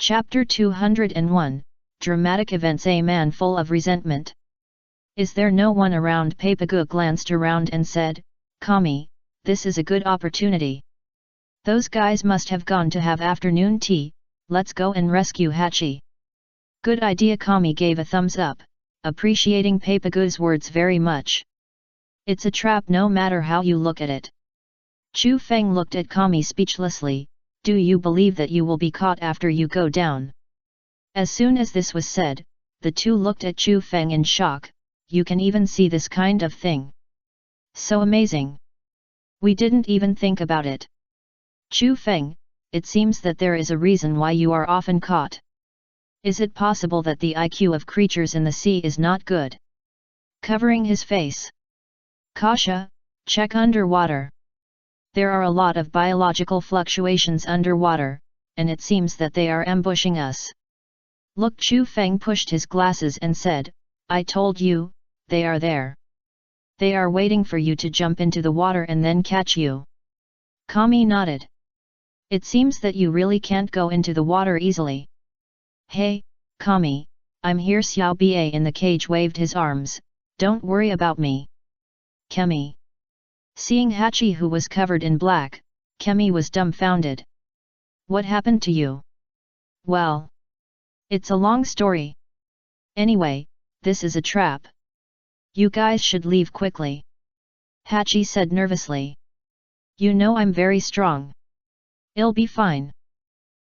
Chapter 201, Dramatic Events. A man full of resentment. Is there no one around? Papagu glanced around and said, Kami, this is a good opportunity. Those guys must have gone to have afternoon tea, let's go and rescue Hachi. Good idea. Kami gave a thumbs up, appreciating Papagu's words very much. It's a trap no matter how you look at it. Chu Feng looked at Kami speechlessly. Do you believe that you will be caught after you go down? As soon as this was said, the two looked at Chu Feng in shock. You can even see this kind of thing. So amazing. We didn't even think about it. Chu Feng, it seems that there is a reason why you are often caught. Is it possible that the IQ of creatures in the sea is not good? Covering his face. Kasha, check underwater. There are a lot of biological fluctuations underwater, and it seems that they are ambushing us. Look, Chu Feng pushed his glasses and said, I told you, they are there. They are waiting for you to jump into the water and then catch you. Kami nodded. It seems that you really can't go into the water easily. Hey, Kami, I'm here. Xiao Ba in the cage waved his arms. Don't worry about me. Kemi. Seeing Hachi, who was covered in black, Kemi was dumbfounded. What happened to you? Well, it's a long story. Anyway, this is a trap. You guys should leave quickly. Hachi said nervously. You know I'm very strong. It'll be fine.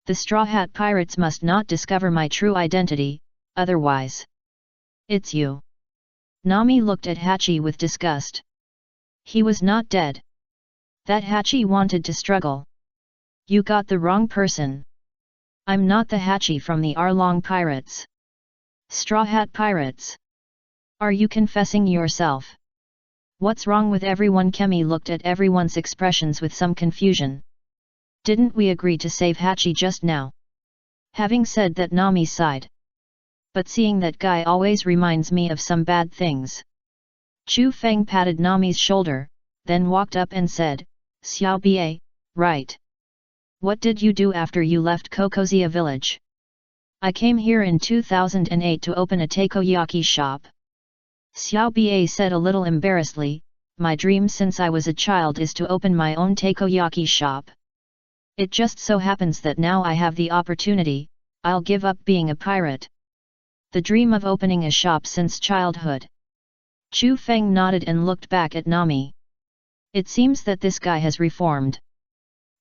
The Straw Hat Pirates must not discover my true identity, otherwise. It's you. Nami looked at Hachi with disgust. He was not dead. That Hachi wanted to struggle. You got the wrong person. I'm not the Hachi from the Arlong Pirates. Straw Hat Pirates. Are you confessing yourself? What's wrong with everyone? Kemi looked at everyone's expressions with some confusion. Didn't we agree to save Hachi just now? Having said that, Nami sighed. But seeing that guy always reminds me of some bad things. Chu Feng patted Nami's shoulder, then walked up and said, Xiao Ba, right. What did you do after you left Kokozia village? I came here in 2008 to open a takoyaki shop. Xiao Ba said a little embarrassedly, my dream since I was a child is to open my own takoyaki shop. It just so happens that now I have the opportunity, I'll give up being a pirate. The dream of opening a shop since childhood. Chu Feng nodded and looked back at Nami. It seems that this guy has reformed.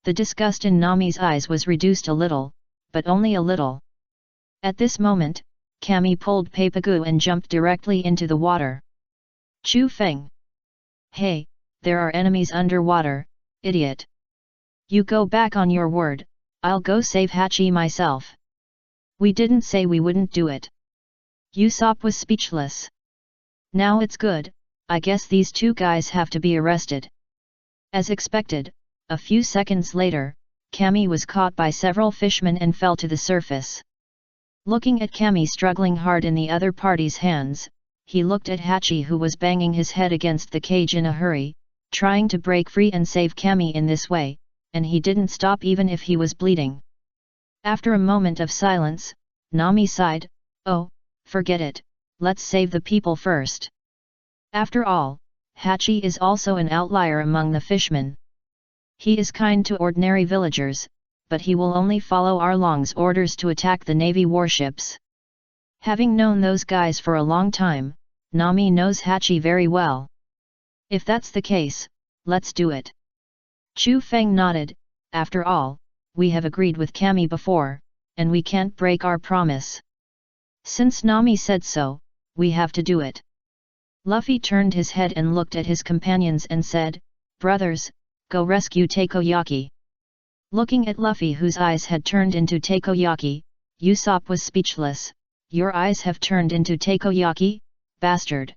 The disgust in Nami's eyes was reduced a little, but only a little. At this moment, Kami pulled Papagu and jumped directly into the water. Chu Feng. Hey, there are enemies underwater, idiot. You go back on your word, I'll go save Hachi myself. We didn't say we wouldn't do it. Usopp was speechless. Now it's good, I guess these two guys have to be arrested. As expected, a few seconds later, Kami was caught by several fishmen and fell to the surface. Looking at Kami struggling hard in the other party's hands, he looked at Hachi, who was banging his head against the cage in a hurry, trying to break free and save Kami in this way, and he didn't stop even if he was bleeding. After a moment of silence, Nami sighed, oh, forget it, let's save the people first. After all, Hachi is also an outlier among the fishmen. He is kind to ordinary villagers, but he will only follow Arlong's orders to attack the navy warships. Having known those guys for a long time, Nami knows Hachi very well. If that's the case, let's do it. Chu Feng nodded. After all, we have agreed with Kami before, and we can't break our promise. Since Nami said so, we have to do it. Luffy turned his head and looked at his companions and said, brothers, go rescue Takoyaki. Looking at Luffy, whose eyes had turned into takoyaki, Usopp was speechless. Your eyes have turned into takoyaki, bastard.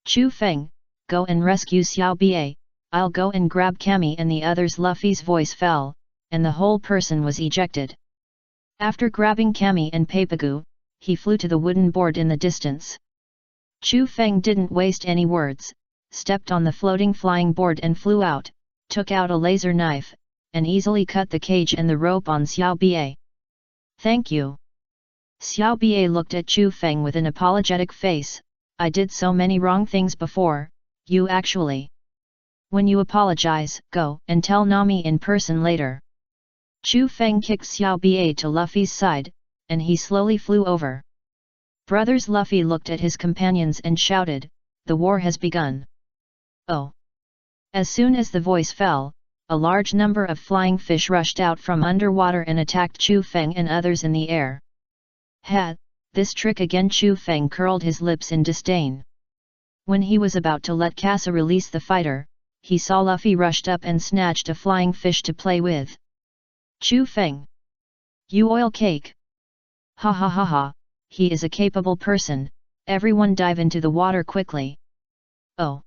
Chu Feng, go and rescue Xiao Ba, I'll go and grab Kami and the others. Luffy's voice fell, and the whole person was ejected. After grabbing Kami and Papagu, he flew to the wooden board in the distance. Chu Feng didn't waste any words, stepped on the floating flying board and flew out, took out a laser knife, and easily cut the cage and the rope on Xiao Ba. Thank you. Xiao Bie looked at Chu Feng with an apologetic face. I did so many wrong things before, you actually. When you apologize, go and tell Nami in person later. Chu Feng kicked Xiao Bie to Luffy's side, and he slowly flew over. Brothers Luffy looked at his companions and shouted, the war has begun. Oh! As soon as the voice fell, a large number of flying fish rushed out from underwater and attacked Chu Feng and others in the air. Ha! This trick again. Chu Feng curled his lips in disdain. When he was about to let Casa release the fighter, he saw Luffy rushed up and snatched a flying fish to play with. Chu Feng! You oil cake! Ha ha ha ha, he is a capable person, everyone dive into the water quickly. Oh!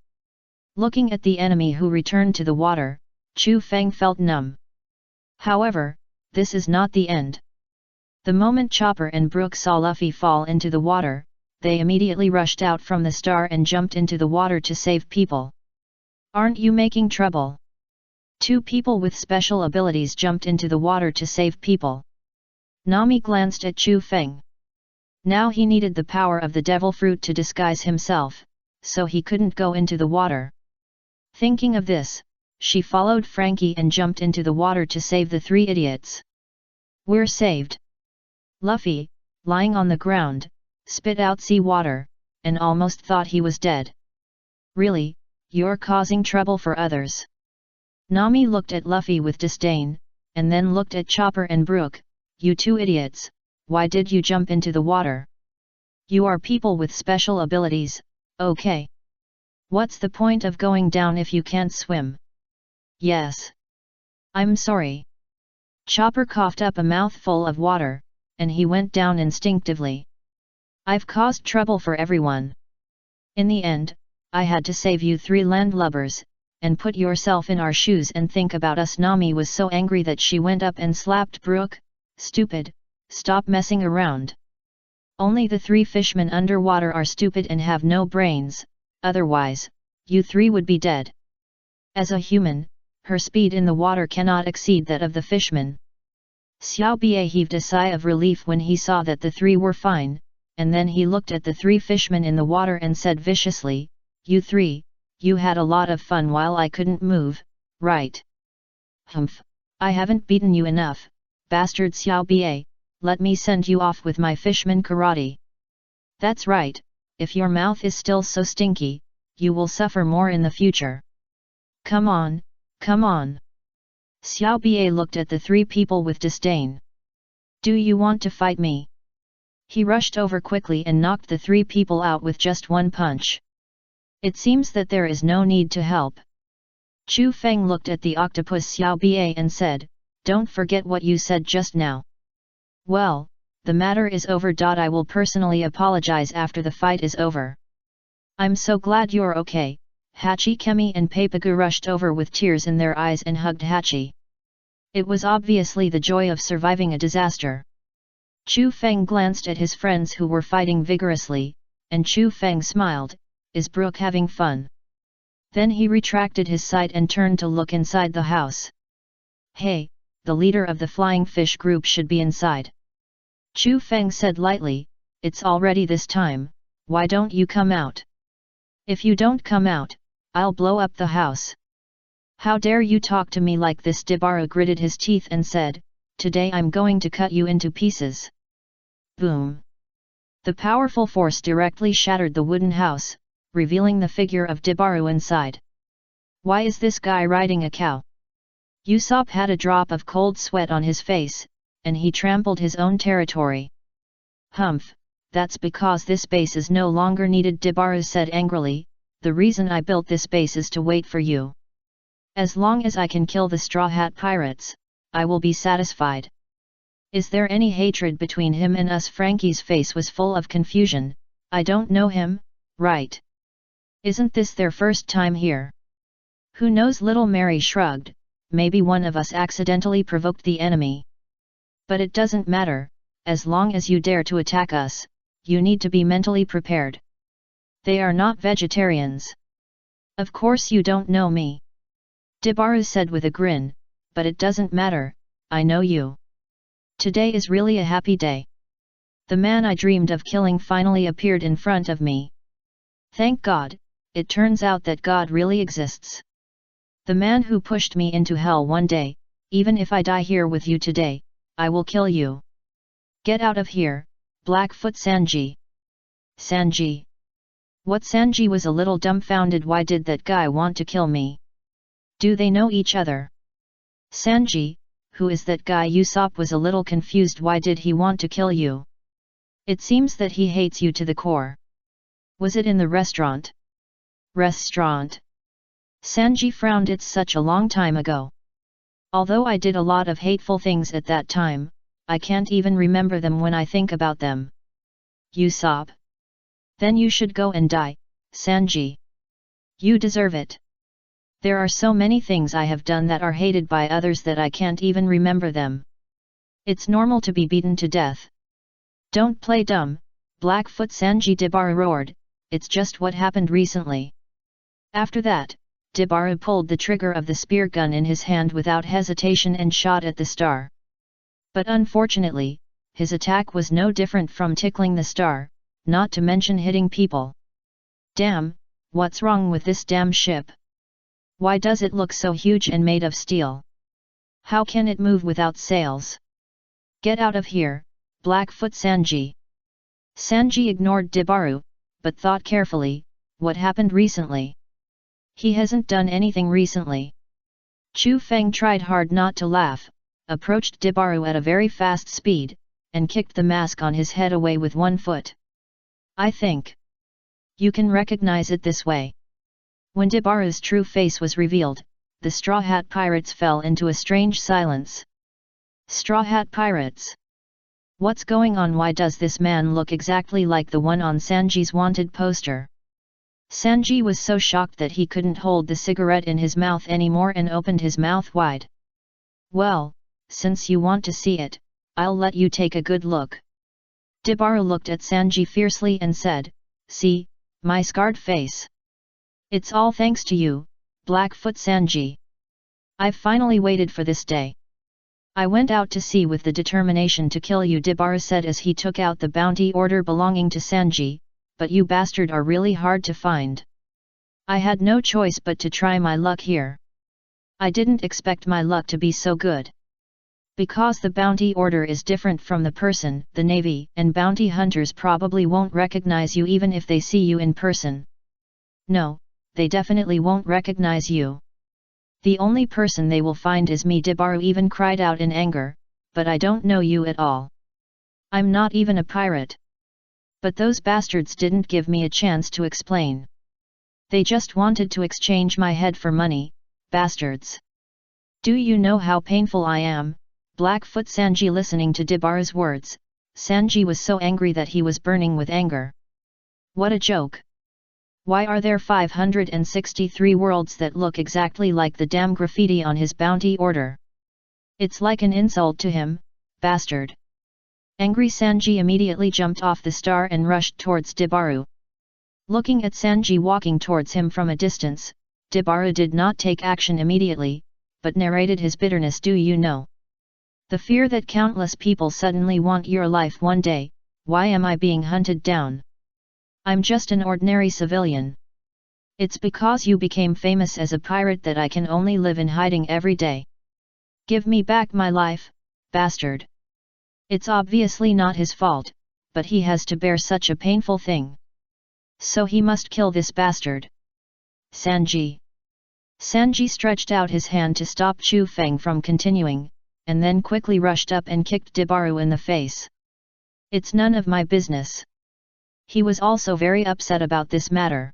Looking at the enemy who returned to the water, Chu Feng felt numb. However, this is not the end. The moment Chopper and Brook saw Luffy fall into the water, they immediately rushed out from the star and jumped into the water to save people. Aren't you making trouble? Two people with special abilities jumped into the water to save people. Nami glanced at Chu Feng. Now he needed the power of the devil fruit to disguise himself, so he couldn't go into the water. Thinking of this, she followed Frankie and jumped into the water to save the three idiots. We're saved. Luffy, lying on the ground, spit out seawater, and almost thought he was dead. Really, you're causing trouble for others. Nami looked at Luffy with disdain, and then looked at Chopper and Brook. You two idiots, why did you jump into the water? You are people with special abilities, okay? What's the point of going down if you can't swim? Yes. I'm sorry. Chopper coughed up a mouthful of water, and he went down instinctively. I've caused trouble for everyone. In the end, I had to save you three landlubbers, and put yourself in our shoes and think about us. Nami was so angry that she went up and slapped Brook. Stupid, stop messing around. Only the three fishmen underwater are stupid and have no brains, otherwise, you three would be dead. As a human, her speed in the water cannot exceed that of the fishmen. Xiao Bie heaved a sigh of relief when he saw that the three were fine, and then he looked at the three fishmen in the water and said viciously, you three, you had a lot of fun while I couldn't move, right? Humph, I haven't beaten you enough, bastard Xiao Bie, let me send you off with my fishman karate. That's right, if your mouth is still so stinky, you will suffer more in the future. Come on, come on. Xiao Bie looked at the three people with disdain. Do you want to fight me? He rushed over quickly and knocked the three people out with just one punch. It seems that there is no need to help. Chu Feng looked at the octopus Xiao Bie and said, don't forget what you said just now. Well, the matter is over. I will personally apologize after the fight is over. I'm so glad you're okay. Hachi Kemi and Papagu rushed over with tears in their eyes and hugged Hachi. It was obviously the joy of surviving a disaster. Chu Feng glanced at his friends who were fighting vigorously, and Chu Feng smiled, is Brook having fun? Then he retracted his sight and turned to look inside the house. Hey, the leader of the flying fish group should be inside. Chu Feng said lightly, it's already this time, why don't you come out? If you don't come out, I'll blow up the house. How dare you talk to me like this? Debaru gritted his teeth and said, today I'm going to cut you into pieces. Boom! The powerful force directly shattered the wooden house, revealing the figure of Debaru inside. Why is this guy riding a cow? Usopp had a drop of cold sweat on his face, and he trampled his own territory. Humph, that's because this base is no longer needed, Debaru said angrily. The reason I built this base is to wait for you. As long as I can kill the Straw Hat Pirates, I will be satisfied. Is there any hatred between him and us? Frankie's face was full of confusion. I don't know him, right? Isn't this their first time here? Who knows? Little Mary shrugged, maybe one of us accidentally provoked the enemy. But it doesn't matter, as long as you dare to attack us, you need to be mentally prepared. They are not vegetarians. Of course you don't know me. Debaru said with a grin, but it doesn't matter, I know you. Today is really a happy day. The man I dreamed of killing finally appeared in front of me. Thank God, it turns out that God really exists. The man who pushed me into hell one day, even if I die here with you today, I will kill you. Get out of here, Blackfoot Sanji. Sanji. What? Sanji was a little dumbfounded. Why did that guy want to kill me? Do they know each other? Sanji, who is that guy? Usopp was a little confused. Why did he want to kill you? It seems that he hates you to the core. Was it in the restaurant? Restaurant? Sanji frowned. It's such a long time ago. Although I did a lot of hateful things at that time, I can't even remember them when I think about them. Usopp. Then you should go and die, Sanji. You deserve it. There are so many things I have done that are hated by others that I can't even remember them. It's normal to be beaten to death. Don't play dumb, Blackfoot Sanji. Debaru roared, it's just what happened recently. After that, Debaru pulled the trigger of the spear gun in his hand without hesitation and shot at the star. But unfortunately, his attack was no different from tickling the star, not to mention hitting people. Damn, what's wrong with this damn ship? Why does it look so huge and made of steel? How can it move without sails? Get out of here, Blackfoot Sanji. Sanji ignored Debaru, but thought carefully, what happened recently? He hasn't done anything recently. Chu Feng tried hard not to laugh, approached Debaru at a very fast speed, and kicked the mask on his head away with one foot. I think you can recognize it this way. When Debaru's true face was revealed, the Straw Hat Pirates fell into a strange silence. Straw Hat Pirates? What's going on? Why does this man look exactly like the one on Sanji's wanted poster? Sanji was so shocked that he couldn't hold the cigarette in his mouth anymore and opened his mouth wide. Well, since you want to see it, I'll let you take a good look. Debaru looked at Sanji fiercely and said, see, my scarred face. It's all thanks to you, Blackfoot Sanji. I've finally waited for this day. I went out to sea with the determination to kill you, Debaru said as he took out the bounty order belonging to Sanji, but you bastard are really hard to find. I had no choice but to try my luck here. I didn't expect my luck to be so good. Because the bounty order is different from the person, the navy and bounty hunters probably won't recognize you even if they see you in person. No, they definitely won't recognize you. The only person they will find is me. Debaru even cried out in anger, but I don't know you at all. I'm not even a pirate. But those bastards didn't give me a chance to explain. They just wanted to exchange my head for money, bastards. Do you know how painful I am, Blackfoot Sanji? Listening to Debaru's words, Sanji was so angry that he was burning with anger. What a joke! Why are there 563 worlds that look exactly like the damn graffiti on his bounty order? It's like an insult to him, bastard. Angry Sanji immediately jumped off the star and rushed towards Debaru. Looking at Sanji walking towards him from a distance, Debaru did not take action immediately, but narrated his bitterness. Do you know? The fear that countless people suddenly want your life one day. Why am I being hunted down? I'm just an ordinary civilian. It's because you became famous as a pirate that I can only live in hiding every day. Give me back my life, bastard. It's obviously not his fault, but he has to bear such a painful thing. So he must kill this bastard. Sanji. Sanji stretched out his hand to stop Chu Feng from continuing, and then quickly rushed up and kicked Debaru in the face. It's none of my business. He was also very upset about this matter.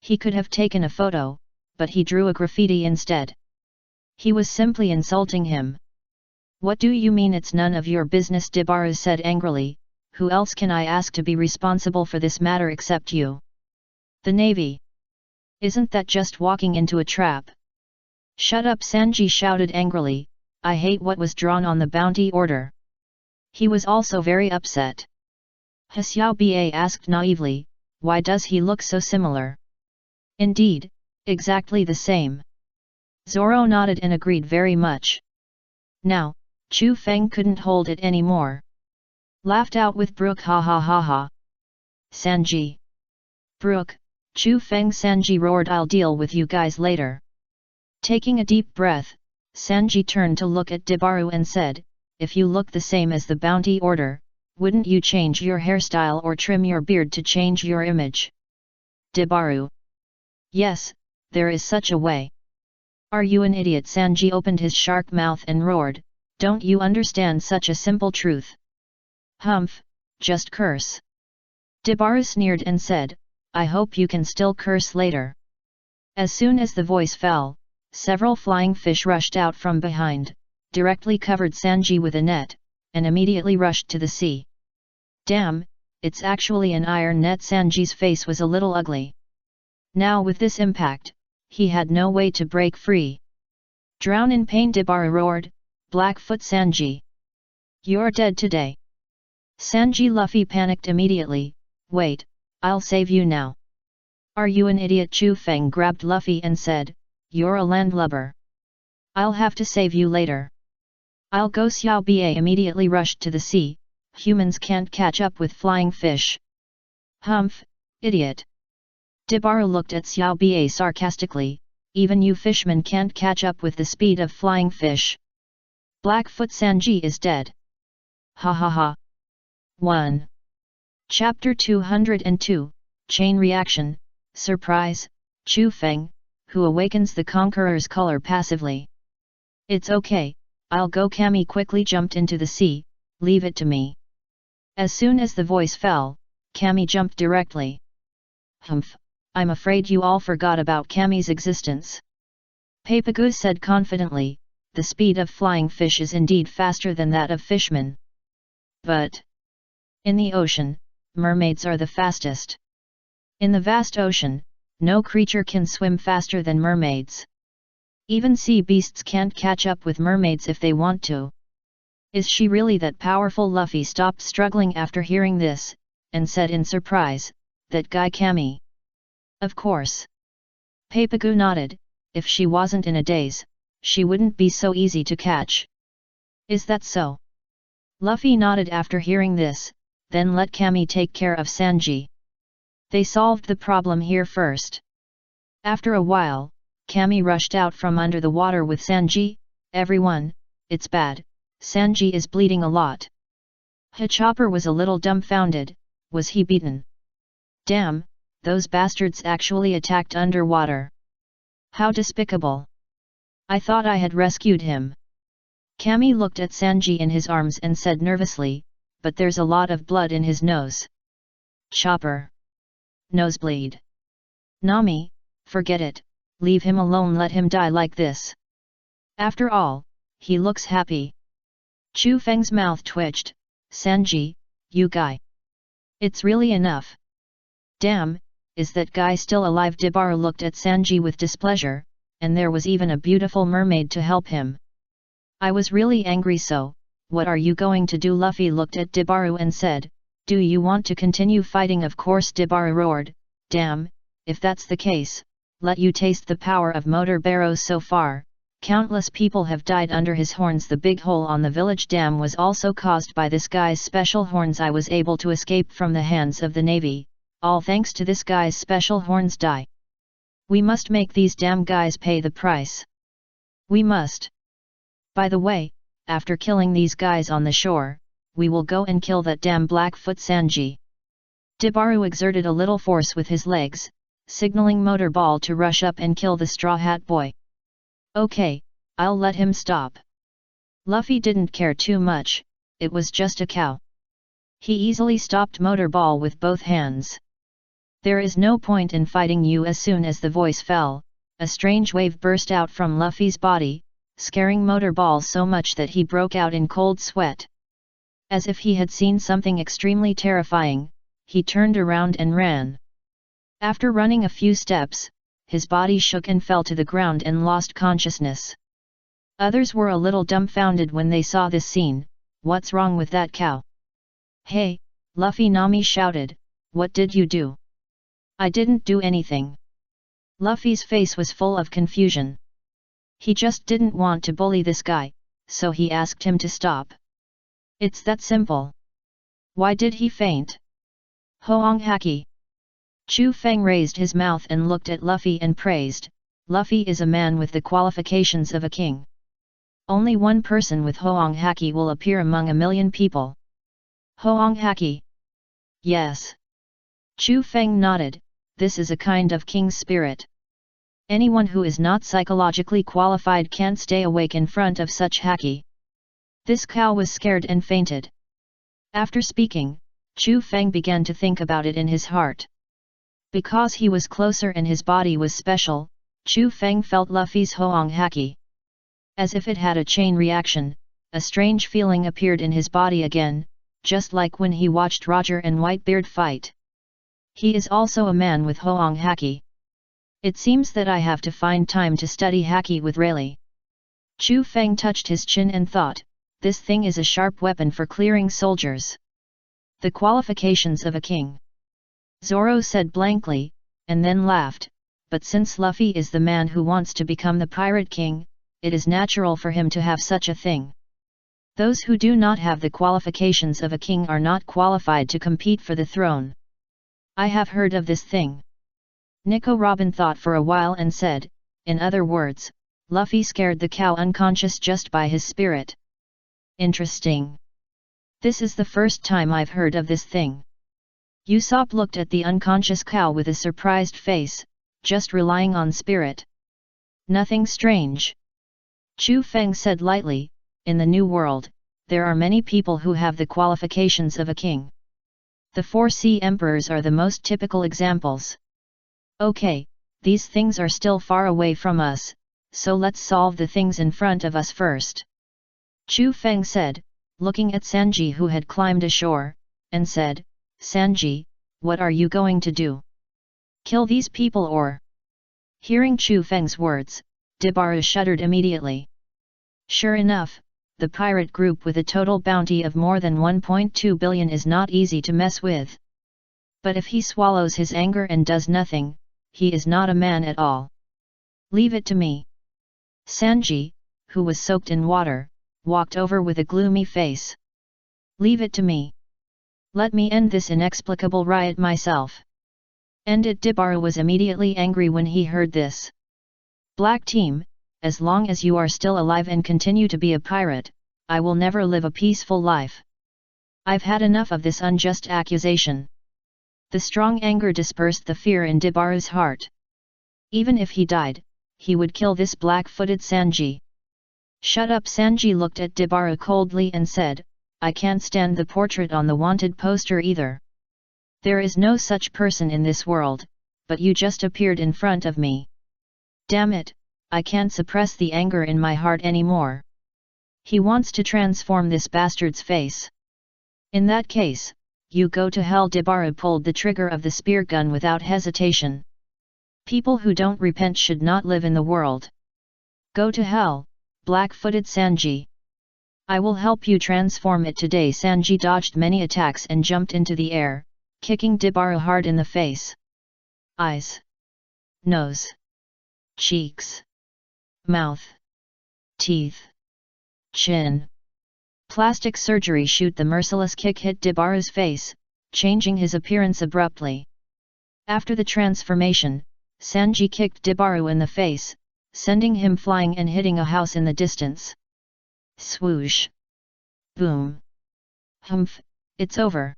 He could have taken a photo, but he drew a graffiti instead. He was simply insulting him. What do you mean it's none of your business? Debaru said angrily. Who else can I ask to be responsible for this matter except you? The Navy. Isn't that just walking into a trap? Shut up! Sanji shouted angrily. I hate what was drawn on the bounty order. He was also very upset. Xiao Ba asked naively, why does he look so similar? Indeed, exactly the same. Zoro nodded and agreed very much. Now, Chu Feng couldn't hold it anymore. Laughed out with Brook, ha ha ha ha. Sanji. Brook, Chu Feng. Sanji roared, I'll deal with you guys later. Taking a deep breath, Sanji turned to look at Debaru and said, if you look the same as the bounty order, wouldn't you change your hairstyle or trim your beard to change your image? Debaru. Yes, there is such a way. Are you an idiot? Sanji opened his shark mouth and roared, don't you understand such a simple truth? Humph, just curse. Debaru sneered and said, I hope you can still curse later. As soon as the voice fell, several flying fish rushed out from behind, directly covered Sanji with a net, and immediately rushed to the sea. Damn, it's actually an iron net. Sanji's face was a little ugly. Now with this impact, he had no way to break free. Drown in pain, Debaru roared, Blackfoot Sanji. You're dead today. Sanji Luffy panicked immediately, wait, I'll save you now. Are you an idiot? Chu Feng grabbed Luffy and said, you're a landlubber. I'll have to save you later. I'll go. Xiao Ba immediately rushed to the sea, humans can't catch up with flying fish. Humph, idiot. Debaru looked at Xiao Ba sarcastically, even you fishmen can't catch up with the speed of flying fish. Blackfoot Sanji is dead. Ha ha ha. 1. Chapter 202, Chain Reaction, Surprise, Chu Feng, who awakens the conqueror's color passively. It's okay, I'll go. Cammy quickly jumped into the sea, leave it to me. As soon as the voice fell, Cammy jumped directly. Humph, I'm afraid you all forgot about Cammy's existence. Papagoose said confidently, the speed of flying fish is indeed faster than that of fishmen. But in the ocean, mermaids are the fastest. In the vast ocean, no creature can swim faster than mermaids. Even sea beasts can't catch up with mermaids if they want to. Is she really that powerful? Luffy stopped struggling after hearing this, and said in surprise, that guy Cammy. Of course. Papagu nodded, if she wasn't in a daze, she wouldn't be so easy to catch. Is that so? Luffy nodded after hearing this, then let Cammy take care of Sanji. They solved the problem here first. After a while, Cammy rushed out from under the water with Sanji. Everyone, it's bad, Sanji is bleeding a lot. Chopper was a little dumbfounded, was he beaten? Damn, those bastards actually attacked underwater. How despicable. I thought I had rescued him. Cammy looked at Sanji in his arms and said nervously, but there's a lot of blood in his nose. Chopper. Nosebleed. Nami, forget it, leave him alone, let him die like this. After all, he looks happy. Chu Feng's mouth twitched, Sanji, you guy. It's really enough. Damn, is that guy still alive? Debaru looked at Sanji with displeasure, and there was even a beautiful mermaid to help him. I was really angry, so, what are you going to do? Luffy looked at Debaru and said, do you want to continue fighting? Of course. Debaru roared, damn, if that's the case, let you taste the power of Motor Barrow. So far, countless people have died under his horns. The big hole on the village dam was also caused by this guy's special horns. I was able to escape from the hands of the Navy, all thanks to this guy's special horns. We must make these damn guys pay the price. We must. By the way, after killing these guys on the shore, we will go and kill that damn Blackfoot Sanji. Debaru exerted a little force with his legs, signaling Motor Ball to rush up and kill the Straw Hat Boy. Okay, I'll let him stop. Luffy didn't care too much, it was just a cow. He easily stopped Motor Ball with both hands. There is no point in fighting you. As soon as the voice fell, a strange wave burst out from Luffy's body, scaring Motor Ball so much that he broke out in cold sweat. As if he had seen something extremely terrifying, he turned around and ran. After running a few steps, his body shook and fell to the ground and lost consciousness. Others were a little dumbfounded when they saw this scene. What's wrong with that cow? Hey, Luffy! Nami shouted, what did you do? I didn't do anything. Luffy's face was full of confusion. He just didn't want to bully this guy, so he asked him to stop. It's that simple. Why did he faint? Hoang Haki. Chu Feng raised his mouth and looked at Luffy and praised, Luffy is a man with the qualifications of a king. Only one person with Hoang Haki will appear among a million people. Hoang Haki. Yes. Chu Feng nodded, this is a kind of king spirit. Anyone who is not psychologically qualified can't stay awake in front of such haki. This cow was scared and fainted. After speaking, Chu Feng began to think about it in his heart. Because he was closer and his body was special, Chu Feng felt Luffy's Hoang Haki. As if it had a chain reaction, a strange feeling appeared in his body again, just like when he watched Roger and Whitebeard fight. He is also a man with Hoang Haki. It seems that I have to find time to study Haki with Rayleigh. Chu Feng touched his chin and thought, this thing is a sharp weapon for clearing soldiers. The qualifications of a king. Zoro said blankly, and then laughed, but since Luffy is the man who wants to become the Pirate King, it is natural for him to have such a thing. Those who do not have the qualifications of a king are not qualified to compete for the throne. I have heard of this thing. Nico Robin thought for a while and said, in other words, Luffy scared the cow unconscious just by his spirit. Interesting. This is the first time I've heard of this thing. Usopp looked at the unconscious cow with a surprised face, just relying on spirit. Nothing strange. Chu Feng said lightly, in the New World, there are many people who have the qualifications of a king. The 4 Sea Emperors are the most typical examples. Okay, these things are still far away from us, so let's solve the things in front of us first. Chu Feng said, looking at Sanji who had climbed ashore, and said, Sanji, what are you going to do? Kill these people or? Hearing Chu Feng's words, Debaru shuddered immediately. Sure enough, the pirate group with a total bounty of more than 1.2 billion is not easy to mess with. But if he swallows his anger and does nothing, he is not a man at all. Leave it to me. Sanji, who was soaked in water, walked over with a gloomy face. Leave it to me. Let me end this inexplicable riot myself. End it. Debaru was immediately angry when he heard this. Black Team, as long as you are still alive and continue to be a pirate, I will never live a peaceful life. I've had enough of this unjust accusation. The strong anger dispersed the fear in Debaru's heart. Even if he died, he would kill this black-footed Sanji. Shut up. Sanji looked at Debaru coldly and said, I can't stand the portrait on the wanted poster either. There is no such person in this world, but you just appeared in front of me. Damn it, I can't suppress the anger in my heart anymore. He wants to transform this bastard's face. In that case, you go to hell. Debaru pulled the trigger of the spear gun without hesitation. People who don't repent should not live in the world. Go to hell, black-footed Sanji. I will help you transform it today. Sanji dodged many attacks and jumped into the air, kicking Debaru hard in the face. Eyes, nose, cheeks, mouth, teeth, chin. Plastic surgery. Shoot. The merciless kick hit Debaru's face, changing his appearance abruptly. After the transformation, Sanji kicked Debaru in the face, sending him flying and hitting a house in the distance. Swoosh. Boom. Humph, it's over.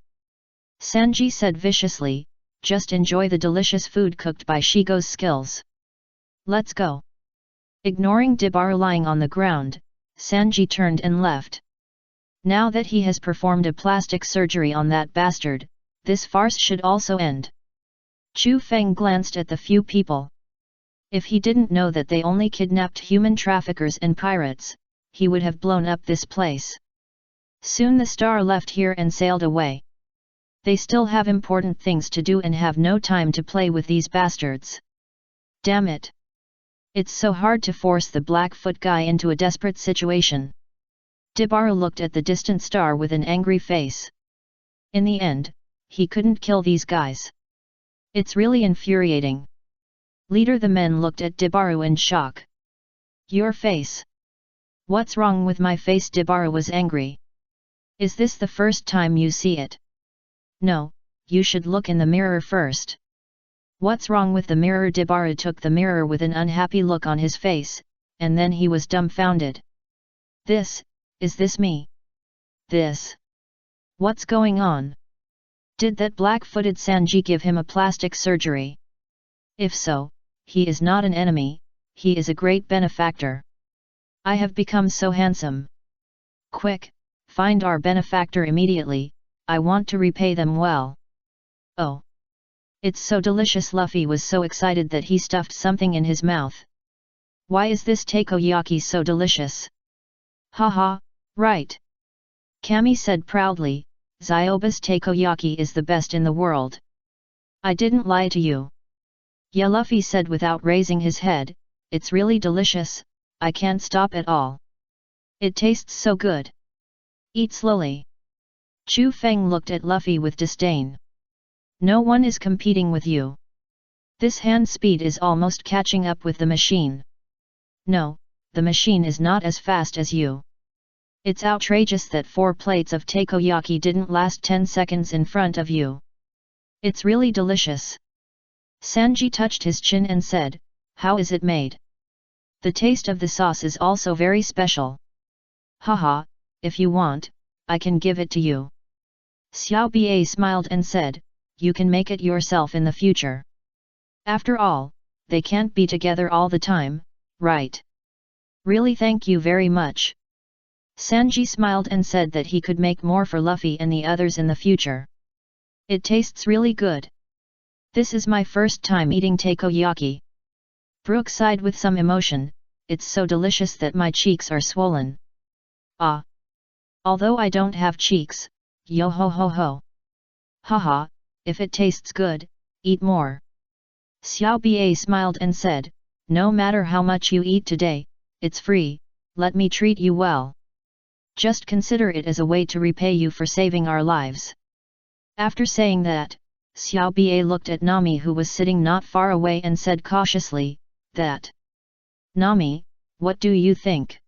Sanji said viciously, just enjoy the delicious food cooked by Shigo's skills. Let's go. Ignoring Debaru lying on the ground, Sanji turned and left. Now that he has performed a plastic surgery on that bastard, this farce should also end. Chu Feng glanced at the few people. If he didn't know that they only kidnapped human traffickers and pirates, he would have blown up this place. Soon the star left here and sailed away. They still have important things to do and have no time to play with these bastards. Damn it. It's so hard to force the Blackfoot guy into a desperate situation. Debaru looked at the distant star with an angry face. In the end, he couldn't kill these guys. It's really infuriating. Leader. The men looked at Debaru in shock. Your face. What's wrong with my face? Debaru was angry. Is this the first time you see it? No, you should look in the mirror first. What's wrong with the mirror? Debaru took the mirror with an unhappy look on his face, and then he was dumbfounded. Is this me? This? What's going on? Did that black-footed Sanji give him a plastic surgery? If so, he is not an enemy, he is a great benefactor. I have become so handsome. Quick, find our benefactor immediately, I want to repay them well. Oh! It's so delicious. Luffy was so excited that he stuffed something in his mouth. Why is this takoyaki so delicious? Haha, right. Kami said proudly, Zyoba's takoyaki is the best in the world. I didn't lie to you. Yeah, Luffy said without raising his head, it's really delicious, I can't stop at all. It tastes so good. Eat slowly. Chu Feng looked at Luffy with disdain. No one is competing with you. This hand speed is almost catching up with the machine. No, the machine is not as fast as you. It's outrageous that 4 plates of takoyaki didn't last 10 seconds in front of you. It's really delicious. Sanji touched his chin and said, how is it made? The taste of the sauce is also very special. Haha, if you want, I can give it to you. Xiao Ba smiled and said, you can make it yourself in the future. After all, they can't be together all the time, right? Really, thank you very much. Sanji smiled and said that he could make more for Luffy and the others in the future. It tastes really good. This is my first time eating takoyaki. Brook sighed with some emotion, it's so delicious that my cheeks are swollen. Ah! Although I don't have cheeks, yo ho ho ho. Haha, if it tastes good, eat more. Xiao Ba smiled and said, no matter how much you eat today, it's free, let me treat you well. Just consider it as a way to repay you for saving our lives. After saying that, Xiao Ba looked at Nami, who was sitting not far away, and said cautiously, that. Nami, what do you think?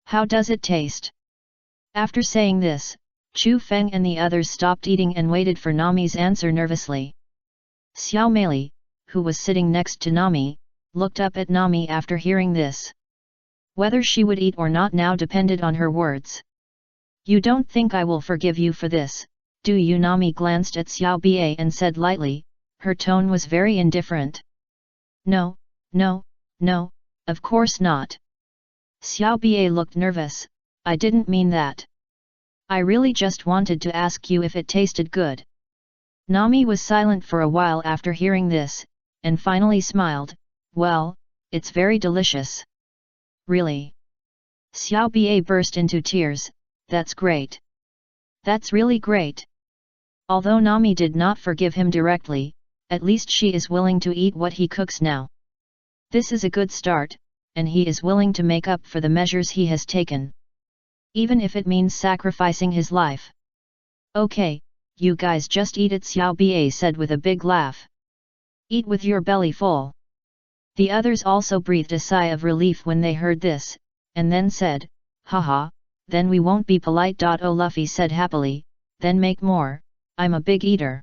How does it taste? After saying this, Chu Feng and the others stopped eating and waited for Nami's answer nervously. Xiao Meili, who was sitting next to Nami, looked up at Nami after hearing this. Whether she would eat or not now depended on her words. You don't think I will forgive you for this, do you? Nami glanced at Xiao Ba and said lightly, her tone was very indifferent. No, of course not. Xiao Ba looked nervous, I didn't mean that. I really just wanted to ask you if it tasted good. Nami was silent for a while after hearing this, and finally smiled, well, it's very delicious. Really? Xiao Ba burst into tears, that's great. That's really great. Although Nami did not forgive him directly, at least she is willing to eat what he cooks now. This is a good start, and he is willing to make up for the measures he has taken. Even if it means sacrificing his life. Okay, you guys just eat it, Xiao Ba said with a big laugh. Eat with your belly full. The others also breathed a sigh of relief when they heard this, and then said, haha, then we won't be polite. Oh, Luffy said happily, then make more, I'm a big eater.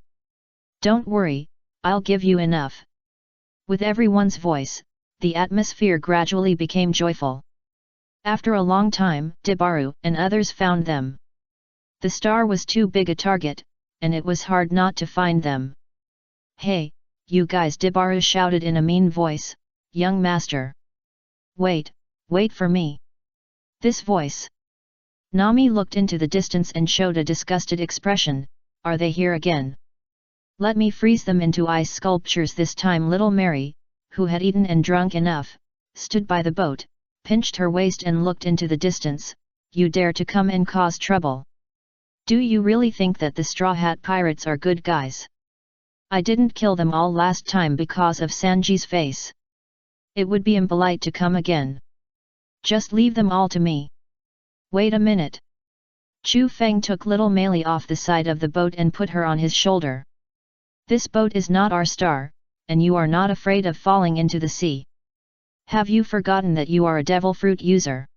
Don't worry, I'll give you enough. With everyone's voice, the atmosphere gradually became joyful. After a long time, Debaru and others found them. The star was too big a target, and it was hard not to find them. Hey, you guys, Debaru shouted in a mean voice, young master. Wait for me. This voice. Nami looked into the distance and showed a disgusted expression, are they here again? Let me freeze them into ice sculptures this time. Little Mary, who had eaten and drunk enough, stood by the boat, pinched her waist and looked into the distance, you dare to come and cause trouble. Do you really think that the Straw Hat Pirates are good guys? I didn't kill them all last time because of Sanji's face. It would be impolite to come again. Just leave them all to me. Wait a minute. Chu Feng took little Meili off the side of the boat and put her on his shoulder. This boat is not our star, and you are not afraid of falling into the sea. Have you forgotten that you are a devil fruit user?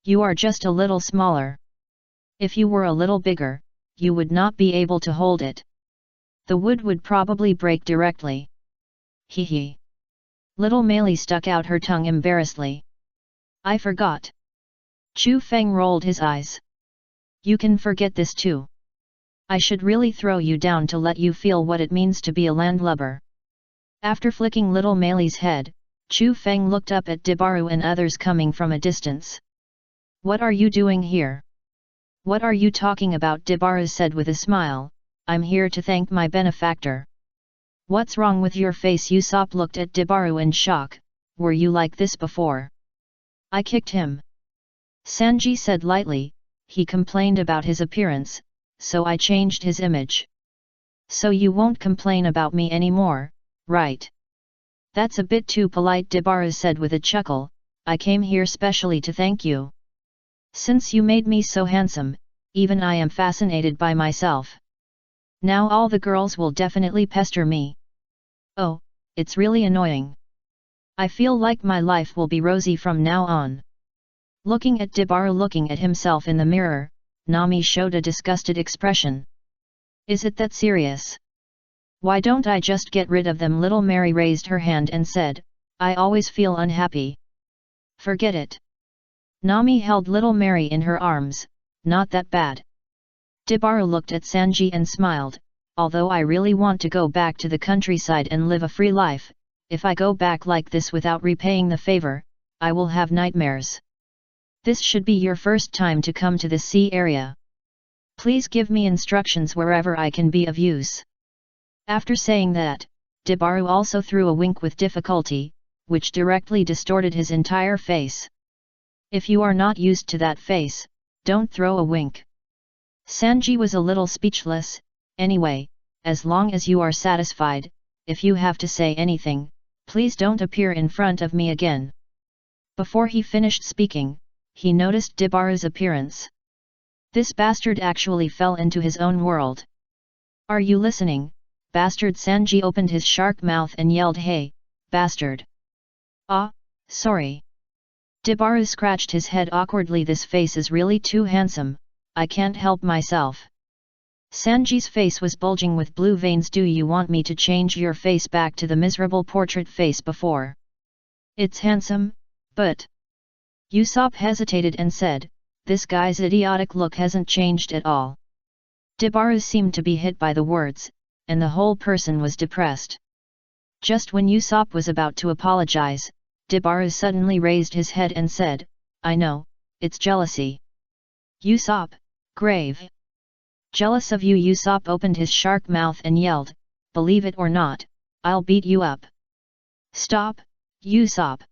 You are just a little smaller. If you were a little bigger, you would not be able to hold it. The wood would probably break directly. Hee hee. Little Meili stuck out her tongue embarrassedly. I forgot. Chu Feng rolled his eyes. You can forget this too. I should really throw you down to let you feel what it means to be a landlubber. After flicking little Meili's head, Chu Feng looked up at Dibaru and others coming from a distance. What are you doing here? What are you talking about? Dibaru said with a smile. I'm here to thank my benefactor. What's wrong with your face? Usopp looked at Dibaru in shock. Were you like this before? I kicked him. Sanji said lightly. He complained about his appearance, so I changed his image. So you won't complain about me anymore, right? That's a bit too polite, Dibaru said with a chuckle. I came here specially to thank you. Since you made me so handsome, even I am fascinated by myself. Now all the girls will definitely pester me. Oh, it's really annoying. I feel like my life will be rosy from now on. Looking at Dibaru looking at himself in the mirror, Nami showed a disgusted expression. Is it that serious? Why don't I just get rid of them? Little Mary raised her hand and said, I always feel unhappy. Forget it. Nami held little Mary in her arms. Not that bad. Dibaru looked at Sanji and smiled. Although I really want to go back to the countryside and live a free life, if I go back like this without repaying the favor, I will have nightmares. This should be your first time to come to the sea area. Please give me instructions wherever I can be of use. After saying that, Dibaru also threw a wink with difficulty, which directly distorted his entire face. If you are not used to that face, don't throw a wink. Sanji was a little speechless. Anyway, as long as you are satisfied, if you have to say anything, please don't appear in front of me again. Before he finished speaking, he noticed Dibaru's appearance. This bastard actually fell into his own world. Are you listening, bastard? Sanji opened his shark mouth and yelled, hey, bastard. Ah, sorry. Dibaru scratched his head awkwardly. This face is really too handsome, I can't help myself. Sanji's face was bulging with blue veins. Do you want me to change your face back to the miserable portrait face before? It's handsome, but... Usopp hesitated and said, this guy's idiotic look hasn't changed at all. Dibaru seemed to be hit by the words, and the whole person was depressed. Just when Usopp was about to apologize, Dibaru suddenly raised his head and said, I know, it's jealousy. Usopp, grave. Jealous of you? Usopp opened his shark mouth and yelled, believe it or not, I'll beat you up. Stop, Usopp.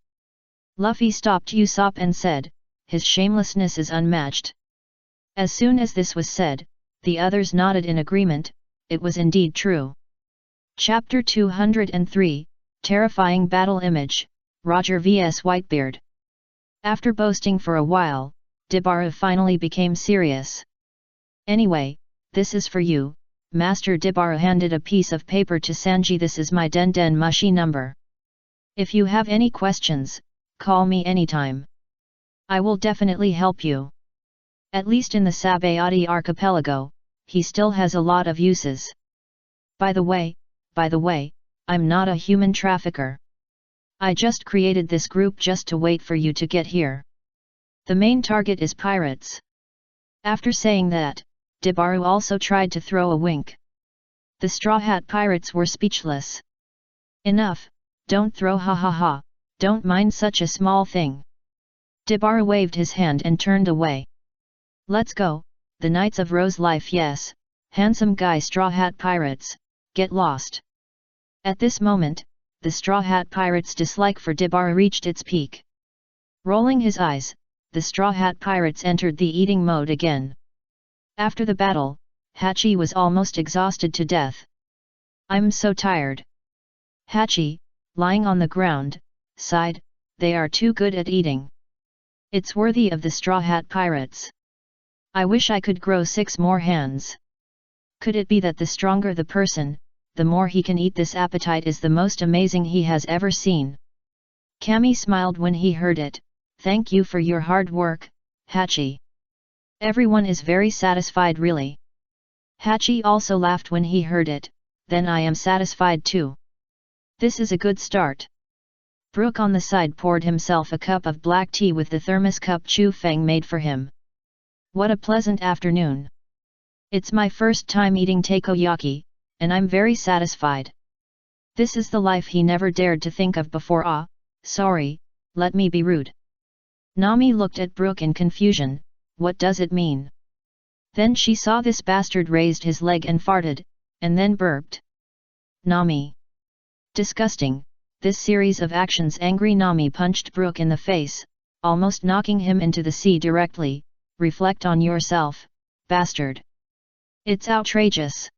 Luffy stopped Usopp and said, his shamelessness is unmatched. As soon as this was said, the others nodded in agreement. It was indeed true. Chapter 203, Terrifying Battle Image, Roger vs Whitebeard. After boasting for a while, Dibaru finally became serious. Anyway, this is for you, Master. Dibaru handed a piece of paper to Sanji. This is my Den Den Mushi number. If you have any questions, call me anytime. I will definitely help you. At least in the Sabayati archipelago, he still has a lot of uses. By the way, I'm not a human trafficker. I just created this group just to wait for you to get here. The main target is pirates. After saying that, Dibaru also tried to throw a wink. The Straw Hat Pirates were speechless. Enough, don't throw, ha ha ha, don't mind such a small thing. Dibaru waved his hand and turned away. Let's go, the Knights of Rose Life. Yes, handsome guy. Straw Hat Pirates, get lost. At this moment, the Straw Hat Pirates' dislike for Dibaru reached its peak. Rolling his eyes, the Straw Hat Pirates entered the eating mode again. After the battle, Hachi was almost exhausted to death. I'm so tired. Hachi, lying on the ground, sighed, they are too good at eating. It's worthy of the Straw Hat Pirates. I wish I could grow 6 more hands. Could it be that the stronger the person, the more he can eat? This appetite is the most amazing he has ever seen. Kami smiled when he heard it. Thank you for your hard work, Hachi. Everyone is very satisfied really. Hachi also laughed when he heard it, then I am satisfied too. This is a good start. Brook on the side poured himself a cup of black tea with the thermos cup Chu Feng made for him. What a pleasant afternoon. It's my first time eating takoyaki, and I'm very satisfied. This is the life he never dared to think of before. Sorry, let me be rude. Nami looked at Brook in confusion, what does it mean? Then she saw this bastard raised his leg and farted, and then burped. Nami. Disgusting, this series of actions angry Nami punched Brook in the face, almost knocking him into the sea directly, reflect on yourself, bastard. It's outrageous.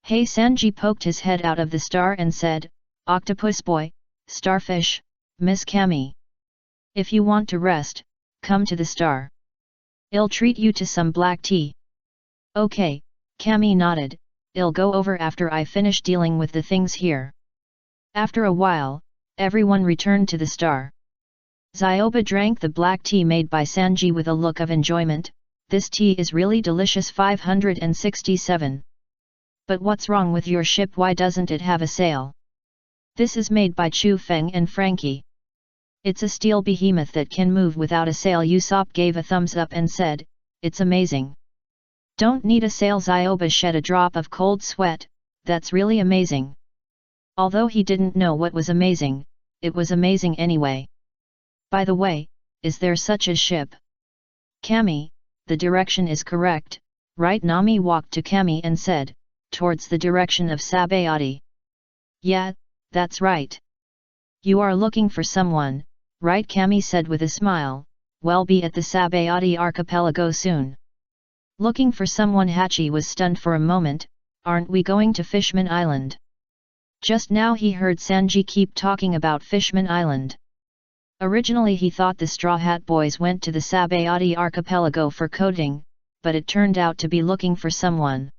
Hey Sanji poked his head out of the star and said, Octopus boy, starfish, Miss Cammy. If you want to rest, come to the star. I'll treat you to some black tea. Okay, Cammy nodded, I'll go over after I finish dealing with the things here. After a while, everyone returned to the star. Zioba drank the black tea made by Sanji with a look of enjoyment. This tea is really delicious. 567. But what's wrong with your ship? Why doesn't it have a sail? This is made by Chu Feng and Frankie. It's a steel behemoth that can move without a sail. Usopp gave a thumbs up and said, it's amazing. Don't need a sail. Zioba shed a drop of cold sweat, that's really amazing. Although he didn't know what was amazing, it was amazing anyway. By the way, is there such a ship? Cammy, the direction is correct, right? Nami walked to Cammy and said, towards the direction of Sabayati. Yeah, that's right. You are looking for someone, right? Cammy said with a smile, we'll be at the Sabayati archipelago soon. Looking for someone? Hachi was stunned for a moment, aren't we going to Fishman Island? Just now he heard Sanji keep talking about Fishman Island. Originally he thought the Straw Hat Boys went to the Sabayati archipelago for coding, but it turned out to be looking for someone.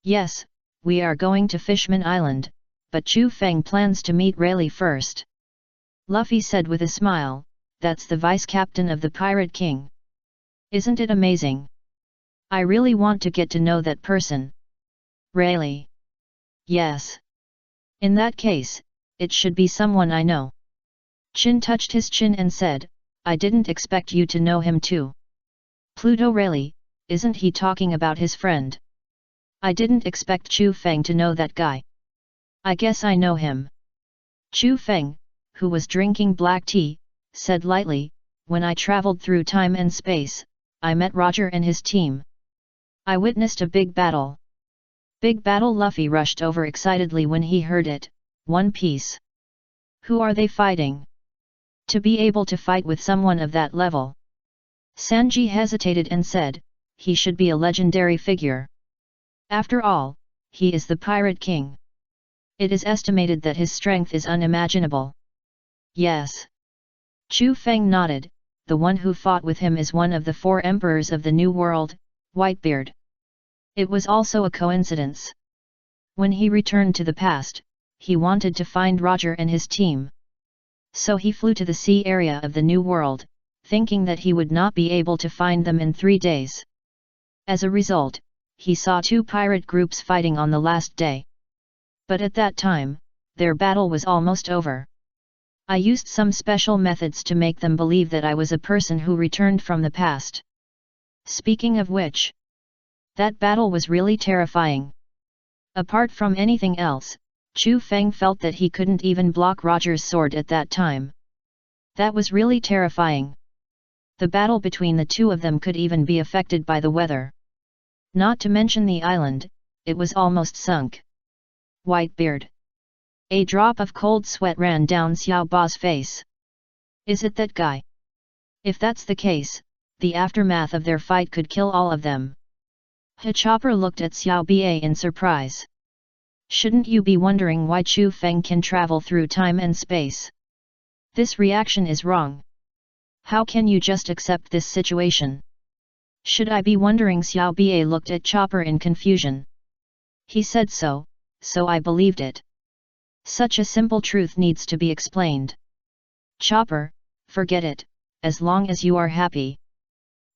Yes, we are going to Fishman Island, but Chu Feng plans to meet Rayleigh first. Luffy said with a smile, that's the vice-captain of the Pirate King. Isn't it amazing? I really want to get to know that person. Rayleigh. Yes. In that case, it should be someone I know. Chin touched his chin and said, I didn't expect you to know him too. Pluto Rayleigh, isn't he talking about his friend? I didn't expect Chu Feng to know that guy. I guess I know him. Chu Feng, who was drinking black tea, said lightly, when I traveled through time and space, I met Roger and his team. I witnessed a big battle. Big battle. Luffy rushed over excitedly when he heard it. One Piece. Who are they fighting? To be able to fight with someone of that level. Sanji hesitated and said, he should be a legendary figure. After all, he is the Pirate King. It is estimated that his strength is unimaginable. Yes. Chu Feng nodded, the one who fought with him is one of the 4 emperors of the New World, Whitebeard. It was also a coincidence. When he returned to the past, he wanted to find Roger and his team. So he flew to the sea area of the New World, thinking that he would not be able to find them in 3 days. As a result, he saw 2 pirate groups fighting on the last day. But at that time, their battle was almost over. I used some special methods to make them believe that I was a person who returned from the past. Speaking of which, that battle was really terrifying. Apart from anything else, Chu Feng felt that he couldn't even block Roger's sword at that time. That was really terrifying. The battle between the 2 of them could even be affected by the weather. Not to mention the island, it was almost sunk. Whitebeard. A drop of cold sweat ran down Xiao Ba's face. Is it that guy? If that's the case, the aftermath of their fight could kill all of them. Chopper looked at Xiao Ba in surprise. Shouldn't you be wondering why Chu Feng can travel through time and space? This reaction is wrong. How can you just accept this situation? Should I be wondering? Xiao Ba looked at Chopper in confusion. He said so I believed it. Such a simple truth needs to be explained. Chopper, forget it, as long as you are happy.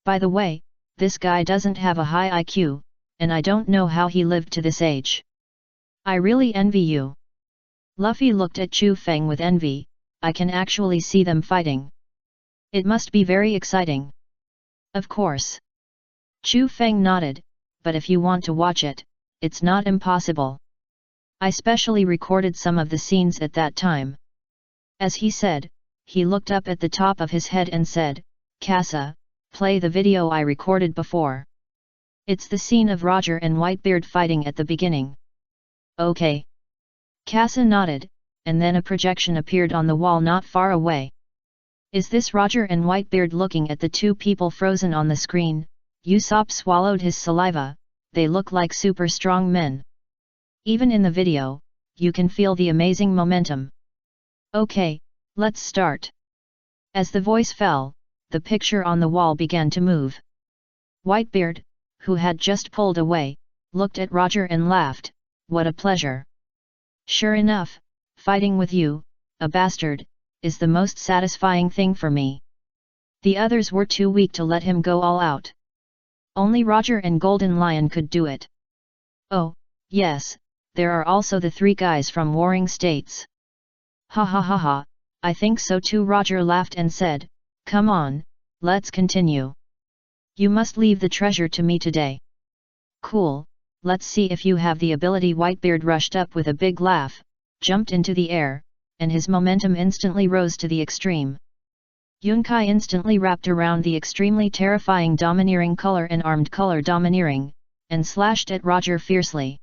By the way, this guy doesn't have a high IQ, and I don't know how he lived to this age. I really envy you. Luffy looked at Chu Feng with envy. I can actually see them fighting. It must be very exciting. Of course. Chu Feng nodded, but if you want to watch it, it's not impossible. I specially recorded some of the scenes at that time. As he said, he looked up at the top of his head and said, Casa, play the video I recorded before. It's the scene of Roger and Whitebeard fighting at the beginning. Okay. Casa nodded, and then a projection appeared on the wall not far away. Is this Roger and Whitebeard looking at the two people frozen on the screen? Usopp swallowed his saliva. They look like super strong men. Even in the video, you can feel the amazing momentum. Okay, let's start. As the voice fell, the picture on the wall began to move. Whitebeard, who had just pulled away, looked at Roger and laughed. What a pleasure. Sure enough, fighting with you, a bastard, is the most satisfying thing for me. The others were too weak to let him go all out. Only Roger and Golden Lion could do it. Oh, yes, there are also the three guys from Warring States. Ha ha ha ha, I think so too. Roger laughed and said, come on, let's continue. You must leave the treasure to me today. Cool, let's see if you have the ability. Whitebeard rushed up with a big laugh, jumped into the air, and his momentum instantly rose to the extreme. Yunkai instantly wrapped around the extremely terrifying domineering color and armed color domineering, and slashed at Roger fiercely.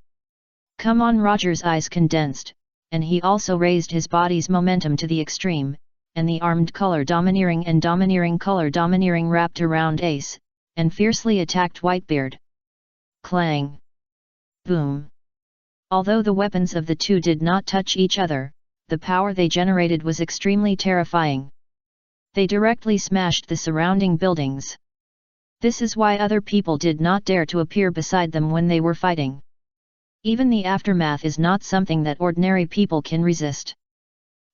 Come on! Roger's eyes condensed, and he also raised his body's momentum to the extreme, and the armed color domineering and domineering color domineering wrapped around Ace, and fiercely attacked Whitebeard. Clang! Boom! Although the weapons of the two did not touch each other, the power they generated was extremely terrifying. They directly smashed the surrounding buildings. This is why other people did not dare to appear beside them when they were fighting. Even the aftermath is not something that ordinary people can resist.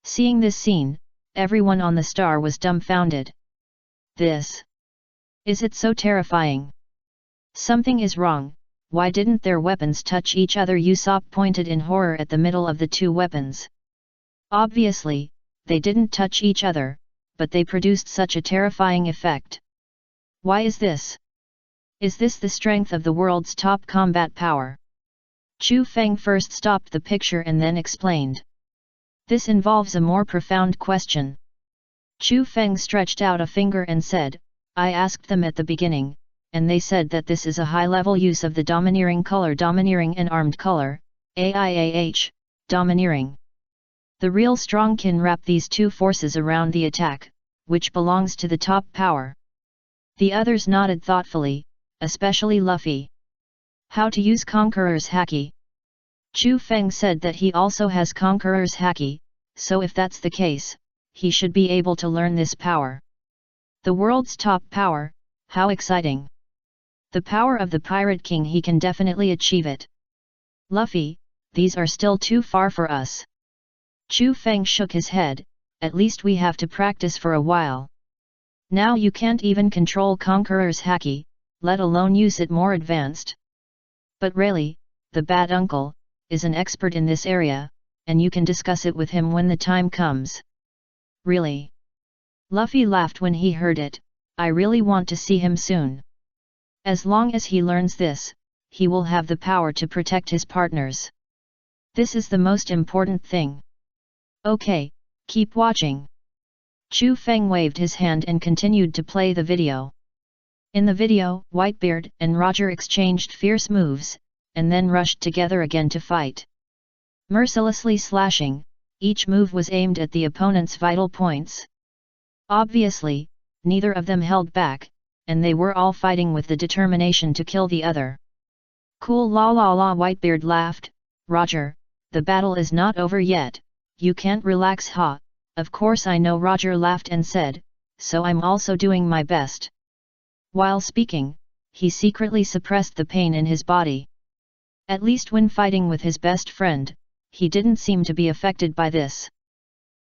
Seeing this scene, everyone on the star was dumbfounded. This. Is it so terrifying? Something is wrong. Why didn't their weapons touch each other? Usopp pointed in horror at the middle of the two weapons. Obviously, they didn't touch each other, but they produced such a terrifying effect. Why is this? Is this the strength of the world's top combat power? Chu Feng first stopped the picture and then explained. This involves a more profound question. Chu Feng stretched out a finger and said, I asked them at the beginning, and they said that this is a high-level use of the domineering color domineering and armed color, AIAH, domineering. The real strong can wrap these two forces around the attack, which belongs to the top power. The others nodded thoughtfully, especially Luffy. How to use Conqueror's Haki? Chu Feng said that he also has Conqueror's Haki, so if that's the case, he should be able to learn this power. The world's top power, how exciting! The power of the Pirate King, he can definitely achieve it. Luffy, these are still too far for us. Chu Feng shook his head, at least we have to practice for a while. Now you can't even control Conqueror's Haki, let alone use it more advanced. But really, the Bad Uncle is an expert in this area, and you can discuss it with him when the time comes. Really? Luffy laughed when he heard it. I really want to see him soon. As long as he learns this, he will have the power to protect his partners. This is the most important thing. Okay, keep watching. Chu Feng waved his hand and continued to play the video. In the video, Whitebeard and Roger exchanged fierce moves, and then rushed together again to fight. Mercilessly slashing, each move was aimed at the opponent's vital points. Obviously, neither of them held back, and they were all fighting with the determination to kill the other. Cool, la la la, Whitebeard laughed. Roger, the battle is not over yet. You can't relax, ha. Of course I know, Roger laughed and said, so I'm also doing my best. While speaking, he secretly suppressed the pain in his body. At least when fighting with his best friend, he didn't seem to be affected by this.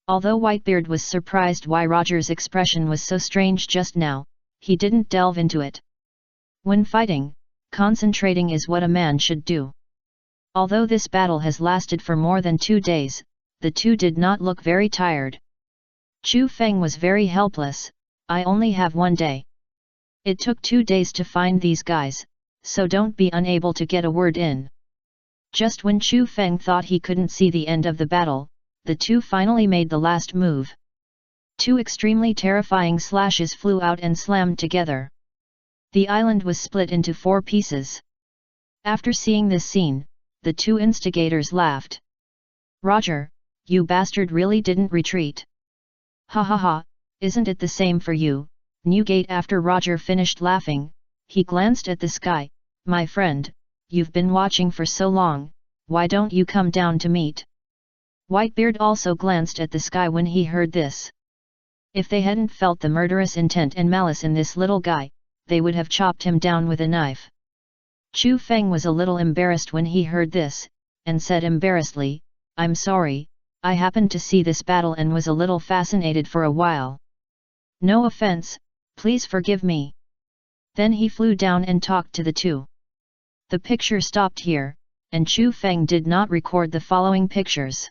Although Whitebeard was surprised why Roger's expression was so strange just now, he didn't delve into it. When fighting, concentrating is what a man should do. Although this battle has lasted for more than 2 days, the two did not look very tired. Chu Feng was very helpless. I only have 1 day. It took 2 days to find these guys, so don't be unable to get a word in. Just when Chu Feng thought he couldn't see the end of the battle, the two finally made the last move. 2 extremely terrifying slashes flew out and slammed together. The island was split into 4 pieces. After seeing this scene, the 2 instigators laughed. Roger, you bastard really didn't retreat. Ha ha ha, isn't it the same for you, Newgate? After Roger finished laughing, he glanced at the sky. My friend, you've been watching for so long, why don't you come down to meet? Whitebeard also glanced at the sky when he heard this. If they hadn't felt the murderous intent and malice in this little guy, they would have chopped him down with a knife. Chu Feng was a little embarrassed when he heard this, and said embarrassedly, I'm sorry, I happened to see this battle and was a little fascinated for a while. No offense, please forgive me. Then he flew down and talked to the two. The picture stopped here, and Chu Feng did not record the following pictures.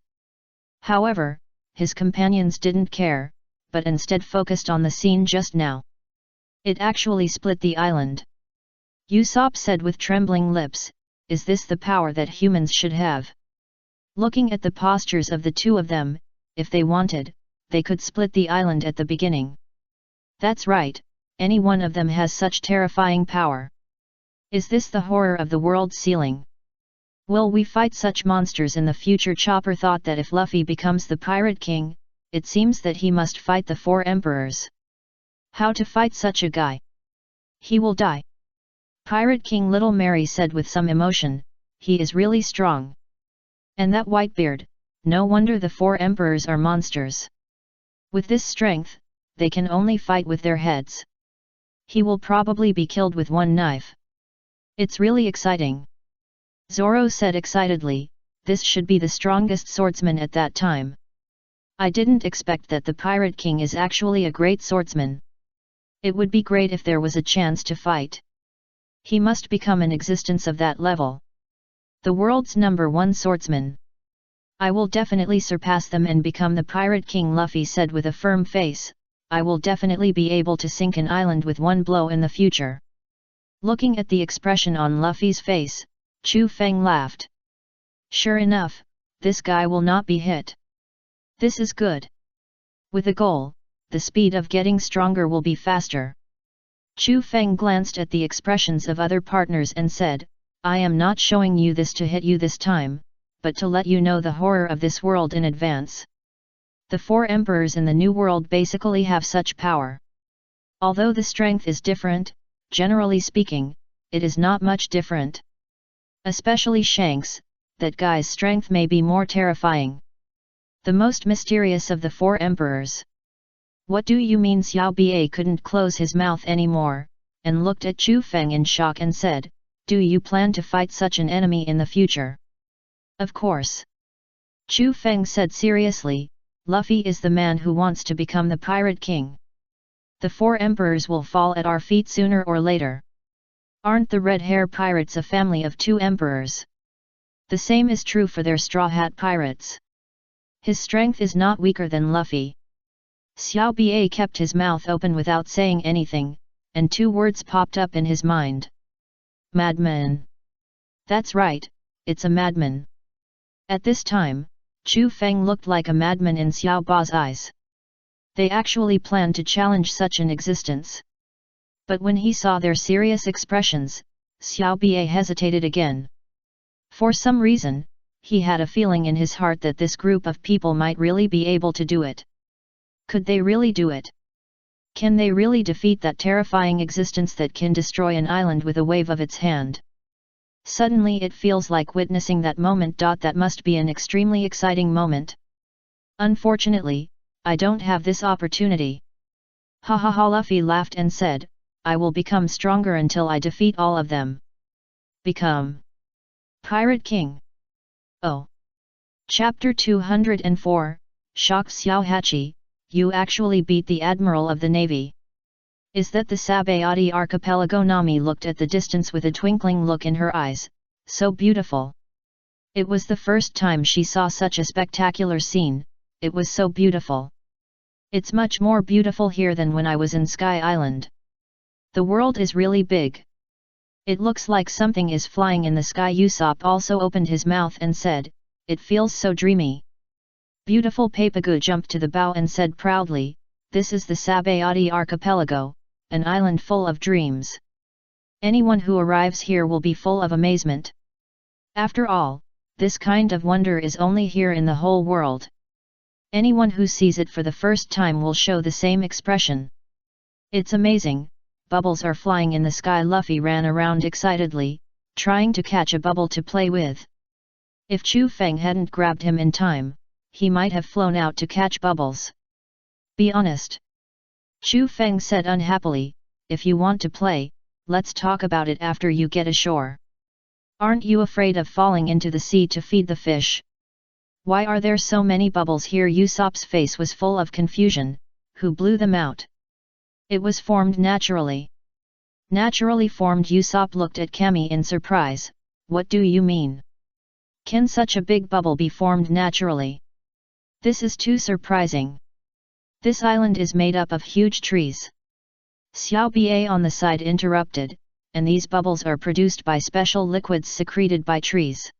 However, his companions didn't care, but instead focused on the scene just now. It actually split the island. Usopp said with trembling lips, is this the power that humans should have? Looking at the postures of the two of them, if they wanted, they could split the island at the beginning. That's right, any one of them has such terrifying power. Is this the horror of the world's ceiling? Will we fight such monsters in the future? Chopper thought that if Luffy becomes the Pirate King, it seems that he must fight the 4 emperors. How to fight such a guy? He will die. Pirate King Little Mary said with some emotion, he is really strong. And that Whitebeard, no wonder the 4 emperors are monsters. With this strength, they can only fight with their heads. He will probably be killed with 1 knife. It's really exciting. Zoro said excitedly, this should be the strongest swordsman at that time. I didn't expect that the Pirate King is actually a great swordsman. It would be great if there was a chance to fight. He must become an existence of that level. The world's #1 swordsman. I will definitely surpass them and become the Pirate King. Luffy said with a firm face, I will definitely be able to sink an island with 1 blow in the future. Looking at the expression on Luffy's face, Chu Feng laughed. Sure enough, this guy will not be hit. This is good. With a goal, the speed of getting stronger will be faster. Chu Feng glanced at the expressions of other partners and said, I am not showing you this to hit you this time, but to let you know the horror of this world in advance. The 4 emperors in the New World basically have such power. Although the strength is different, generally speaking, it is not much different. Especially Shanks, that guy's strength may be more terrifying. The most mysterious of the 4 emperors. What do you mean? Xiao Ba couldn't close his mouth anymore, and looked at Chu Feng in shock and said, do you plan to fight such an enemy in the future? Of course. Chu Feng said seriously, Luffy is the man who wants to become the Pirate King. The 4 emperors will fall at our feet sooner or later. Aren't the Red Hair Pirates a family of 2 emperors? The same is true for their Straw Hat Pirates. His strength is not weaker than Luffy. Xiao Ba kept his mouth open without saying anything, and 2 words popped up in his mind. Madman. That's right, it's a madman. At this time, Chu Feng looked like a madman in Xiao Ba's eyes. They actually planned to challenge such an existence. But when he saw their serious expressions, Xiao Ba hesitated again. For some reason, he had a feeling in his heart that this group of people might really be able to do it. Could they really do it? Can they really defeat that terrifying existence that can destroy an island with a wave of its hand? Suddenly it feels like witnessing that moment. That must be an extremely exciting moment. Unfortunately, I don't have this opportunity. Ha ha ha! Luffy laughed and said, I will become stronger until I defeat all of them. Become Pirate King. Oh. Chapter 204, Shock Xiao Hachi, you actually beat the Admiral of the Navy. Is that the Sabayati archipelago? Nami looked at the distance with a twinkling look in her eyes, so beautiful. It was the first time she saw such a spectacular scene, it was so beautiful. It's much more beautiful here than when I was in Sky Island. The world is really big. It looks like something is flying in the sky. Usopp also opened his mouth and said, it feels so dreamy. Beautiful Papagu jumped to the bow and said proudly, this is the Sabayati archipelago, an island full of dreams. Anyone who arrives here will be full of amazement. After all, this kind of wonder is only here in the whole world. Anyone who sees it for the first time will show the same expression. It's amazing, bubbles are flying in the sky. Luffy ran around excitedly, trying to catch a bubble to play with. If Chu Feng hadn't grabbed him in time, he might have flown out to catch bubbles. Be honest. Chu Feng said unhappily, if you want to play, let's talk about it after you get ashore. Aren't you afraid of falling into the sea to feed the fish? Why are there so many bubbles here? Usopp's face was full of confusion. Who blew them out? It was formed naturally. Naturally formed. Usopp looked at Kami in surprise. What do you mean? Can such a big bubble be formed naturally? This is too surprising. This island is made up of huge trees. Xiao Ba on the side interrupted, and these bubbles are produced by special liquids secreted by trees.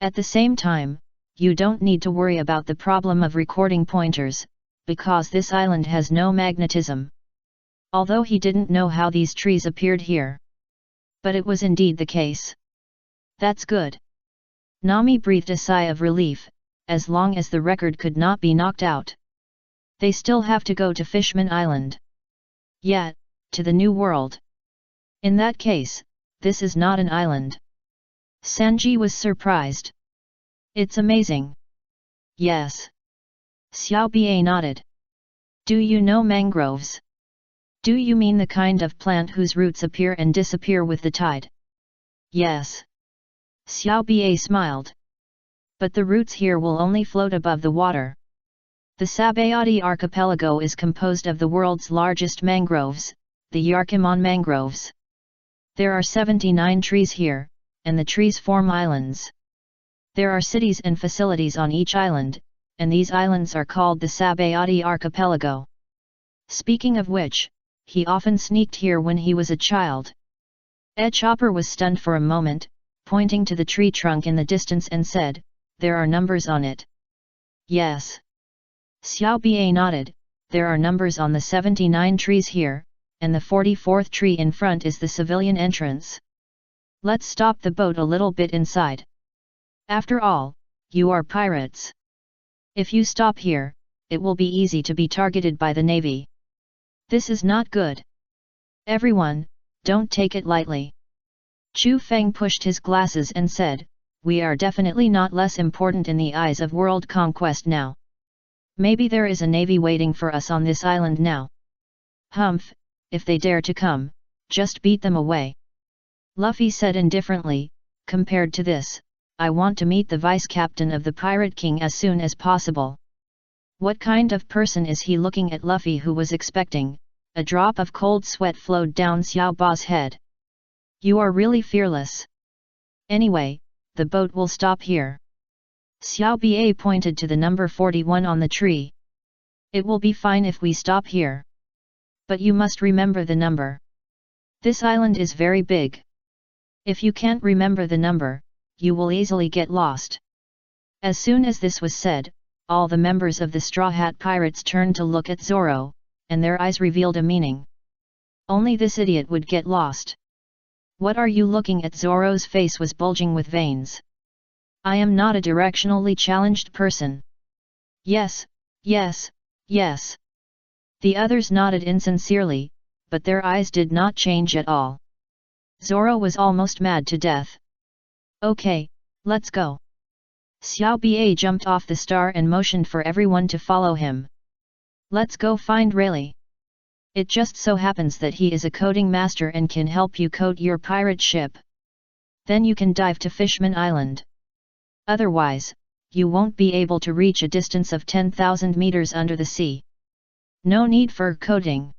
At the same time, you don't need to worry about the problem of recording pointers, because this island has no magnetism. Although he didn't know how these trees appeared here. But it was indeed the case. That's good. Nami breathed a sigh of relief, as long as the record could not be knocked out. They still have to go to Fishman Island. Yeah, to the New World. In that case, this is not an island. Sanji was surprised. It's amazing. Yes. Xiao Ba nodded. Do you know mangroves? Do you mean the kind of plant whose roots appear and disappear with the tide? Yes. Xiao Ba smiled. But the roots here will only float above the water. The Sabayati archipelago is composed of the world's largest mangroves, the Yarkimon mangroves. There are 79 trees here, and the trees form islands. There are cities and facilities on each island, and these islands are called the Sabayati archipelago. Speaking of which, he often sneaked here when he was a child. Ed Chopper was stunned for a moment, pointing to the tree trunk in the distance and said, there are numbers on it. Yes. Xiao Ba nodded, there are numbers on the 79 trees here, and the 44th tree in front is the civilian entrance. Let's stop the boat a little bit inside. After all, you are pirates. If you stop here, it will be easy to be targeted by the Navy. This is not good. Everyone, don't take it lightly. Chu Feng pushed his glasses and said, we are definitely not less important in the eyes of world conquest now. Maybe there is a navy waiting for us on this island now. Humph, if they dare to come, just beat them away. Luffy said indifferently, compared to this, I want to meet the vice-captain of the Pirate King as soon as possible. What kind of person is he? Looking at Luffy, who was expecting, a drop of cold sweat flowed down Xiao Ba's head. You are really fearless. Anyway, the boat will stop here. Xiao Ba pointed to the number 41 on the tree. It will be fine if we stop here. But you must remember the number. This island is very big. If you can't remember the number, you will easily get lost. As soon as this was said, all the members of the Straw Hat Pirates turned to look at Zoro, and their eyes revealed a meaning. Only this idiot would get lost. What are you looking at? Zoro's face was bulging with veins. I am not a directionally challenged person. Yes, yes, yes. The others nodded insincerely, but their eyes did not change at all. Zoro was almost mad to death. Okay, let's go. Xiao Ba jumped off the star and motioned for everyone to follow him. Let's go find Rayleigh. It just so happens that he is a coding master and can help you code your pirate ship. Then you can dive to Fishman Island. Otherwise, you won't be able to reach a distance of 10,000 meters under the sea. No need for coding.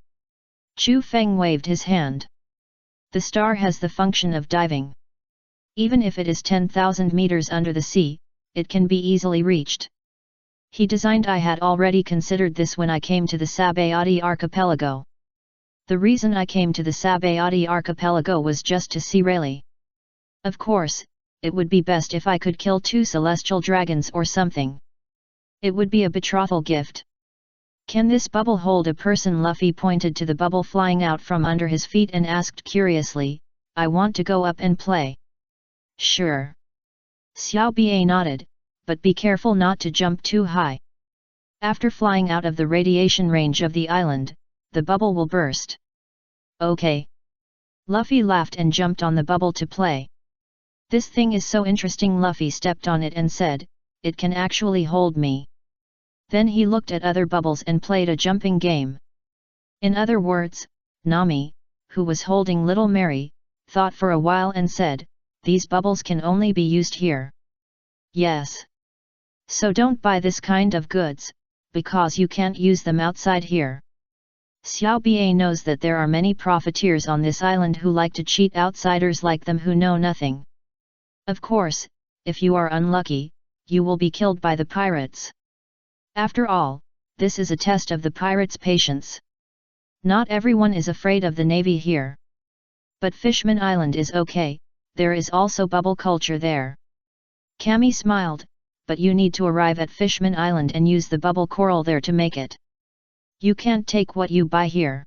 Chu Feng waved his hand. The star has the function of diving. Even if it is 10,000 meters under the sea, it can be easily reached. He designed. I had already considered this when I came to the Sabayati archipelago. The reason I came to the Sabayati archipelago was just to see Rayleigh. Of course, it would be best if I could kill 2 celestial dragons or something. It would be a betrothal gift. Can this bubble hold a person? Luffy pointed to the bubble flying out from under his feet and asked curiously, I want to go up and play. Sure. Xiao Ba nodded, but be careful not to jump too high. After flying out of the radiation range of the island, the bubble will burst. Okay. Luffy laughed and jumped on the bubble to play. This thing is so interesting. Luffy stepped on it and said, it can actually hold me. Then he looked at other bubbles and played a jumping game. In other words, Nami, who was holding little Mary, thought for a while and said, these bubbles can only be used here. Yes. So don't buy this kind of goods, because you can't use them outside here. Xiao Ba knows that there are many profiteers on this island who like to cheat outsiders like them who know nothing. Of course, if you are unlucky, you will be killed by the pirates. After all, this is a test of the pirates' patience. Not everyone is afraid of the navy here. But Fishman Island is okay, there is also bubble culture there. Cammy smiled, but you need to arrive at Fishman Island and use the bubble coral there to make it. You can't take what you buy here.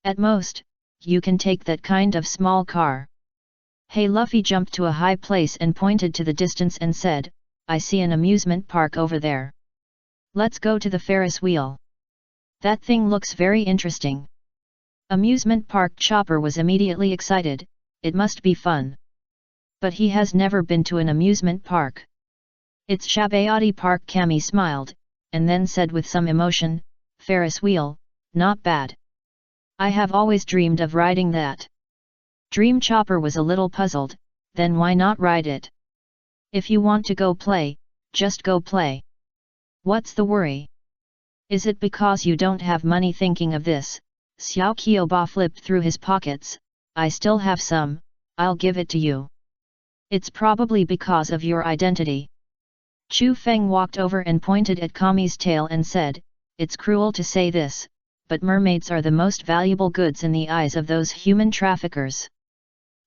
At most, you can take that kind of small car. Hey, Luffy jumped to a high place and pointed to the distance and said, I see an amusement park over there. Let's go to the Ferris wheel. That thing looks very interesting. Amusement park. Chopper was immediately excited, it must be fun. But he has never been to an amusement park. It's Sabayati Park. Cammy smiled, and then said with some emotion, Ferris wheel, not bad. I have always dreamed of riding that. Dream. Chopper was a little puzzled, then why not ride it? If you want to go play, just go play. What's the worry? Is it because you don't have money? Thinking of this, Xiao Qiuba flipped through his pockets, I still have some, I'll give it to you. It's probably because of your identity. Chu Feng walked over and pointed at Kami's tail and said, it's cruel to say this, but mermaids are the most valuable goods in the eyes of those human traffickers.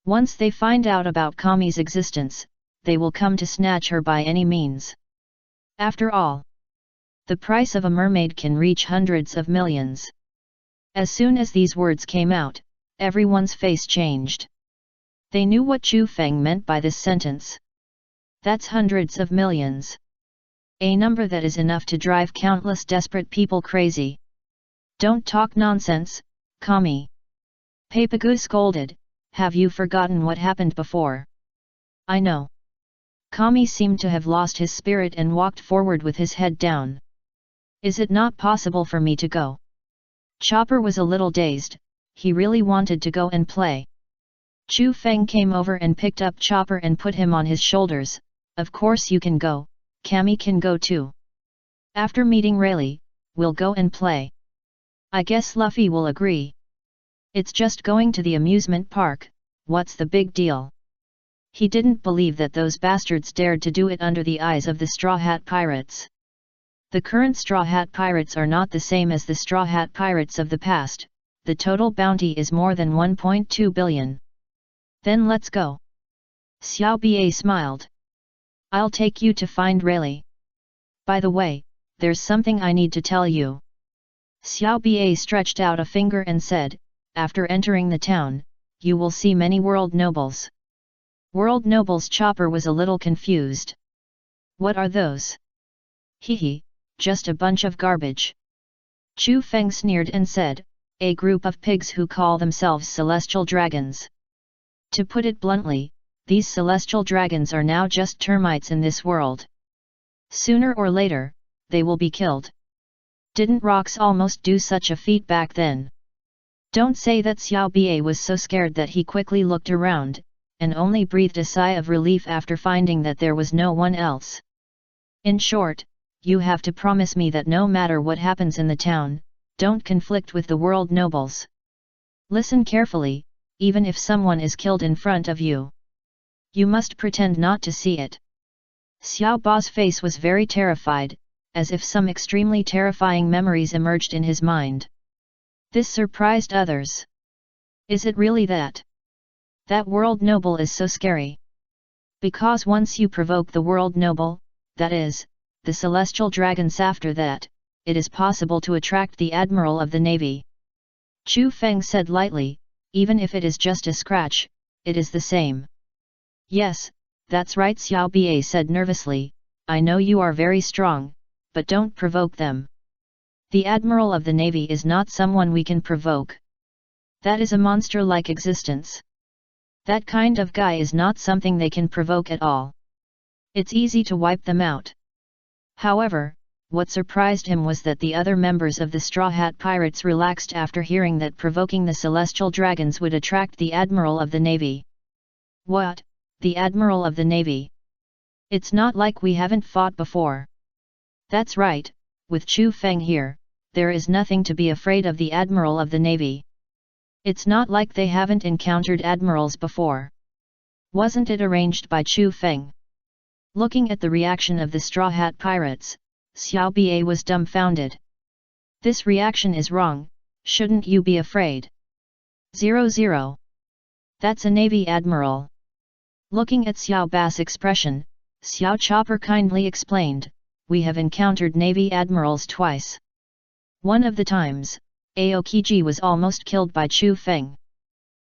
Once they find out about Kami's existence, they will come to snatch her by any means. After all, the price of a mermaid can reach hundreds of millions. As soon as these words came out, everyone's face changed. They knew what Chu Feng meant by this sentence. That's hundreds of millions. A number that is enough to drive countless desperate people crazy. Don't talk nonsense, Kami. Papagu scolded, have you forgotten what happened before? I know. Kami seemed to have lost his spirit and walked forward with his head down. Is it not possible for me to go? Chopper was a little dazed, he really wanted to go and play. Chu Feng came over and picked up Chopper and put him on his shoulders. Of course you can go, Cammy can go too. After meeting Rayleigh, we'll go and play. I guess Luffy will agree. It's just going to the amusement park, what's the big deal? He didn't believe that those bastards dared to do it under the eyes of the Straw Hat Pirates. The current Straw Hat Pirates are not the same as the Straw Hat Pirates of the past, the total bounty is more than 1.2 billion. Then let's go. Xiao Ba smiled. I'll take you to find Rayleigh. By the way, there's something I need to tell you. Xiao Ba stretched out a finger and said, after entering the town, you will see many world nobles. World nobles. Chopper was a little confused. What are those? Hehe, just a bunch of garbage. Chu Feng sneered and said, a group of pigs who call themselves celestial dragons. To put it bluntly, these celestial dragons are now just termites in this world. Sooner or later, they will be killed. Didn't rocks almost do such a feat back then? Don't say that. Xiao Ba was so scared that he quickly looked around, and only breathed a sigh of relief after finding that there was no one else. In short, you have to promise me that no matter what happens in the town, don't conflict with the world nobles. Listen carefully, even if someone is killed in front of you. You must pretend not to see it. Xiao Ba's face was very terrified, as if some extremely terrifying memories emerged in his mind. This surprised others. Is it really that? That world noble is so scary. Because once you provoke the world noble, that is, the celestial dragons, after that, it is possible to attract the admiral of the navy. Chu Feng said lightly, even if it is just a scratch, it is the same. Yes, that's right, Xiao Ba said nervously, I know you are very strong, but don't provoke them. The admiral of the navy is not someone we can provoke. That is a monster-like existence. That kind of guy is not something they can provoke at all. It's easy to wipe them out. However, what surprised him was that the other members of the Straw Hat Pirates relaxed after hearing that provoking the celestial dragons would attract the admiral of the navy. What? The admiral of the navy? It's not like we haven't fought before. That's right, with Chu Feng here, there is nothing to be afraid of the admiral of the navy. It's not like they haven't encountered admirals before. Wasn't it arranged by Chu Feng? Looking at the reaction of the Straw Hat Pirates, Xiao Ba was dumbfounded. This reaction is wrong, shouldn't you be afraid? 00. That's a navy admiral. Looking at Xiao Ba's expression, Xiao Chopper kindly explained, we have encountered navy admirals twice. One of the times, Aokiji was almost killed by Chu Feng.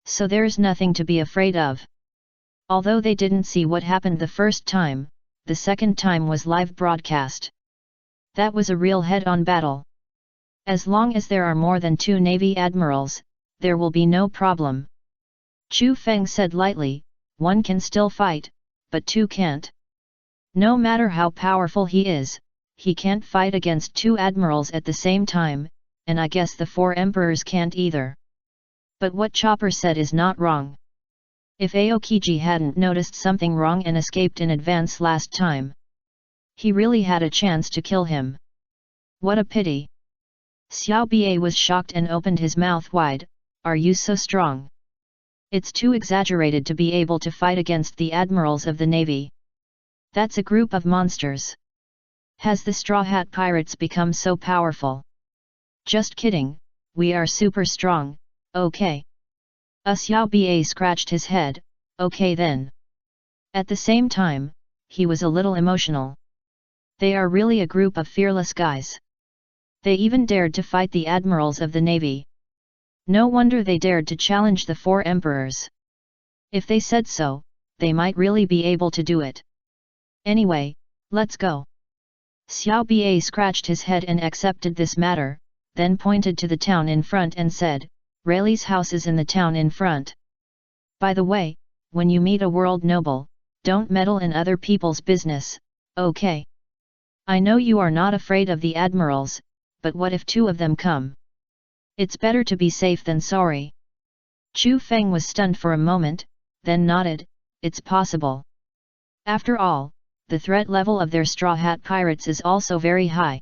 So there's nothing to be afraid of. Although they didn't see what happened the first time, the second time was live broadcast. That was a real head-on battle. As long as there are more than 2 navy admirals, there will be no problem. Chu Feng said lightly, one can still fight, but 2 can't. No matter how powerful he is, he can't fight against 2 admirals at the same time, and I guess the 4 emperors can't either. But what Chopper said is not wrong. If Aokiji hadn't noticed something wrong and escaped in advance last time, he really had a chance to kill him. What a pity! Xiao Ba was shocked and opened his mouth wide, are you so strong? It's too exaggerated to be able to fight against the admirals of the navy. That's a group of monsters. Has the Straw Hat Pirates become so powerful? Just kidding, we are super strong, okay. Xiao Ba scratched his head, okay then. At the same time, he was a little emotional. They are really a group of fearless guys. They even dared to fight the admirals of the navy. No wonder they dared to challenge the 4 emperors. If they said so, they might really be able to do it. Anyway, let's go. Xiao Ba scratched his head and accepted this matter, then pointed to the town in front and said, Rayleigh's house is in the town in front. By the way, when you meet a world noble, don't meddle in other people's business, okay? I know you are not afraid of the admirals, but what if 2 of them come? It's better to be safe than sorry. Chu Feng was stunned for a moment, then nodded, it's possible. After all, the threat level of their Straw Hat Pirates is also very high.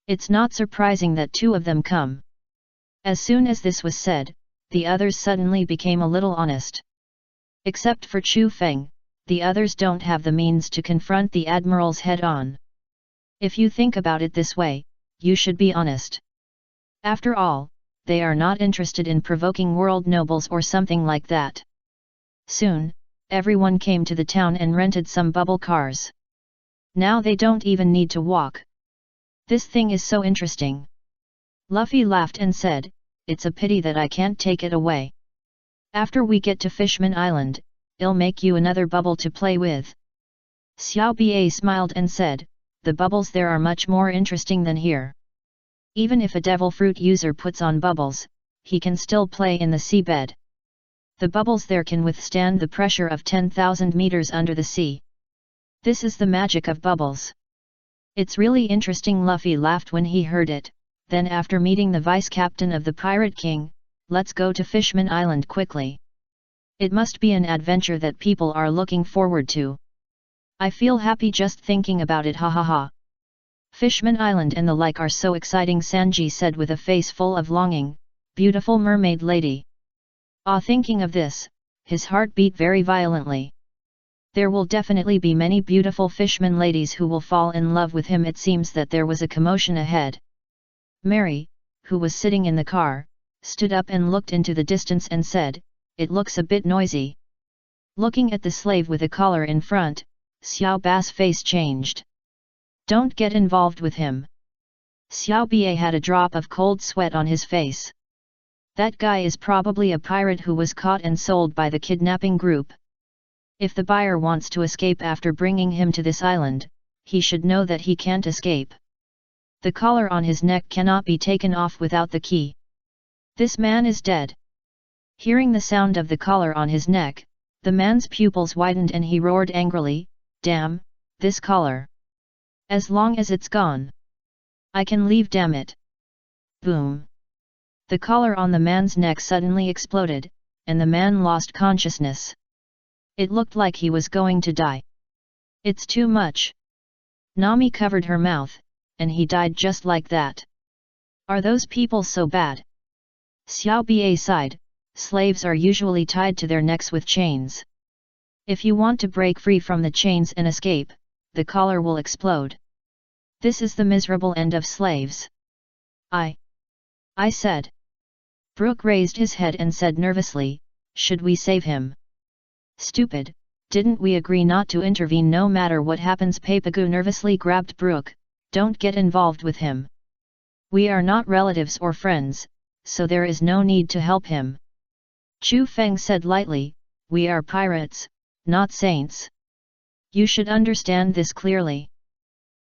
It's not surprising that 2 of them come. As soon as this was said, the others suddenly became a little honest. Except for Chu Feng, the others don't have the means to confront the admirals head-on. If you think about it this way, you should be honest. After all, they are not interested in provoking world nobles or something like that. Soon, everyone came to the town and rented some bubble cars. Now they don't even need to walk. This thing is so interesting. Luffy laughed and said, it's a pity that I can't take it away. After we get to Fishman Island, I'll make you another bubble to play with. Xiao Ba smiled and said, the bubbles there are much more interesting than here. Even if a devil fruit user puts on bubbles, he can still play in the seabed. The bubbles there can withstand the pressure of 10,000 meters under the sea. This is the magic of bubbles. It's really interesting. Luffy laughed when he heard it, then after meeting the vice-captain of the Pirate King, let's go to Fishman Island quickly. It must be an adventure that people are looking forward to. I feel happy just thinking about it, ha ha ha. Fishman Island and the like are so exciting, Sanji said with a face full of longing, beautiful mermaid lady. Thinking of this, his heart beat very violently. There will definitely be many beautiful fisherman ladies who will fall in love with him. It seems that there was a commotion ahead. Mary, who was sitting in the car, stood up and looked into the distance and said, "It looks a bit noisy." Looking at the slave with a collar in front, Xiao Ba's face changed. "Don't get involved with him." Xiao Ba had a drop of cold sweat on his face. That guy is probably a pirate who was caught and sold by the kidnapping group. If the buyer wants to escape after bringing him to this island, he should know that he can't escape. The collar on his neck cannot be taken off without the key. This man is dead. Hearing the sound of the collar on his neck, the man's pupils widened and he roared angrily, "Damn, this collar! As long as it's gone, I can leave, damn it!" Boom! The collar on the man's neck suddenly exploded, and the man lost consciousness. It looked like he was going to die. "It's too much." Nami covered her mouth, and he died just like that. Are those people so bad? Xiao Ba sighed. Slaves are usually tied to their necks with chains. If you want to break free from the chains and escape, the collar will explode. This is the miserable end of slaves. I said. Brooke raised his head and said nervously, "Should we save him?" "Stupid, didn't we agree not to intervene no matter what happens?" Papagu nervously grabbed Brooke. "Don't get involved with him. We are not relatives or friends, so there is no need to help him." Chu Feng said lightly, "We are pirates, not saints. You should understand this clearly.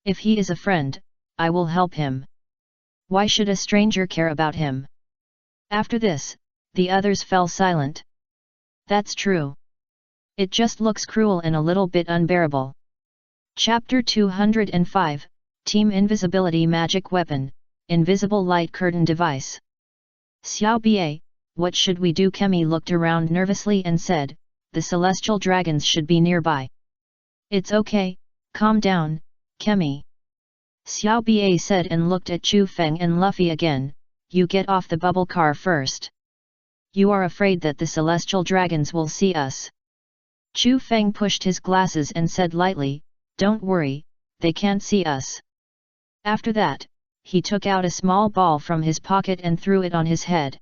If he is a friend, I will help him. Why should a stranger care about him?" After this, the others fell silent. "That's true. It just looks cruel and a little bit unbearable." Chapter 205, Team Invisibility Magic Weapon, Invisible Light Curtain Device. Xiao Ba, what should we do? Kemi looked around nervously and said, "The celestial dragons should be nearby." "It's okay, calm down, Kemi." Xiao Ba said and looked at Chu Feng and Luffy again, "You get off the bubble car first. You are afraid that the celestial dragons will see us." Chu Feng pushed his glasses and said lightly, "Don't worry, they can't see us." After that, he took out a small ball from his pocket and threw it on his head.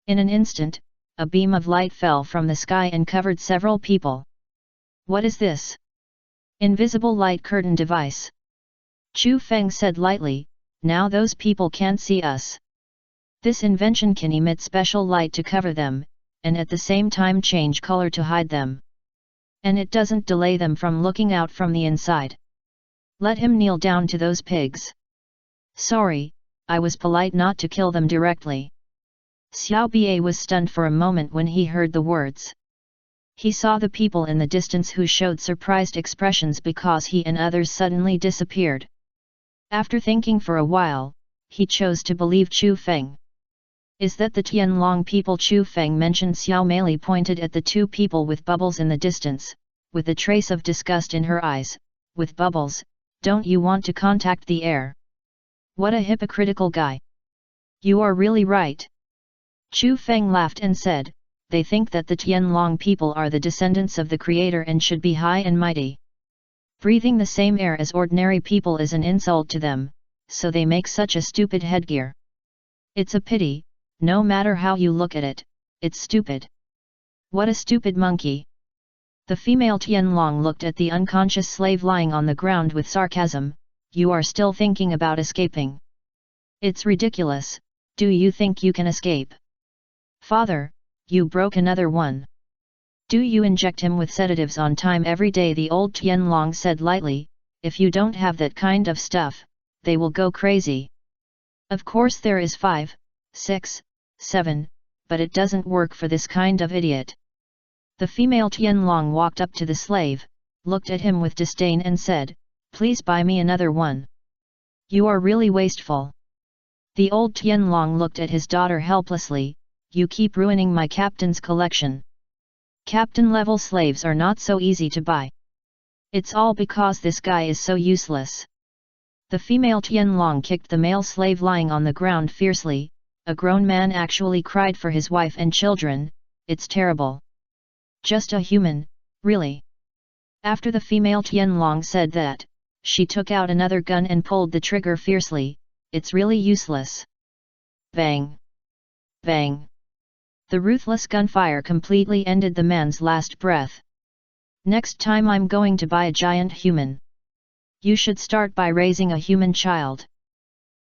In an instant, a beam of light fell from the sky and covered several people. "What is this?" "Invisible light curtain device." Chu Feng said lightly, "Now those people can't see us. This invention can emit special light to cover them, and at the same time change color to hide them. And it doesn't delay them from looking out from the inside. Let him kneel down to those pigs." "Sorry, I was polite not to kill them directly." Xiao Ba was stunned for a moment when he heard the words. He saw the people in the distance who showed surprised expressions because he and others suddenly disappeared. After thinking for a while, he chose to believe Chu Feng. "Is that the Tianlong people?" Chu Feng mentioned. Xiao Meili pointed at the two people with bubbles in the distance, with a trace of disgust in her eyes. "With bubbles, don't you want to contact the air? What a hypocritical guy." "You are really right." Chu Feng laughed and said, "They think that the Tianlong people are the descendants of the Creator and should be high and mighty. Breathing the same air as ordinary people is an insult to them, so they make such a stupid headgear. It's a pity, no matter how you look at it, it's stupid. What a stupid monkey." The female Tianlong looked at the unconscious slave lying on the ground with sarcasm. "You are still thinking about escaping? It's ridiculous. Do you think you can escape? Father, you broke another one. Do you inject him with sedatives on time every day?" The old Tianlong said lightly, "If you don't have that kind of stuff, they will go crazy. Of course there is 5, 6, 7, but it doesn't work for this kind of idiot." The female Tianlong walked up to the slave, looked at him with disdain and said, "Please buy me another one. You are really wasteful." The old Tianlong looked at his daughter helplessly. "You keep ruining my captain's collection. Captain-level slaves are not so easy to buy. It's all because this guy is so useless." The female Tianlong kicked the male slave lying on the ground fiercely. A grown man actually cried for his wife and children. it's terrible. Just a human, really. After the female Tianlong said that, she took out another gun and pulled the trigger fiercely. It's really useless. Bang! Bang! The ruthless gunfire completely ended the man's last breath. Next time I'm going to buy a giant human. You should start by raising a human child.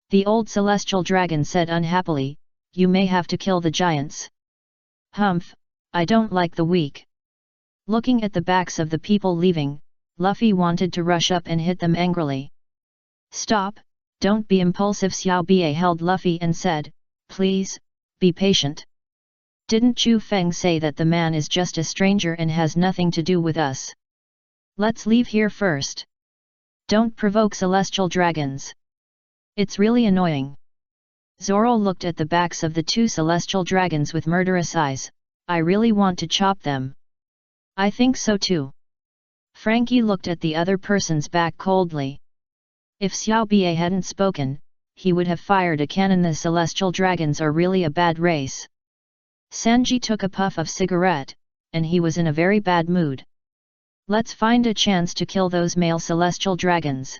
The old celestial dragon said unhappily, you may have to kill the giants. Humph, I don't like the weak. Looking at the backs of the people leaving, Luffy wanted to rush up and hit them angrily. Stop, don't be impulsive. Xiao Bia held Luffy and said, please, be patient. Didn't Chu Feng say that the man is just a stranger and has nothing to do with us? Let's leave here first. Don't provoke celestial dragons. It's really annoying. Zoro looked at the backs of the two celestial dragons with murderous eyes. I really want to chop them. I think so too. Frankie looked at the other person's back coldly. If Xiao Bia hadn't spoken, he would have fired a cannon. The celestial dragons are really a bad race. Sanji took a puff of cigarette, and he was in a very bad mood. Let's find a chance to kill those male celestial dragons.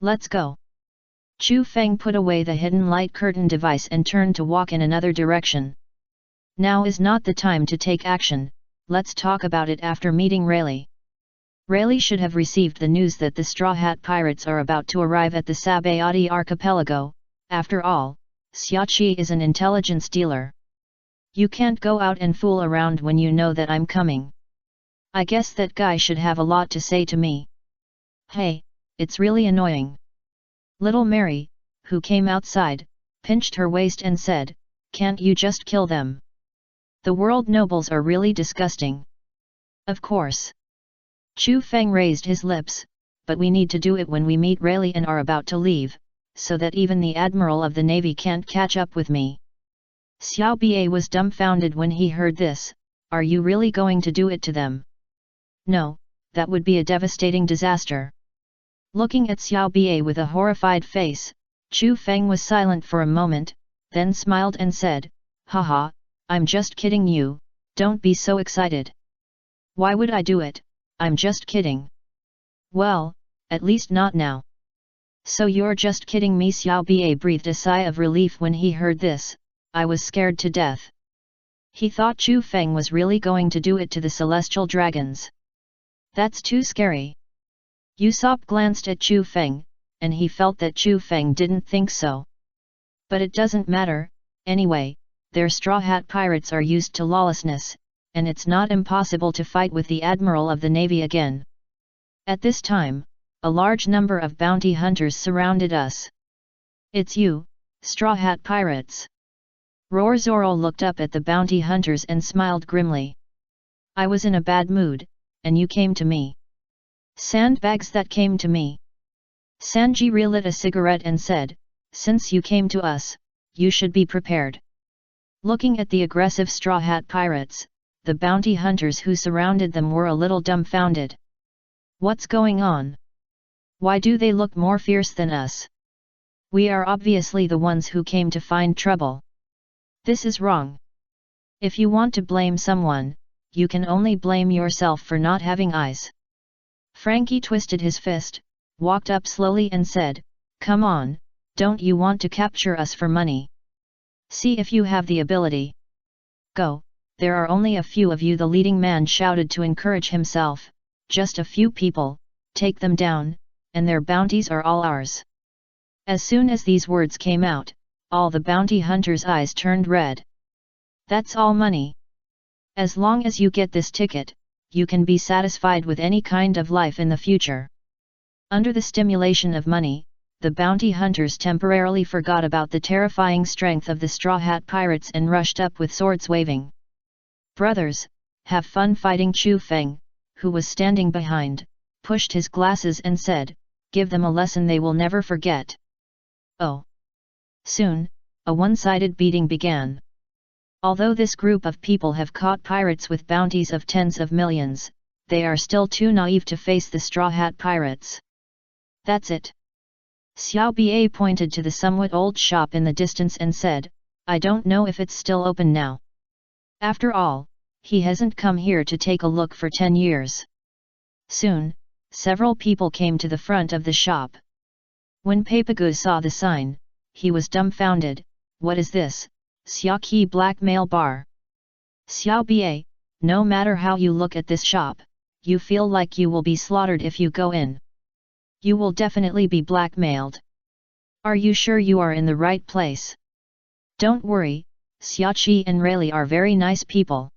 Let's go. Chu Feng put away the hidden light curtain device and turned to walk in another direction. Now is not the time to take action, let's talk about it after meeting Rayleigh. Rayleigh should have received the news that the Straw Hat Pirates are about to arrive at the Sabayati archipelago. After all, Xiaoqi is an intelligence dealer. You can't go out and fool around when you know that I'm coming. I guess that guy should have a lot to say to me. Hey, it's really annoying. Little Mary, who came outside, pinched her waist and said, can't you just kill them? The world nobles are really disgusting. Of course. Chu Feng raised his lips, but we need to do it when we meet Rayleigh and are about to leave, so that even the Admiral of the Navy can't catch up with me. Xiao Bia was dumbfounded when he heard this. Are you really going to do it to them? No, that would be a devastating disaster. Looking at Xiao Bia with a horrified face, Chu Feng was silent for a moment, then smiled and said, haha, I'm just kidding you, don't be so excited. Why would I do it? I'm just kidding. Well, at least not now. So you're just kidding me? Xiao Bia breathed a sigh of relief when he heard this. I was scared to death. He thought Chu Feng was really going to do it to the celestial dragons. That's too scary. Usopp glanced at Chu Feng, and he felt that Chu Feng didn't think so. But it doesn't matter, anyway, their Straw Hat Pirates are used to lawlessness, and it's not impossible to fight with the Admiral of the Navy again. At this time, a large number of bounty hunters surrounded us. It's you, Straw Hat Pirates. Zoro looked up at the bounty hunters and smiled grimly. I was in a bad mood, and you came to me. Sandbags that came to me. Sanji relit a cigarette and said, since you came to us, you should be prepared. Looking at the aggressive Straw Hat Pirates, the bounty hunters who surrounded them were a little dumbfounded. What's going on? Why do they look more fierce than us? We are obviously the ones who came to find trouble. This is wrong. If you want to blame someone, you can only blame yourself for not having eyes. Frankie twisted his fist, walked up slowly and said, come on, don't you want to capture us for money? See if you have the ability. Go, there are only a few of you. The leading man shouted to encourage himself, just a few people, take them down, and their bounties are all ours. As soon as these words came out, all the bounty hunters' eyes turned red. That's all money. As long as you get this ticket, you can be satisfied with any kind of life in the future. Under the stimulation of money, the bounty hunters temporarily forgot about the terrifying strength of the Straw Hat Pirates and rushed up with swords waving. Brothers, have fun fighting. Chu Feng, who was standing behind, pushed his glasses and said, give them a lesson they will never forget. Oh! Soon, a one-sided beating began. Although this group of people have caught pirates with bounties of tens of millions, they are still too naive to face the Straw Hat Pirates. That's it. Xiao Bia pointed to the somewhat old shop in the distance and said, I don't know if it's still open now. After all, He hasn't come here to take a look for 10 years. Soon, several people came to the front of the shop. When Papagu saw the sign, he was dumbfounded. What is this? Xiao Qi blackmail bar. Xiao Ba, no matter how you look at this shop, you feel like you will be slaughtered if you go in. You will definitely be blackmailed. Are you sure you are in the right place? Don't worry, Xiao Qi and Rayleigh are very nice people.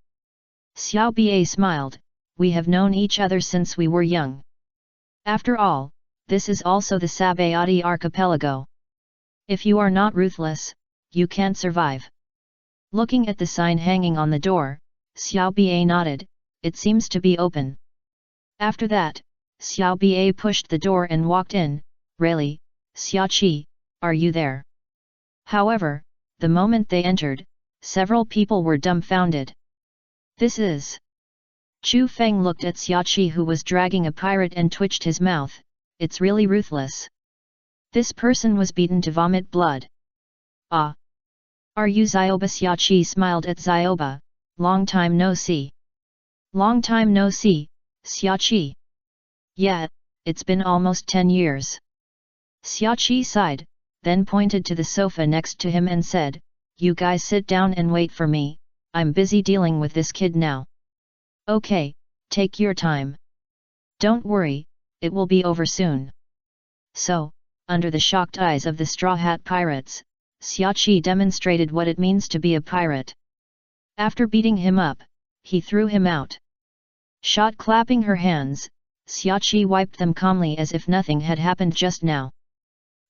Xiao Ba smiled, we have known each other since we were young. After all, this is also the Sabayati archipelago. If you are not ruthless, you can't survive. Looking at the sign hanging on the door, Xiao Ba nodded, it seems to be open. After that, Xiao Ba pushed the door and walked in. Rayleigh, Xiao Qi, are you there? However, the moment they entered, several people were dumbfounded. This is... Chu Feng looked at Xiao Qi, who was dragging a pirate, and twitched his mouth. It's really ruthless. This person was beaten to vomit blood. Ah! Are you Zioba? Xiao Qi smiled at Zioba. Long time no see. Long time no see, Xiao Qi. Yeah, it's been almost 10 years. Xiao Qi sighed, then pointed to the sofa next to him and said, you guys sit down and wait for me, I'm busy dealing with this kid now. Okay, take your time. Don't worry, it will be over soon. So, under the shocked eyes of the Straw Hat Pirates, Xiao Qi demonstrated what it means to be a pirate. After beating him up, he threw him out. Shot clapping her hands, Xiao Qi wiped them calmly as if nothing had happened just now.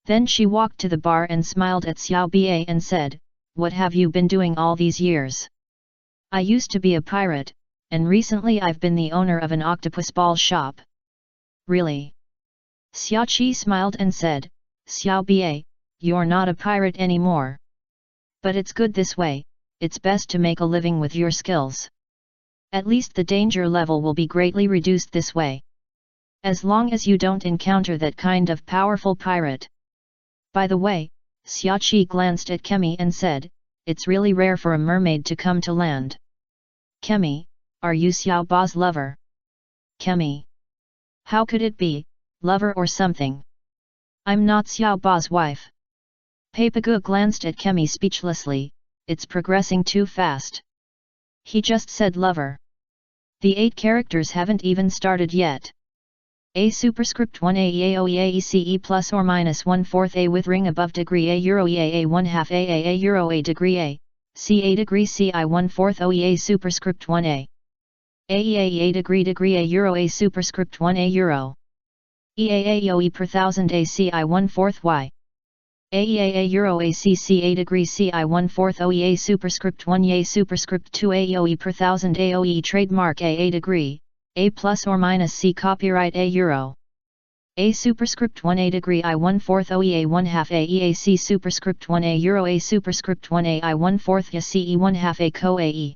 Then she walked to the bar and smiled at Xiao Ba and said, what have you been doing all these years? I used to be a pirate, and recently I've been the owner of an octopus ball shop. Really? Xiao Qi smiled and said, Xiao Ba, you're not a pirate anymore. But it's good this way, it's best to make a living with your skills. At least the danger level will be greatly reduced this way. As long as you don't encounter that kind of powerful pirate. By the way, Xiao Qi glanced at Kemi and said, it's really rare for a mermaid to come to land. Kemi, are you Xiao Ba's lover? Kemi. How could it be, lover or something? I'm not Xiao Ba's wife. Papagu glanced at Kemi speechlessly, it's progressing too fast. He just said lover. The 8 characters haven't even started yet. A superscript 1 AEAOEAECE plus or minus 1/4 A with ring above degree A euro EAA 1/2 AAA euro A degree A, CA degree CI 1/4 OEA superscript 1A. AEAEA degree A euro A superscript 1A euro. EAAEOE per thousand ACI 1/4 Y. AEAA euro ACCA degree CI 1/4 OEA superscript 1 YA superscript 2 AEOE per thousand AOE trademark AA degree, A plus or minus C copyright A euro. A superscript 1 A degree I 1/4 OEA 1/2 A EAC superscript 1 A euro A superscript 1 A I 1/4 YA CE 1/2 A co AE.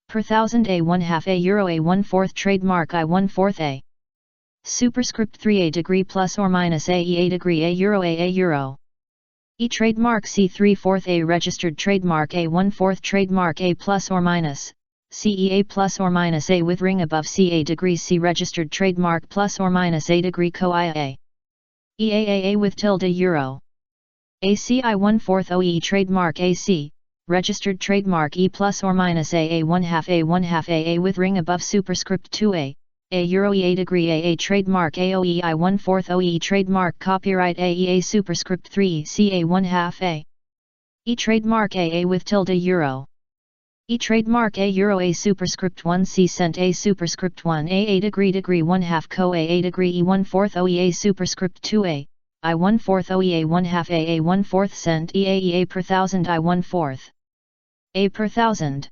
Per thousand A 1/2 A euro A 1/4 trademark I 1/4 A. Superscript 3 A degree plus or minus AE A degree A euro. E trademark C 3/4 A registered trademark A 1/4 trademark A plus or minus, CEA plus or minus A with ring above CA degree C registered trademark plus or minus A degree co IA. EAAA with tilde euro. ACI 1/4 OE trademark AC, registered trademark E plus or minus AA 1/2 AA with ring above superscript 2A. A euro EA degree AA trademark AOE I 1/4 OE trademark copyright AEA superscript 3 CA 1/2 A. E trademark AA with tilde euro. E trademark A euro A superscript 1 C cent A superscript 1 AA degree 1/2 co AA degree E 1/4 OEA superscript 2A, I 1/4 OEA 1/2 AA 1/4 cent EAEA per thousand I 1/4. A per thousand.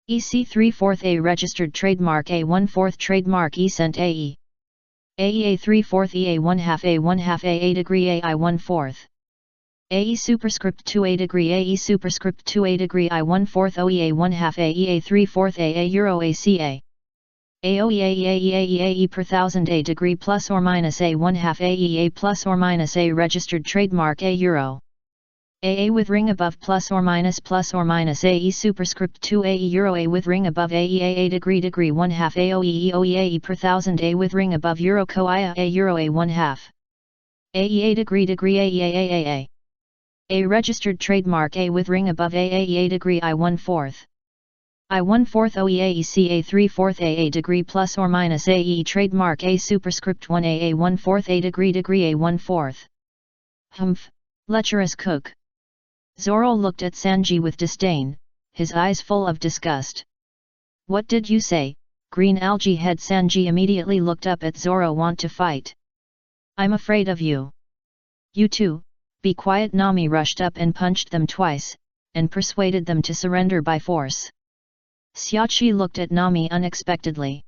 EC 3/4 A registered trademark A 1/4 trademark E cent AE. AEA 3/4 EA 1/2 AA degree A I 1/4. AE superscript 2 A degree AE superscript 2 A degree I 1/4 OEA 1/2 AEA 3/4 AA euro ACA. AOEA EAEAEAE per thousand A degree plus or minus A 1/2 AEA plus or minus A registered trademark A euro. AA with ring above plus or minus AE superscript 2 AE Euro A with ring above AE degree 1 half AOE AE per thousand A with ring above Euro co IA A Euro A 1 half AE degree AE A registered trademark A with ring above AE degree I 1/4 I 1/4 OEAEC A 3/4 AA degree plus or minus AE trademark A superscript 1 AA 1/4 A degree A 1/4 Humph, lecherous cook. Zoro looked at Sanji with disdain, his eyes full of disgust. What did you say, green algae head? Sanji immediately looked up at Zoro. Want to fight? I'm afraid of you. You too, be quiet. Nami rushed up and punched them twice, and persuaded them to surrender by force. Xiaoqi looked at Nami unexpectedly.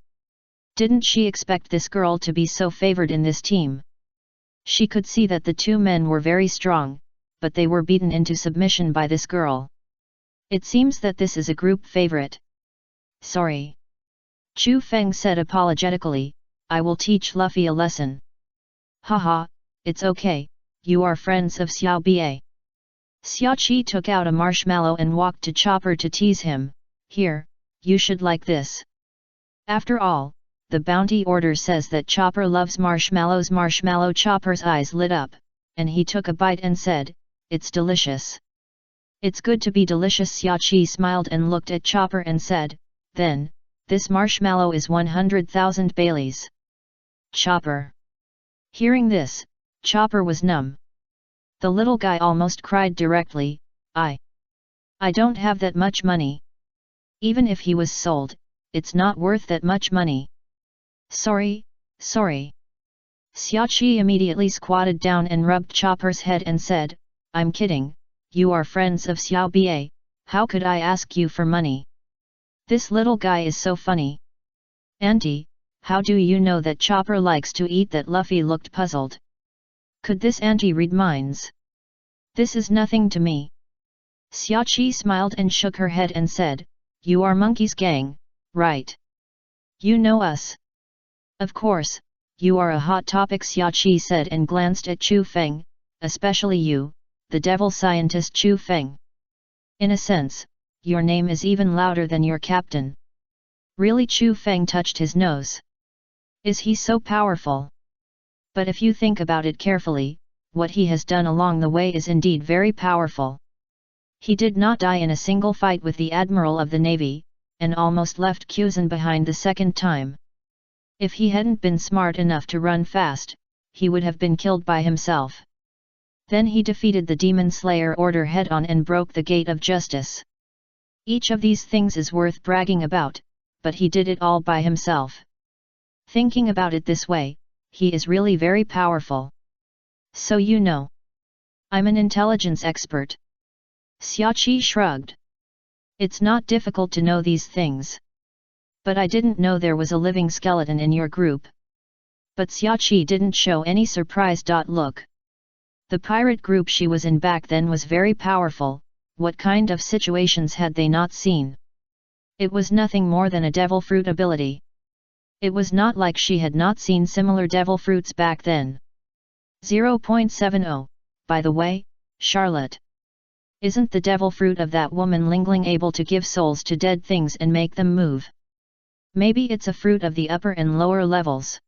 Didn't she expect this girl to be so favored in this team? She could see that the two men were very strong, but they were beaten into submission by this girl. It seems that this is a group favorite. Sorry. Chu Feng said apologetically, I will teach Luffy a lesson. Haha, it's okay, you are friends of Xiao Ba. Xiaoqi took out a marshmallow and walked to Chopper to tease him. Here, you should like this. After all, the bounty order says that Chopper loves marshmallows. Marshmallow. Chopper's eyes lit up, and he took a bite and said, it's delicious. It's good to be delicious. Xiaoqi smiled and looked at Chopper and said, then, this marshmallow is 100,000 Baileys. Chopper. Hearing this, Chopper was numb. The little guy almost cried directly, I don't have that much money. Even if he was sold, it's not worth that much money. Sorry. Xiaoqi immediately squatted down and rubbed Chopper's head and said, I'm kidding, you are friends of Xiao Ba, how could I ask you for money? This little guy is so funny. Auntie, how do you know that Chopper likes to eat that? Luffy looked puzzled. Could this auntie read minds? This is nothing to me. Xiaoqi smiled and shook her head and said, you are Monkey's gang, right? You know us. Of course, you are a hot topic. Xiaoqi said and glanced at Chu Feng, especially you, the devil scientist Chu Feng. In a sense, your name is even louder than your captain. Really? Chu Feng touched his nose. Is he so powerful? But if you think about it carefully, what he has done along the way is indeed very powerful. He did not die in a single fight with the Admiral of the Navy, and almost left Kuzan behind the second time. If he hadn't been smart enough to run fast, he would have been killed by himself. Then he defeated the Demon Slayer Order head-on and broke the Gate of Justice. Each of these things is worth bragging about, but he did it all by himself. Thinking about it this way, he is really very powerful. So you know. I'm an intelligence expert. Xiaoqi shrugged. It's not difficult to know these things. But I didn't know there was a living skeleton in your group. But Xiaoqi didn't show any surprise. Look. The pirate group she was in back then was very powerful. What kind of situations had they not seen? It was nothing more than a devil fruit ability. It was not like she had not seen similar devil fruits back then. 0.70, by the way, Charlotte. Isn't the devil fruit of that woman Lingling able to give souls to dead things and make them move? Maybe it's a fruit of the upper and lower levels.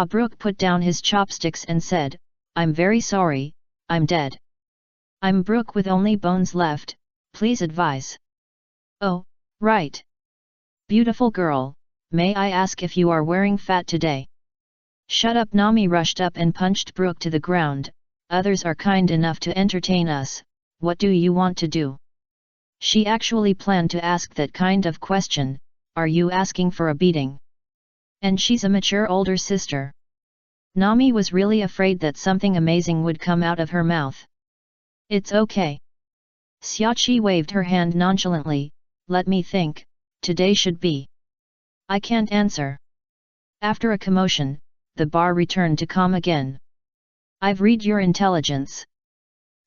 Brook put down his chopsticks and said, I'm very sorry, I'm dead. I'm Brook with only bones left, please advise. Oh, right. Beautiful girl, may I ask if you are wearing fat today? Shut up. Nami rushed up and punched Brook to the ground. Others are kind enough to entertain us, what do you want to do? She actually planned to ask that kind of question, are you asking for a beating? And she's a mature older sister. Nami was really afraid that something amazing would come out of her mouth. It's okay. Xiaoqi waved her hand nonchalantly, let me think, today should be. I can't answer. After a commotion, the bar returned to calm again. I've read your intelligence.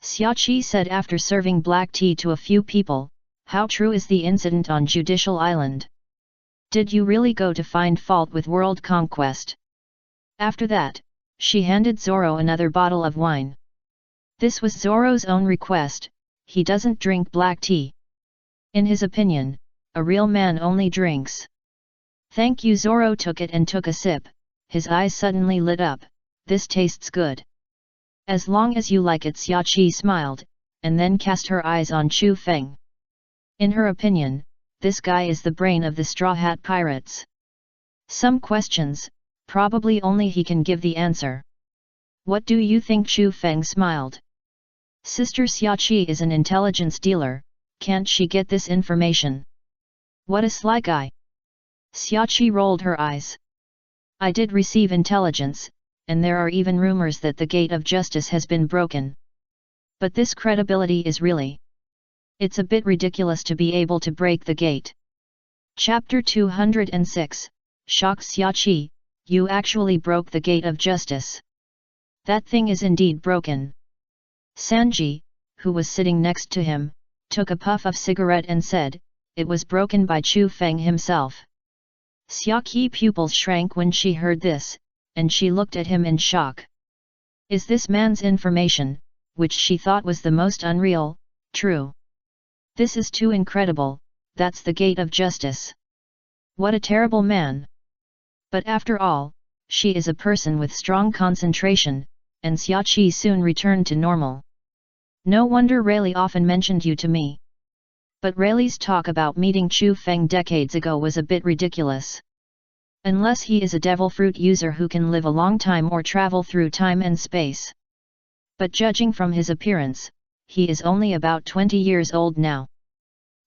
Xiaoqi said after serving black tea to a few people, how true is the incident on Judicial Island? Did you really go to find fault with world conquest? After that, she handed Zoro another bottle of wine. This was Zoro's own request, he doesn't drink black tea. In his opinion, a real man only drinks. Thank you. Zoro took it and took a sip, his eyes suddenly lit up, this tastes good. As long as you like it. Xiaoqi smiled, and then cast her eyes on Chu Feng. In her opinion, this guy is the brain of the Straw Hat Pirates. Some questions, probably only he can give the answer. What do you think? Chu Feng smiled. Sister Xiaoqi is an intelligence dealer, can't she get this information? What a sly guy. Xiaoqi rolled her eyes. I did receive intelligence, and there are even rumors that the gate of justice has been broken. But this credibility is really... It's a bit ridiculous to be able to break the gate. Chapter 206, Shocked Xiaoqi, you actually broke the gate of justice. That thing is indeed broken. Sanji, who was sitting next to him, took a puff of cigarette and said, it was broken by Chu Feng himself. Xiaoqi's pupils shrank when she heard this, and she looked at him in shock. Is this man's information, which she thought was the most unreal, true? This is too incredible, that's the gate of justice. What a terrible man! But after all, she is a person with strong concentration, and Xiaoqi soon returned to normal. No wonder Rayleigh often mentioned you to me. But Rayleigh's talk about meeting Chu Feng decades ago was a bit ridiculous. Unless he is a devil fruit user who can live a long time or travel through time and space. But judging from his appearance, he is only about 20 years old now.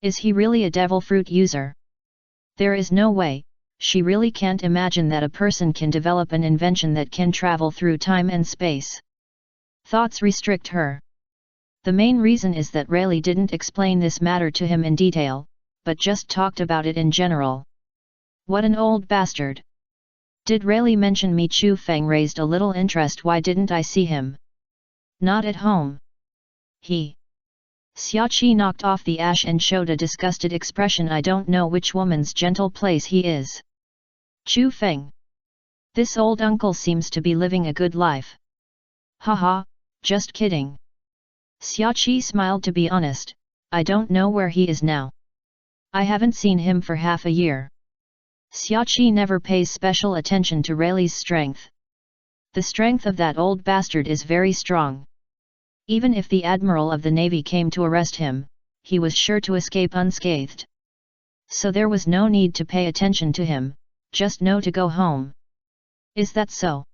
Is he really a devil fruit user? There is no way, she really can't imagine that a person can develop an invention that can travel through time and space. Thoughts restrict her. The main reason is that Rayleigh didn't explain this matter to him in detail, but just talked about it in general. What an old bastard! Did Rayleigh mention me? Chu Feng raised a little interest. Why didn't I see him? Not at home. Xiaoqi knocked off the ash and showed a disgusted expression. I don't know which woman's gentle place he is. Chu Feng. This old uncle seems to be living a good life. Haha, just kidding. Xiaoqi smiled. To be honest, I don't know where he is now. I haven't seen him for half a year. Xiaoqi never pays special attention to Rayleigh's strength. The strength of that old bastard is very strong. Even if the Admiral of the Navy came to arrest him, he was sure to escape unscathed. So there was no need to pay attention to him, just know to go home. Is that so?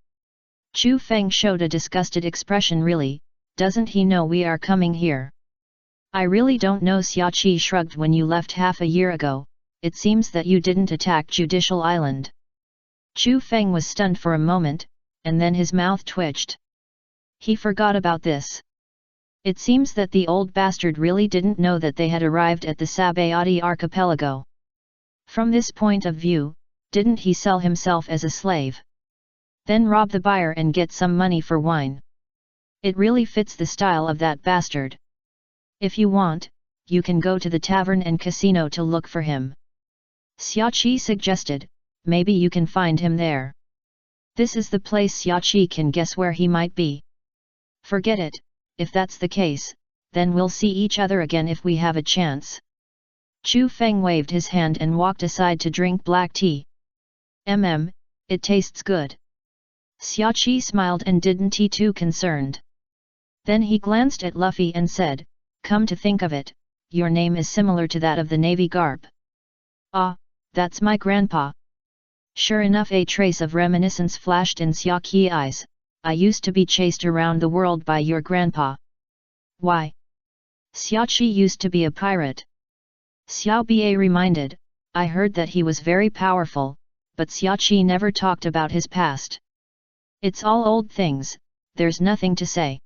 Chu Feng showed a disgusted expression. Really, doesn't he know we are coming here? I really don't know. Xiaoqi shrugged. When you left half a year ago, it seems that you didn't attack Judicial Island. Chu Feng was stunned for a moment, and then his mouth twitched. He forgot about this. It seems that the old bastard really didn't know that they had arrived at the Sabayati archipelago. From this point of view, didn't he sell himself as a slave? Then rob the buyer and get some money for wine. It really fits the style of that bastard. If you want, you can go to the tavern and casino to look for him. Xiaoqi suggested, maybe you can find him there. This is the place. Xiaoqi can guess where he might be. Forget it, if that's the case, then we'll see each other again if we have a chance. Chu Feng waved his hand and walked aside to drink black tea. It tastes good. Xiaoqi smiled and didn't he too concerned. Then he glanced at Luffy and said, come to think of it, your name is similar to that of the Navy Garp. Ah, that's my grandpa. Sure enough, a trace of reminiscence flashed in Xiaoqi's eyes. I used to be chased around the world by your grandpa. Why? Xiaoqi used to be a pirate. Xiao Ba reminded, I heard that he was very powerful, but Xiaoqi never talked about his past. It's all old things, there's nothing to say.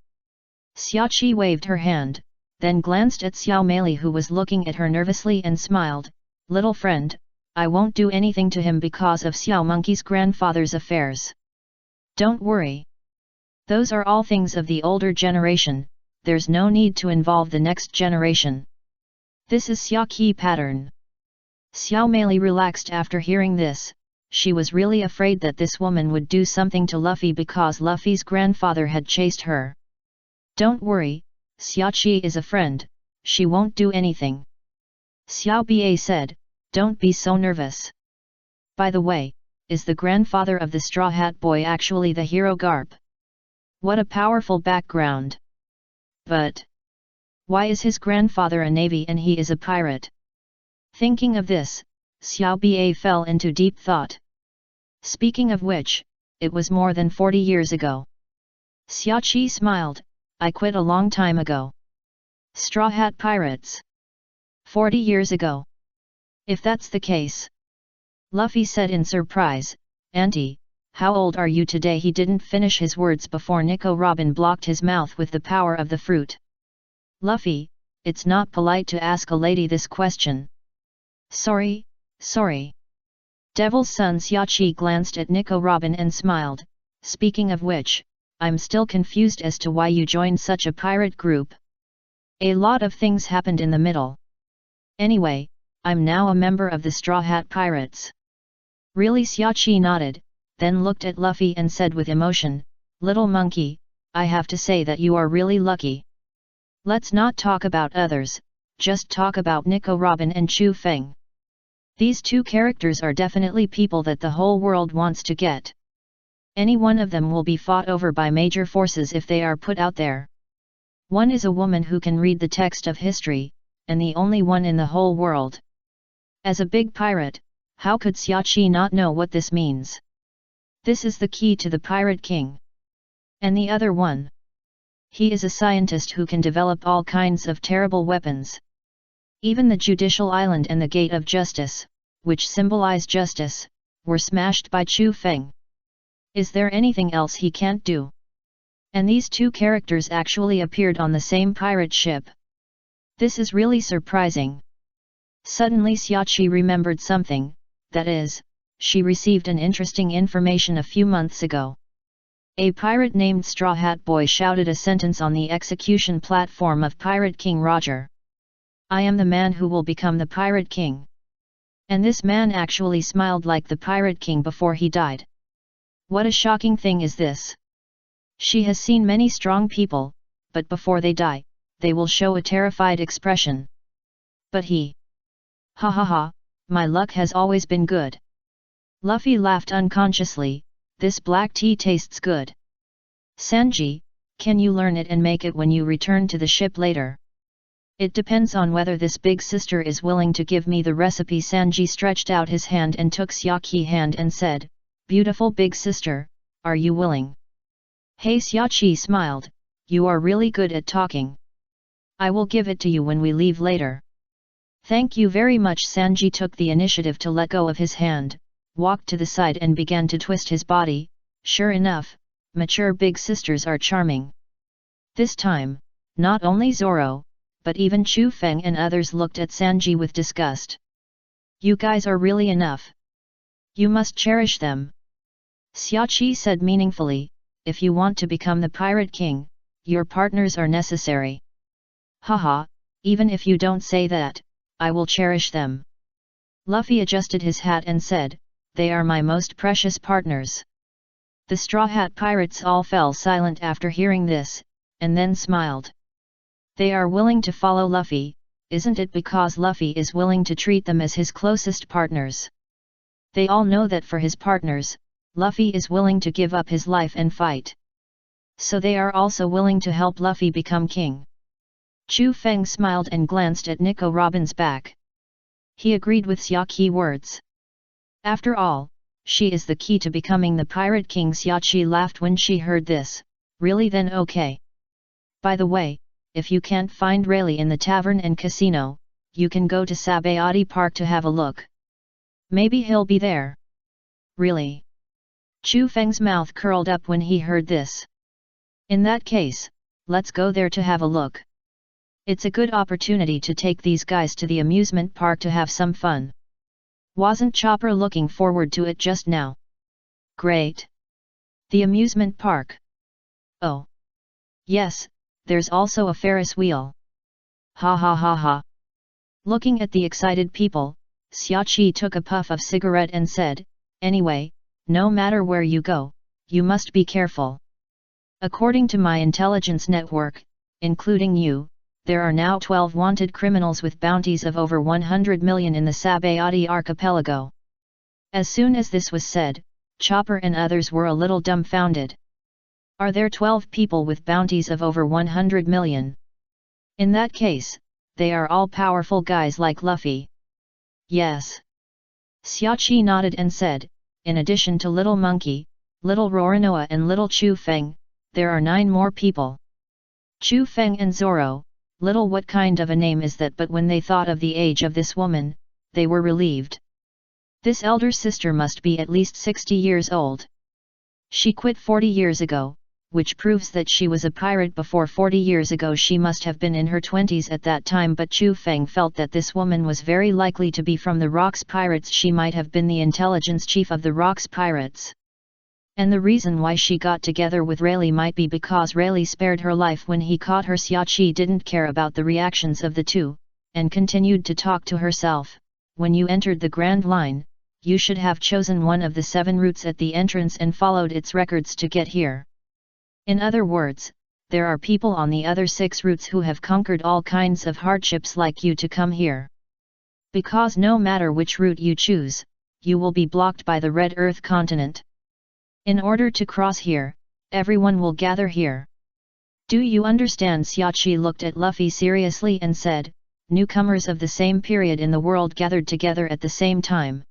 Xiaoqi waved her hand, then glanced at Xiao Meili, who was looking at her nervously, and smiled, little friend, I won't do anything to him because of Xiao Monkey's grandfather's affairs. Don't worry. Those are all things of the older generation, there's no need to involve the next generation. This is Xiaoqi pattern. Xiao Meili relaxed after hearing this. She was really afraid that this woman would do something to Luffy because Luffy's grandfather had chased her. Don't worry, Xiaoqi is a friend, she won't do anything. Xiao Ba said, don't be so nervous. By the way, is the grandfather of the Straw Hat Boy actually the hero Garp? What a powerful background. But why is his grandfather a navy and he is a pirate? Thinking of this, Xiao Ba fell into deep thought. Speaking of which, it was more than 40 years ago. Xiaoqi smiled, I quit a long time ago. Straw Hat Pirates. 40 years ago. If that's the case. Luffy said in surprise, Auntie, how old are you today? He didn't finish his words before Nico Robin blocked his mouth with the power of the fruit. Luffy, it's not polite to ask a lady this question. Sorry. Devil's Son Xiaoqi glanced at Nico Robin and smiled, speaking of which, I'm still confused as to why you joined such a pirate group. A lot of things happened in the middle. Anyway, I'm now a member of the Straw Hat Pirates. Really? Xiaoqi nodded, then looked at Luffy and said with emotion, Little monkey, I have to say that you are really lucky. Let's not talk about others, just talk about Nico Robin and Chu Feng. These two characters are definitely people that the whole world wants to get. Any one of them will be fought over by major forces if they are put out there. One is a woman who can read the text of history, and the only one in the whole world. As a big pirate, how could Xiaoqi not know what this means? This is the key to the Pirate King. And the other one? He is a scientist who can develop all kinds of terrible weapons. Even the Judicial Island and the Gate of Justice, which symbolize justice, were smashed by Chu Feng. Is there anything else he can't do? And these two characters actually appeared on the same pirate ship. This is really surprising. Suddenly Xiaoqi remembered something, that is, she received an interesting information a few months ago. A pirate named Straw Hat Boy shouted a sentence on the execution platform of Pirate King Roger. I am the man who will become the Pirate King. And this man actually smiled like the Pirate King before he died. What a shocking thing is this! She has seen many strong people, but before they die, they will show a terrified expression. But he... Ha ha ha, my luck has always been good. Luffy laughed unconsciously, this black tea tastes good. Sanji, can you learn it and make it when you return to the ship later? It depends on whether this big sister is willing to give me the recipe. Sanji stretched out his hand and took Xiaoqi's hand and said, Beautiful big sister, are you willing? Hey, Xiaoqi smiled, you are really good at talking. I will give it to you when we leave later. Thank you very much. Sanji took the initiative to let go of his hand, walked to the side and began to twist his body. Sure enough, mature big sisters are charming. This time, not only Zoro, but even Chu Feng and others looked at Sanji with disgust. You guys are really enough. You must cherish them. Xiaoqi said meaningfully, if you want to become the Pirate King, your partners are necessary. Haha, even if you don't say that, I will cherish them. Luffy adjusted his hat and said, they are my most precious partners. The Straw Hat Pirates all fell silent after hearing this, and then smiled. They are willing to follow Luffy, isn't it because Luffy is willing to treat them as his closest partners? They all know that for his partners, Luffy is willing to give up his life and fight. So they are also willing to help Luffy become king. Chu Feng smiled and glanced at Nico Robin's back. He agreed with Xiaoqi's words. After all, she is the key to becoming the Pirate King. Xiaoqi laughed when she heard this. Really, then okay. By the way, if you can't find Rayleigh in the tavern and casino, you can go to Sabayati Park to have a look. Maybe he'll be there. Really? Chu Feng's mouth curled up when he heard this. In that case, let's go there to have a look. It's a good opportunity to take these guys to the amusement park to have some fun. Wasn't Chopper looking forward to it just now? Great! The amusement park. Oh. Yes, there's also a Ferris wheel. Ha ha ha ha. Looking at the excited people, Xiaoqi took a puff of cigarette and said, anyway, no matter where you go, you must be careful. According to my intelligence network, including you, there are now 12 wanted criminals with bounties of over 100 million in the Sabayati archipelago. As soon as this was said, Chopper and others were a little dumbfounded. Are there 12 people with bounties of over 100 million? In that case, they are all powerful guys like Luffy. Yes. Xiaoqi nodded and said, in addition to Little Monkey, Little Roronoa and Little Chu Feng, there are 9 more people. Chu Feng and Zoro, little what kind of a name is that, but when they thought of the age of this woman, they were relieved. This elder sister must be at least 60 years old. She quit 40 years ago, which proves that she was a pirate before 40 years ago. She must have been in her 20s at that time, but Chu Feng felt that this woman was very likely to be from the Rocks Pirates. She might have been the intelligence chief of the Rocks Pirates. And the reason why she got together with Rayleigh might be because Rayleigh spared her life when he caught her. Xiaoqi didn't care about the reactions of the two, and continued to talk to herself. When you entered the Grand Line, you should have chosen one of the 7 routes at the entrance and followed its records to get here. In other words, there are people on the other 6 routes who have conquered all kinds of hardships like you to come here. Because no matter which route you choose, you will be blocked by the Red Earth continent. In order to cross here, everyone will gather here. Do you understand? Xiaoqi looked at Luffy seriously and said, newcomers of the same period in the world gathered together at the same time.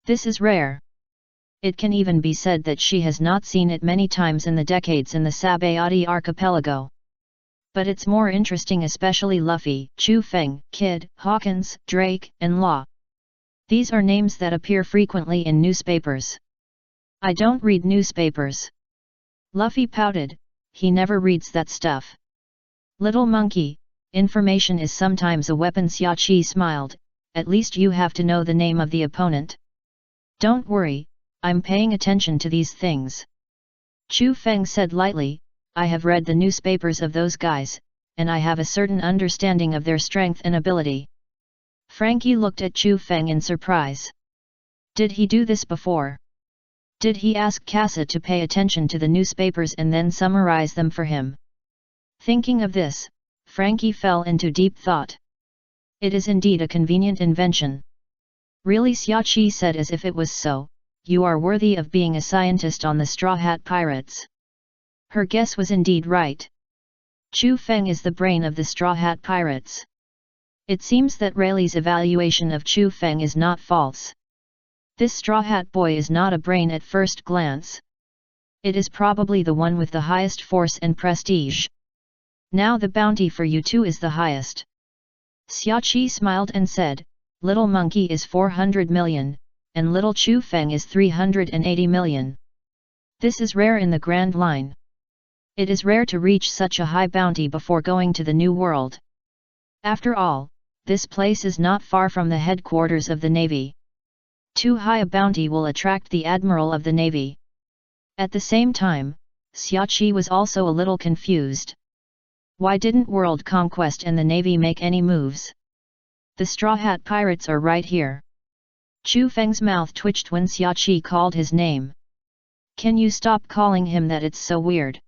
This is rare. It can even be said that she has not seen it many times in the decades in the Sabayati archipelago. But it's more interesting, especially Luffy, Chu Feng, Kid, Hawkins, Drake, and Law. These are names that appear frequently in newspapers. I don't read newspapers. Luffy pouted, he never reads that stuff. Little Monkey, information is sometimes a weapon. Xiaoqi smiled, at least you have to know the name of the opponent. Don't worry, I'm paying attention to these things. Chu Feng said lightly, I have read the newspapers of those guys, and I have a certain understanding of their strength and ability. Frankie looked at Chu Feng in surprise. Did he do this before? Did he ask Casa to pay attention to the newspapers and then summarize them for him? Thinking of this, Frankie fell into deep thought. It is indeed a convenient invention. Really, Xiaoqi said as if it was so. You are worthy of being a scientist on the Straw Hat Pirates. Her guess was indeed right. Chu Feng is the brain of the Straw Hat Pirates. It seems that Rayleigh's evaluation of Chu Feng is not false. This Straw Hat boy is not a brain at first glance. It is probably the one with the highest force and prestige. Now the bounty for you two is the highest. Xiaoqi smiled and said, Little Monkey is 400 million. And Little Chu Feng is 380 million. This is rare in the Grand Line. It is rare to reach such a high bounty before going to the New World. After all, this place is not far from the headquarters of the Navy. Too high a bounty will attract the Admiral of the Navy. At the same time, Xiaoqi was also a little confused. Why didn't World Conquest and the Navy make any moves? The Straw Hat Pirates are right here. Chu Feng's mouth twitched when Xiaoqi called his name. Can you stop calling him that? It's so weird.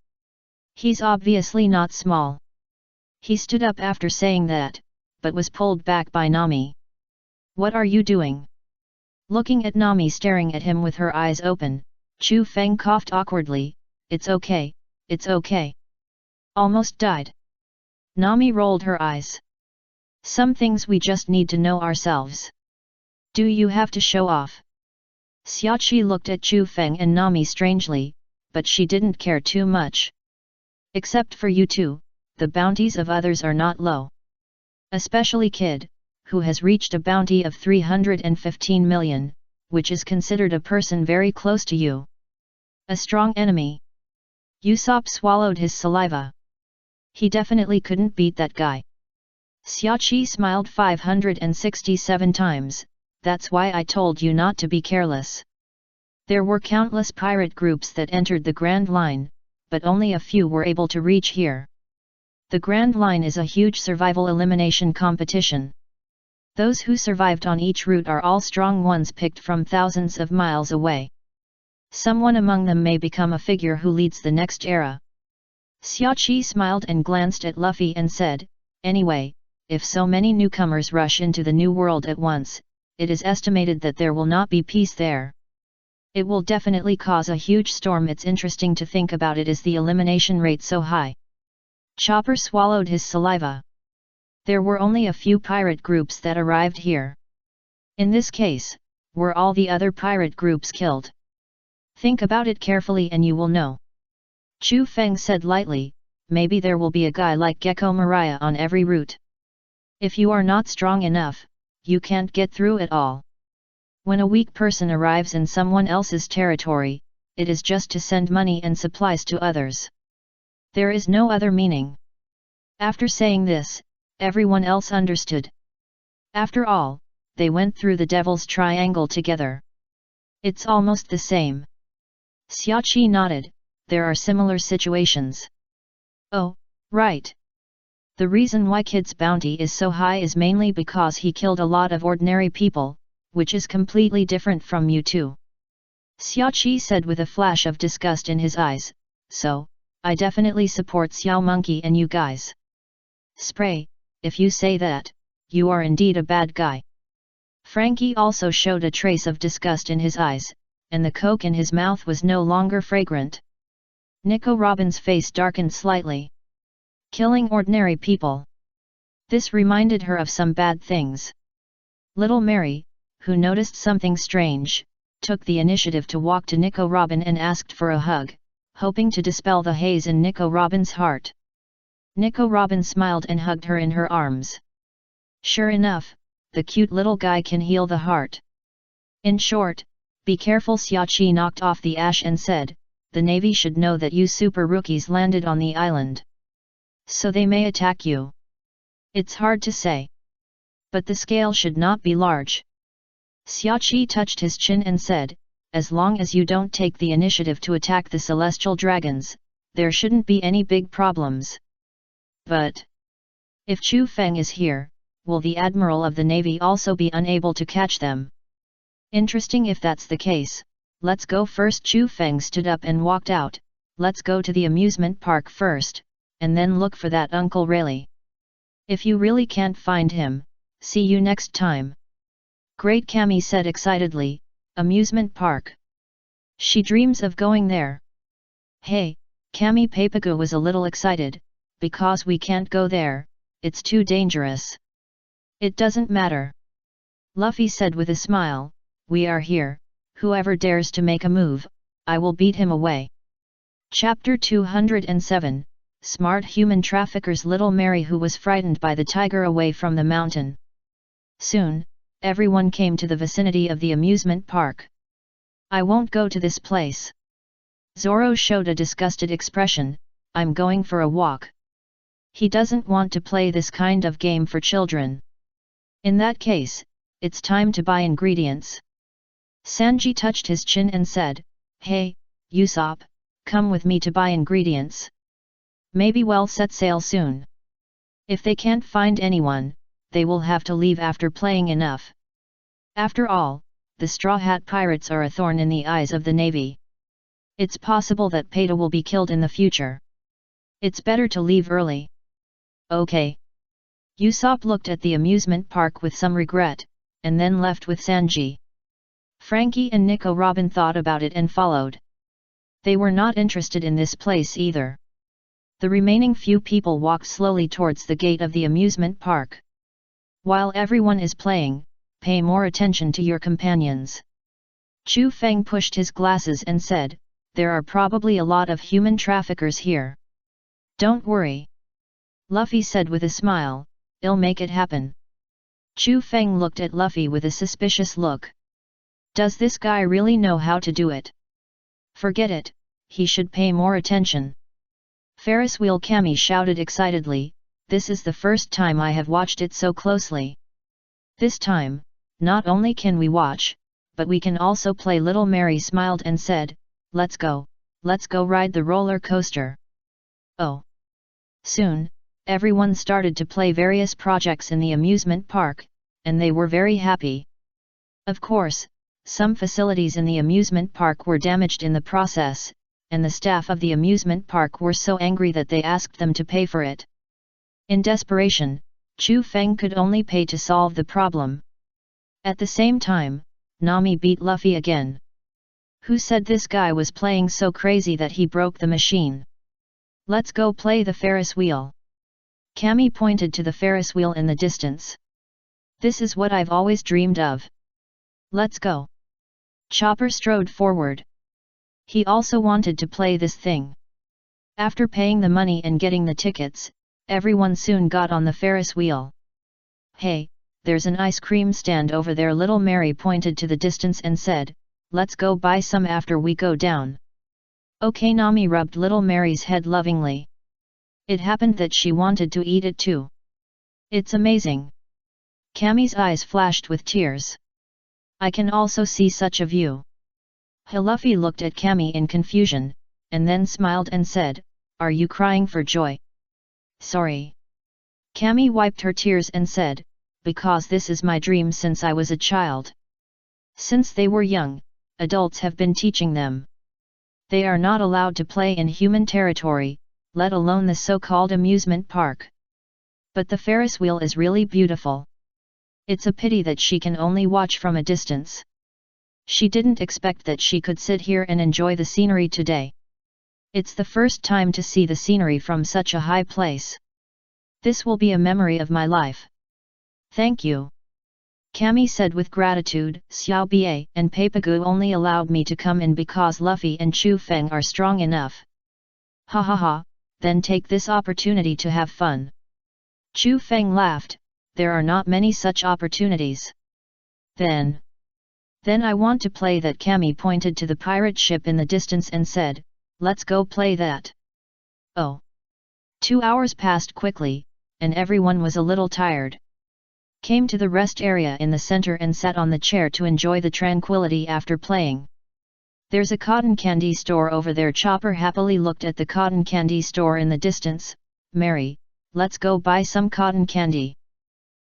He's obviously not small. He stood up after saying that, but was pulled back by Nami. What are you doing? Looking at Nami staring at him with her eyes open, Chu Feng coughed awkwardly, It's okay, it's okay. Almost died. Nami rolled her eyes. Some things we just need to know ourselves. Do you have to show off? Xiaoqi looked at Chu Feng and Nami strangely, but she didn't care too much. Except for you two, the bounties of others are not low. Especially Kid, who has reached a bounty of 315 million, which is considered a person very close to you. A strong enemy. Usopp swallowed his saliva. He definitely couldn't beat that guy. Xiaoqi smiled 567 times. That's why I told you not to be careless. There were countless pirate groups that entered the Grand Line, but only a few were able to reach here. The Grand Line is a huge survival elimination competition. Those who survived on each route are all strong ones picked from thousands of miles away. Someone among them may become a figure who leads the next era. Xiaoqi smiled and glanced at Luffy and said, "Anyway, if so many newcomers rush into the new world at once, it is estimated that there will not be peace there. It will definitely cause a huge storm. It's interesting to think about it. Is the elimination rate so high?" Chopper swallowed his saliva. There were only a few pirate groups that arrived here. In this case, were all the other pirate groups killed? Think about it carefully and you will know. Chu Feng said lightly, "Maybe there will be a guy like Gecko Maria on every route. If you are not strong enough, you can't get through it all. When a weak person arrives in someone else's territory, it is just to send money and supplies to others. There is no other meaning." After saying this, everyone else understood. After all, they went through the Devil's Triangle together. It's almost the same. Xiaoqi nodded, "There are similar situations." "Oh, right. The reason why Kid's bounty is so high is mainly because he killed a lot of ordinary people, which is completely different from you two." Xiaoqi said with a flash of disgust in his eyes, "So, I definitely support Xiao Monkey and you guys." "Spray, if you say that, you are indeed a bad guy." Frankie also showed a trace of disgust in his eyes, and the coke in his mouth was no longer fragrant. Nico Robin's face darkened slightly. Killing ordinary people. This reminded her of some bad things. Little Mary, who noticed something strange, took the initiative to walk to Nico Robin and asked for a hug, hoping to dispel the haze in Nico Robin's heart. Nico Robin smiled and hugged her in her arms. Sure enough, the cute little guy can heal the heart. In short, be careful. Xiaoqi knocked off the ash and said, "The Navy should know that you super rookies landed on the island. So they may attack you. It's hard to say. But the scale should not be large." Xiaoqi touched his chin and said, "As long as you don't take the initiative to attack the celestial dragons, there shouldn't be any big problems." "But if Chu Feng is here, will the Admiral of the Navy also be unable to catch them?" "Interesting. If that's the case, let's go first." Chu Feng stood up and walked out. "Let's go to the amusement park first, and then look for that Uncle Rayleigh. If you really can't find him, see you next time." Great Cammy said excitedly, "Amusement park? She dreams of going there." "Hey," Cammy Papago was a little excited, "because we can't go there, it's too dangerous." "It doesn't matter," Luffy said with a smile, "we are here, whoever dares to make a move, I will beat him away." Chapter 207, Smart Human Traffickers. Little Mary, who was frightened by the tiger away from the mountain. Soon, everyone came to the vicinity of the amusement park. "I won't go to this place." Zoro showed a disgusted expression, "I'm going for a walk." He doesn't want to play this kind of game for children. "In that case, it's time to buy ingredients." Sanji touched his chin and said, "Hey, Usopp, come with me to buy ingredients. Maybe we'll set sail soon. If they can't find anyone, they will have to leave after playing enough. After all, the Straw Hat Pirates are a thorn in the eyes of the Navy. It's possible that Peta will be killed in the future. It's better to leave early." "Okay." Usopp looked at the amusement park with some regret, and then left with Sanji. Frankie and Nico Robin thought about it and followed. They were not interested in this place either. The remaining few people walked slowly towards the gate of the amusement park. While everyone is playing, pay more attention to your companions. Chu Feng pushed his glasses and said, "There are probably a lot of human traffickers here." "Don't worry," Luffy said with a smile, "I'll make it happen." Chu Feng looked at Luffy with a suspicious look. Does this guy really know how to do it? Forget it, he should pay more attention. Ferris Wheel Cammy shouted excitedly, "This is the first time I have watched it so closely. This time, not only can we watch, but we can also play." Little Mary smiled and said, let's go ride the roller coaster." Oh! Soon, everyone started to play various projects in the amusement park, and they were very happy. Of course, some facilities in the amusement park were damaged in the process, and the staff of the amusement park were so angry that they asked them to pay for it. In desperation, Chu Feng could only pay to solve the problem. At the same time, Nami beat Luffy again. Who said this guy was playing so crazy that he broke the machine? Let's go play the Ferris wheel. Cammy pointed to the Ferris wheel in the distance. This is what I've always dreamed of. Let's go. Chopper strode forward. He also wanted to play this thing. After paying the money and getting the tickets, everyone soon got on the Ferris wheel. Hey, there's an ice cream stand over there. Little Mary pointed to the distance and said, let's go buy some after we go down. Okay. Nami rubbed Little Mary's head lovingly. It happened that she wanted to eat it too. It's amazing. Cammy's eyes flashed with tears. I can also see such a view. Luffy looked at Cammy in confusion, and then smiled and said, are you crying for joy? Sorry. Cammy wiped her tears and said, because this is my dream since I was a child. Since they were young, adults have been teaching them. They are not allowed to play in human territory, let alone the so-called amusement park. But the Ferris wheel is really beautiful. It's a pity that she can only watch from a distance. She didn't expect that she could sit here and enjoy the scenery today. It's the first time to see the scenery from such a high place. This will be a memory of my life. Thank you. Cammy said with gratitude. Xiao Bie and Papagu only allowed me to come in because Luffy and Chu Feng are strong enough. Ha ha ha, then take this opportunity to have fun. Chu Feng laughed, there are not many such opportunities. Then I want to play that. Cammy pointed to the pirate ship in the distance and said, let's go play that. Oh. 2 hours passed quickly, and everyone was a little tired. Came to the rest area in the center and sat on the chair to enjoy the tranquility after playing. There's a cotton candy store over there. Chopper happily looked at the cotton candy store in the distance. Mary, let's go buy some cotton candy.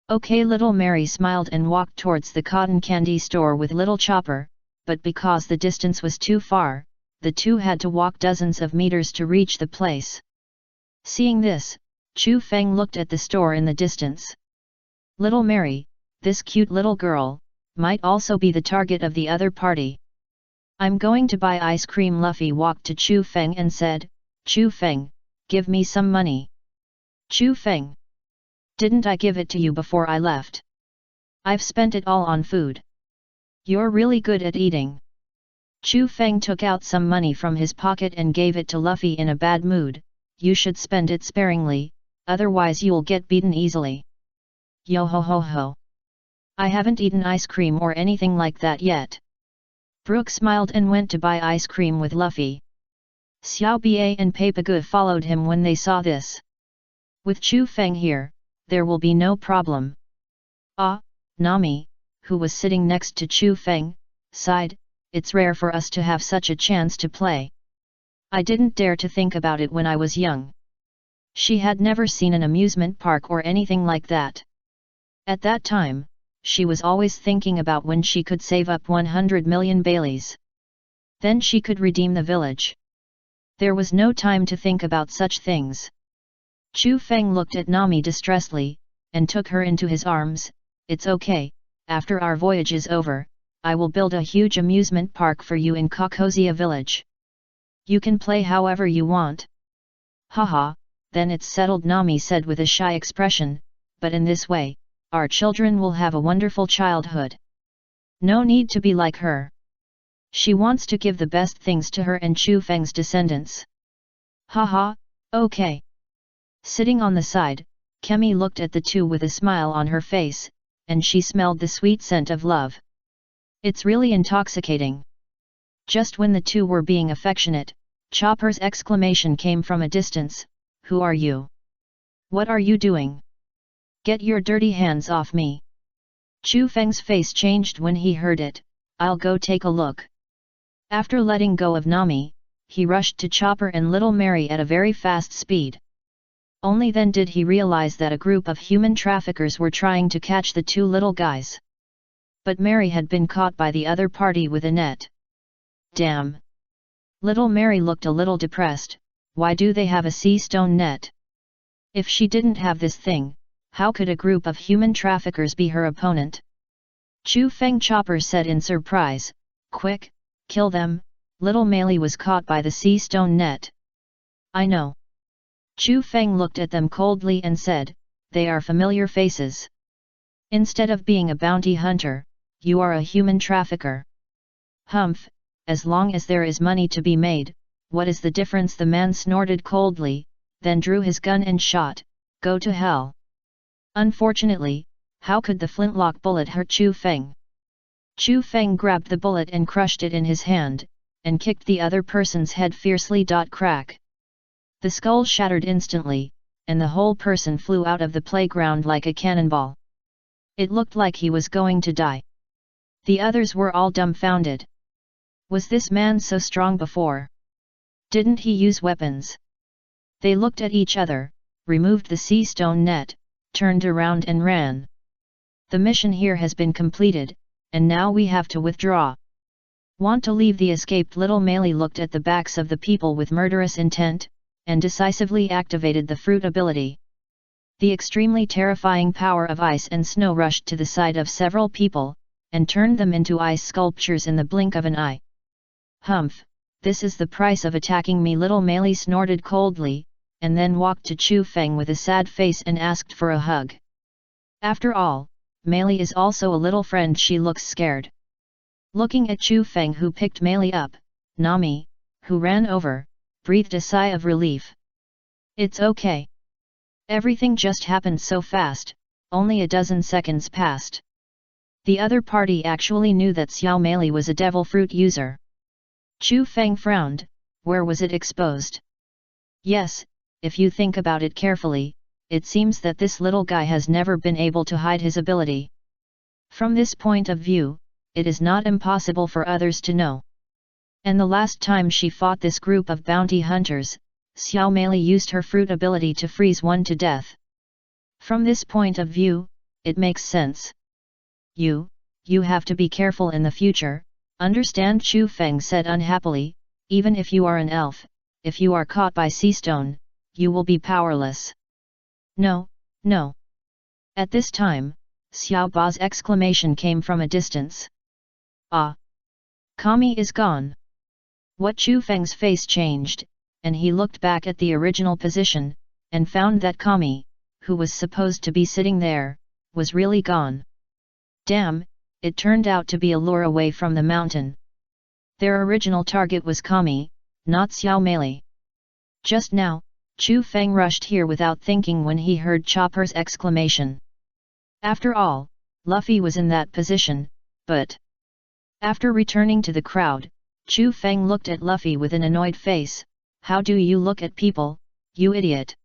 Okay. Little Mary smiled and walked towards the cotton candy store with Little Chopper, but because the distance was too far, the two had to walk dozens of meters to reach the place. Seeing this, Chu Feng looked at the store in the distance. Little Mary, this cute little girl, might also be the target of the other party. I'm going to buy ice cream. Luffy walked to Chu Feng and said, Chu Feng, give me some money. Chu Feng. Didn't I give it to you before I left? I've spent it all on food. You're really good at eating. Chu Feng took out some money from his pocket and gave it to Luffy in a bad mood. You should spend it sparingly, otherwise you'll get beaten easily. Yo ho ho ho. I haven't eaten ice cream or anything like that yet. Brook smiled and went to buy ice cream with Luffy. Xiao Bie and Papagu followed him when they saw this. With Chu Feng here, there will be no problem. Ah, Nami, who was sitting next to Chu Feng, sighed, it's rare for us to have such a chance to play. I didn't dare to think about it when I was young. She had never seen an amusement park or anything like that. At that time, she was always thinking about when she could save up 100 million Baileys. Then she could redeem the village. There was no time to think about such things. Chu Feng looked at Nami distressedly, and took her into his arms. It's okay, after our voyage is over, I will build a huge amusement park for you in Kokozia village. You can play however you want. Haha, then it's settled, Nami said with a shy expression, but in this way, our children will have a wonderful childhood. No need to be like her. She wants to give the best things to her and Chu Feng's descendants. Haha, okay. Sitting on the side, Kemi looked at the two with a smile on her face, and she smelled the sweet scent of love. It's really intoxicating. Just when the two were being affectionate, Chopper's exclamation came from a distance, Who are you? What are you doing? Get your dirty hands off me. Chu Feng's face changed when he heard it. I'll go take a look. After letting go of Nami, he rushed to Chopper and Little Mary at a very fast speed. Only then did he realize that a group of human traffickers were trying to catch the two little guys. But Mary had been caught by the other party with a net. Damn! Little Mary looked a little depressed. Why do they have a sea stone net? If she didn't have this thing, how could a group of human traffickers be her opponent? Chu Feng Chopper said in surprise, "Quick, kill them." Little Mary was caught by the sea stone net. "I know." Chu Feng looked at them coldly and said, "They are familiar faces. Instead of being a bounty hunter, you are a human trafficker." "Humph, as long as there is money to be made, what is the difference?" the man snorted coldly, then drew his gun and shot. "Go to hell." Unfortunately, how could the flintlock bullet hurt Chu Feng? Chu Feng grabbed the bullet and crushed it in his hand, and kicked the other person's head fiercely. Crack! The skull shattered instantly, and the whole person flew out of the playground like a cannonball. It looked like he was going to die. The others were all dumbfounded. Was this man so strong before? Didn't he use weapons? They looked at each other, removed the sea stone net, turned around and ran. "The mission here has been completed, and now we have to withdraw." "Want to leave?" The escaped Little Mary looked at the backs of the people with murderous intent, and decisively activated the fruit ability. The extremely terrifying power of ice and snow rushed to the side of several people, and turned them into ice sculptures in the blink of an eye. "Humph, this is the price of attacking me," Little Mary snorted coldly, and then walked to Chu Feng with a sad face and asked for a hug. After all, Mary is also a little friend. She looks scared. Looking at Chu Feng, who picked Mary up, Nami, who ran over, breathed a sigh of relief. "It's okay. Everything just happened so fast, only a dozen seconds passed." The other party actually knew that Xiao Mei was a devil fruit user. Chu Feng frowned. Where was it exposed? Yes, if you think about it carefully, it seems that this little guy has never been able to hide his ability. From this point of view, it is not impossible for others to know. And the last time she fought this group of bounty hunters, Xiao Mei used her fruit ability to freeze one to death. From this point of view, it makes sense. You have to be careful in the future, understand?" Chu Feng said unhappily. "Even if you are an elf, if you are caught by sea stone, you will be powerless." No. At this time, Xiao Ba's exclamation came from a distance. "Ah! Kami is gone." What? Chu Feng's face changed, and he looked back at the original position, and found that Kami, who was supposed to be sitting there, was really gone. Damn, it turned out to be a lure away from the mountain. Their original target was Kami, not Xiao Mei. Just now, Chu Feng rushed here without thinking when he heard Chopper's exclamation. After all, Luffy was in that position, but... After returning to the crowd, Chu Feng looked at Luffy with an annoyed face. "How do you look at people, you idiot?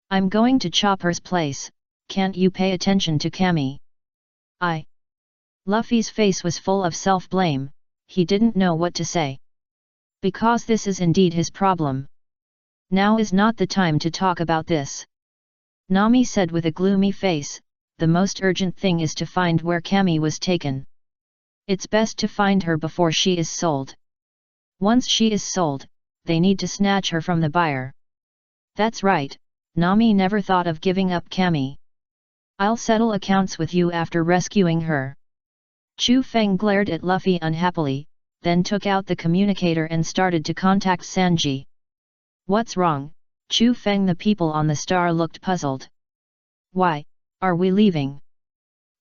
I'm going to Chopper's place, can't you pay attention to Kami?" Luffy's face was full of self-blame. He didn't know what to say. Because this is indeed his problem. Now is not the time to talk about this. Nami said with a gloomy face, "The most urgent thing is to find where Kami was taken. It's best to find her before she is sold. Once she is sold, they need to snatch her from the buyer." "That's right, Nami never thought of giving up Kami. I'll settle accounts with you after rescuing her." Chu Feng glared at Luffy unhappily, then took out the communicator and started to contact Sanji. "What's wrong, Chu Feng?" The people on the star looked puzzled. "Why, are we leaving?"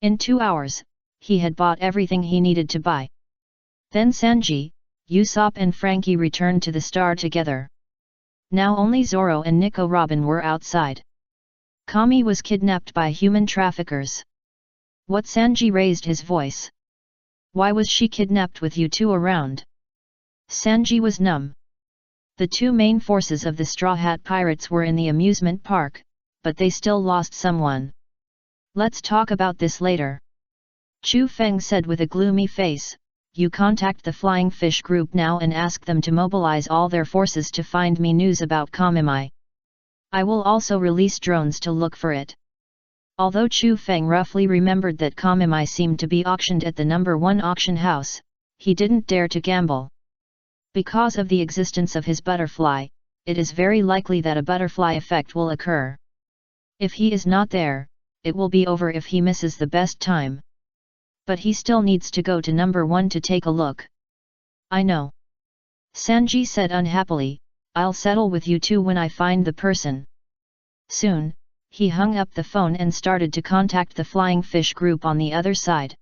In 2 hours, he had bought everything he needed to buy. Then Sanji, Usopp and Frankie returned to the star together. Now only Zoro and Nico Robin were outside. Kami was kidnapped by human traffickers. "What?" Sanji raised his voice. "Why was she kidnapped with you two around?" Sanji was numb. The two main forces of the Straw Hat Pirates were in the amusement park, but they still lost someone. "Let's talk about this later." Chu Feng said with a gloomy face. "You contact the Flying Fish group now and ask them to mobilize all their forces to find me news about Kamimai. I will also release drones to look for it." Although Chu Feng roughly remembered that Kamimai seemed to be auctioned at the No. 1 auction house, he didn't dare to gamble. Because of the existence of his butterfly, it is very likely that a butterfly effect will occur. If he is not there, it will be over if he misses the best time. But he still needs to go to number 1 to take a look. I know. Sanji said unhappily, I'll settle with you two when I find the person. Soon, he hung up the phone and started to contact the flying fish group on the other side.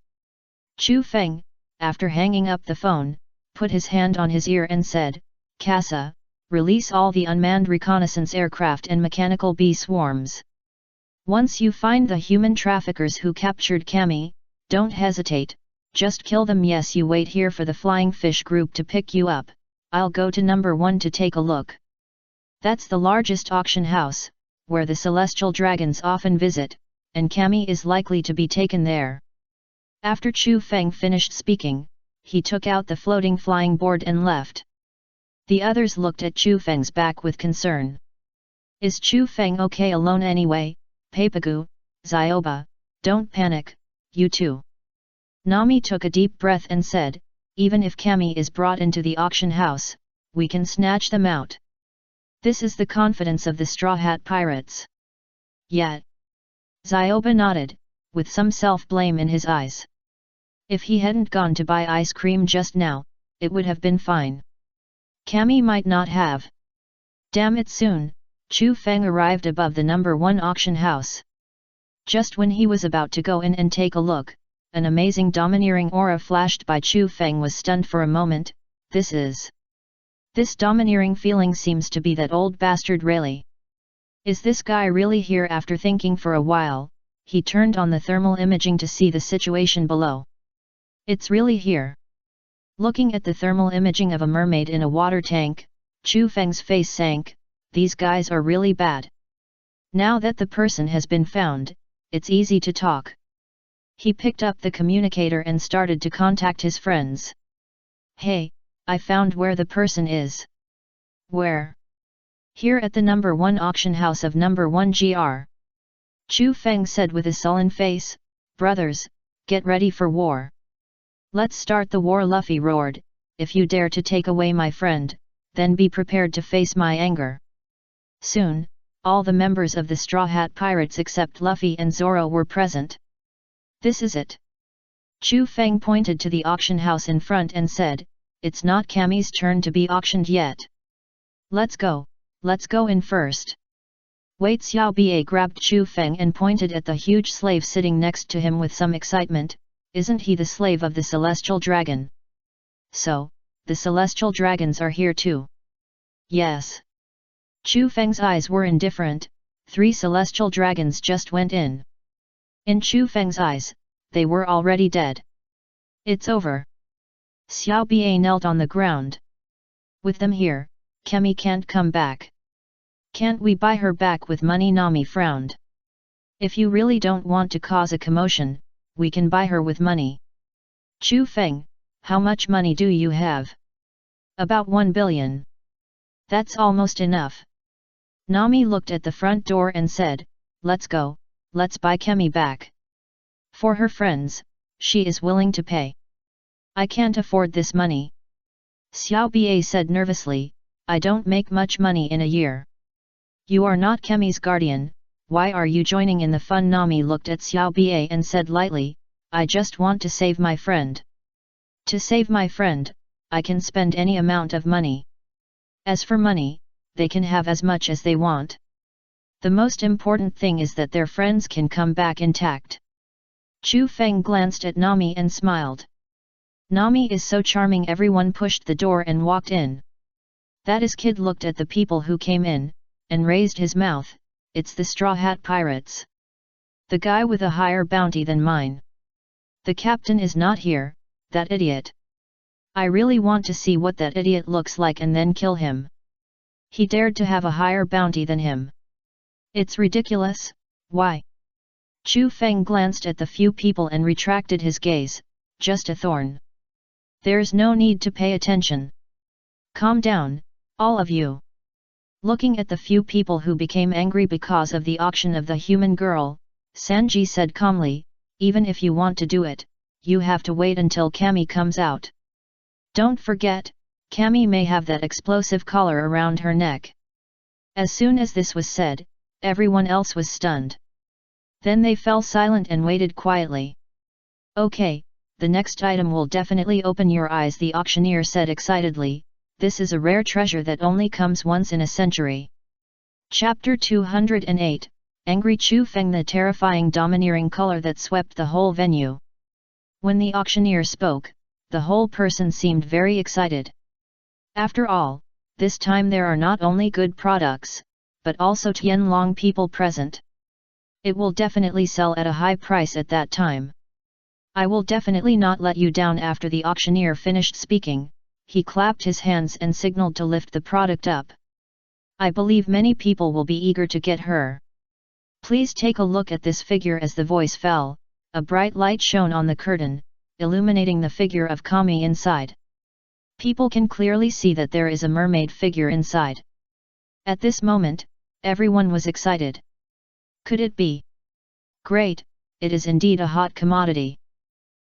Chu Feng, after hanging up the phone, put his hand on his ear and said, Casa, release all the unmanned reconnaissance aircraft and mechanical bee swarms. Once you find the human traffickers who captured Cammy, don't hesitate, just kill them. Yes, you wait here for the flying fish group to pick you up. I'll go to number 1 to take a look. That's the largest auction house, where the celestial dragons often visit, and Cammy is likely to be taken there. After Chu Feng finished speaking, he took out the floating flying board and left. The others looked at Chu Feng's back with concern. Is Chu Feng okay alone anyway? Papagu, Zioba, don't panic, you two. Nami took a deep breath and said, even if Cammy is brought into the auction house, we can snatch them out. This is the confidence of the Straw Hat Pirates. Yet. Zioba nodded, with some self-blame in his eyes. If he hadn't gone to buy ice cream just now, it would have been fine. Cammy might not have. Damn it, soon, Chu Feng arrived above the number 1 auction house. Just when he was about to go in and take a look, an amazing domineering aura flashed by. Chu Feng was stunned for a moment. This domineering feeling seems to be that old bastard Rayleigh. Is this guy really here? After thinking for a while, he turned on the thermal imaging to see the situation below. It's really here. Looking at the thermal imaging of a mermaid in a water tank, Chu Feng's face sank. These guys are really bad. Now that the person has been found, it's easy to talk. He picked up the communicator and started to contact his friends. Hey, I found where the person is. Where? Here at the number 1 auction house of number 1 GR. Chu Feng said with a sullen face, brothers, get ready for war. Let's start the war. Luffy roared, if you dare to take away my friend, then be prepared to face my anger. Soon, all the members of the Straw Hat Pirates except Luffy and Zoro were present. This is it. Chu Feng pointed to the auction house in front and said, it's not Cammy's turn to be auctioned yet. Let's go in first. Wait, Xiao Ba grabbed Chu Feng and pointed at the huge slave sitting next to him with some excitement. Isn't he the slave of the celestial dragon? So, the celestial dragons are here too. Yes. Chu Feng's eyes were indifferent. 3 celestial dragons just went in. In Chu Feng's eyes, they were already dead. It's over. Xiao Ba knelt on the ground. With them here, Cammy can't come back. Can't we buy her back with money? Nami frowned. If you really don't want to cause a commotion, we can buy her with money. Chu Feng, how much money do you have? About 1 billion. That's almost enough. Nami looked at the front door and said, let's go, let's buy Cammy back. For her friends, she is willing to pay. I can't afford this money. Xiao Ba said nervously, I don't make much money in a year. You are not Cammy's guardian, why are you joining in the fun? Nami looked at Xiao Ba and said lightly, I just want to save my friend. To save my friend, I can spend any amount of money. As for money, they can have as much as they want. The most important thing is that their friends can come back intact. Chu Feng glanced at Nami and smiled. Nami is so charming. Everyone pushed the door and walked in. That is, Kid looked at the people who came in, and raised his mouth, it's the Straw Hat Pirates. The guy with a higher bounty than mine. The captain is not here, that idiot. I really want to see what that idiot looks like and then kill him. He dared to have a higher bounty than him. It's ridiculous, why? Chu Feng glanced at the few people and retracted his gaze, just a thorn. There's no need to pay attention. Calm down, all of you. Looking at the few people who became angry because of the auction of the human girl, Sanji said calmly, even if you want to do it, you have to wait until Cammy comes out. Don't forget, Cami may have that explosive collar around her neck. As soon as this was said, everyone else was stunned. Then they fell silent and waited quietly. Okay, the next item will definitely open your eyes, the auctioneer said excitedly. This is a rare treasure that only comes once in a century. Chapter 208, Angry Chu Feng, the terrifying domineering color that swept the whole venue. When the auctioneer spoke, the whole person seemed very excited. After all, this time there are not only good products, but also Tianlong people present. It will definitely sell at a high price at that time. I will definitely not let you down. After the auctioneer finished speaking, he clapped his hands and signaled to lift the product up. I believe many people will be eager to get her. Please take a look at this figure. As the voice fell, a bright light shone on the curtain, illuminating the figure of Kami inside. People can clearly see that there is a mermaid figure inside. At this moment, everyone was excited. Could it be? Great, it is indeed a hot commodity.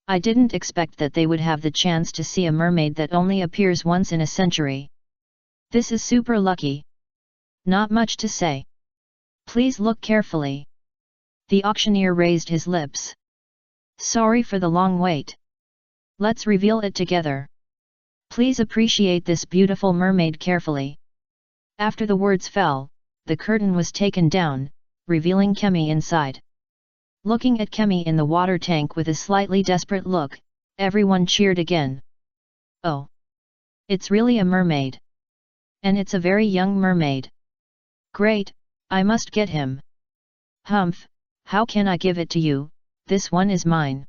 I didn't expect that they would have the chance to see a mermaid that only appears once in a century. This is super lucky. Not much to say. Please look carefully. The auctioneer raised his lips. Sorry for the long wait. Let's reveal it together. Please appreciate this beautiful mermaid carefully. After the words fell, the curtain was taken down, revealing Kemi inside. Looking at Kemi in the water tank with a slightly desperate look, everyone cheered again. Oh! It's really a mermaid. And it's a very young mermaid. Great, I must get him. Humph, how can I give it to you? This one is mine.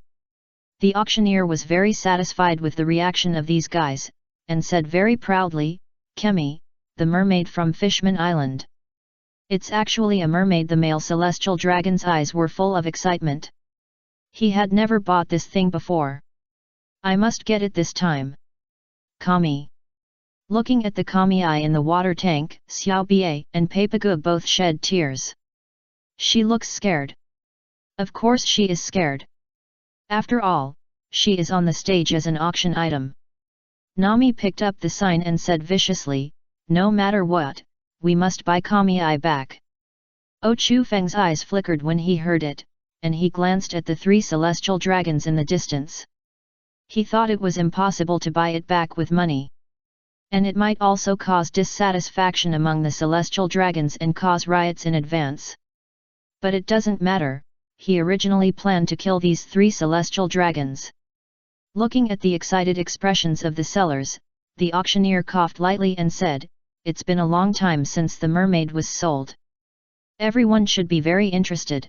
The auctioneer was very satisfied with the reaction of these guys, and said very proudly, Kemi, the mermaid from Fishman Island. It's actually a mermaid. The male celestial dragon's eyes were full of excitement. He had never bought this thing before. I must get it this time. Kami. Looking at the Kami eye in the water tank, Xiao Bie and Papagu both shed tears. She looks scared. Of course she is scared. After all, she is on the stage as an auction item. Nami picked up the sign and said viciously, no matter what, we must buy Kami Ai back. Oh, Chu Feng's eyes flickered when he heard it, and he glanced at the three celestial dragons in the distance. He thought it was impossible to buy it back with money. And it might also cause dissatisfaction among the celestial dragons and cause riots in advance. But it doesn't matter. He originally planned to kill these three celestial dragons. Looking at the excited expressions of the sellers, the auctioneer coughed lightly and said, it's been a long time since the mermaid was sold. Everyone should be very interested.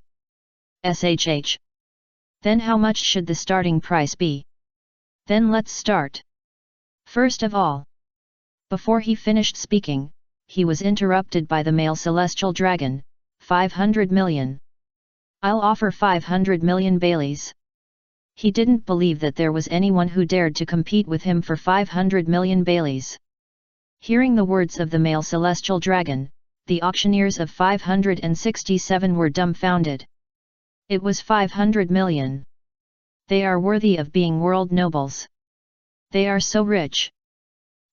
SHH. Then how much should the starting price be? Then let's start. First of all. Before he finished speaking, he was interrupted by the male celestial dragon, 500 million. I'll offer 500 million Baileys. He didn't believe that there was anyone who dared to compete with him for 500 million Baileys. Hearing the words of the male celestial dragon, the auctioneers of 567 were dumbfounded. It was 500 million. They are worthy of being world nobles. They are so rich.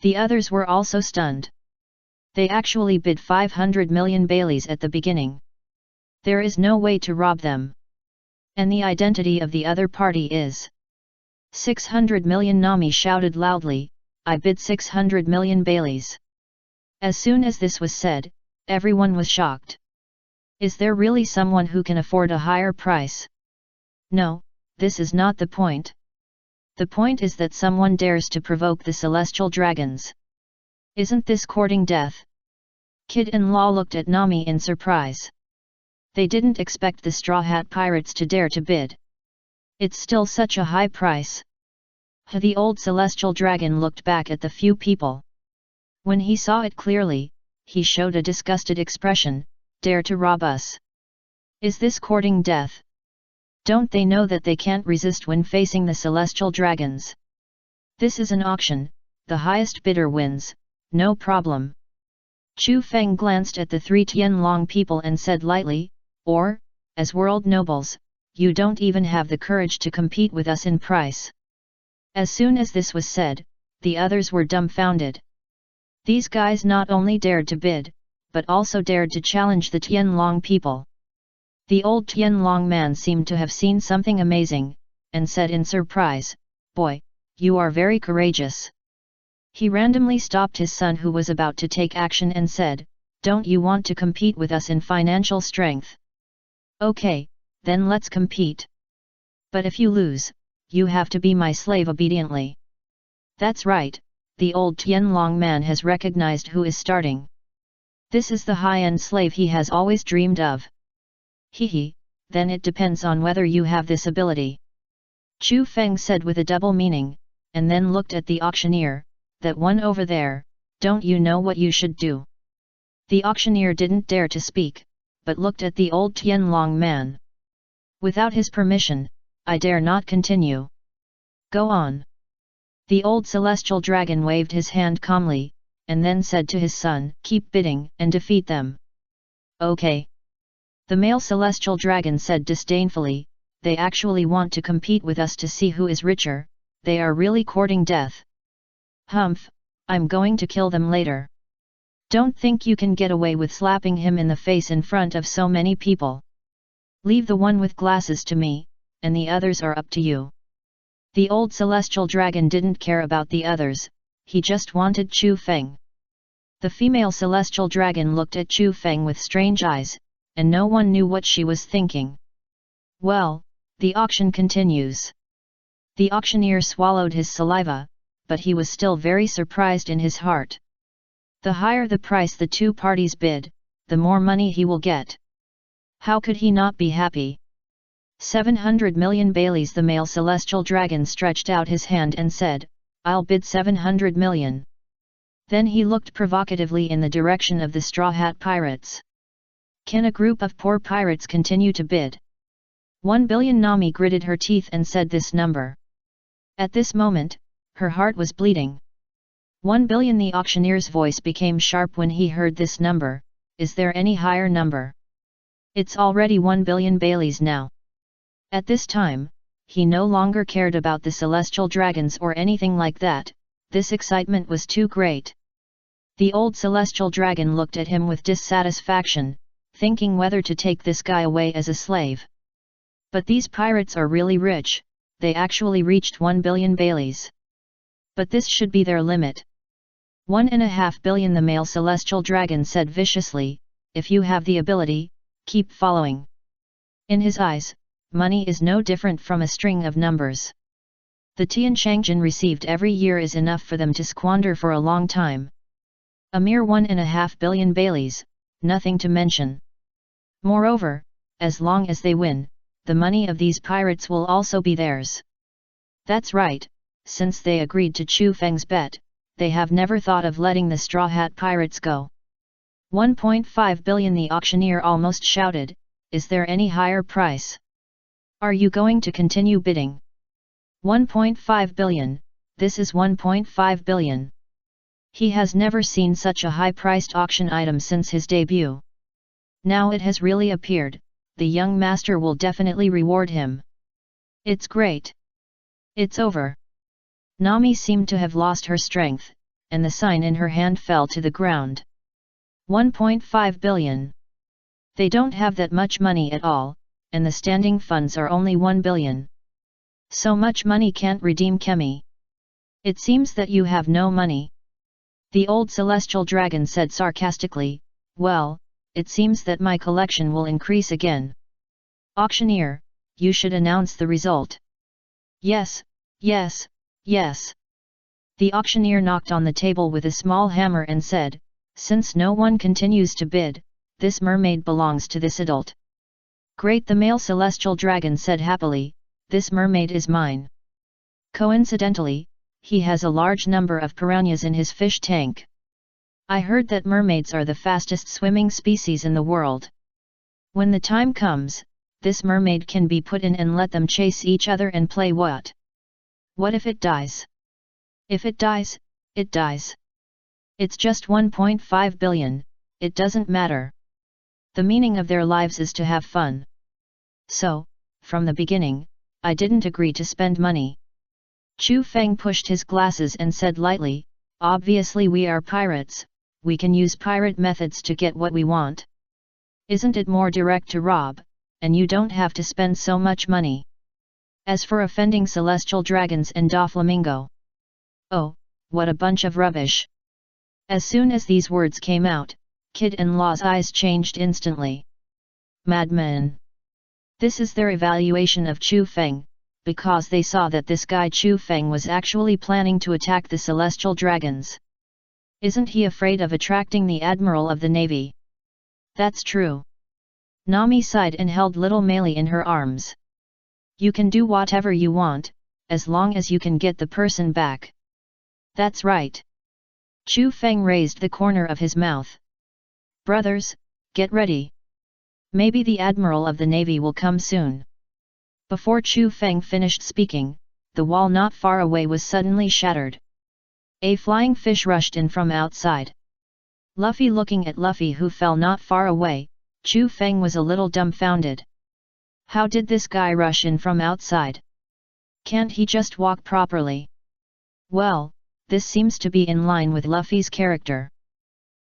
The others were also stunned. They actually bid 500 million Baileys at the beginning. There is no way to rob them. And the identity of the other party is 600 million. Nami shouted loudly, I bid 600 million Baileys. As soon as this was said, everyone was shocked. Is there really someone who can afford a higher price? No, this is not the point. The point is that someone dares to provoke the celestial dragons. Isn't this courting death? Kid and Law looked at Nami in surprise. They didn't expect the Straw Hat Pirates to dare to bid. It's still such a high price. The old celestial dragon looked back at the few people. When he saw it clearly, he showed a disgusted expression, dare to rob us. Is this courting death? Don't they know that they can't resist when facing the celestial dragons? This is an auction, the highest bidder wins, no problem. Chu Feng glanced at the three Tianlong people and said lightly, or, as world nobles, you don't even have the courage to compete with us in price. As soon as this was said, the others were dumbfounded. These guys not only dared to bid, but also dared to challenge the Tianlong people. The old Tianlong man seemed to have seen something amazing, and said in surprise, "Boy, you are very courageous." He randomly stopped his son who was about to take action and said, "Don't you want to compete with us in financial strength? Okay, then let's compete. But if you lose, you have to be my slave obediently." That's right, the old Tianlong man has recognized who is starting. This is the high-end slave he has always dreamed of. Hehe, then it depends on whether you have this ability. Chu Feng said with a double meaning, and then looked at the auctioneer, "That one over there, don't you know what you should do?" The auctioneer didn't dare to speak, but looked at the old Tianlong man. "Without his permission, I dare not continue." "Go on." The old celestial dragon waved his hand calmly, and then said to his son, "Keep bidding and defeat them." "Okay." The male celestial dragon said disdainfully, "They actually want to compete with us to see who is richer, they are really courting death. Humph, I'm going to kill them later. Don't think you can get away with slapping him in the face in front of so many people. Leave the one with glasses to me, and the others are up to you." The old celestial dragon didn't care about the others, he just wanted Chu Feng. The female celestial dragon looked at Chu Feng with strange eyes, and no one knew what she was thinking. Well, the auction continues. The auctioneer swallowed his saliva, but he was still very surprised in his heart. The higher the price the two parties bid, the more money he will get. How could he not be happy? 700 million Baileys. The male celestial dragon stretched out his hand and said, "I'll bid 700 million. Then he looked provocatively in the direction of the Straw Hat Pirates. Can a group of poor pirates continue to bid? 1 billion. Nami gritted her teeth and said this number. At this moment, her heart was bleeding. 1 billion. The auctioneer's voice became sharp when he heard this number. Is there any higher number? It's already 1 billion Baileys now. At this time, he no longer cared about the celestial dragons or anything like that, this excitement was too great. The old celestial dragon looked at him with dissatisfaction, thinking whether to take this guy away as a slave. But these pirates are really rich, they actually reached 1 billion Baileys. But this should be their limit. 1.5 billion. The male celestial dragon said viciously, "If you have the ability, keep following." In his eyes, money is no different from a string of numbers. The Tianchangjian received every year is enough for them to squander for a long time. A mere 1.5 billion Baileys, nothing to mention. Moreover, as long as they win, the money of these pirates will also be theirs. That's right, since they agreed to Chu Feng's bet, they have never thought of letting the Straw Hat Pirates go. 1.5 billion. The auctioneer almost shouted, "Is there any higher price? Are you going to continue bidding?" 1.5 billion, this is 1.5 billion. He has never seen such a high-priced auction item since his debut. Now it has really appeared, the young master will definitely reward him. It's great. It's over. Nami seemed to have lost her strength, and the sign in her hand fell to the ground. 1.5 billion. They don't have that much money at all, and the standing funds are only 1 billion. So much money can't redeem Kemi. It seems that you have no money. The old celestial dragon said sarcastically, "Well, it seems that my collection will increase again. Auctioneer, you should announce the result." "Yes, yes, yes." The auctioneer knocked on the table with a small hammer and said, "Since no one continues to bid, this mermaid belongs to this adult." "Great," the male celestial dragon said happily, "this mermaid is mine." Coincidentally, he has a large number of piranhas in his fish tank. I heard that mermaids are the fastest swimming species in the world. When the time comes, this mermaid can be put in and let them chase each other and play what? What if it dies? If it dies, it dies. It's just 1.5 billion, it doesn't matter. The meaning of their lives is to have fun. So, from the beginning, I didn't agree to spend money. Chu Feng pushed his glasses and said lightly, "Obviously we are pirates, we can use pirate methods to get what we want. Isn't it more direct to rob, and you don't have to spend so much money? As for offending celestial dragons and Doflamingo, oh, what a bunch of rubbish." As soon as these words came out, Kid-in-law's eyes changed instantly. Madmen! This is their evaluation of Chu Feng, because they saw that this guy Chu Feng was actually planning to attack the celestial dragons. Isn't he afraid of attracting the Admiral of the Navy? That's true. Nami sighed and held little Meili in her arms. You can do whatever you want, as long as you can get the person back. That's right. Chu Feng raised the corner of his mouth. Brothers, get ready. Maybe the Admiral of the Navy will come soon. Before Chu Feng finished speaking, the wall not far away was suddenly shattered. A flying fish rushed in from outside. Luffy looking at Luffy who fell not far away, Chu Feng was a little dumbfounded. How did this guy rush in from outside? Can't he just walk properly? Well, this seems to be in line with Luffy's character.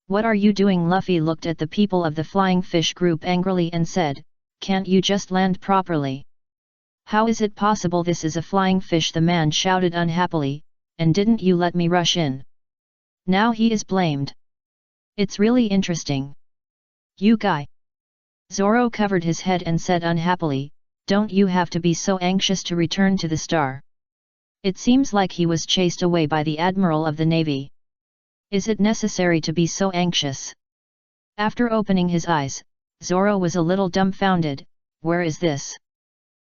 What are you doing? Luffy looked at the people of the flying fish group angrily and said, can't you just land properly? How is it possible this is a flying fish? The man shouted unhappily, and didn't you let me rush in? Now he is blamed. It's really interesting. You guy. Zoro covered his head and said unhappily, don't you have to be so anxious to return to the star? It seems like he was chased away by the Admiral of the Navy. Is it necessary to be so anxious? After opening his eyes, Zoro was a little dumbfounded. Where is this?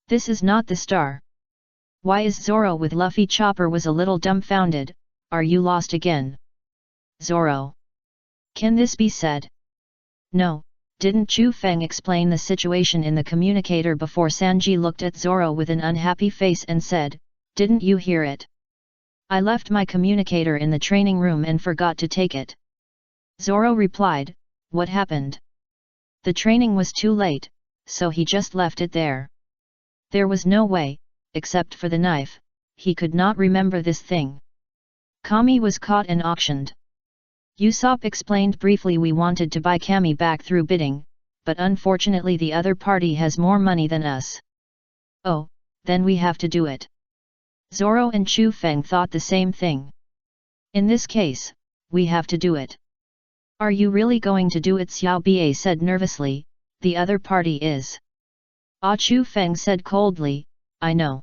This is not the star. Why is Zoro with Luffy? Chopper was a little dumbfounded. Are you lost again? Zoro. Can this be said? No, didn't Chu Feng explain the situation in the communicator before? Sanji looked at Zoro with an unhappy face and said, didn't you hear it? I left my communicator in the training room and forgot to take it. Zoro replied, what happened? The training was too late, so he just left it there. There was no way, except for the knife, he could not remember this thing. Kami was caught and auctioned. Usopp explained briefly, we wanted to buy Kami back through bidding, but unfortunately the other party has more money than us. Oh, then we have to do it. Zoro and Chu Feng thought the same thing. In this case, we have to do it. Are you really going to do it? Xiao Ba said nervously, the other party is. Chu Feng said coldly, I know.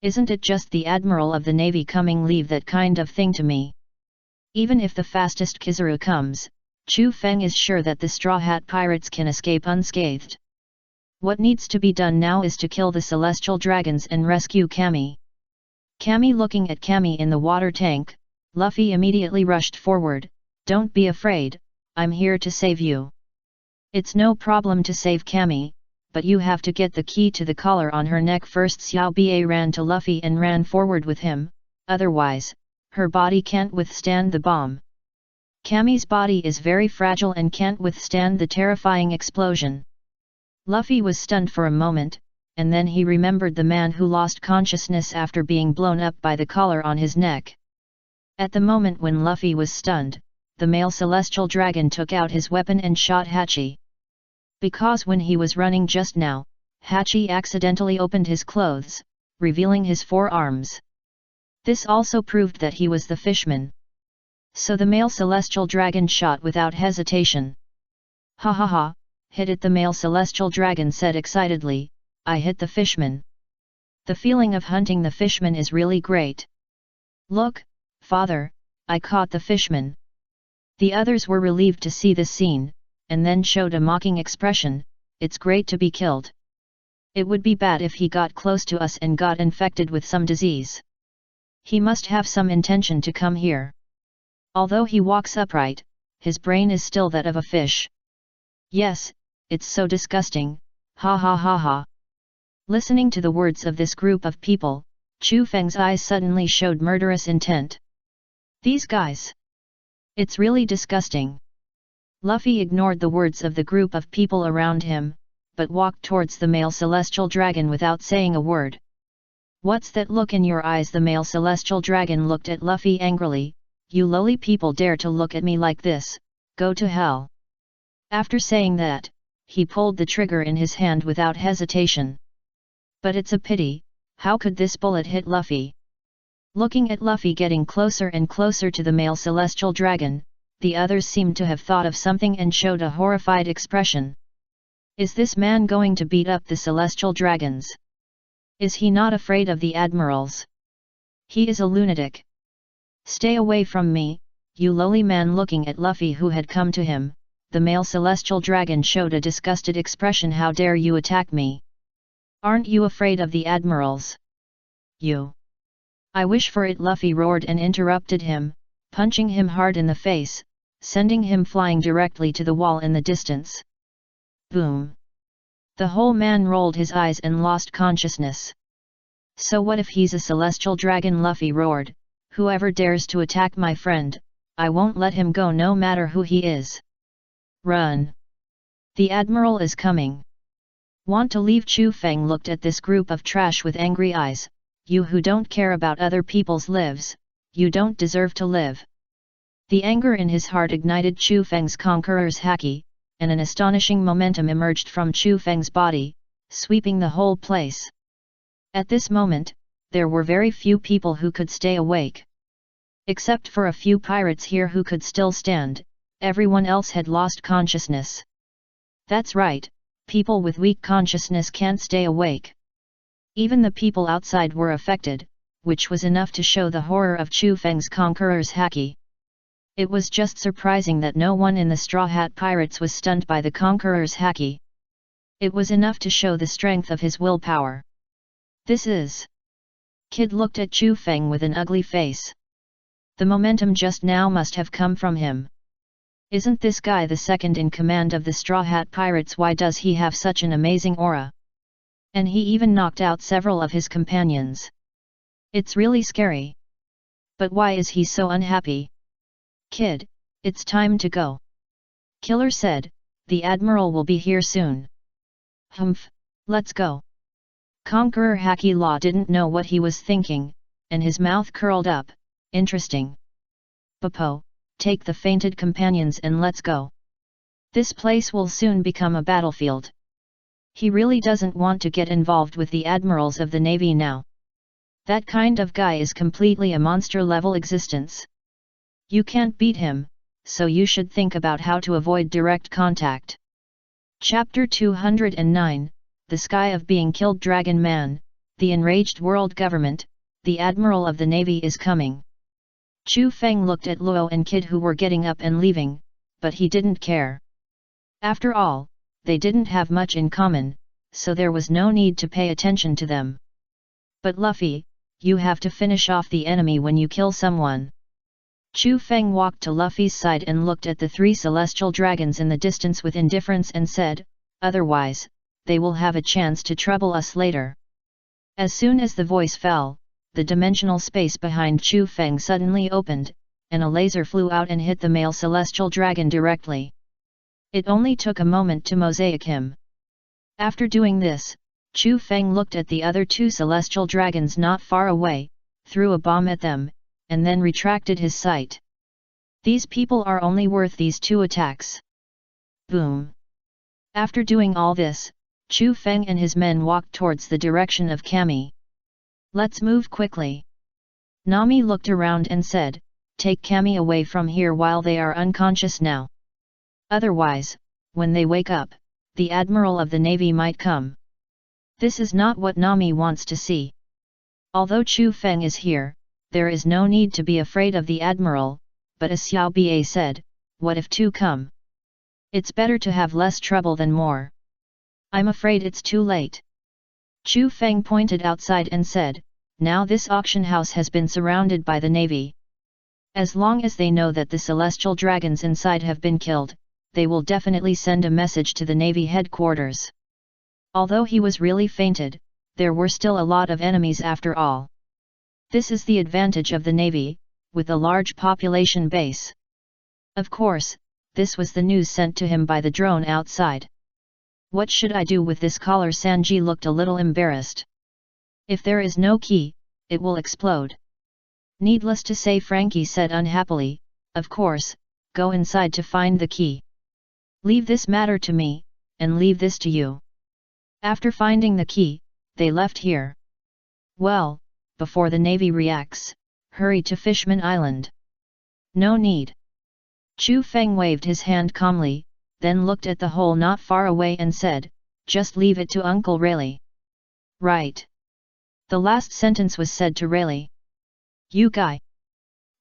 Isn't it just the Admiral of the Navy coming? Leave that kind of thing to me. Even if the fastest Kizaru comes, Chu Feng is sure that the Straw Hat Pirates can escape unscathed. What needs to be done now is to kill the celestial dragons and rescue Kami. Kami looking at Kami in the water tank, Luffy immediately rushed forward, don't be afraid, I'm here to save you. It's no problem to save Kami, but you have to get the key to the collar on her neck first. Xiao Ba ran to Luffy and ran forward with him, otherwise, her body can't withstand the bomb. Kami's body is very fragile and can't withstand the terrifying explosion. Luffy was stunned for a moment, and then he remembered the man who lost consciousness after being blown up by the collar on his neck. At the moment when Luffy was stunned, the male celestial dragon took out his weapon and shot Hachi. Because when he was running just now, Hachi accidentally opened his clothes, revealing his forearms. This also proved that he was the fishman. So the male celestial dragon shot without hesitation. Ha ha ha, hit it, the male celestial dragon said excitedly, I hit the fishman. The feeling of hunting the fishman is really great. Look, father, I caught the fishman. The others were relieved to see this scene, and then showed a mocking expression, it's great to be killed. It would be bad if he got close to us and got infected with some disease. He must have some intention to come here. Although he walks upright, his brain is still that of a fish. Yes, it's so disgusting, ha ha ha ha. Listening to the words of this group of people, Chu Feng's eyes suddenly showed murderous intent. These guys. It's really disgusting. Luffy ignored the words of the group of people around him, but walked towards the male celestial dragon without saying a word. What's that look in your eyes? The male celestial dragon looked at Luffy angrily. You lowly people dare to look at me like this, go to hell. After saying that, he pulled the trigger in his hand without hesitation. But it's a pity, how could this bullet hit Luffy? Looking at Luffy getting closer and closer to the male celestial dragon, the others seemed to have thought of something and showed a horrified expression. Is this man going to beat up the celestial dragons? Is he not afraid of the admirals? He is a lunatic. Stay away from me, you lowly man. Looking at Luffy who had come to him, the male celestial dragon showed a disgusted expression. How dare you attack me? Aren't you afraid of the admirals? You! I wish for it, Luffy roared and interrupted him, punching him hard in the face, sending him flying directly to the wall in the distance. Boom! The whole man rolled his eyes and lost consciousness. So what if he's a celestial dragon? Luffy roared, whoever dares to attack my friend, I won't let him go no matter who he is. Run! The admiral is coming. Want to leave? Chu Feng looked at this group of trash with angry eyes. You who don't care about other people's lives, you don't deserve to live. The anger in his heart ignited Chu Feng's conqueror's haki, and an astonishing momentum emerged from Chu Feng's body, sweeping the whole place. At this moment, there were very few people who could stay awake. Except for a few pirates here who could still stand, everyone else had lost consciousness. That's right, people with weak consciousness can't stay awake. Even the people outside were affected, which was enough to show the horror of Chu Feng's conqueror's haki. It was just surprising that no one in the Straw Hat Pirates was stunned by the conqueror's haki. It was enough to show the strength of his willpower. This is... Kid looked at Chu Feng with an ugly face. The momentum just now must have come from him. Isn't this guy the second in command of the Straw Hat Pirates? Why does he have such an amazing aura? And he even knocked out several of his companions. It's really scary. But why is he so unhappy? Kid, it's time to go. Killer said, the admiral will be here soon. Humph, let's go. Conqueror Haki Law didn't know what he was thinking, and his mouth curled up. Interesting. Popo, take the fainted companions and let's go. This place will soon become a battlefield. He really doesn't want to get involved with the admirals of the Navy now. That kind of guy is completely a monster-level existence. You can't beat him, so you should think about how to avoid direct contact. Chapter 209, The Sky of Being Killed. Dragon Man, the enraged world government, the admiral of the Navy is coming. Chu Feng looked at Luo and Kid who were getting up and leaving, but he didn't care. After all, they didn't have much in common, so there was no need to pay attention to them. But Luffy, you have to finish off the enemy when you kill someone. Chu Feng walked to Luffy's side and looked at the three celestial dragons in the distance with indifference and said, otherwise, they will have a chance to trouble us later. As soon as the voice fell, the dimensional space behind Chu Feng suddenly opened, and a laser flew out and hit the male celestial dragon directly. It only took a moment to mosaic him. After doing this, Chu Feng looked at the other two celestial dragons not far away, threw a bomb at them, and then retracted his sight. These people are only worth these two attacks. Boom! After doing all this, Chu Feng and his men walked towards the direction of Kami. Let's move quickly. Nami looked around and said, take Kami away from here while they are unconscious now. Otherwise, when they wake up, the admiral of the Navy might come. This is not what Nami wants to see. Although Chu Feng is here, there is no need to be afraid of the admiral, but as Xiao Ba said, what if two come? It's better to have less trouble than more. I'm afraid it's too late. Chu Feng pointed outside and said, now this auction house has been surrounded by the Navy. As long as they know that the celestial dragons inside have been killed, they will definitely send a message to the Navy headquarters. Although he was really fainted, there were still a lot of enemies after all. This is the advantage of the Navy, with a large population base. Of course, this was the news sent to him by the drone outside. What should I do with this collar? Sanji looked a little embarrassed. If there is no key, it will explode. Needless to say, Frankie said unhappily, of course, go inside to find the key. Leave this matter to me, and leave this to you. After finding the key, they left here. Well, before the Navy reacts, hurry to Fishman Island. No need. Chu Feng waved his hand calmly, then looked at the hole not far away and said, just leave it to Uncle Rayleigh. Right. The last sentence was said to Rayleigh. You guy.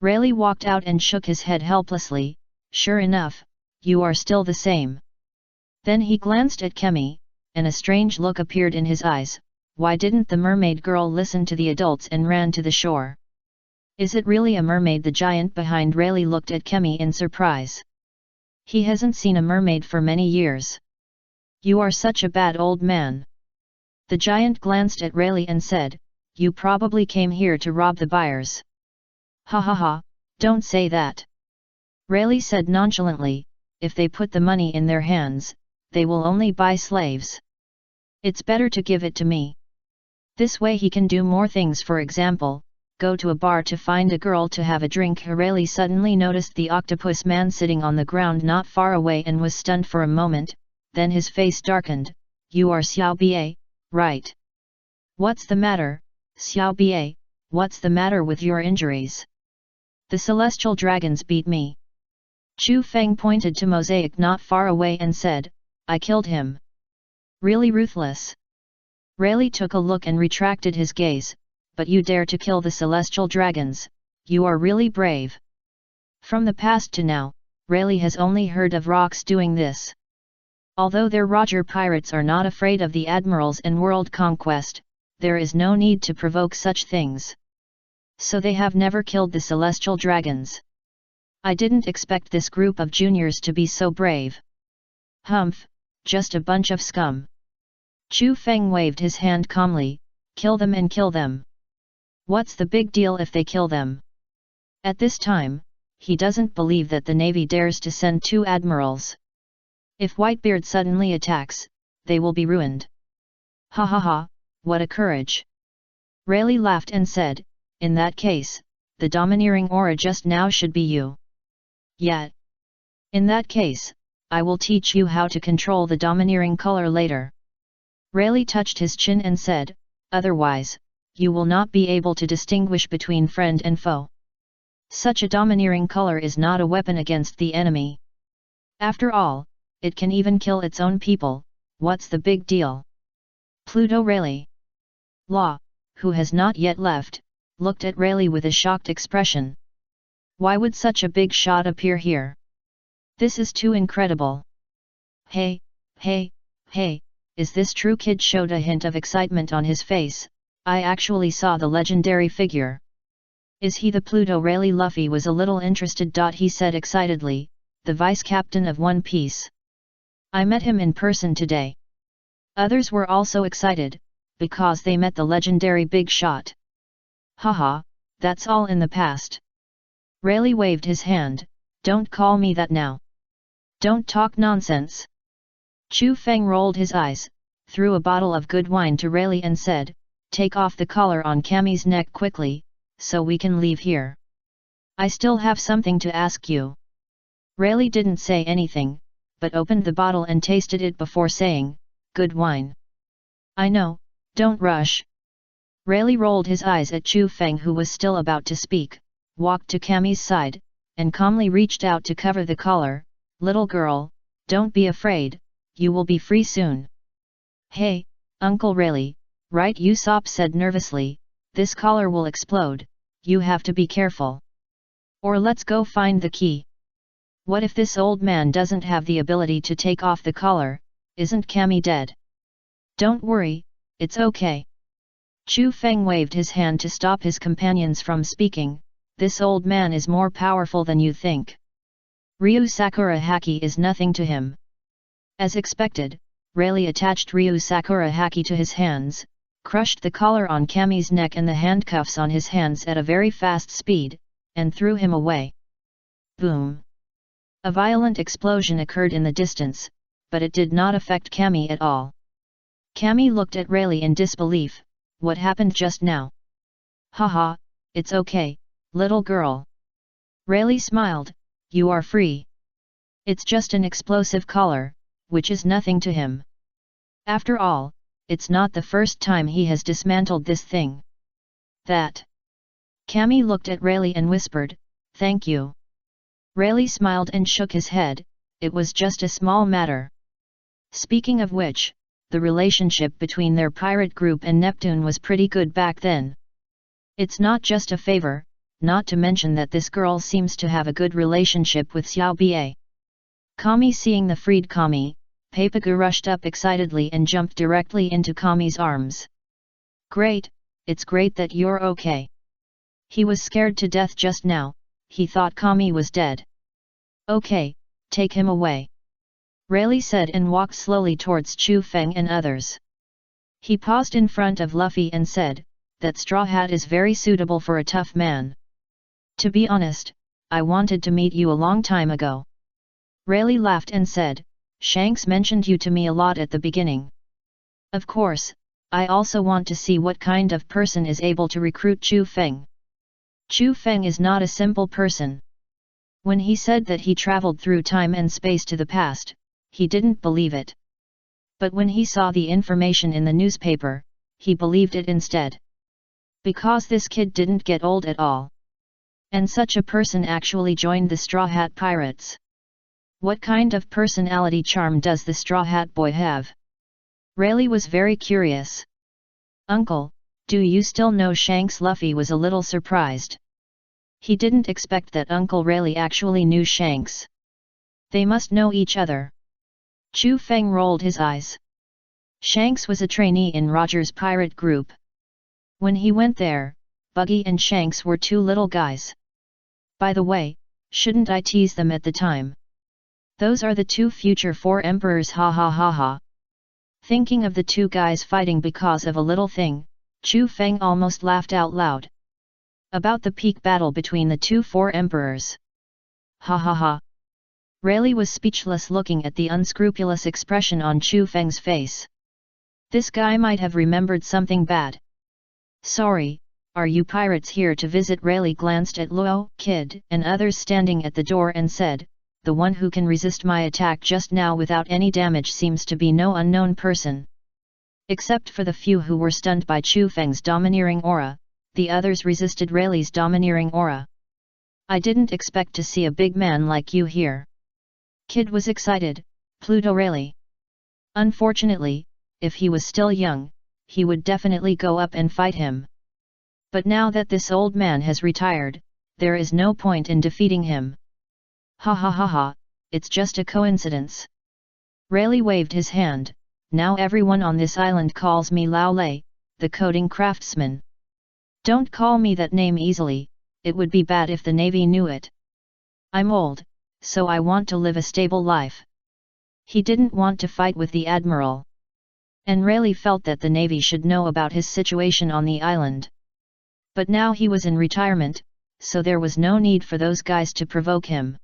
Rayleigh walked out and shook his head helplessly. Sure enough, you are still the same. Then he glanced at Kemi, and a strange look appeared in his eyes. Why didn't the mermaid girl listen to the adults and ran to the shore? Is it really a mermaid? The giant behind Rayleigh looked at Kemi in surprise. He hasn't seen a mermaid for many years. You are such a bad old man. The giant glanced at Rayleigh and said, you probably came here to rob the buyers. Ha ha ha, don't say that. Rayleigh said nonchalantly, if they put the money in their hands, they will only buy slaves. It's better to give it to me. This way he can do more things, for example, go to a bar to find a girl to have a drink. Rayleigh suddenly noticed the octopus man sitting on the ground not far away and was stunned for a moment, then his face darkened. You are Xiao Bie, right? What's the matter, Xiao Bie, what's the matter with your injuries? The celestial dragons beat me. Chu Feng pointed to Mosaic not far away and said, I killed him. Really ruthless. Rayleigh took a look and retracted his gaze, but you dare to kill the celestial dragons, you are really brave. From the past to now, Rayleigh has only heard of rocks doing this. Although their Roger pirates are not afraid of the admirals and world conquest, there is no need to provoke such things. So they have never killed the celestial dragons. I didn't expect this group of juniors to be so brave. Humph, just a bunch of scum. Chu Feng waved his hand calmly, kill them and kill them. What's the big deal if they kill them? At this time, he doesn't believe that the Navy dares to send 2 admirals. If Whitebeard suddenly attacks, they will be ruined. Ha ha ha, what a courage. Rayleigh laughed and said, in that case, the domineering aura just now should be you. Yet. In that case, I will teach you how to control the domineering color later. Rayleigh touched his chin and said, otherwise, you will not be able to distinguish between friend and foe. Such a domineering color is not a weapon against the enemy. After all, it can even kill its own people. What's the big deal? Pluto Rayleigh. Law, who has not yet left, looked at Rayleigh with a shocked expression. Why would such a big shot appear here? This is too incredible. Hey, hey, hey, is this true? Kid showed a hint of excitement on his face. I actually saw the legendary figure. Is he the Pluto? Rayleigh Luffy was a little interested. He said excitedly, the vice captain of One Piece. I met him in person today. Others were also excited, because they met the legendary big shot. Haha, that's all in the past. Rayleigh waved his hand, don't call me that now. Don't talk nonsense. Chu Feng rolled his eyes, threw a bottle of good wine to Rayleigh and said, take off the collar on Cammy's neck quickly, so we can leave here. I still have something to ask you. Rayleigh didn't say anything, but opened the bottle and tasted it before saying, good wine. I know, don't rush. Rayleigh rolled his eyes at Chu Feng, who was still about to speak, walked to Cammy's side, and calmly reached out to cover the collar. Little girl, don't be afraid, you will be free soon. Hey, Uncle Rayleigh, right? Usopp said nervously, this collar will explode, you have to be careful. Or let's go find the key. What if this old man doesn't have the ability to take off the collar? Isn't Cammy dead? Don't worry, it's okay. Chu Feng waved his hand to stop his companions from speaking. This old man is more powerful than you think. Ryu Sakura Haki is nothing to him. As expected, Rayleigh attached Ryu Sakura Haki to his hands, crushed the collar on Cammy's neck and the handcuffs on his hands at a very fast speed, and threw him away. Boom! A violent explosion occurred in the distance, but it did not affect Cammy at all. Cammy looked at Rayleigh in disbelief. what happened just now? Haha, it's okay, little girl. Rayleigh smiled, you are free. It's just an explosive collar, which is nothing to him. After all, it's not the first time he has dismantled this thing. That. Cammy looked at Rayleigh and whispered, thank you. Rayleigh smiled and shook his head, it was just a small matter. Speaking of which, the relationship between their pirate group and Neptune was pretty good back then. It's not just a favor, not to mention that this girl seems to have a good relationship with Xiao Bie. Kami seeing the freed Kami, Papagu rushed up excitedly and jumped directly into Kami's arms. Great, it's great that you're okay. He was scared to death just now, he thought Kami was dead. Okay, take him away. Rayleigh said and walked slowly towards Chu Feng and others. He paused in front of Luffy and said, that straw hat is very suitable for a tough man. To be honest, I wanted to meet you a long time ago. Rayleigh laughed and said, Shanks mentioned you to me a lot at the beginning. Of course, I also want to see what kind of person is able to recruit Chu Feng. Chu Feng is not a simple person. When he said that he traveled through time and space to the past, he didn't believe it. But when he saw the information in the newspaper, he believed it instead. Because this kid didn't get old at all. And such a person actually joined the Straw Hat Pirates. What kind of personality charm does the Straw Hat boy have? Rayleigh was very curious. Uncle, do you still know Shanks? Luffy was a little surprised. He didn't expect that Uncle Rayleigh actually knew Shanks. They must know each other. Chu Feng rolled his eyes. Shanks was a trainee in Roger's pirate group. When he went there, Buggy and Shanks were two little guys. By the way, shouldn't I tease them at the time? Those are the two future 4 emperors, ha ha ha ha. Thinking of the two guys fighting because of a little thing, Chu Feng almost laughed out loud. About the peak battle between the 4 emperors. Ha ha ha. Rayleigh was speechless looking at the unscrupulous expression on Chu Feng's face. This guy might have remembered something bad. Sorry, are you pirates here to visit? Rayleigh glanced at Luo, Kid, and others standing at the door and said, the one who can resist my attack just now without any damage seems to be no unknown person. Except for the few who were stunned by Chu Feng's domineering aura, the others resisted Rayleigh's domineering aura. I didn't expect to see a big man like you here. Kid was excited, Pluto Rayleigh. Unfortunately, if he was still young, he would definitely go up and fight him. But now that this old man has retired, there is no point in defeating him. Ha ha ha ha, it's just a coincidence. Rayleigh waved his hand, now everyone on this island calls me Lao Lei, the coding craftsman. Don't call me that name easily, it would be bad if the Navy knew it. I'm old, so I want to live a stable life. He didn't want to fight with the Admiral. And Rayleigh felt that the Navy should know about his situation on the island. But now he was in retirement, so there was no need for those guys to provoke him.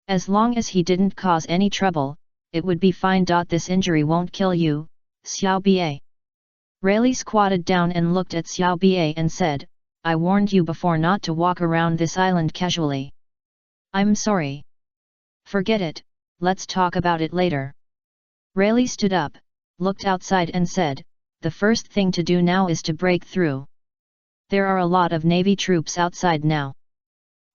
As long as he didn't cause any trouble, it would be fine. This injury won't kill you, Xiao Bie. Rayleigh squatted down and looked at Xiao Bie and said, I warned you before not to walk around this island casually. I'm sorry. Forget it, let's talk about it later. Rayleigh stood up, looked outside and said, the first thing to do now is to break through. There are a lot of Navy troops outside now.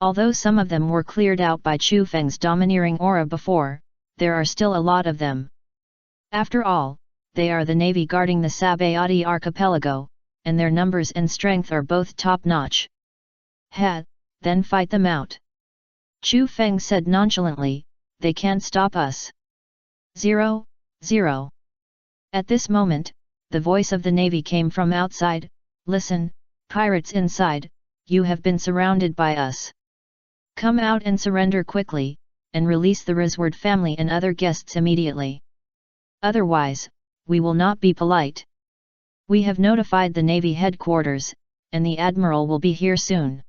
Although some of them were cleared out by Chu Feng's domineering aura before, there are still a lot of them. After all, they are the Navy guarding the Sabayati archipelago, and their numbers and strength are both top-notch. Then fight them out. Chu Feng said nonchalantly, they can't stop us. 0, 0. At this moment, the voice of the Navy came from outside, listen, pirates inside, you have been surrounded by us. Come out and surrender quickly, and release the Rizward family and other guests immediately. Otherwise, we will not be polite. We have notified the Navy headquarters, and the Admiral will be here soon.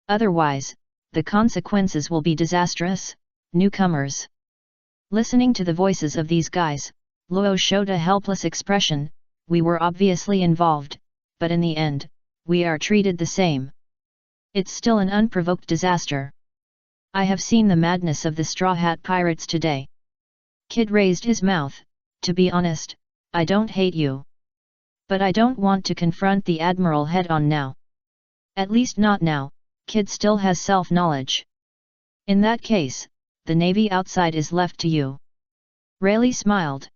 Otherwise, the consequences will be disastrous, newcomers. Listening to the voices of these guys, Luo showed a helpless expression, we were obviously involved, but in the end, we are treated the same. It's still an unprovoked disaster. I have seen the madness of the Straw Hat Pirates today. Kid raised his mouth. To be honest, I don't hate you. But I don't want to confront the Admiral head-on now. At least not now. Kid still has self-knowledge. In that case, the Navy outside is left to you. Rayleigh smiled.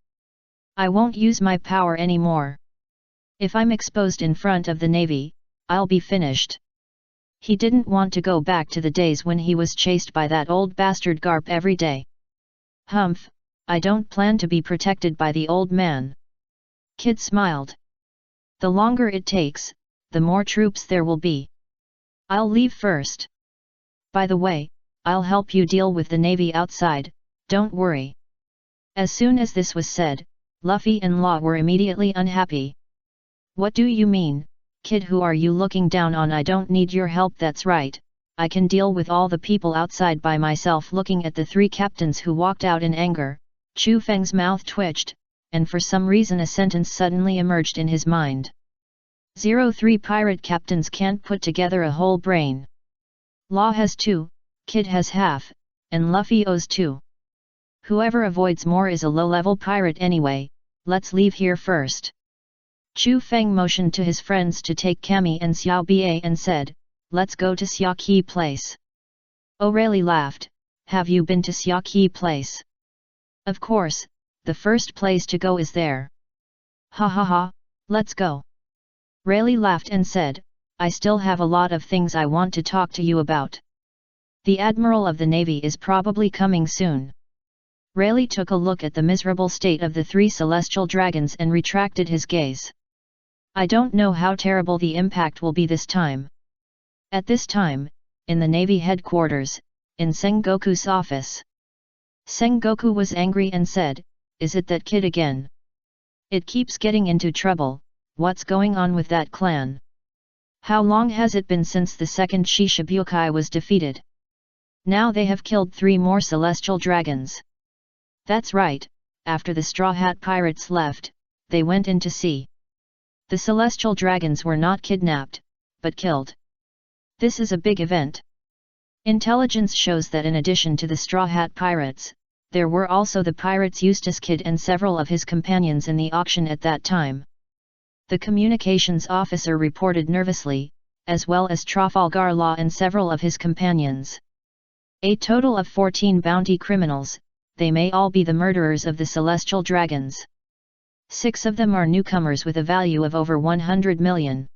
I won't use my power anymore. If I'm exposed in front of the Navy, I'll be finished. He didn't want to go back to the days when he was chased by that old bastard Garp every day. Humph, I don't plan to be protected by the old man. Kid smiled. The longer it takes, the more troops there will be. I'll leave first. By the way, I'll help you deal with the Navy outside, don't worry. As soon as this was said, Luffy and Law were immediately unhappy. What do you mean, kid? Who are you looking down on? I don't need your help. That's right, I can deal with all the people outside by myself. Looking at the three captains who walked out in anger, Chu Feng's mouth twitched, and for some reason a sentence suddenly emerged in his mind. 03 pirate captains can't put together a whole brain. Law has 2, Kid has half, and Luffy owes 2. Whoever avoids more is a low-level pirate anyway. Let's leave here first. Chu Feng motioned to his friends to take Cammy and Xiao Ba and said, let's go to Xia Qi Place. O'Reilly laughed. Have you been to Xia Qi Place? Of course, the first place to go is there. Ha ha ha, let's go. Rayleigh laughed and said, I still have a lot of things I want to talk to you about. The Admiral of the Navy is probably coming soon. Rayleigh took a look at the miserable state of the 3 celestial dragons and retracted his gaze. I don't know how terrible the impact will be this time. At this time, in the Navy headquarters, in Sengoku's office. Sengoku was angry and said, is it that kid again? It keeps getting into trouble. What's going on with that clan? How long has it been since the second Shishibukai was defeated? Now they have killed 3 more celestial dragons. That's right, after the Straw Hat Pirates left, they went into sea. The celestial dragons were not kidnapped, but killed. This is a big event. Intelligence shows that in addition to the Straw Hat Pirates, there were also the pirates Eustace Kid and several of his companions in the auction at that time. The communications officer reported nervously, as well as Trafalgar Law and several of his companions. A total of 14 bounty criminals, they may all be the murderers of the celestial dragons. 6 of them are newcomers with a value of over 100 million.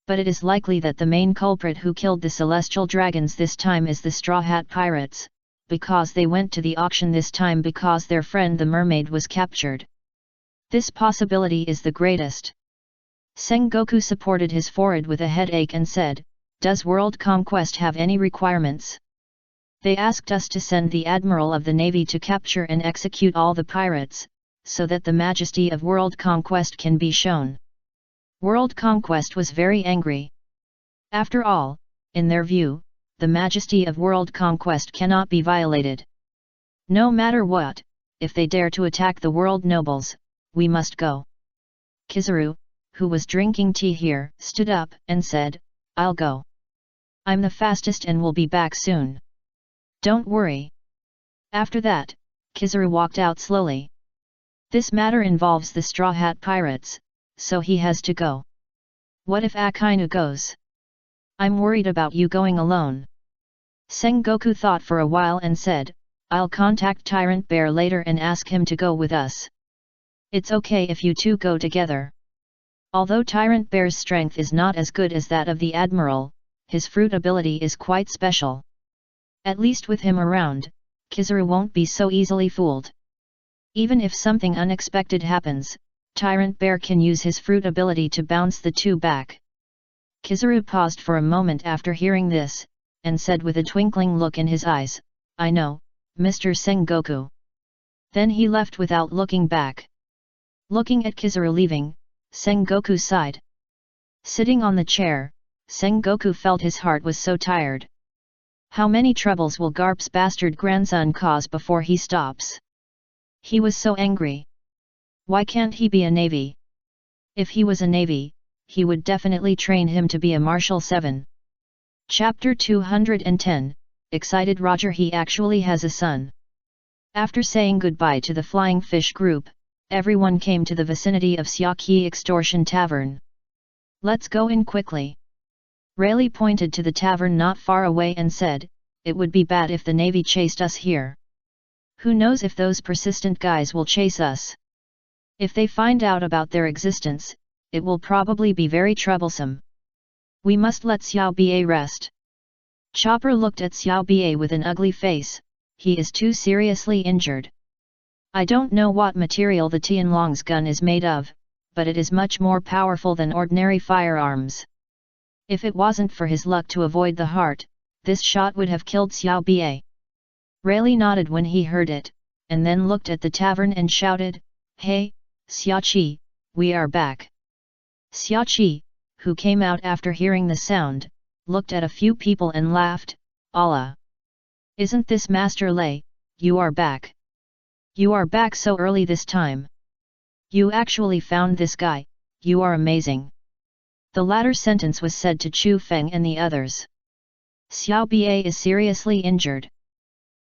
But it is likely that the main culprit who killed the celestial dragons this time is the Straw Hat Pirates, because they went to the auction this time because their friend the mermaid was captured. This possibility is the greatest. Sengoku supported his forehead with a headache and said, does World Conquest have any requirements? They asked us to send the Admiral of the Navy to capture and execute all the pirates, so that the majesty of World Conquest can be shown. World Conquest was very angry. After all, in their view, the majesty of World Conquest cannot be violated. No matter what, if they dare to attack the world nobles, we must go. Kizaru, who was drinking tea here, stood up and said, I'll go. I'm the fastest and will be back soon. Don't worry. After that, Kizaru walked out slowly. This matter involves the Straw Hat Pirates, so he has to go. What if Akainu goes? I'm worried about you going alone. Sengoku thought for a while and said, I'll contact Tyrant Bear later and ask him to go with us. It's okay if you two go together. Although Tyrant Bear's strength is not as good as that of the Admiral, his fruit ability is quite special. At least with him around, Kizaru won't be so easily fooled. Even if something unexpected happens, Tyrant Bear can use his fruit ability to bounce the two back. Kizaru paused for a moment after hearing this, and said with a twinkling look in his eyes, I know, Mr. Sengoku. Then he left without looking back. Looking at Kizaru leaving, Sengoku sighed. Sitting on the chair, Sengoku felt his heart was so tired. How many troubles will Garp's bastard grandson cause before he stops? He was so angry. Why can't he be a navy? If he was a navy, he would definitely train him to be a Marshal 7. Chapter 210, Excited Roger. He actually has a son. After saying goodbye to the Flying Fish group, everyone came to the vicinity of Xiaqi Extortion Tavern. Let's go in quickly. Rayleigh pointed to the tavern not far away and said, it would be bad if the Navy chased us here. Who knows if those persistent guys will chase us? If they find out about their existence, it will probably be very troublesome. We must let Xiao Ba rest. Chopper looked at Xiao Ba with an ugly face. He is too seriously injured. I don't know what material the Tianlong's gun is made of, but it is much more powerful than ordinary firearms. If it wasn't for his luck to avoid the heart, this shot would have killed Xiao Ba. Rayleigh nodded when he heard it, and then looked at the tavern and shouted, Hey, Xiaqi, we are back. Xiaqi, who came out after hearing the sound, looked at a few people and laughed, Allah! Isn't this Master Lei, you are back. You are back so early this time. You actually found this guy, you are amazing. The latter sentence was said to Chu Feng and the others. Xiao Ba is seriously injured.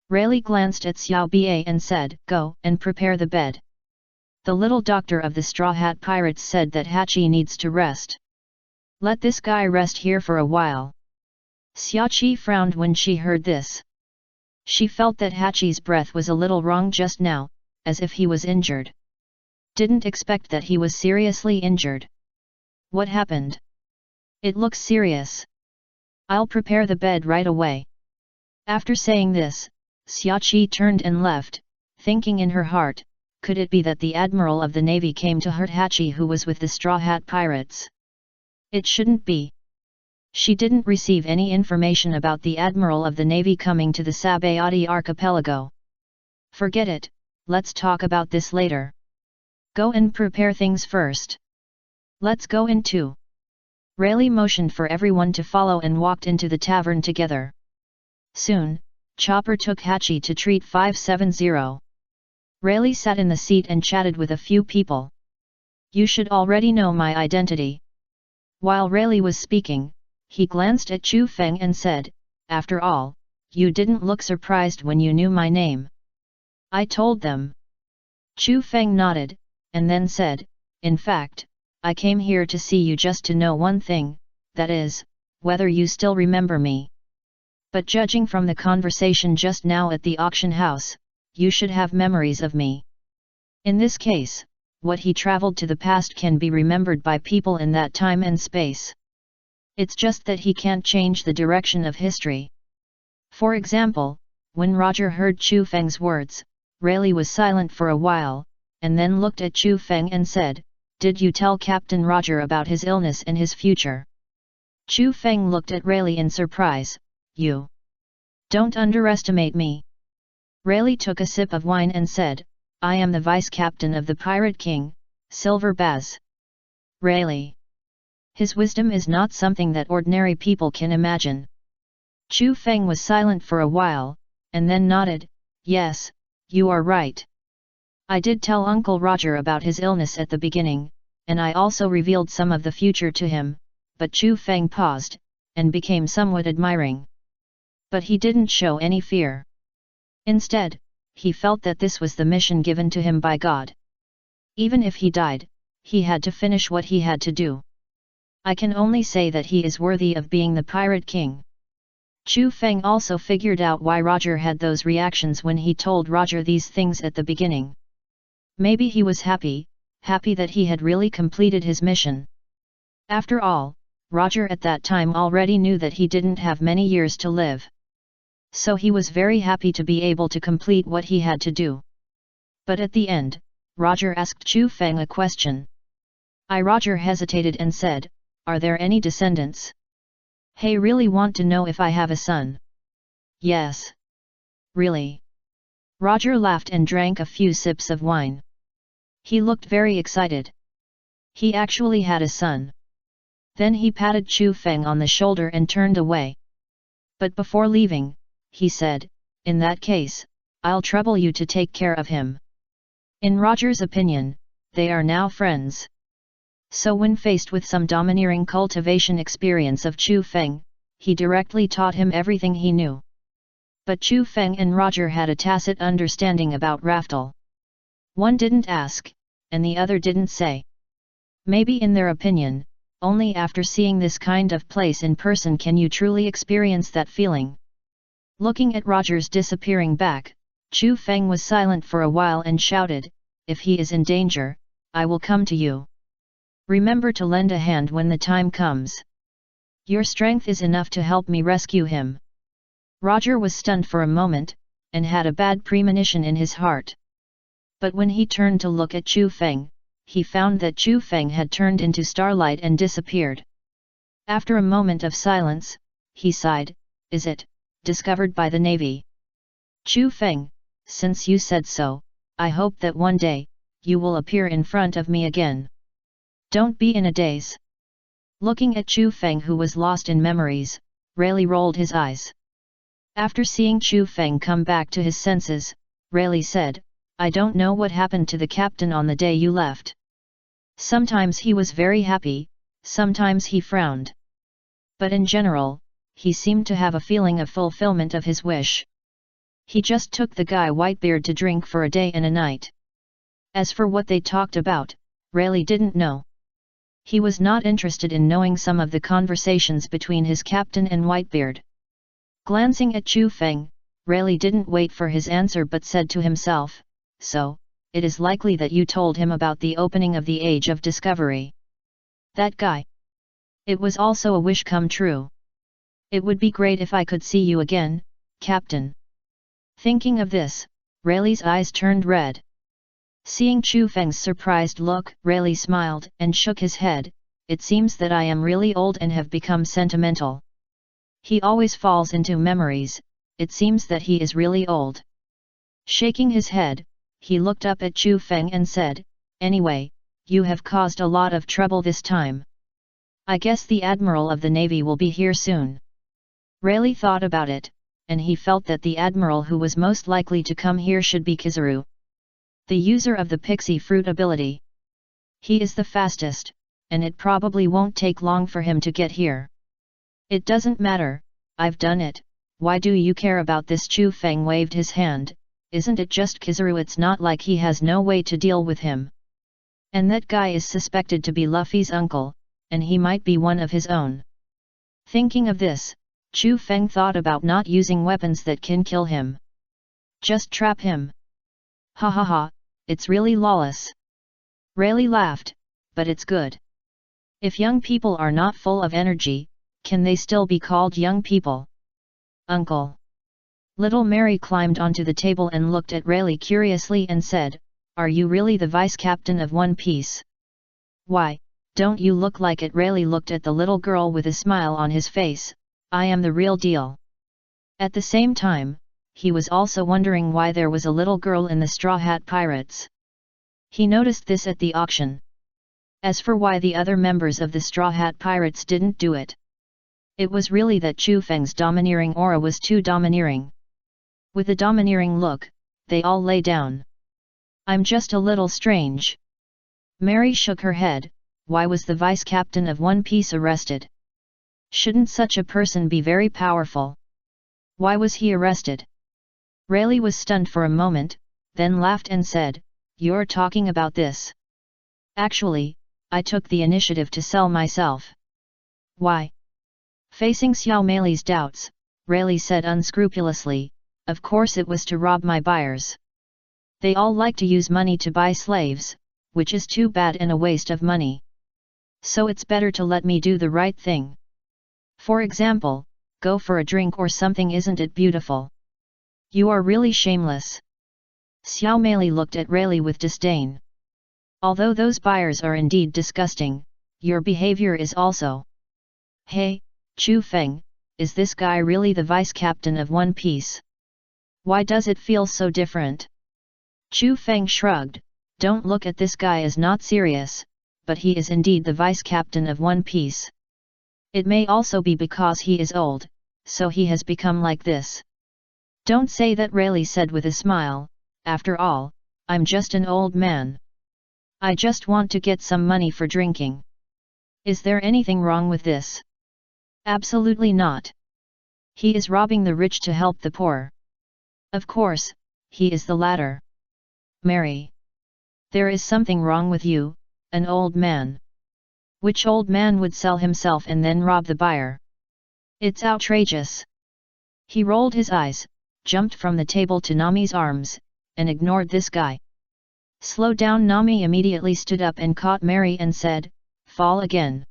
Rayleigh glanced at Xiao Ba and said, Go and prepare the bed. The little doctor of the Straw Hat Pirates said that Hachi needs to rest. Let this guy rest here for a while. Xiaqi frowned when she heard this. She felt that Hachi's breath was a little wrong just now, as if he was injured. Didn't expect that he was seriously injured. What happened? It looks serious. I'll prepare the bed right away. After saying this, Xiaqi turned and left, thinking in her heart, could it be that the Admiral of the Navy came to hurt Hachi who was with the Straw Hat Pirates? It shouldn't be. She didn't receive any information about the Admiral of the Navy coming to the Sabayati archipelago. Forget it, let's talk about this later. Go and prepare things first. Let's go in too. Rayleigh motioned for everyone to follow and walked into the tavern together. Soon, Chopper took Hachi to treat 570. Rayleigh sat in the seat and chatted with a few people. You should already know my identity. While Rayleigh was speaking, he glanced at Chu Feng and said, After all, you didn't look surprised when you knew my name. I told them. Chu Feng nodded, and then said, In fact, I came here to see you just to know one thing, that is, whether you still remember me. But judging from the conversation just now at the auction house, you should have memories of me. In this case, what he traveled to the past can be remembered by people in that time and space. It's just that he can't change the direction of history. For example, when Roger heard Chu Feng's words, Rayleigh was silent for a while, and then looked at Chu Feng and said, Did you tell Captain Roger about his illness and his future? Chu Feng looked at Rayleigh in surprise, You don't underestimate me. Rayleigh took a sip of wine and said, I am the vice-captain of the Pirate King, Silver Baz. Rayleigh. His wisdom is not something that ordinary people can imagine. Chu Feng was silent for a while, and then nodded, Yes, you are right. I did tell Uncle Roger about his illness at the beginning, and I also revealed some of the future to him, but Chu Feng paused, and became somewhat admiring. But he didn't show any fear. Instead, he felt that this was the mission given to him by God. Even if he died, he had to finish what he had to do. I can only say that he is worthy of being the Pirate King. Chu Feng also figured out why Roger had those reactions when he told Roger these things at the beginning. Maybe he was happy that he had really completed his mission. After all, Roger at that time already knew that he didn't have many years to live. So he was very happy to be able to complete what he had to do. But at the end, Roger asked Chu Feng a question. Roger hesitated and said, Are there any descendants? Hey, really want to know if I have a son? Yes. Really? Roger laughed and drank a few sips of wine. He looked very excited. He actually had a son. Then he patted Chu Feng on the shoulder and turned away. But before leaving, he said, In that case, I'll trouble you to take care of him. In Roger's opinion, they are now friends. So when faced with some domineering cultivation experience of Chu Feng, he directly taught him everything he knew. But Chu Feng and Roger had a tacit understanding about Raftel. One didn't ask, and the other didn't say. Maybe in their opinion, only after seeing this kind of place in person can you truly experience that feeling. Looking at Roger's disappearing back, Chu Feng was silent for a while and shouted, "If he is in danger, I will come to you. Remember to lend a hand when the time comes. Your strength is enough to help me rescue him." Roger was stunned for a moment, and had a bad premonition in his heart. But when he turned to look at Chu Feng, he found that Chu Feng had turned into starlight and disappeared. After a moment of silence, he sighed, "Is it discovered by the Navy?" "Chu Feng, since you said so, I hope that one day, you will appear in front of me again. Don't be in a daze." Looking at Chu Feng, who was lost in memories, Rayleigh rolled his eyes. After seeing Chu Feng come back to his senses, Rayleigh said, "I don't know what happened to the captain on the day you left. Sometimes he was very happy, sometimes he frowned. But in general, he seemed to have a feeling of fulfillment of his wish. He just took the guy Whitebeard to drink for a day and a night." As for what they talked about, Rayleigh didn't know. He was not interested in knowing some of the conversations between his captain and Whitebeard. Glancing at Chu Feng, Rayleigh didn't wait for his answer but said to himself, "So, it is likely that you told him about the opening of the Age of Discovery. That guy. It was also a wish come true. It would be great if I could see you again, Captain." Thinking of this, Rayleigh's eyes turned red. Seeing Chu Feng's surprised look, Rayleigh smiled and shook his head, "It seems that I am really old and have become sentimental. He always falls into memories, it seems that he is really old." Shaking his head, he looked up at Chu Feng and said, "Anyway, you have caused a lot of trouble this time. I guess the Admiral of the Navy will be here soon." Rayleigh thought about it, and he felt that the Admiral who was most likely to come here should be Kizaru, the user of the Pixie Fruit ability. He is the fastest, and it probably won't take long for him to get here. "It doesn't matter, I've done it, why do you care about this?" Chu Feng waved his hand, "Isn't it just Kizaru? It's not like he has no way to deal with him. And that guy is suspected to be Luffy's uncle, and he might be one of his own." Thinking of this, Chu Feng thought about not using weapons that can kill him. Just trap him. "Ha ha ha, it's really lawless." Rayleigh laughed, "But it's good. If young people are not full of energy, can they still be called young people?" "Uncle." Little Mary climbed onto the table and looked at Rayleigh curiously and said, "Are you really the vice-captain of One Piece?" "Why, don't you look like it?" Rayleigh looked at the little girl with a smile on his face, "I am the real deal." At the same time, he was also wondering why there was a little girl in the Straw Hat Pirates. He noticed this at the auction. As for why the other members of the Straw Hat Pirates didn't do it, it was really that Chu Feng's domineering aura was too domineering. With a domineering look, they all lay down. "I'm just a little strange." Mary shook her head, "Why was the vice-captain of One Piece arrested? Shouldn't such a person be very powerful? Why was he arrested?" Rayleigh was stunned for a moment, then laughed and said, "You're talking about this. Actually, I took the initiative to sell myself." "Why?" Facing Xiao Meili's doubts, Rayleigh said unscrupulously, "Of course it was to rob my buyers. They all like to use money to buy slaves, which is too bad and a waste of money. So it's better to let me do the right thing. For example, go for a drink or something. Isn't it beautiful? You are really shameless." Xiao Meili looked at Rayleigh with disdain. "Although those buyers are indeed disgusting, your behavior is also. Hey, Chu Feng, is this guy really the vice-captain of One Piece? Why does it feel so different?" Chu Feng shrugged, "Don't look at this guy as not serious, but he is indeed the vice-captain of One Piece. It may also be because he is old, so he has become like this." "Don't say that," Rayleigh said with a smile, "after all, I'm just an old man. I just want to get some money for drinking. Is there anything wrong with this? Absolutely not. He is robbing the rich to help the poor. Of course, he is the latter. Mary. There is something wrong with you, an old man. Which old man would sell himself and then rob the buyer? It's outrageous. He rolled his eyes, jumped from the table to Nami's arms, and ignored this guy. Slow down. Nami immediately stood up and caught Mary and said, fall again.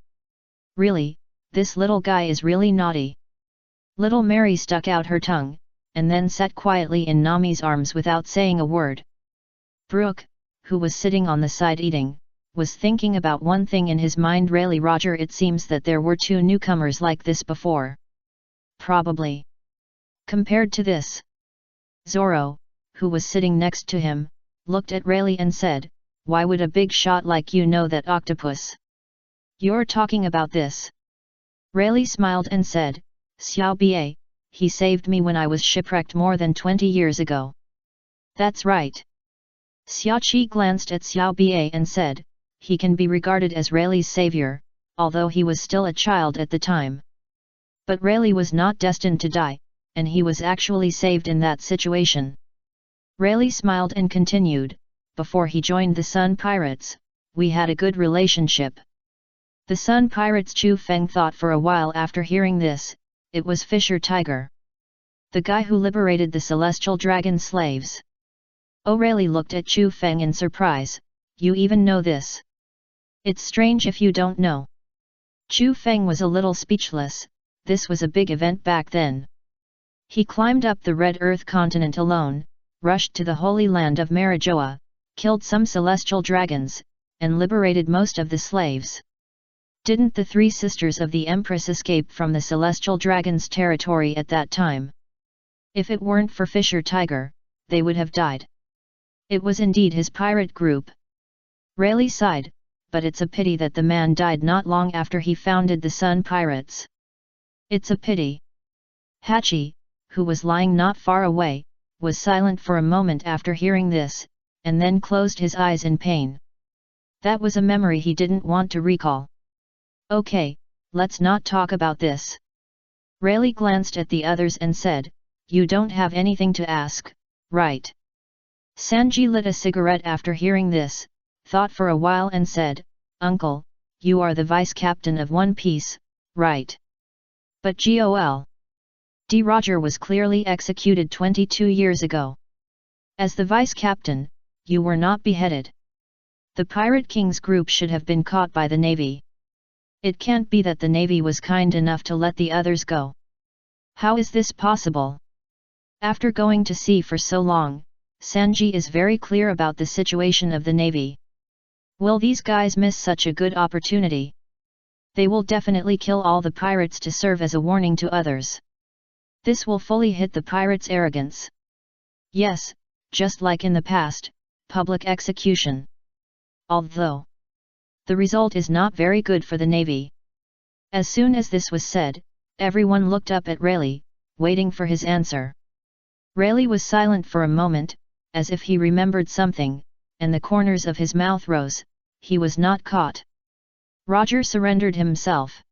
Really, this little guy is really naughty. Little Mary stuck out her tongue, and then sat quietly in Nami's arms without saying a word. Brooke, who was sitting on the side eating, was thinking about one thing in his mind. Really, Roger, it seems that there were two newcomers like this before. Probably. Compared to this. Zoro, who was sitting next to him, looked at Rayleigh and said, why would a big shot like you know that octopus? You're talking about this. Rayleigh smiled and said, Xiao Bie, he saved me when I was shipwrecked more than 20 years ago. That's right. Xiao Qi glanced at Xiao Bie and said, he can be regarded as Rayleigh's savior, although he was still a child at the time. But Rayleigh was not destined to die, and he was actually saved in that situation. Rayleigh smiled and continued, before he joined the Sun Pirates, we had a good relationship. The Sun Pirates. Chu Feng thought for a while after hearing this, it was Fisher Tiger. The guy who liberated the Celestial Dragon slaves. O'Reilly looked at Chu Feng in surprise, you even know this? It's strange if you don't know. Chu Feng was a little speechless, this was a big event back then. He climbed up the Red Earth continent alone, rushed to the Holy Land of Marijoa, killed some celestial dragons, and liberated most of the slaves. Didn't the three sisters of the Empress escape from the Celestial Dragon's territory at that time? If it weren't for Fisher Tiger, they would have died. It was indeed his pirate group. Rayleigh sighed, but it's a pity that the man died not long after he founded the Sun Pirates. It's a pity. Hachi, who was lying not far away, was silent for a moment after hearing this, and then closed his eyes in pain. That was a memory he didn't want to recall. Okay, let's not talk about this. Rayleigh glanced at the others and said, you don't have anything to ask, right? Sanji lit a cigarette after hearing this, thought for a while and said, Uncle, you are the vice captain of One Piece, right? But Gol. D. Roger was clearly executed 22 years ago. As the vice captain, you were not beheaded. The Pirate King's group should have been caught by the Navy. It can't be that the Navy was kind enough to let the others go. How is this possible? After going to sea for so long, Sanji is very clear about the situation of the Navy. Will these guys miss such a good opportunity? They will definitely kill all the pirates to serve as a warning to others. This will fully hit the pirates' arrogance. Yes, just like in the past, public execution. Although the result is not very good for the Navy. As soon as this was said, everyone looked up at Rayleigh, waiting for his answer. Rayleigh was silent for a moment, as if he remembered something, and the corners of his mouth rose. He was not caught. Roger surrendered himself.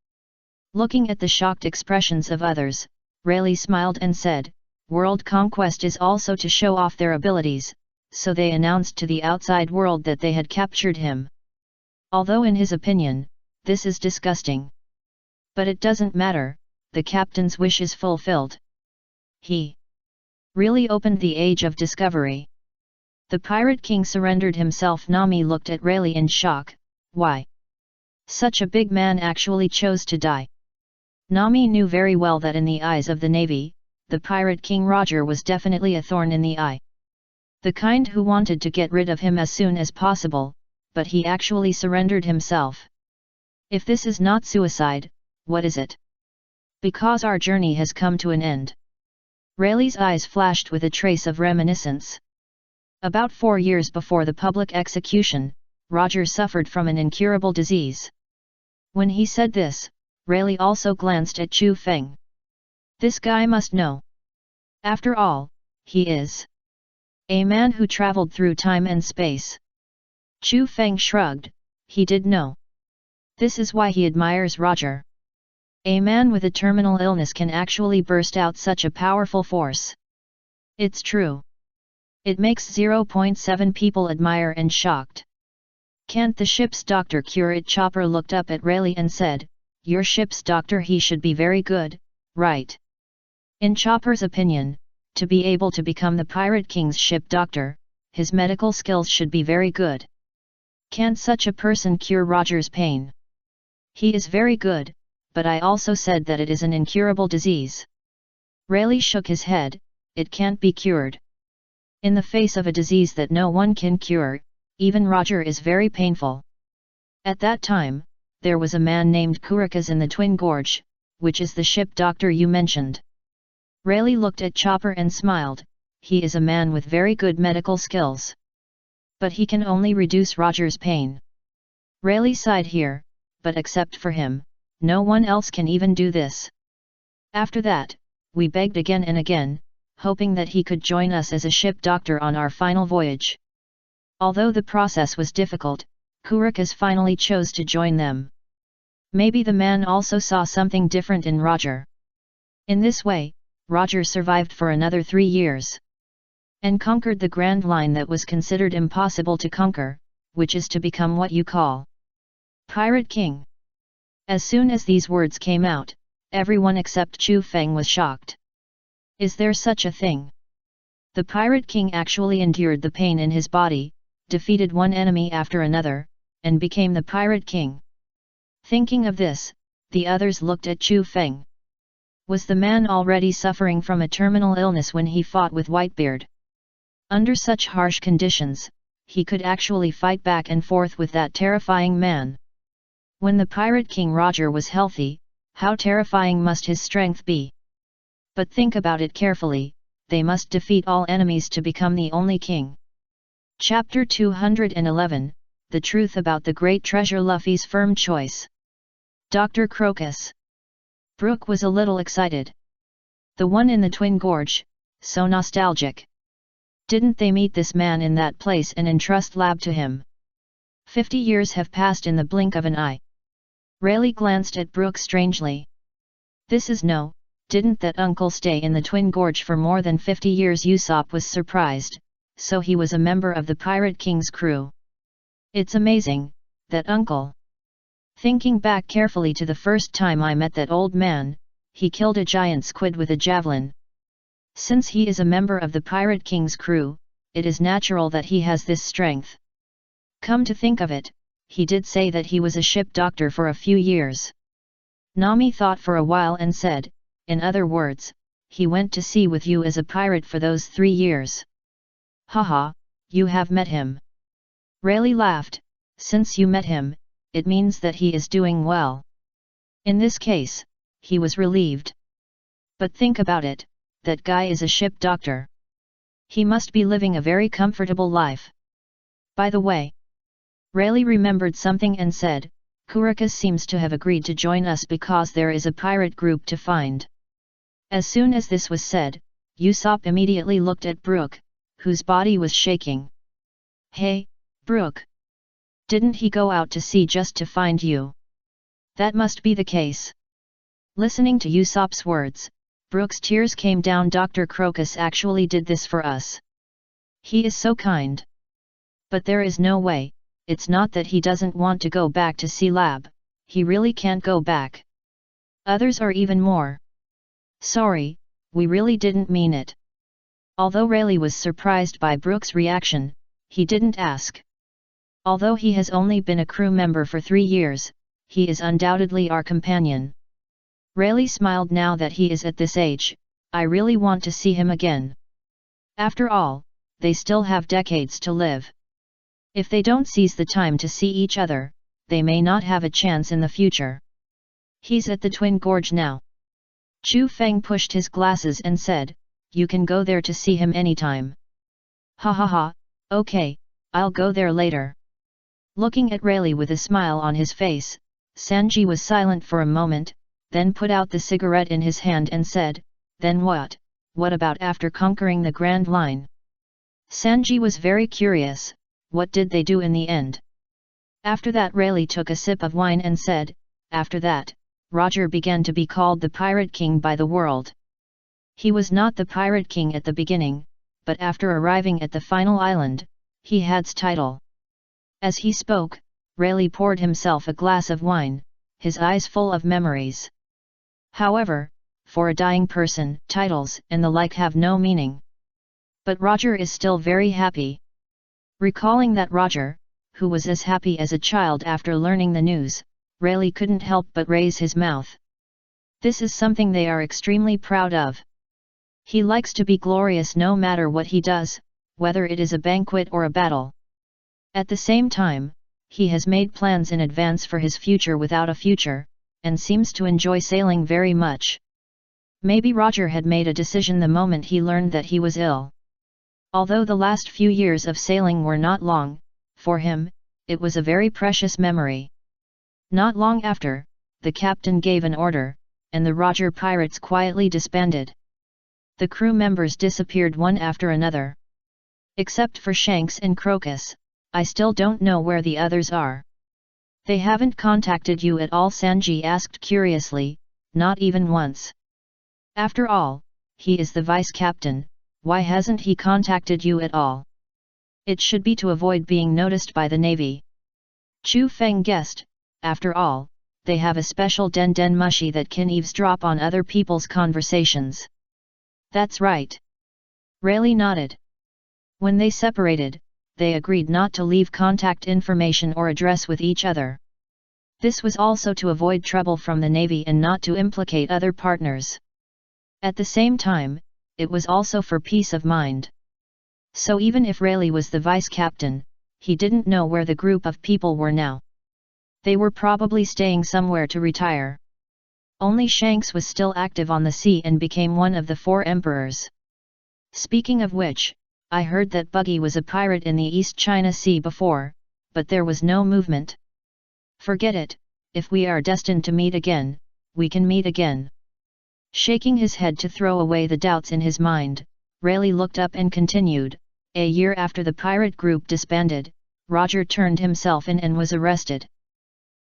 Looking at the shocked expressions of others, Rayleigh smiled and said, world conquest is also to show off their abilities, so they announced to the outside world that they had captured him. Although in his opinion, this is disgusting. But it doesn't matter, the captain's wish is fulfilled. He really opened the age of discovery. The Pirate King surrendered himself. Nami looked at Rayleigh in shock. Why? Such a big man actually chose to die. Nami knew very well that in the eyes of the Navy, the Pirate King Roger was definitely a thorn in the eye. The kind who wanted to get rid of him as soon as possible, but he actually surrendered himself. If this is not suicide, what is it? Because our journey has come to an end. Rayleigh's eyes flashed with a trace of reminiscence. About 4 years before the public execution, Roger suffered from an incurable disease. When he said this, Rayleigh also glanced at Chu Feng. This guy must know. After all, he is a man who traveled through time and space. Chu Feng shrugged, he did know. This is why he admires Roger. A man with a terminal illness can actually burst out such a powerful force. It's true. It makes 0.7 people admire and shocked. Can't the ship's doctor cure it? Chopper looked up at Rayleigh and said, your ship's doctor, he should be very good, right? In Chopper's opinion, to be able to become the Pirate King's ship doctor, his medical skills should be very good. Can't such a person cure Roger's pain? He is very good, but I also said that it is an incurable disease. Rayleigh shook his head, it can't be cured. In the face of a disease that no one can cure, even Roger is very painful. At that time, there was a man named Kurikas in the Twin Gorge, which is the ship doctor you mentioned. Rayleigh looked at Chopper and smiled, he is a man with very good medical skills. But he can only reduce Roger's pain. Rayleigh sighed here, but except for him, no one else can even do this. After that, we begged again and again, hoping that he could join us as a ship doctor on our final voyage. Although the process was difficult, Kurikas finally chose to join them. Maybe the man also saw something different in Roger. In this way, Roger survived for another 3 years. And conquered the Grand Line that was considered impossible to conquer, which is to become what you call Pirate King. As soon as these words came out, everyone except Chu Feng was shocked. Is there such a thing? The Pirate King actually endured the pain in his body, defeated one enemy after another, and became the Pirate King. Thinking of this, the others looked at Chu Feng. Was the man already suffering from a terminal illness when he fought with Whitebeard? Under such harsh conditions, he could actually fight back and forth with that terrifying man. When the Pirate King Roger was healthy, how terrifying must his strength be? But think about it carefully, they must defeat all enemies to become the only king. Chapter 211, The Truth About the Great Treasure. Luffy's firm choice. Dr. Crocus. Brook was a little excited. The one in the Twin Gorge, so nostalgic. Didn't they meet this man in that place and entrust Lab to him? 50 years have passed in the blink of an eye. Rayleigh glanced at Brook strangely. This is no, didn't that uncle stay in the Twin Gorge for more than 50 years? Usopp was surprised, so he was a member of the Pirate King's crew. It's amazing, that uncle. Thinking back carefully to the first time I met that old man, he killed a giant squid with a javelin. Since he is a member of the Pirate King's crew, it is natural that he has this strength. Come to think of it, he did say that he was a ship doctor for a few years. Nami thought for a while and said, in other words, he went to sea with you as a pirate for those 3 years. Haha, you have met him. Rayleigh laughed, since you met him, it means that he is doing well. In this case, he was relieved. But think about it, that guy is a ship doctor. He must be living a very comfortable life. By the way, Rayleigh remembered something and said, Kurikas seems to have agreed to join us because there is a pirate group to find. As soon as this was said, Usopp immediately looked at Brook, whose body was shaking. Hey, Brook! Didn't he go out to sea just to find you? That must be the case. Listening to Usopp's words, Brook's tears came down. Dr. Crocus actually did this for us. He is so kind. But there is no way, it's not that he doesn't want to go back to Sea Lab, he really can't go back. Others are even more. Sorry, we really didn't mean it. Although Rayleigh was surprised by Brook's reaction, he didn't ask. Although he has only been a crew member for 3 years, he is undoubtedly our companion. Rayleigh smiled. Now that he is at this age, I really want to see him again. After all, they still have decades to live. If they don't seize the time to see each other, they may not have a chance in the future. He's at the Twin Gorge now. Chu Feng pushed his glasses and said, you can go there to see him anytime. Ha ha ha, okay, I'll go there later. Looking at Rayleigh with a smile on his face, Sanji was silent for a moment, then put out the cigarette in his hand and said, then what? What about after conquering the Grand Line? Sanji was very curious, what did they do in the end? After that Rayleigh took a sip of wine and said, after that, Roger began to be called the Pirate King by the world. He was not the Pirate King at the beginning, but after arriving at the final island, he had's title. As he spoke, Rayleigh poured himself a glass of wine, his eyes full of memories. However, for a dying person, titles and the like have no meaning. But Roger is still very happy. Recalling that Roger, who was as happy as a child after learning the news, Rayleigh couldn't help but raise his mouth. This is something they are extremely proud of. He likes to be glorious no matter what he does, whether it is a banquet or a battle. At the same time, he has made plans in advance for his future without a future, and seems to enjoy sailing very much. Maybe Roger had made a decision the moment he learned that he was ill. Although the last few years of sailing were not long, for him, it was a very precious memory. Not long after, the captain gave an order, and the Roger pirates quietly disbanded. The crew members disappeared one after another. Except for Shanks and Crocus, I still don't know where the others are. They haven't contacted you at all? Sanji asked curiously. Not even once. After all, he is the vice captain, why hasn't he contacted you at all? It should be to avoid being noticed by the navy. Chu Feng guessed, after all, they have a special den mushi that can eavesdrop on other people's conversations. That's right. Rayleigh nodded. When they separated, they agreed not to leave contact information or address with each other. This was also to avoid trouble from the navy and not to implicate other partners. At the same time, it was also for peace of mind. So even if Rayleigh was the vice captain, he didn't know where the group of people were now. They were probably staying somewhere to retire. Only Shanks was still active on the sea and became one of the 4 emperors. Speaking of which, I heard that Buggy was a pirate in the East China Sea before, but there was no movement. Forget it, if we are destined to meet again, we can meet again. Shaking his head to throw away the doubts in his mind, Rayleigh looked up and continued, a year after the pirate group disbanded, Roger turned himself in and was arrested.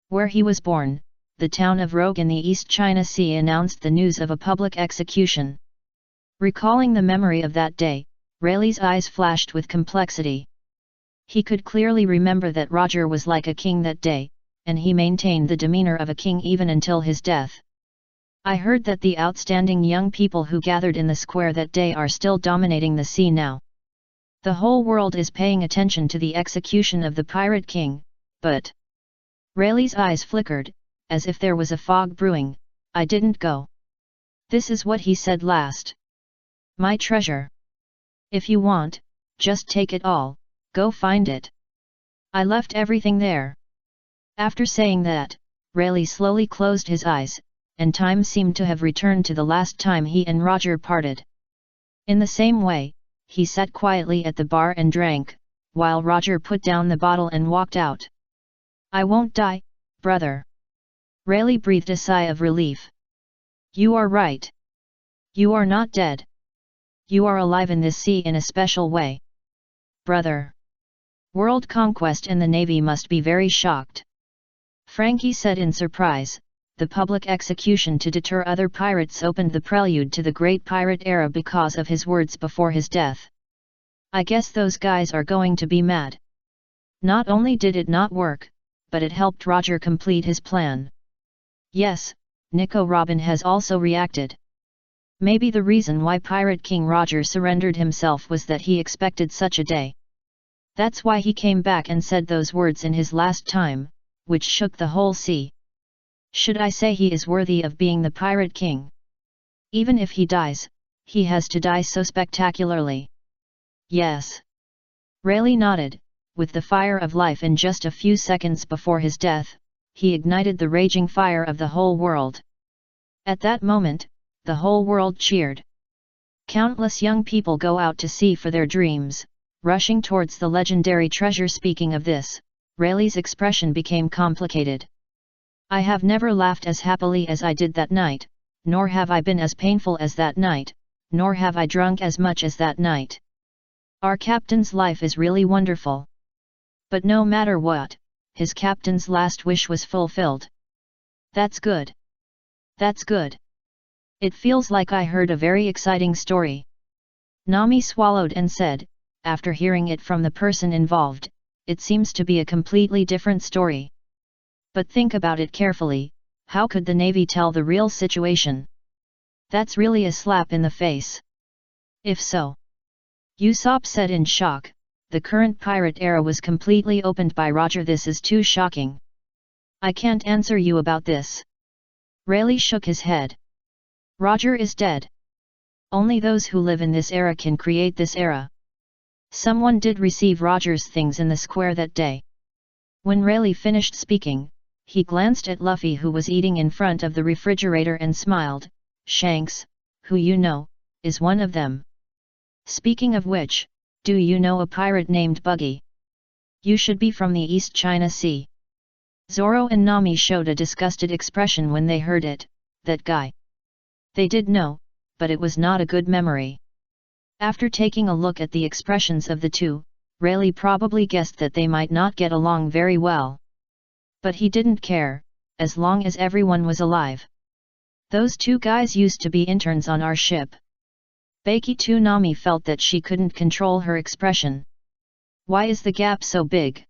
Where he was born, the town of Rogue in the East China Sea announced the news of a public execution. Recalling the memory of that day, Rayleigh's eyes flashed with complexity. He could clearly remember that Roger was like a king that day, and he maintained the demeanor of a king even until his death. I heard that the outstanding young people who gathered in the square that day are still dominating the sea now. The whole world is paying attention to the execution of the Pirate King, but... Rayleigh's eyes flickered, as if there was a fog brewing. I didn't go. This is what he said last. My treasure. If you want, just take it all, go find it. I left everything there. After saying that, Rayleigh slowly closed his eyes, and time seemed to have returned to the last time he and Roger parted. In the same way, he sat quietly at the bar and drank, while Roger put down the bottle and walked out. I won't die, brother. Rayleigh breathed a sigh of relief. You are right. You are not dead. You are alive in this sea in a special way. Brother. World conquest and the navy must be very shocked. Frankie said in surprise. The public execution to deter other pirates opened the prelude to the Great Pirate Era because of his words before his death. I guess those guys are going to be mad. Not only did it not work, but it helped Roger complete his plan. Yes, Nico Robin has also reacted. Maybe the reason why Pirate King Roger surrendered himself was that he expected such a day. That's why he came back and said those words in his last time, which shook the whole sea. Should I say he is worthy of being the Pirate King? Even if he dies, he has to die so spectacularly. Yes. Rayleigh nodded, with the fire of life in just a few seconds before his death, he ignited the raging fire of the whole world. At that moment, the whole world cheered. Countless young people go out to sea for their dreams, rushing towards the legendary treasure. Speaking of this, Rayleigh's expression became complicated. I have never laughed as happily as I did that night, nor have I been as painful as that night, nor have I drunk as much as that night. Our captain's life is really wonderful. But no matter what, his captain's last wish was fulfilled. That's good. That's good. It feels like I heard a very exciting story. Nami swallowed and said, after hearing it from the person involved, it seems to be a completely different story. But think about it carefully, how could the Navy tell the real situation? That's really a slap in the face. If so. Usopp said in shock, the current pirate era was completely opened by Roger. This is too shocking. I can't answer you about this. Rayleigh shook his head. Roger is dead. Only those who live in this era can create this era. Someone did receive Roger's things in the square that day. When Rayleigh finished speaking, he glanced at Luffy, who was eating in front of the refrigerator, and smiled. Shanks, who you know, is one of them. Speaking of which, do you know a pirate named Buggy? You should be from the East China Sea. Zoro and Nami showed a disgusted expression when they heard it. That guy. They did know, but it was not a good memory. After taking a look at the expressions of the two, Rayleigh probably guessed that they might not get along very well. But he didn't care, as long as everyone was alive. Those two guys used to be interns on our ship. Baki too. Nami felt that she couldn't control her expression. Why is the gap so big?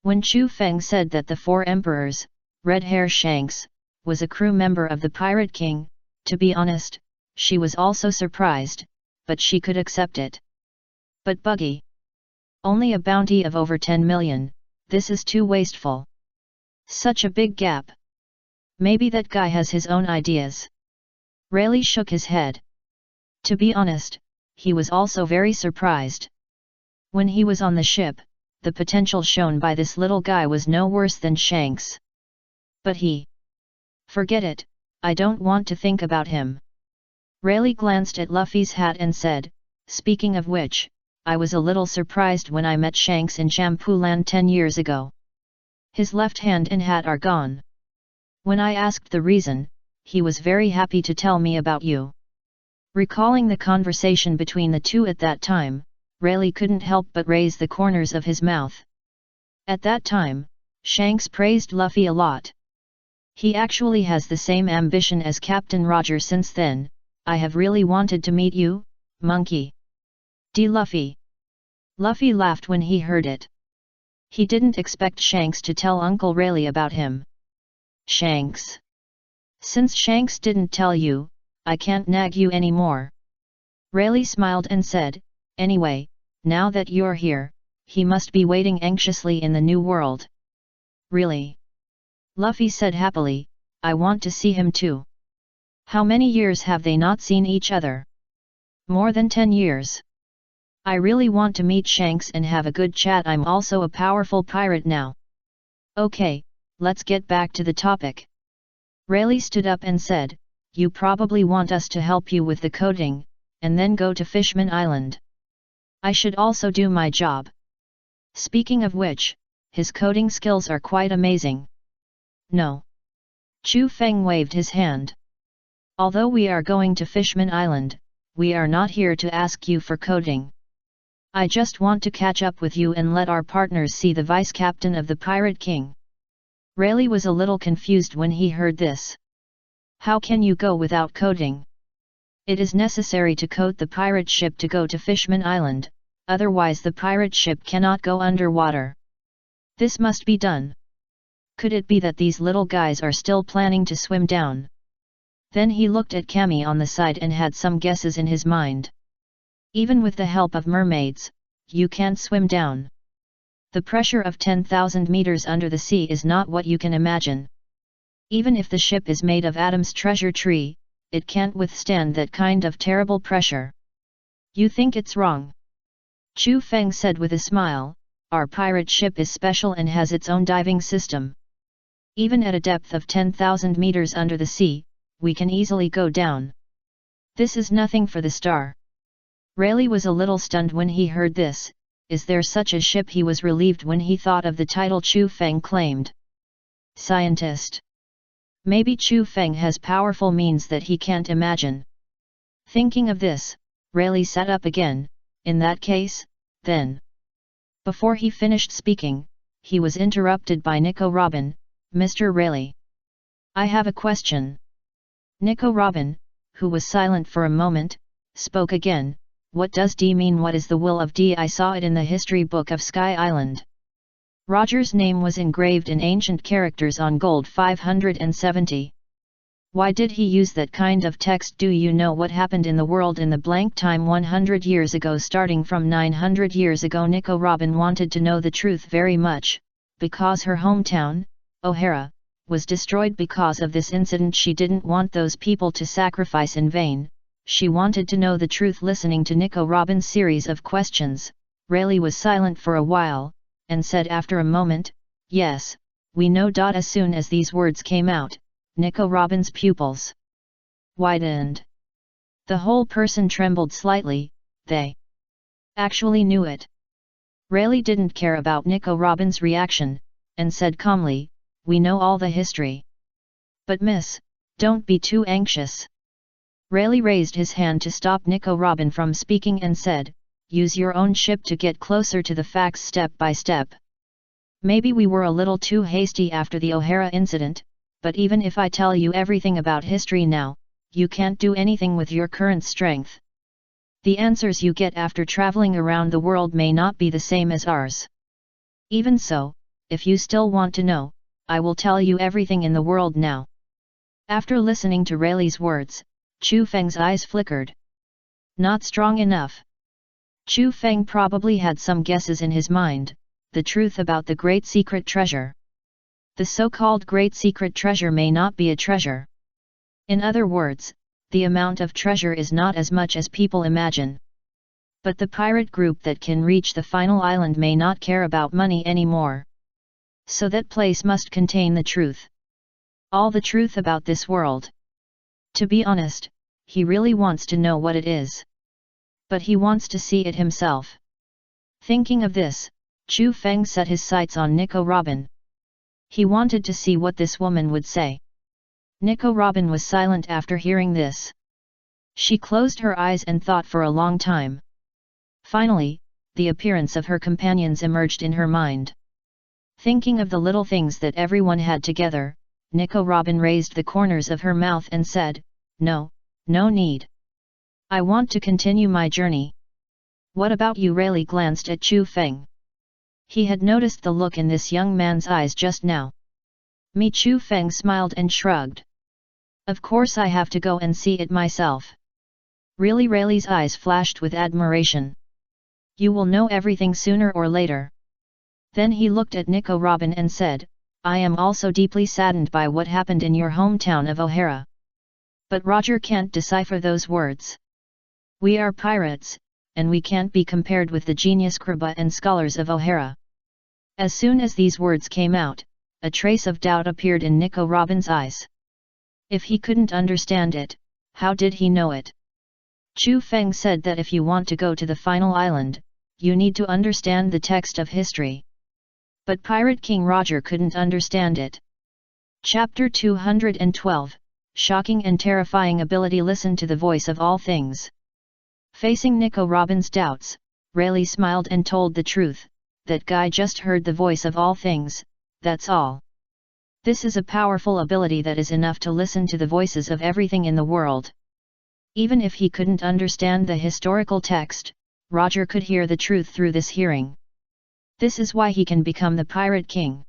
When Chu Feng said that the Four Emperors, Red Hair Shanks, was a crew member of the Pirate King, to be honest, she was also surprised, but she could accept it. But Buggy? Only a bounty of over 10 million, this is too wasteful. Such a big gap. Maybe that guy has his own ideas. Rayleigh shook his head. To be honest, he was also very surprised. When he was on the ship, the potential shown by this little guy was no worse than Shanks. But he... Forget it, I don't want to think about him. Rayleigh glanced at Luffy's hat and said, speaking of which, I was a little surprised when I met Shanks in Shampoo Land 10 years ago. His left hand and hat are gone. When I asked the reason, he was very happy to tell me about you. Recalling the conversation between the two at that time, Rayleigh couldn't help but raise the corners of his mouth. At that time, Shanks praised Luffy a lot. He actually has the same ambition as Captain Roger since then. I have really wanted to meet you, monkey. D. Luffy. Luffy laughed when he heard it. He didn't expect Shanks to tell Uncle Rayleigh about him. Shanks. Since Shanks didn't tell you, I can't nag you anymore. Rayleigh smiled and said, anyway, now that you're here, he must be waiting anxiously in the new world. Really? Luffy said happily, I want to see him too. How many years have they not seen each other? More than 10 years. I really want to meet Shanks and have a good chat. I'm also a powerful pirate now. Okay, let's get back to the topic. Rayleigh stood up and said, you probably want us to help you with the coding, and then go to Fishman Island. I should also do my job. Speaking of which, his coding skills are quite amazing. No. Chu Feng waved his hand. Although we are going to Fishman Island, we are not here to ask you for coding. I just want to catch up with you and let our partners see the vice captain of the Pirate King. Rayleigh was a little confused when he heard this. How can you go without coding? It is necessary to code the pirate ship to go to Fishman Island, otherwise the pirate ship cannot go underwater. This must be done. Could it be that these little guys are still planning to swim down? Then he looked at Cammy on the side and had some guesses in his mind. Even with the help of mermaids, you can't swim down. The pressure of 10,000 meters under the sea is not what you can imagine. Even if the ship is made of Adam's treasure tree, it can't withstand that kind of terrible pressure. You think it's wrong? Chu Feng said with a smile, our pirate ship is special and has its own diving system. Even at a depth of 10,000 meters under the sea, we can easily go down. This is nothing for the star. Rayleigh was a little stunned when he heard this. Is there such a ship? He was relieved when he thought of the title Chu Feng claimed. Scientist. Maybe Chu Feng has powerful means that he can't imagine. Thinking of this, Rayleigh sat up again. In that case, then. Before he finished speaking, he was interrupted by Nico Robin. "Mr. Rayleigh, I have a question." Nico Robin, who was silent for a moment, spoke again. "What does D mean? What is the will of D? I saw it in the history book of Sky Island." Roger's name was engraved in ancient characters on gold 570. "Why did he use that kind of text? Do you know what happened in the world in the blank time 100 years ago, starting from 900 years ago?" Nico Robin wanted to know the truth very much, because her hometown, O'Hara, was destroyed because of this incident. She didn't want those people to sacrifice in vain. She wanted to know the truth. Listening to Nico Robin's series of questions, Rayleigh was silent for a while, and said after a moment, "Yes, we know." As soon as these words came out, Nico Robin's pupils widened. The whole person trembled slightly. They actually knew it. Rayleigh didn't care about Nico Robin's reaction, and said calmly, "We know all the history. But miss, don't be too anxious." Rayleigh raised his hand to stop Nico Robin from speaking and said, "Use your own ship to get closer to the facts step by step. Maybe we were a little too hasty after the O'Hara incident, but even if I tell you everything about history now, you can't do anything with your current strength. The answers you get after traveling around the world may not be the same as ours. Even so, if you still want to know, I will tell you everything in the world now." After listening to Rayleigh's words, Chu Feng's eyes flickered. Not strong enough. Chu Feng probably had some guesses in his mind, the truth about the great secret treasure. The so-called great secret treasure may not be a treasure. In other words, the amount of treasure is not as much as people imagine. But the pirate group that can reach the final island may not care about money anymore. So that place must contain the truth. All the truth about this world. To be honest, he really wants to know what it is. But he wants to see it himself. Thinking of this, Chu Feng set his sights on Nico Robin. He wanted to see what this woman would say. Nico Robin was silent after hearing this. She closed her eyes and thought for a long time. Finally, the appearance of her companions emerged in her mind. Thinking of the little things that everyone had together, Nico Robin raised the corners of her mouth and said, "No, no need. I want to continue my journey." "What about you?" Rayleigh glanced at Chu Feng. He had noticed the look in this young man's eyes just now. "Me?" Chu Feng smiled and shrugged. "Of course I have to go and see it myself." Really? Rayleigh's eyes flashed with admiration. "You will know everything sooner or later." Then he looked at Nico Robin and said, "I am also deeply saddened by what happened in your hometown of O'Hara. But Roger can't decipher those words. We are pirates, and we can't be compared with the genius Kriba and scholars of O'Hara." As soon as these words came out, a trace of doubt appeared in Nico Robin's eyes. If he couldn't understand it, how did he know it? Chu Feng said that if you want to go to the final island, you need to understand the text of history. But Pirate King Roger couldn't understand it. Chapter 212, Shocking and Terrifying Ability. Listen to the voice of all things. Facing Nico Robin's doubts, Rayleigh smiled and told the truth. "That guy just heard the voice of all things, that's all. This is a powerful ability that is enough to listen to the voices of everything in the world." Even if he couldn't understand the historical text, Roger could hear the truth through this hearing. This is why he can become the Pirate King.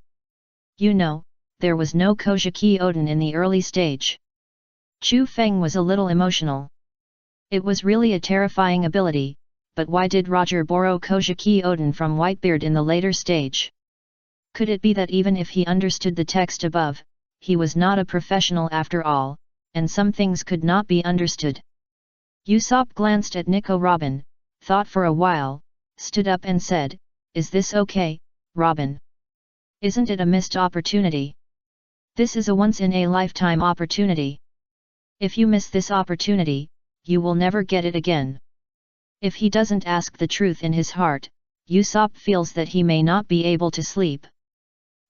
You know, there was no Kojiki Odin in the early stage. Chu Feng was a little emotional. It was really a terrifying ability, but why did Roger borrow Kojiki Odin from Whitebeard in the later stage? Could it be that even if he understood the text above, he was not a professional after all, and some things could not be understood? Usopp glanced at Nico Robin, thought for a while, stood up and said, "Is this okay, Robin? Isn't it a missed opportunity? This is a once-in-a-lifetime opportunity. If you miss this opportunity, you will never get it again." If he doesn't ask the truth in his heart, Usopp feels that he may not be able to sleep.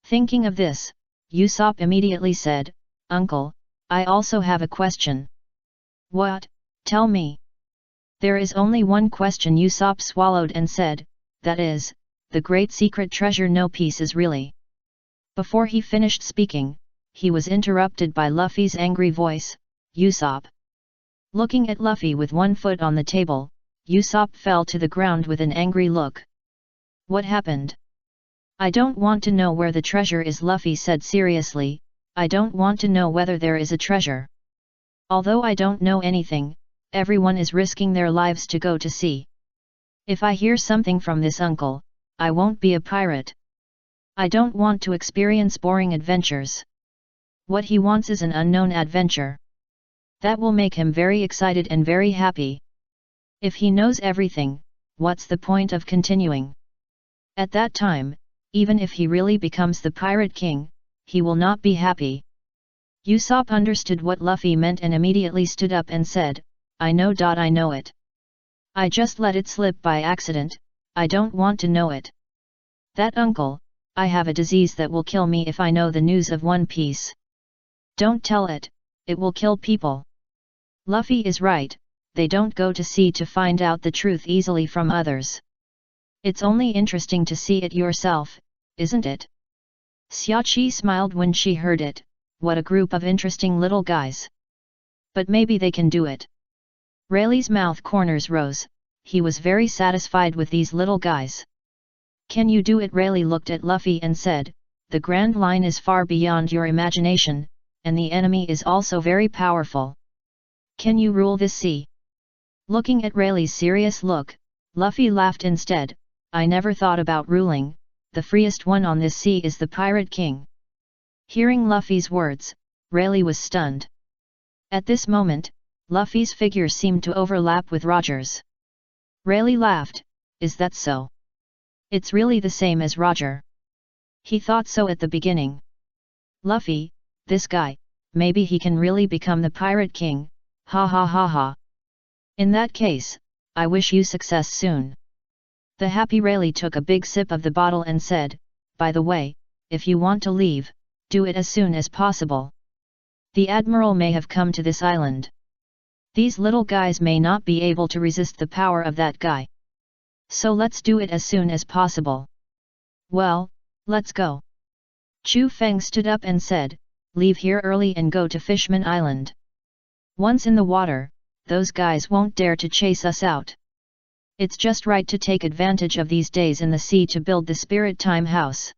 Thinking of this, Usopp immediately said, "Uncle, I also have a question." "What? Tell me." "There is only one question." Usopp swallowed and said, "That is, the great secret treasure no piece is really. Before he finished speaking, he was interrupted by Luffy's angry voice, Usopp. Looking at Luffy with one foot on the table, Usopp fell to the ground with an angry look. What happened? I don't want to know where the treasure is, Luffy said seriously. I don't want to know whether there is a treasure. Although I don't know anything, everyone is risking their lives to go to sea. If I hear something from this uncle, I won't be a pirate. I don't want to experience boring adventures. What he wants is an unknown adventure. That will make him very excited and very happy. If he knows everything, what's the point of continuing? At that time, even if he really becomes the Pirate King, he will not be happy. Usopp understood what Luffy meant and immediately stood up and said, I know. I know it. I just let it slip by accident, I don't want to know it. That uncle, I have a disease that will kill me if I know the news of One Piece. Don't tell it, it will kill people. Luffy is right, they don't go to sea to find out the truth easily from others. It's only interesting to see it yourself, isn't it? Xiaoqi smiled when she heard it. What a group of interesting little guys. But maybe they can do it. Rayleigh's mouth corners rose, he was very satisfied with these little guys. Can you do it? Rayleigh looked at Luffy and said, the Grand Line is far beyond your imagination, and the enemy is also very powerful. Can you rule this sea? Looking at Rayleigh's serious look, Luffy laughed instead. I never thought about ruling, the freest one on this sea is the Pirate King. Hearing Luffy's words, Rayleigh was stunned. At this moment, Luffy's figure seemed to overlap with Roger's. Rayleigh laughed, is that so? It's really the same as Roger. He thought so at the beginning. Luffy, this guy, maybe he can really become the Pirate King, ha ha ha ha. In that case, I wish you success soon. The happy Rayleigh took a big sip of the bottle and said, by the way, if you want to leave, do it as soon as possible. The Admiral may have come to this island. These little guys may not be able to resist the power of that guy. So let's do it as soon as possible. Well, let's go. Chu Feng stood up and said, leave here early and go to Fishman Island. Once in the water, those guys won't dare to chase us out. It's just right to take advantage of these days in the sea to build the Spirit Time House.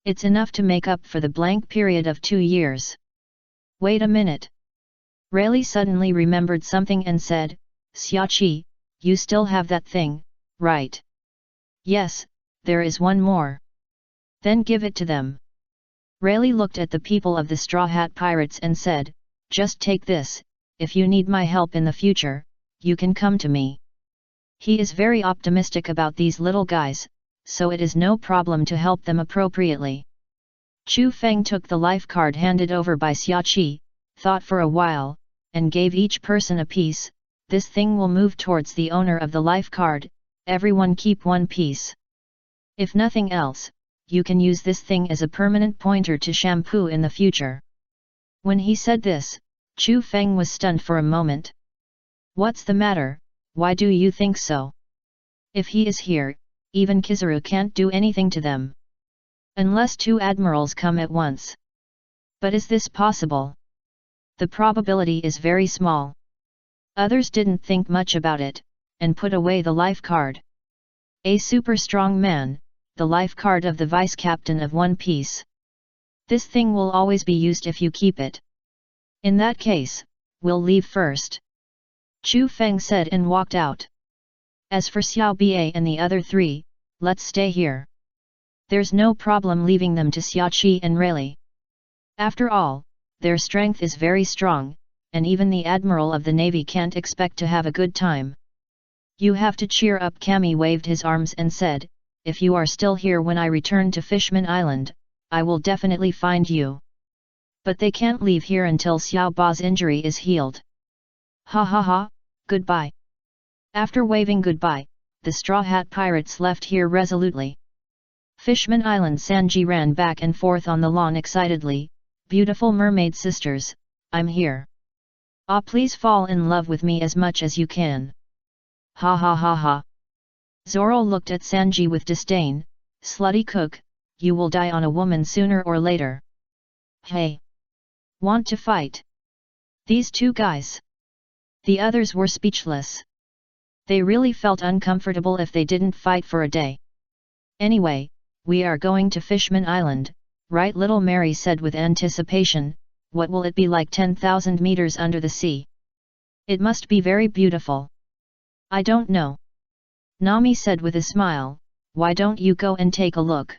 It's enough to make up for the blank period of 2 years. Wait a minute. Rayleigh suddenly remembered something and said, Xiaoqi, you still have that thing, right? Yes, there is one more. Then give it to them. Rayleigh looked at the people of the Straw Hat Pirates and said, just take this, if you need my help in the future, you can come to me. He is very optimistic about these little guys, so it is no problem to help them appropriately. Chu Feng took the life card handed over by Xiaoqi, thought for a while, and gave each person a piece. This thing will move towards the owner of the life card, everyone keep one piece. If nothing else, you can use this thing as a permanent pointer to shampoo in the future. When he said this, Chu Feng was stunned for a moment. What's the matter? Why do you think so? If he is here, even Kizaru can't do anything to them. Unless 2 admirals come at once. But is this possible? The probability is very small. Others didn't think much about it, and put away the life card. A super strong man, the life card of the vice captain of One Piece. This thing will always be used if you keep it. In that case, we'll leave first. Chu Feng said and walked out. As for Xiao Ba and the other 3, let's stay here. There's no problem leaving them to Xiaoqi and Rayleigh. After all, their strength is very strong, and even the Admiral of the Navy can't expect to have a good time. You have to cheer up. Kami waved his arms and said, if you are still here when I return to Fishman Island, I will definitely find you. But they can't leave here until Xiao Ba's injury is healed. Ha ha ha, goodbye. After waving goodbye, the Straw Hat Pirates left here resolutely. Fishman Island. Sanji ran back and forth on the lawn excitedly, beautiful mermaid sisters, I'm here. Ah, please fall in love with me as much as you can. Ha ha ha ha. Zoro looked at Sanji with disdain, slutty cook, you will die on a woman sooner or later. Hey! Want to fight? These two guys. The others were speechless. They really felt uncomfortable if they didn't fight for a day. Anyway, we are going to Fishman Island, right? Little Mary said with anticipation. What will it be like 10,000 meters under the sea? It must be very beautiful. I don't know. Nami said with a smile, why don't you go and take a look?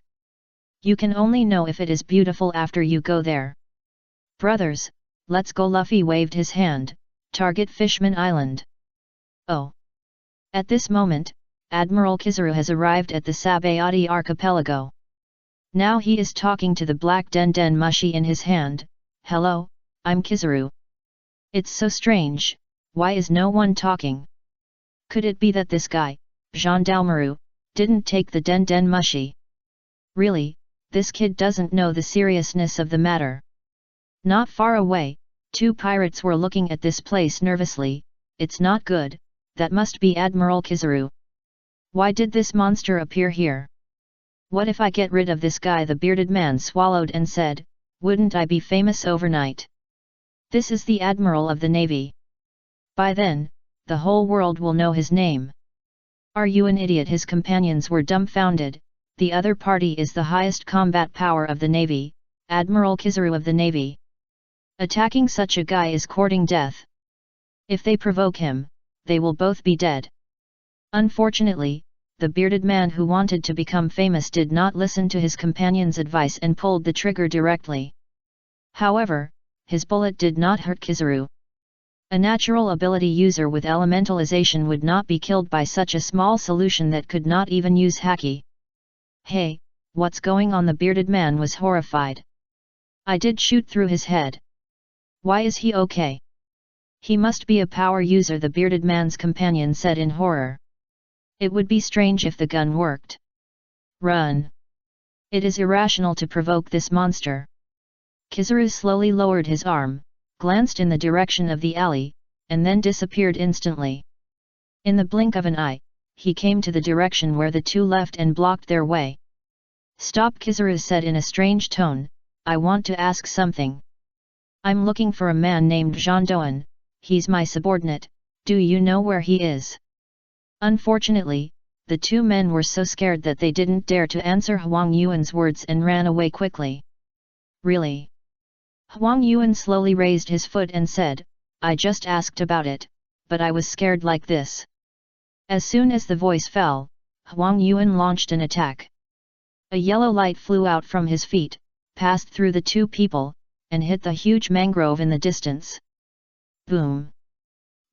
You can only know if it is beautiful after you go there. Brothers, let's go. Luffy waved his hand, target Fishman Island. Oh. At this moment, Admiral Kizaru has arrived at the Sabayati archipelago. Now he is talking to the black Den Mushi in his hand. Hello, I'm Kizaru. It's so strange, why is no one talking? Could it be that this guy, Gendarmerie, didn't take the Den Mushi? Really, this kid doesn't know the seriousness of the matter. Not far away, two pirates were looking at this place nervously. It's not good, that must be Admiral Kizaru. Why did this monster appear here? What if I get rid of this guy? The bearded man swallowed and said, wouldn't I be famous overnight? This is the Admiral of the Navy. By then, the whole world will know his name. Are you an idiot? His companions were dumbfounded. The other party is the highest combat power of the Navy, Admiral Kizaru of the Navy. Attacking such a guy is courting death. If they provoke him, they will both be dead. Unfortunately, the bearded man who wanted to become famous did not listen to his companion's advice and pulled the trigger directly. However, his bullet did not hurt Kizaru. A natural ability user with elementalization would not be killed by such a small solution that could not even use haki. Hey, what's going on? The bearded man was horrified. I did shoot through his head. Why is he okay? He must be a power user, the bearded man's companion said in horror. It would be strange if the gun worked. Run! It is irrational to provoke this monster. Kizaru slowly lowered his arm, glanced in the direction of the alley, and then disappeared instantly. In the blink of an eye, he came to the direction where the two left and blocked their way. Stop! Kizaru said in a strange tone, I want to ask something. I'm looking for a man named Jean Doan, he's my subordinate, do you know where he is? Unfortunately, the two men were so scared that they didn't dare to answer Huang Yuan's words and ran away quickly. Really? Huang Yuan slowly raised his foot and said, I just asked about it, but I was scared like this. As soon as the voice fell, Huang Yuan launched an attack. A yellow light flew out from his feet, passed through the two people, and hit the huge mangrove in the distance. Boom!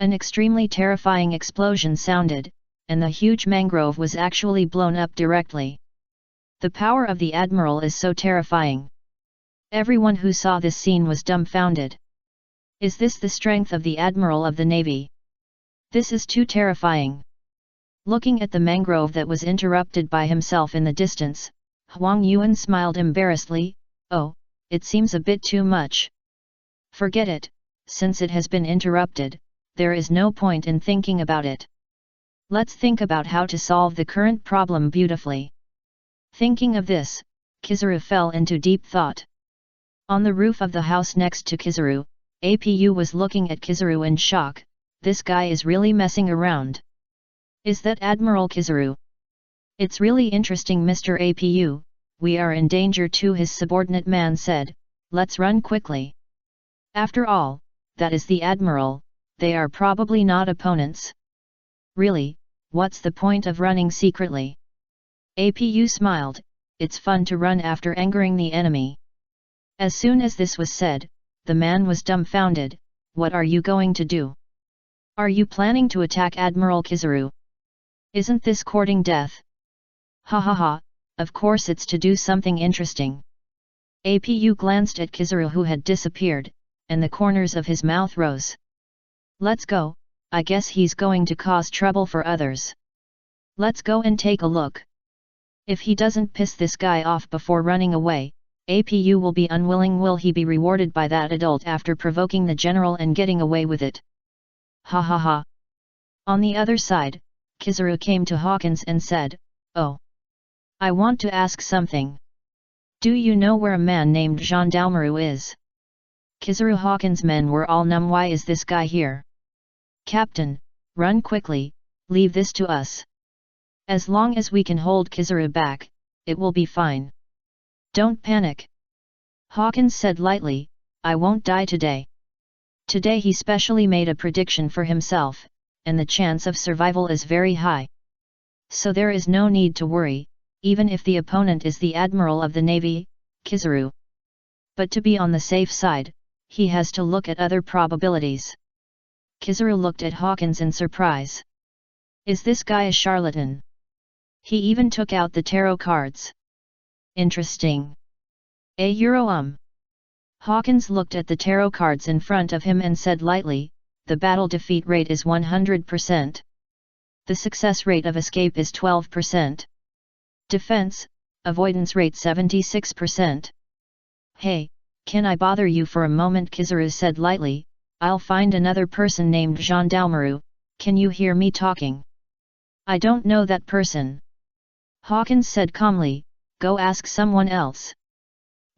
An extremely terrifying explosion sounded, and the huge mangrove was actually blown up directly. The power of the Admiral is so terrifying. Everyone who saw this scene was dumbfounded. Is this the strength of the Admiral of the Navy? This is too terrifying. Looking at the mangrove that was interrupted by himself in the distance, Huang Yuan smiled embarrassedly. Oh, it seems a bit too much. Forget it, since it has been interrupted, there is no point in thinking about it. Let's think about how to solve the current problem beautifully. Thinking of this, Kizaru fell into deep thought. On the roof of the house next to Kizaru, APU was looking at Kizaru in shock. This guy is really messing around. Is that Admiral Kizaru? It's really interesting, Mr. APU, we are in danger too, his subordinate man said. Let's run quickly. After all, that is the Admiral, they are probably not opponents. Really, what's the point of running secretly? APU smiled, it's fun to run after angering the enemy. As soon as this was said, the man was dumbfounded. What are you going to do? Are you planning to attack Admiral Kizaru? Isn't this courting death? Ha ha ha, of course it's to do something interesting. APU glanced at Kizaru who had disappeared, and the corners of his mouth rose. Let's go, I guess he's going to cause trouble for others. Let's go and take a look. If he doesn't piss this guy off before running away, APU will be unwilling. Will he be rewarded by that adult after provoking the general and getting away with it? Ha ha ha. On the other side, Kizaru came to Hawkins and said, Oh. I want to ask something. Do you know where a man named Gendarmerie is? Kizaru Hawkins' men were all numb. Why is this guy here? Captain, run quickly, leave this to us. As long as we can hold Kizaru back, it will be fine. Don't panic. Hawkins said lightly, I won't die today. Today he specially made a prediction for himself, and the chance of survival is very high. So there is no need to worry, even if the opponent is the Admiral of the Navy, Kizaru. But to be on the safe side, he has to look at other probabilities. Kizaru looked at Hawkins in surprise. Is this guy a charlatan? He even took out the tarot cards. Interesting. Hawkins looked at the tarot cards in front of him and said lightly, the battle defeat rate is 100%. The success rate of escape is 12%. Defense, avoidance rate 76%. Hey, can I bother you for a moment? Kizaru said lightly, I'll find another person named Gendarmerie. Can you hear me talking? I don't know that person. Hawkins said calmly, go ask someone else.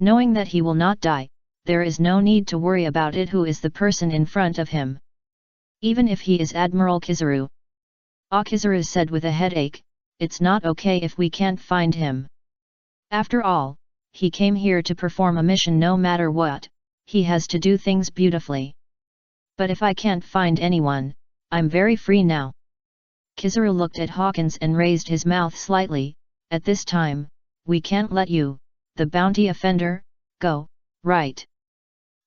Knowing that he will not die, there is no need to worry about it. Who is the person in front of him? Even if he is Admiral Kizaru. Kizaru said with a headache, it's not okay if we can't find him. After all, he came here to perform a mission. No matter what, he has to do things beautifully. But if I can't find anyone, I'm very free now. Kizaru looked at Hawkins and raised his mouth slightly. At this time, we can't let you, the bounty offender, go, right?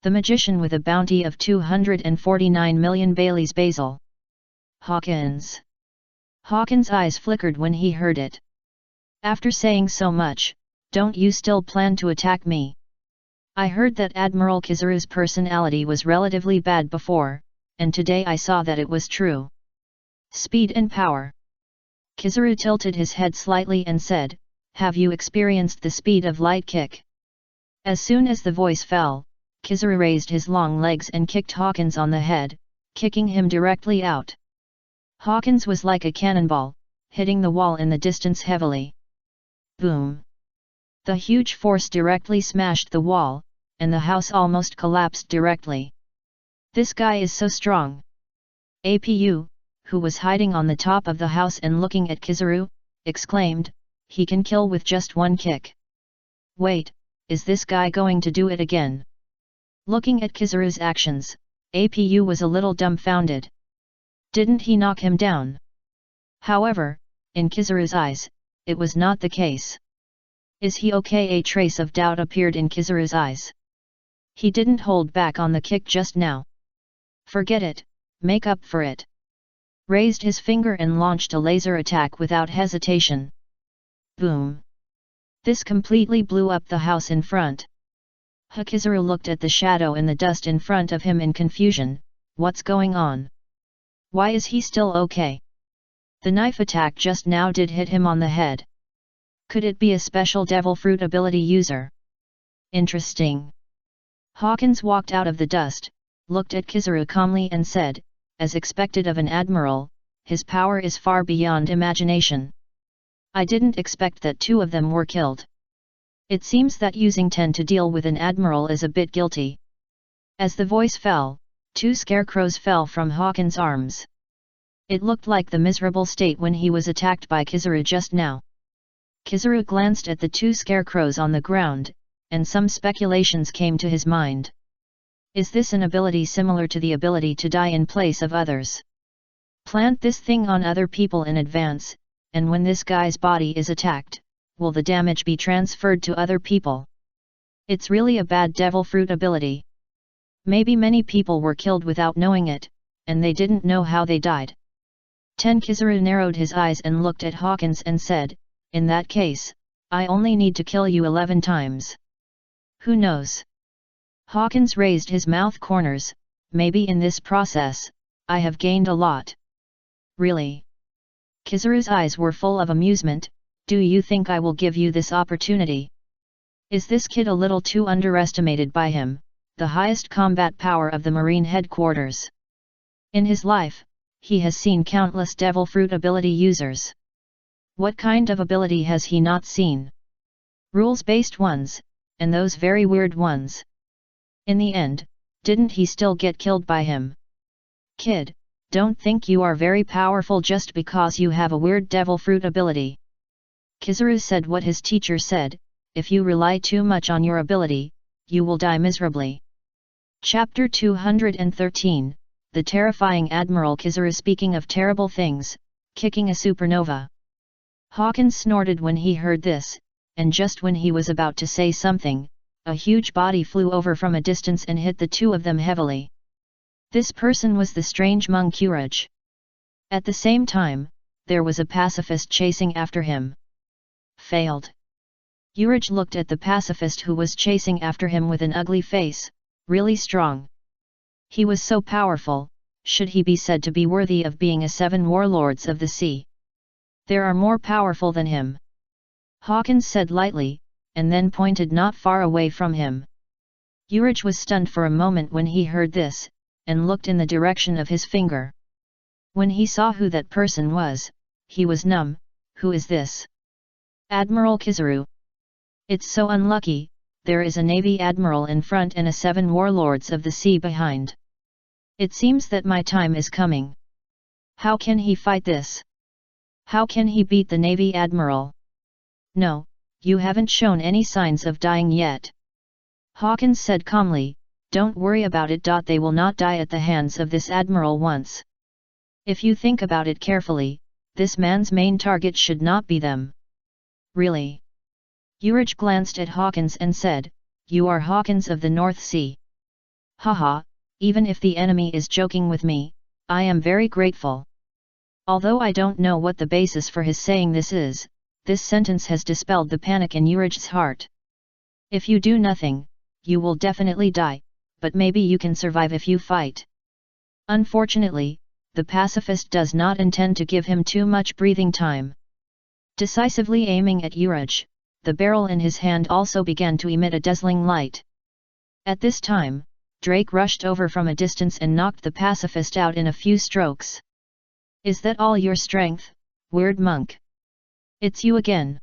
The magician with a bounty of 249 million Bailey's Basil. Hawkins. Hawkins' eyes flickered when he heard it. After saying so much, don't you still plan to attack me? I heard that Admiral Kizaru's personality was relatively bad before, and today I saw that it was true. Speed and power. Kizaru tilted his head slightly and said, have you experienced the speed of light kick? As soon as the voice fell, Kizaru raised his long legs and kicked Hawkins on the head, kicking him directly out. Hawkins was like a cannonball, hitting the wall in the distance heavily. Boom! The huge force directly smashed the wall, and the house almost collapsed directly. This guy is so strong. Apu, who was hiding on the top of the house and looking at Kizaru, exclaimed, he can kill with just one kick. Wait, is this guy going to do it again? Looking at Kizaru's actions, Apu was a little dumbfounded. Didn't he knock him down? However, in Kizaru's eyes, it was not the case. Is he okay? A trace of doubt appeared in Kizaru's eyes. He didn't hold back on the kick just now. Forget it, make up for it. Raised his finger and launched a laser attack without hesitation. Boom! This completely blew up the house in front. Kizaru looked at the shadow in the dust in front of him in confusion. What's going on? Why is he still okay? The knife attack just now did hit him on the head. Could it be a special devil fruit ability user? Interesting. Hawkins walked out of the dust, looked at Kizaru calmly and said, as expected of an admiral, his power is far beyond imagination. I didn't expect that two of them were killed. It seems that using 10 to deal with an admiral is a bit guilty. As the voice fell, 2 scarecrows fell from Hawkins' arms. It looked like the miserable state when he was attacked by Kizaru just now. Kizaru glanced at the 2 scarecrows on the ground, and some speculations came to his mind. Is this an ability similar to the ability to die in place of others? Plant this thing on other people in advance, and when this guy's body is attacked, will the damage be transferred to other people? It's really a bad devil fruit ability. Maybe many people were killed without knowing it, and they didn't know how they died. Kizaru narrowed his eyes and looked at Hawkins and said, in that case, I only need to kill you 11 times. Who knows? Hawkins raised his mouth corners, maybe in this process, I have gained a lot. Really? Kizaru's eyes were full of amusement. Do you think I will give you this opportunity? Is this kid a little too underestimated by him, the highest combat power of the Marine headquarters? In his life, he has seen countless devil fruit ability users. What kind of ability has he not seen? Rules-based ones, and those very weird ones. In the end, didn't he still get killed by him? Kid, don't think you are very powerful just because you have a weird devil fruit ability. Kizaru said what his teacher said, if you rely too much on your ability, you will die miserably. Chapter 213, The Terrifying Admiral. Kizaru. Speaking of terrible things, kicking a supernova. Hawkins snorted when he heard this, and just when he was about to say something, a huge body flew over from a distance and hit the two of them heavily. This person was the strange monk Uraj. At the same time, there was a pacifist chasing after him. Failed. Uraj looked at the pacifist who was chasing after him with an ugly face, really strong. He was so powerful, should he be said to be worthy of being a 7 warlords of the sea? There are more powerful than him. Hawkins said lightly, and then pointed not far away from him. Uraj was stunned for a moment when he heard this, and looked in the direction of his finger. When he saw who that person was, he was numb. Who is this? Admiral Kizaru. It's so unlucky, there is a Navy Admiral in front and a 7 warlords of the sea behind. It seems that my time is coming. How can he fight this? How can he beat the Navy Admiral? No, you haven't shown any signs of dying yet. Hawkins said calmly, don't worry about it. They will not die at the hands of this Admiral once. If you think about it carefully, this man's main target should not be them. Really? Uraj glanced at Hawkins and said, you are Hawkins of the North Sea. Haha, even if the enemy is joking with me, I am very grateful. Although I don't know what the basis for his saying this is, this sentence has dispelled the panic in Uraj's heart. If you do nothing, you will definitely die, but maybe you can survive if you fight. Unfortunately, the pacifist does not intend to give him too much breathing time. Decisively aiming at Uraj, the barrel in his hand also began to emit a dazzling light. At this time, Drake rushed over from a distance and knocked the pacifist out in a few strokes. Is that all your strength, weird monk? It's you again.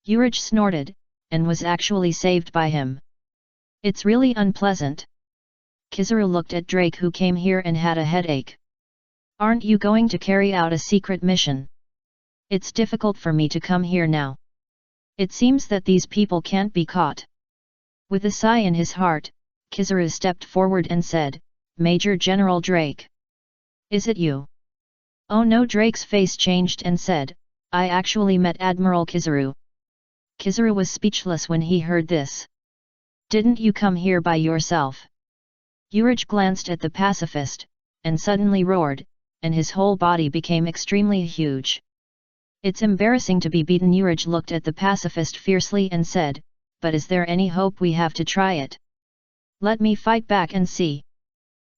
Uraj snorted, and was actually saved by him. It's really unpleasant. Kizaru looked at Drake, who came here and had a headache. Aren't you going to carry out a secret mission? It's difficult for me to come here now. It seems that these people can't be caught. With a sigh in his heart, Kizaru stepped forward and said, Major General Drake. Is it you? Oh no. Drake's face changed and said, I actually met Admiral Kizaru. Kizaru was speechless when he heard this. Didn't you come here by yourself? Uraj glanced at the pacifist, and suddenly roared, and his whole body became extremely huge. It's embarrassing to be beaten. Uraj looked at the pacifist fiercely and said, but is there any hope? We have to try it. Let me fight back and see.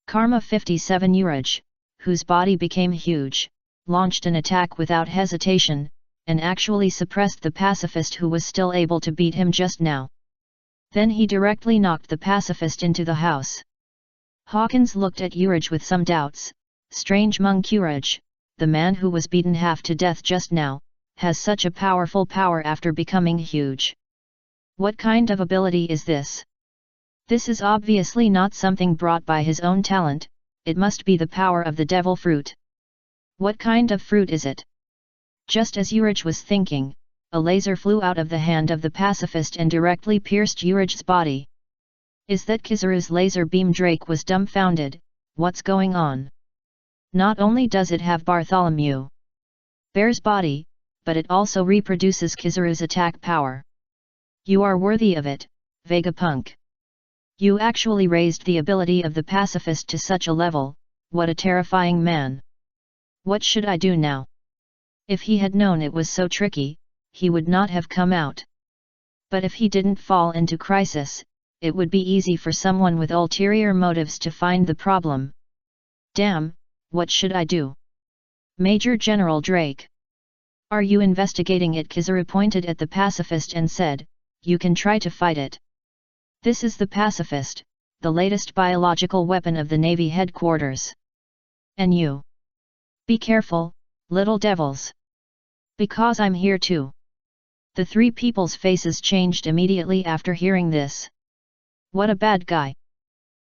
Karma 57. Uraj, whose body became huge, launched an attack without hesitation, and actually suppressed the pacifist who was still able to beat him just now. Then he directly knocked the pacifist into the house. Hawkins looked at Uraj with some doubts. Strange monk Uraj, the man who was beaten half to death just now, has such a powerful power after becoming huge. What kind of ability is this? This is obviously not something brought by his own talent, it must be the power of the devil fruit. What kind of fruit is it? Just as Uraj was thinking, a laser flew out of the hand of the pacifist and directly pierced Uraj's body. Is that Kizaru's laser beam? Drake was dumbfounded. What's going on? Not only does it have Bartholomew Bear's body, but it also reproduces Kizaru's attack power. You are worthy of it, Vegapunk. You actually raised the ability of the pacifist to such a level. What a terrifying man. What should I do now? If he had known it was so tricky, he would not have come out. But if he didn't fall into crisis, it would be easy for someone with ulterior motives to find the problem. Damn, what should I do? Major General Drake. Are you investigating it? Kizaru pointed at the pacifist and said, you can try to fight it. This is the pacifist, the latest biological weapon of the Navy headquarters. And you? Be careful, little devils. Because I'm here too. The three people's faces changed immediately after hearing this. What a bad guy.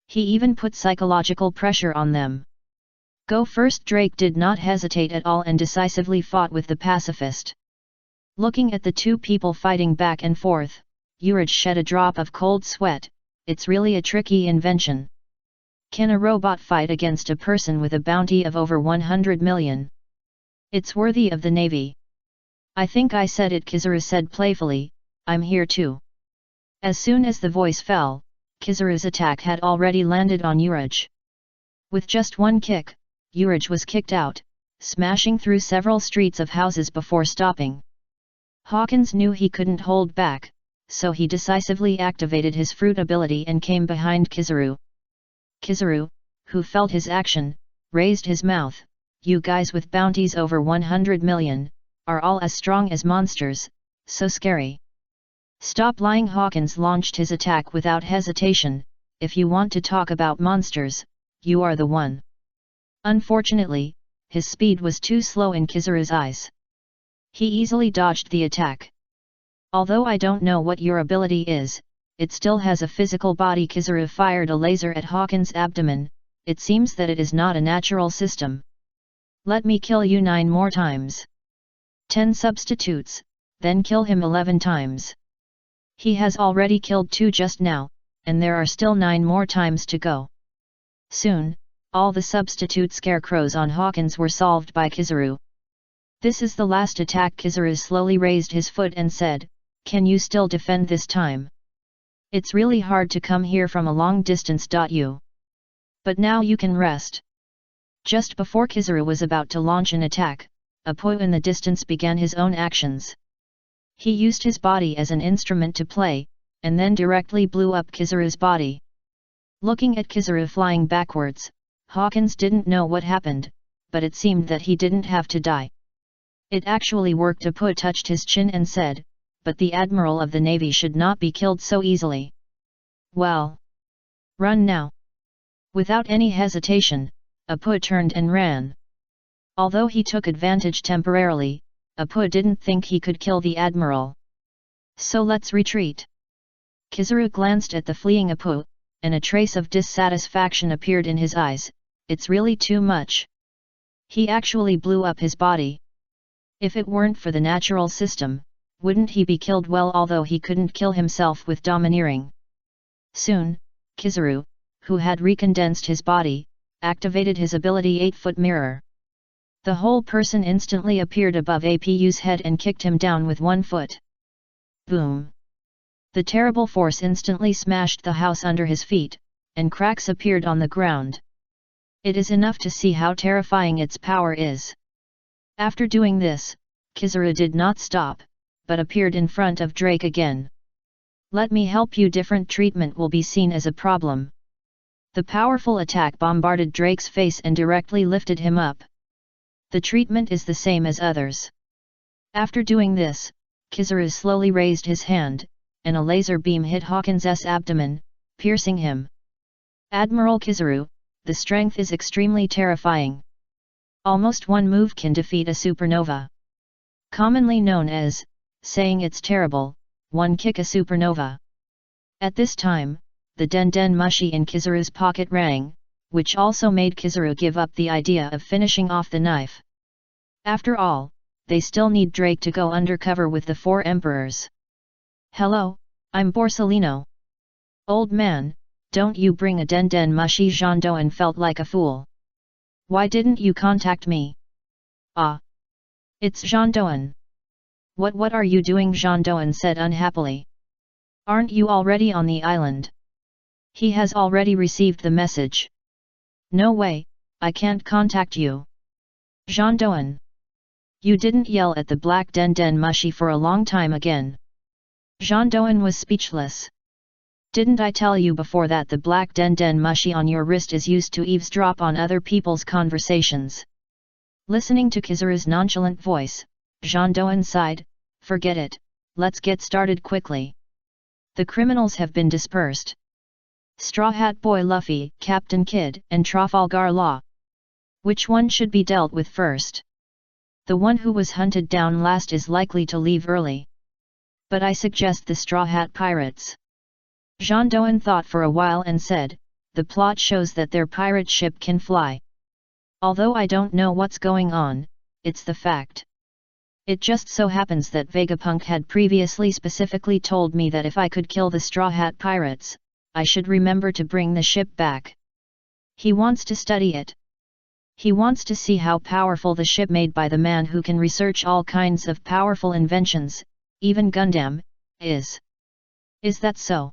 He even put psychological pressure on them. Go first. Drake did not hesitate at all and decisively fought with the pacifist. Looking at the two people fighting back and forth, Uraj shed a drop of cold sweat. It's really a tricky invention. Can a robot fight against a person with a bounty of over 100 million? It's worthy of the Navy. I think I said it, Kizaru said playfully, I'm here too. As soon as the voice fell, Kizaru's attack had already landed on Uraj. With just one kick, Uraj was kicked out, smashing through several streets of houses before stopping. Hawkins knew he couldn't hold back, so he decisively activated his fruit ability and came behind Kizaru. Kizaru, who felt his action, raised his mouth. You guys with bounties over 100 million, are all as strong as monsters, so scary. Stop lying. Hawkins launched his attack without hesitation. If you want to talk about monsters, you are the one. Unfortunately, his speed was too slow in Kizaru's eyes. He easily dodged the attack. Although I don't know what your ability is, it still has a physical body. Kizaru fired a laser at Hawkins' abdomen. It seems that it is not a natural system. Let me kill you 9 more times. 10 substitutes, then kill him 11 times. He has already killed 2 just now, and there are still 9 more times to go. Soon, all the substitute scarecrows on Hawkins were solved by Kizaru. This is the last attack. Kizaru slowly raised his foot and said, can you still defend this time? It's really hard to come here from a long distance. But now you can rest. Just before Kizaru was about to launch an attack, Apo in the distance began his own actions. He used his body as an instrument to play, and then directly blew up Kizaru's body. Looking at Kizaru flying backwards, Hawkins didn't know what happened, but it seemed that he didn't have to die. It actually worked. Apo touched his chin and said, but the Admiral of the Navy should not be killed so easily. Well, run now. Without any hesitation, Apo turned and ran. Although he took advantage temporarily, Apo didn't think he could kill the Admiral. So let's retreat. Kizaru glanced at the fleeing Apo, and a trace of dissatisfaction appeared in his eyes. It's really too much. He actually blew up his body. If it weren't for the natural system, wouldn't he be killed? Well, although he couldn't kill himself with domineering. Soon, Kizaru, who had recondensed his body, activated his ability 8-foot mirror. The whole person instantly appeared above Apu's head and kicked him down with 1 foot. Boom! The terrible force instantly smashed the house under his feet, and cracks appeared on the ground. It is enough to see how terrifying its power is. After doing this, Kizaru did not stop, but appeared in front of Drake again. Let me help you. Different treatment will be seen as a problem. The powerful attack bombarded Drake's face and directly lifted him up. The treatment is the same as others. After doing this, Kizaru slowly raised his hand, and a laser beam hit Hawkins' abdomen, piercing him. Admiral Kizaru, the strength is extremely terrifying. Almost one move can defeat a supernova. Commonly known as, saying it's terrible, one kick a supernova. At this time, the den mushi in Kizaru's pocket rang, which also made Kizaru give up the idea of finishing off the knife. After all, they still need Drake to go undercover with the 4 emperors. Hello, I'm Borsellino. Old man, don't you bring a den mushi. Jean Doan felt like a fool. Why didn't you contact me? Ah. It's Jean Doan. What are you doing? Jean Doan said unhappily. Aren't you already on the island? He has already received the message. No way, I can't contact you. Jean Doan. You didn't yell at the black den mushi for a long time again. Jean Doan was speechless. Didn't I tell you before that the black den mushi on your wrist is used to eavesdrop on other people's conversations? Listening to Kizaru's nonchalant voice, Jean Doan sighed, forget it, let's get started quickly. The criminals have been dispersed. Straw Hat Boy Luffy, Captain Kidd, and Trafalgar Law. Which one should be dealt with first? The one who was hunted down last is likely to leave early. But I suggest the Straw Hat Pirates. Jean Doan thought for a while and said, the plot shows that their pirate ship can fly. Although I don't know what's going on, it's the fact. It just so happens that Vegapunk had previously specifically told me that if I could kill the Straw Hat Pirates, I should remember to bring the ship back. He wants to study it. He wants to see how powerful the ship made by the man who can research all kinds of powerful inventions, even Gundam, is. Is that so?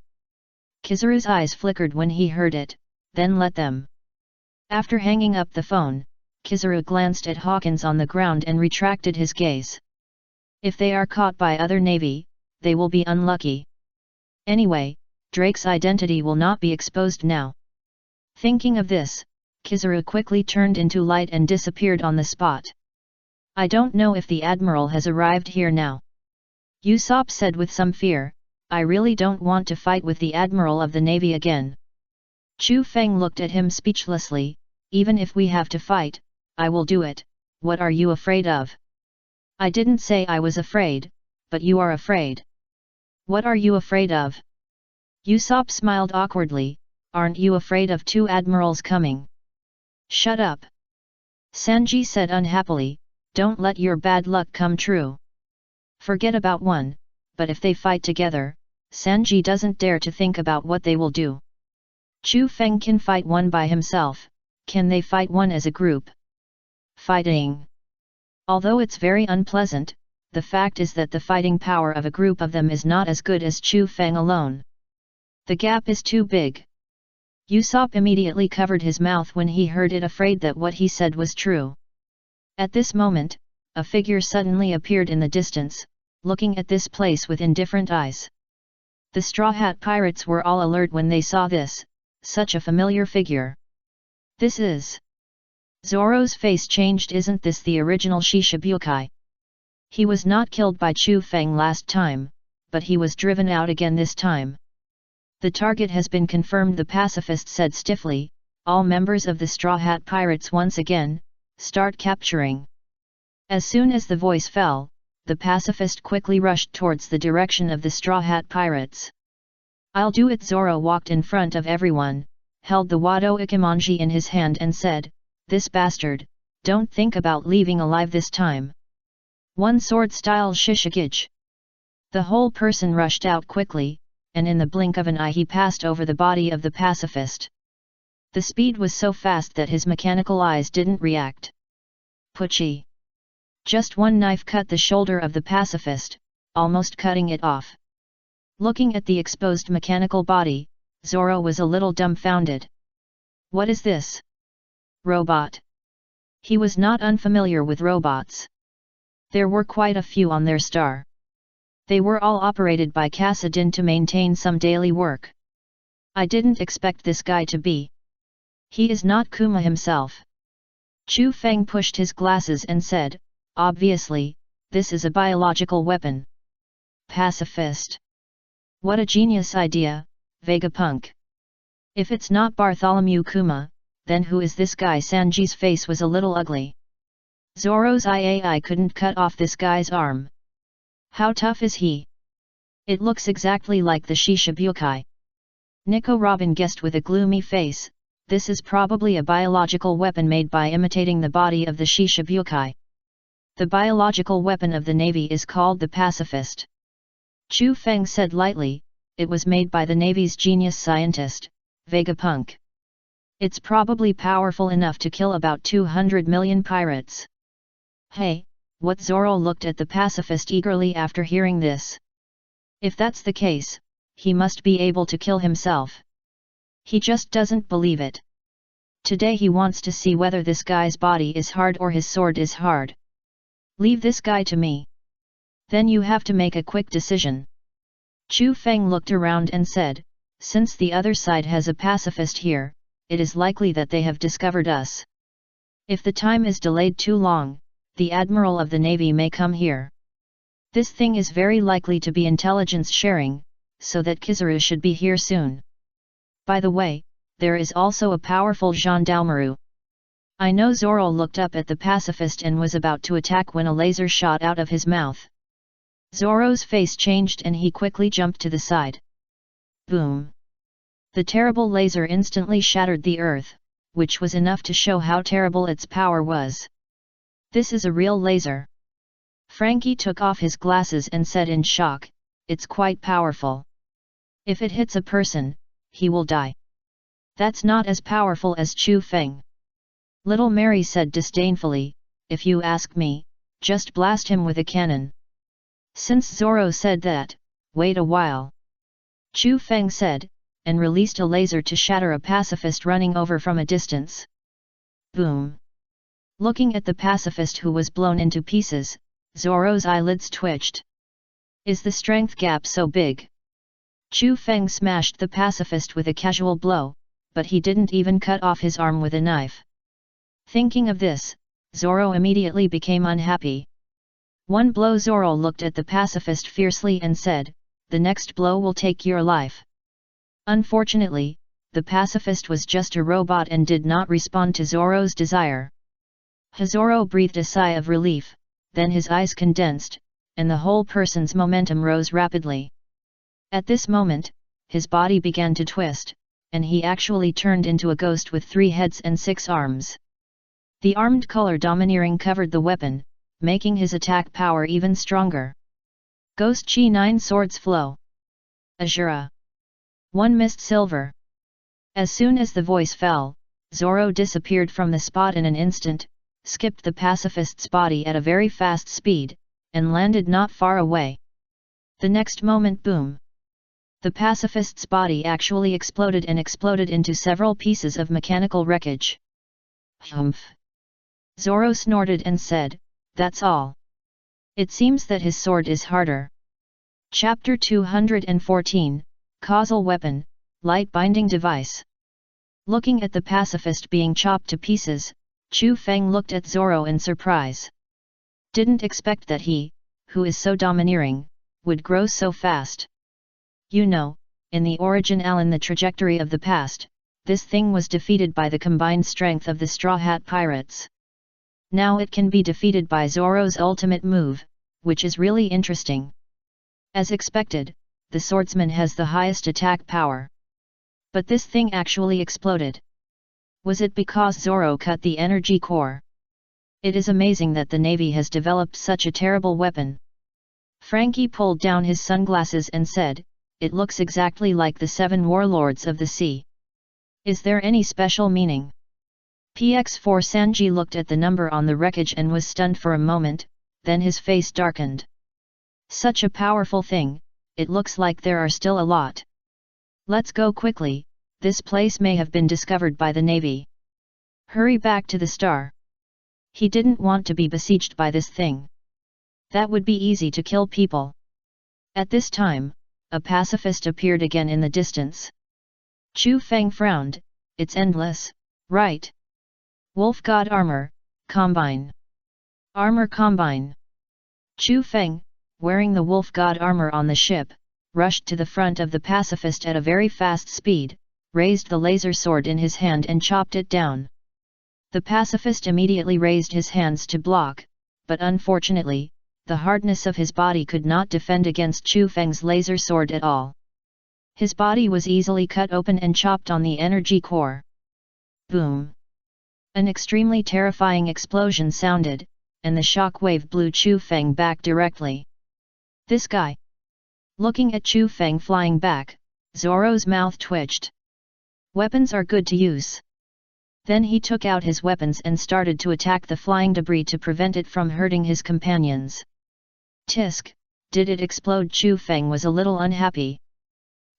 Kizaru's eyes flickered when he heard it, then let them. After hanging up the phone, Kizaru glanced at Hawkins on the ground and retracted his gaze. If they are caught by other navy, they will be unlucky. Anyway, Drake's identity will not be exposed now. Thinking of this, Kizaru quickly turned into light and disappeared on the spot. I don't know if the Admiral has arrived here now. Usopp said with some fear, I really don't want to fight with the Admiral of the Navy again. Chu Feng looked at him speechlessly, even if we have to fight, I will do it, what are you afraid of? I didn't say I was afraid, but you are afraid. What are you afraid of? Usopp smiled awkwardly, aren't you afraid of two admirals coming? Shut up. Sanji said unhappily, don't let your bad luck come true. Forget about one, but if they fight together, Sanji doesn't dare to think about what they will do. Chu Feng can fight one by himself, can they fight one as a group? Fighting. Although it's very unpleasant, the fact is that the fighting power of a group of them is not as good as Chu Feng alone. The gap is too big. Usopp immediately covered his mouth when he heard it, afraid that what he said was true. At this moment, a figure suddenly appeared in the distance, looking at this place with indifferent eyes. The Straw Hat Pirates were all alert when they saw this, such a familiar figure. This is... Zoro's face changed. Isn't this the original Shishibukai? He was not killed by Chu Feng last time, but he was driven out again this time. The target has been confirmed, the pacifist said stiffly. All members of the Straw Hat Pirates once again, start capturing. As soon as the voice fell, the pacifist quickly rushed towards the direction of the Straw Hat Pirates. I'll do it. Zoro walked in front of everyone, held the Wado Ikimonji in his hand and said, this bastard, don't think about leaving alive this time. One sword style Shishigage. The whole person rushed out quickly, and in the blink of an eye he passed over the body of the pacifist. The speed was so fast that his mechanical eyes didn't react. Pucci. Just one knife cut the shoulder of the pacifist, almost cutting it off. Looking at the exposed mechanical body, Zoro was a little dumbfounded. What is this? Robot. He was not unfamiliar with robots. There were quite a few on their star. They were all operated by Kassadin to maintain some daily work. I didn't expect this guy to be. He is not Kuma himself. Chu Feng pushed his glasses and said, obviously, this is a biological weapon. Pacifist. What a genius idea, Vegapunk. If it's not Bartholomew Kuma, then who is this guy? Sanji's face was a little ugly. Zoro's I couldn't cut off this guy's arm. How tough is he? It looks exactly like the Shishibukai. Nico Robin guessed with a gloomy face, this is probably a biological weapon made by imitating the body of the Shishibukai. The biological weapon of the Navy is called the pacifist. Chu Feng said lightly, it was made by the Navy's genius scientist, Vegapunk. It's probably powerful enough to kill about 200 million pirates. Hey, what? Zoro looked at the pacifist eagerly after hearing this. If that's the case, he must be able to kill himself. He just doesn't believe it. Today he wants to see whether this guy's body is hard or his sword is hard. Leave this guy to me. Then you have to make a quick decision. Chu Feng looked around and said, since the other side has a pacifist here, it is likely that they have discovered us. If the time is delayed too long, the Admiral of the Navy may come here. This thing is very likely to be intelligence sharing, so that Kizaru should be here soon. By the way, there is also a powerful gendarmerie. I know. Zoro looked up at the pacifist and was about to attack when a laser shot out of his mouth. Zoro's face changed and he quickly jumped to the side. Boom! The terrible laser instantly shattered the earth, which was enough to show how terrible its power was. This is a real laser. Frankie took off his glasses and said in shock, "It's quite powerful. If it hits a person, he will die." "That's not as powerful as Chu Feng." Little Mary said disdainfully, "If you ask me, just blast him with a cannon." Since Zoro said that, "Wait a while," Chu Feng said, and released a laser to shatter a pacifist running over from a distance. Boom! Looking at the pacifist who was blown into pieces, Zoro's eyelids twitched. Is the strength gap so big? Chu Feng smashed the pacifist with a casual blow, but he didn't even cut off his arm with a knife. Thinking of this, Zoro immediately became unhappy. One blow. Zoro looked at the pacifist fiercely and said, "The next blow will take your life." Unfortunately, the pacifist was just a robot and did not respond to Zoro's desire. Zoro breathed a sigh of relief, then his eyes condensed, and the whole person's momentum rose rapidly. At this moment, his body began to twist, and he actually turned into a ghost with 3 heads and 6 arms. The armed color domineering covered the weapon, making his attack power even stronger. Ghost Chi 9 swords flow. Azura. 1 mist silver. As soon as the voice fell, Zoro disappeared from the spot in an instant, skipped the pacifist's body at a very fast speed, and landed not far away. The next moment, boom! The pacifist's body actually exploded into several pieces of mechanical wreckage. Humph! Zoro snorted and said, "That's all. It seems that his sword is harder." Chapter 214, Causal Weapon, Light Binding Device. Looking at the pacifist being chopped to pieces, Chu Feng looked at Zoro in surprise. Didn't expect that he, who is so domineering, would grow so fast. You know, in the original in the trajectory of the past, this thing was defeated by the combined strength of the Straw Hat Pirates. Now it can be defeated by Zoro's ultimate move, which is really interesting. As expected, the swordsman has the highest attack power. But this thing actually exploded. Was it because Zoro cut the energy core? It is amazing that the Navy has developed such a terrible weapon. Frankie pulled down his sunglasses and said, "It looks exactly like the 7 warlords of the sea. Is there any special meaning?" PX4 Sanji looked at the number on the wreckage and was stunned for a moment, then his face darkened. Such a powerful thing, it looks like there are still a lot. Let's go quickly, this place may have been discovered by the Navy. Hurry back to the star. He didn't want to be besieged by this thing. That would be easy to kill people. At this time, a pacifist appeared again in the distance. Chu Feng frowned, "It's endless, right? Wolf God Armor, Combine. Armor Combine." Chu Feng, wearing the Wolf God armor on the ship, rushed to the front of the pacifist at a very fast speed, raised the laser sword in his hand and chopped it down. The pacifist immediately raised his hands to block, but unfortunately, the hardness of his body could not defend against Chu Feng's laser sword at all. His body was easily cut open and chopped on the energy core. Boom! An extremely terrifying explosion sounded, and the shock wave blew Chu Feng back directly. This guy! Looking at Chu Feng flying back, Zoro's mouth twitched. Weapons are good to use. Then he took out his weapons and started to attack the flying debris to prevent it from hurting his companions. Tisk! Did it explode? Chu Feng was a little unhappy.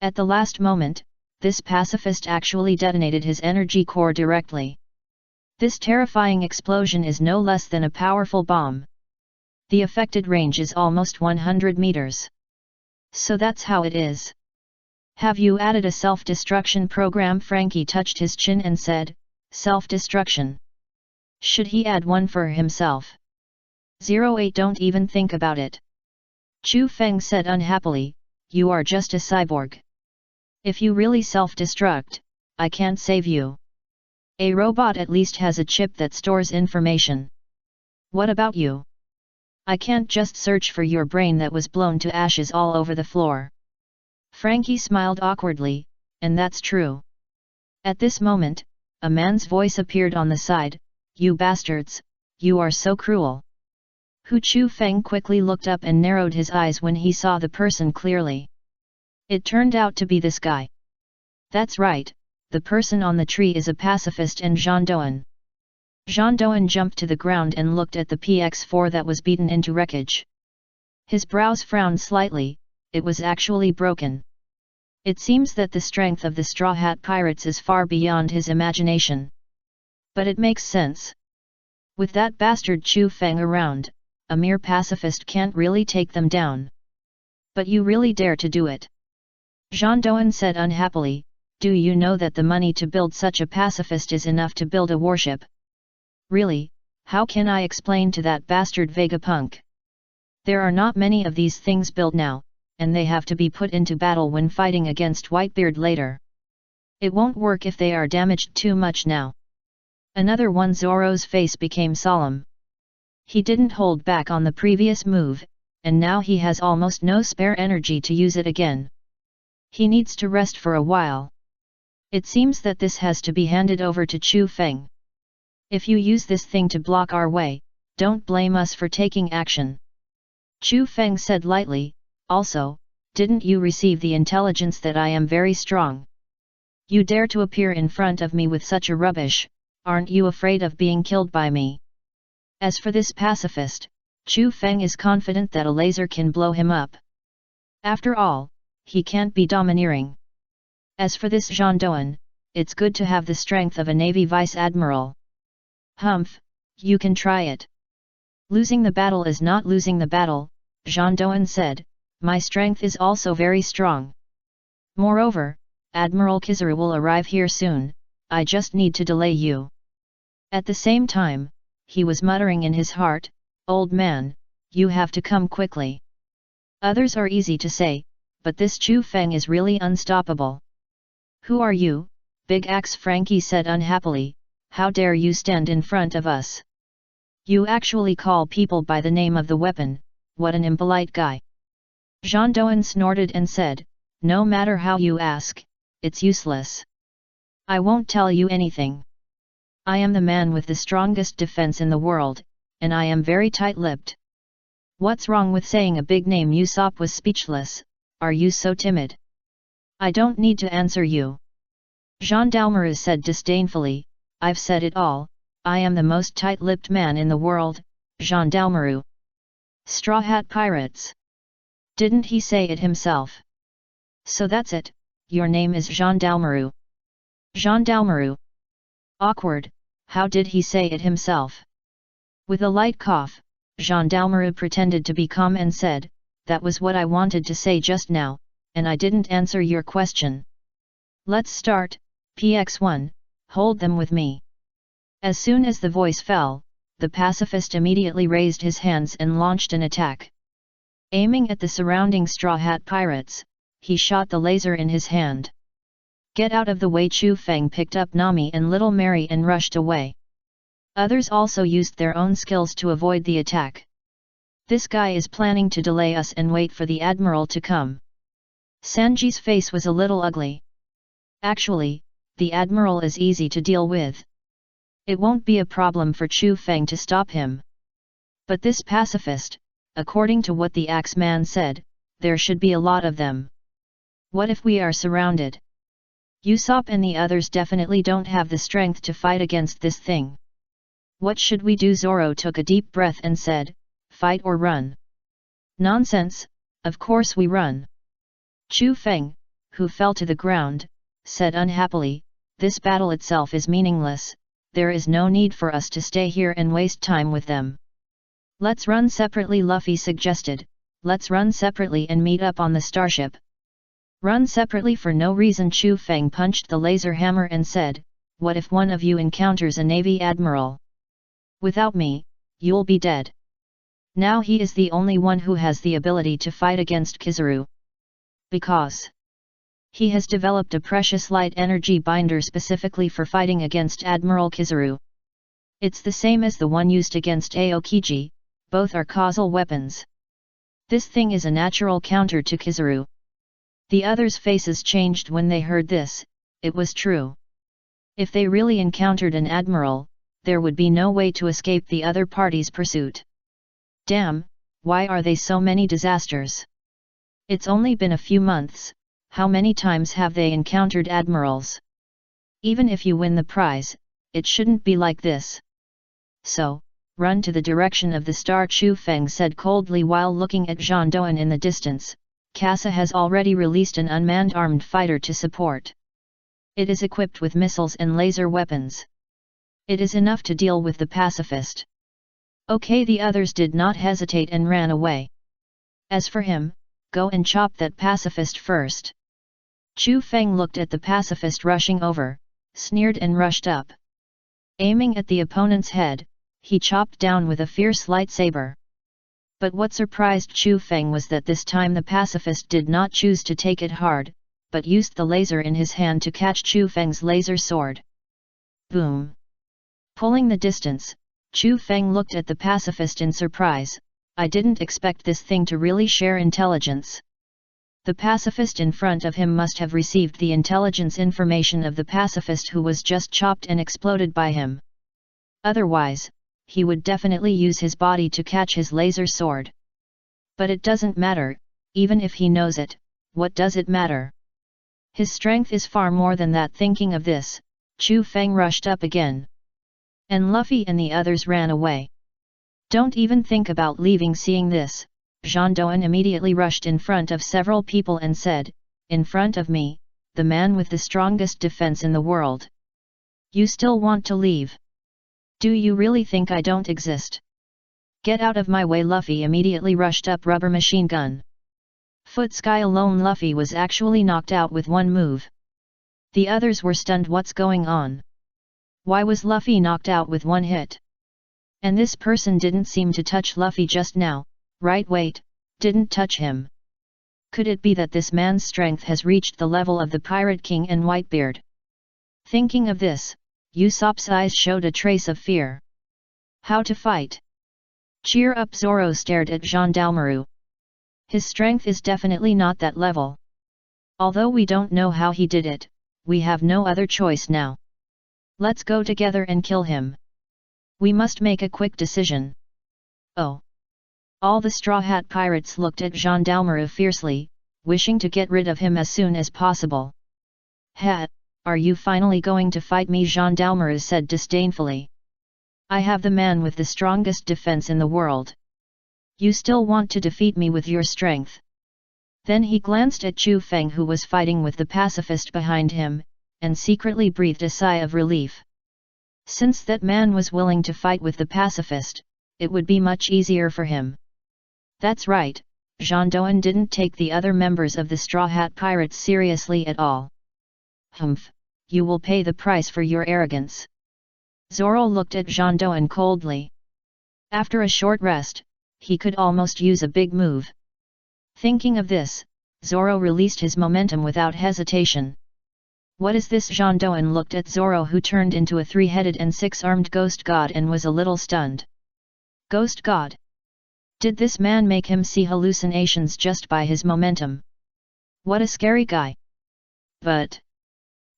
At the last moment, this pacifist actually detonated his energy core directly. This terrifying explosion is no less than a powerful bomb. The affected range is almost 100 meters. So that's how it is. Have you added a self-destruction program? Frankie touched his chin and said, self-destruction. Should he add one for himself? 08 Don't even think about it. Chu Feng said unhappily, you are just a cyborg. If you really self-destruct, I can't save you. A robot at least has a chip that stores information. What about you? I can't just search for your brain that was blown to ashes all over the floor. Frankie smiled awkwardly, and that's true. At this moment, a man's voice appeared on the side. You bastards, you are so cruel. Hu Chu Feng quickly looked up and narrowed his eyes when he saw the person clearly. It turned out to be this guy. That's right, the person on the tree is a pacifist and Jean Doan. Jean Doan jumped to the ground and looked at the PX-4 that was beaten into wreckage. His brows frowned slightly, it was actually broken. It seems that the strength of the Straw Hat Pirates is far beyond his imagination. But it makes sense. With that bastard Chu Feng around, a mere pacifist can't really take them down. But you really dare to do it? Jean Doan said unhappily, do you know that the money to build such a pacifist is enough to build a warship? Really, how can I explain to that bastard Vegapunk? There are not many of these things built now, and they have to be put into battle when fighting against Whitebeard later. It won't work if they are damaged too much now. Another one. Zoro's face became solemn. He didn't hold back on the previous move, and now he has almost no spare energy to use it again. He needs to rest for a while. It seems that this has to be handed over to Chu Feng. If you use this thing to block our way, don't blame us for taking action. Chu Feng said lightly, also, didn't you receive the intelligence that I am very strong? You dare to appear in front of me with such a rubbish, aren't you afraid of being killed by me? As for this pacifist, Chu Feng is confident that a laser can blow him up. After all, he can't be domineering. As for this Jean Doan, it's good to have the strength of a Navy Vice Admiral. Humph, you can try it. Losing the battle is not losing the battle, Jean Doan said, my strength is also very strong. Moreover, Admiral Kizaru will arrive here soon, I just need to delay you. At the same time, he was muttering in his heart, old man, you have to come quickly. Others are easy to say, but this Chu Feng is really unstoppable. Who are you, Big Axe? Frankie said unhappily, how dare you stand in front of us? You actually call people by the name of the weapon, what an impolite guy. Jean Doan snorted and said, no matter how you ask, it's useless. I won't tell you anything. I am the man with the strongest defense in the world, and I am very tight-lipped. What's wrong with saying a big name? Usopp was speechless, are you so timid? I don't need to answer you. Jean Dalmaru said disdainfully, I've said it all, I am the most tight-lipped man in the world, Jean Dalmaru. Straw Hat Pirates. Didn't he say it himself? So that's it, your name is Jean Dalmaru. Jean Dalmaru. Awkward, how did he say it himself? With a light cough, Jean Dalmaru pretended to be calm and said, that was what I wanted to say just now, and I didn't answer your question. Let's start, PX1, hold them with me. As soon as the voice fell, the pacifist immediately raised his hands and launched an attack. Aiming at the surrounding Straw Hat Pirates, he shot the laser in his hand. Get out of the way! Chu Feng picked up Nami and Little Mary and rushed away. Others also used their own skills to avoid the attack. This guy is planning to delay us and wait for the Admiral to come. Sanji's face was a little ugly. Actually, the Admiral is easy to deal with. It won't be a problem for Chu Feng to stop him. But this pacifist, according to what the Axeman said, there should be a lot of them. What if we are surrounded? Usopp and the others definitely don't have the strength to fight against this thing. What should we do? Zoro took a deep breath and said, fight or run? Nonsense, of course we run. Chu Feng, who fell to the ground, said unhappily, this battle itself is meaningless, there is no need for us to stay here and waste time with them. Let's run separately, Luffy suggested, let's run separately and meet up on the starship. Run separately for no reason. Chu Feng punched the laser hammer and said, what if one of you encounters a Navy Admiral? Without me, you'll be dead. Now he is the only one who has the ability to fight against Kizaru. Because He has developed a precious light energy binder specifically for fighting against Admiral Kizaru. It's the same as the one used against Aokiji, both are causal weapons. This thing is a natural counter to Kizaru. The others' faces changed when they heard this. It was true. If they really encountered an admiral, there would be no way to escape the other party's pursuit. Damn, why are they so many disasters? It's only been a few months, how many times have they encountered admirals? Even if you win the prize, it shouldn't be like this. So, run to the direction of the star, Chu Feng said coldly while looking at Jean Doan in the distance. Casa has already released an unmanned armed fighter to support. It is equipped with missiles and laser weapons. It is enough to deal with the pacifist. Okay, the others did not hesitate and ran away. As for him, go and chop that pacifist first. Chu Feng looked at the pacifist rushing over, sneered and rushed up. Aiming at the opponent's head, he chopped down with a fierce lightsaber. But what surprised Chu Feng was that this time the pacifist did not choose to take it hard, but used the laser in his hand to catch Chu Feng's laser sword. Boom! Pulling the distance, Chu Feng looked at the pacifist in surprise. I didn't expect this thing to really share intelligence. The pacifist in front of him must have received the intelligence information of the pacifist who was just chopped and exploded by him. Otherwise, he would definitely use his body to catch his laser sword. But it doesn't matter, even if he knows it, what does it matter? His strength is far more than that. Thinking of this, Chu Feng rushed up again. And Luffy and the others ran away. Don't even think about leaving. Seeing this, Jean Doan immediately rushed in front of several people and said, in front of me, the man with the strongest defense in the world. You still want to leave? Do you really think I don't exist? Get out of my way. Luffy immediately rushed up rubber machine gun. Foot Sky alone. Luffy was actually knocked out with one move. The others were stunned. What's going on? Why was Luffy knocked out with one hit? And this person didn't seem to touch Luffy just now, right? Wait, didn't touch him. Could it be that this man's strength has reached the level of the Pirate King and Whitebeard? Thinking of this, Usopp's eyes showed a trace of fear. How to fight? Cheer up! Zoro stared at Gendarmerie. His strength is definitely not that level. Although we don't know how he did it, we have no other choice now. Let's go together and kill him. We must make a quick decision. Oh! All the Straw Hat Pirates looked at Gendarmerie fiercely, wishing to get rid of him as soon as possible. Hat, are you finally going to fight me? Gendarmerie said disdainfully. I have the man with the strongest defense in the world. You still want to defeat me with your strength? Then he glanced at Chu Feng, who was fighting with the pacifist behind him, and secretly breathed a sigh of relief. Since that man was willing to fight with the pacifist, it would be much easier for him. That's right, Jean Doan didn't take the other members of the Straw Hat Pirates seriously at all. Humph, you will pay the price for your arrogance. Zoro looked at Jean Doan coldly. After a short rest, he could almost use a big move. Thinking of this, Zoro released his momentum without hesitation. What is this? Jean Doan looked at Zoro, who turned into a three-headed and six-armed ghost god, and was a little stunned. Ghost god? Did this man make him see hallucinations just by his momentum? What a scary guy. But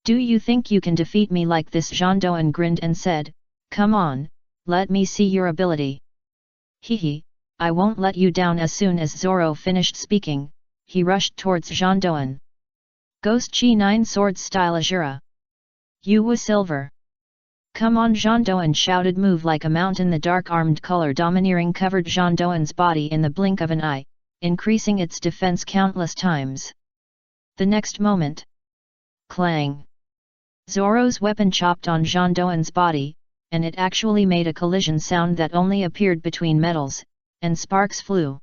do you think you can defeat me like this? Jean Doan grinned and said, come on, let me see your ability. Hehe, I won't let you down. As soon as Zoro finished speaking, he rushed towards Jean Doan. Ghost Chi 9 Swords Style Azura. You was silver. Come on! Jean Doan shouted. Move like a mountain. The dark armed color domineering covered Jean Doan's body in the blink of an eye, increasing its defense countless times. The next moment, clang! Zoro's weapon chopped on Jean Doan's body, and it actually made a collision sound that only appeared between metals, and sparks flew.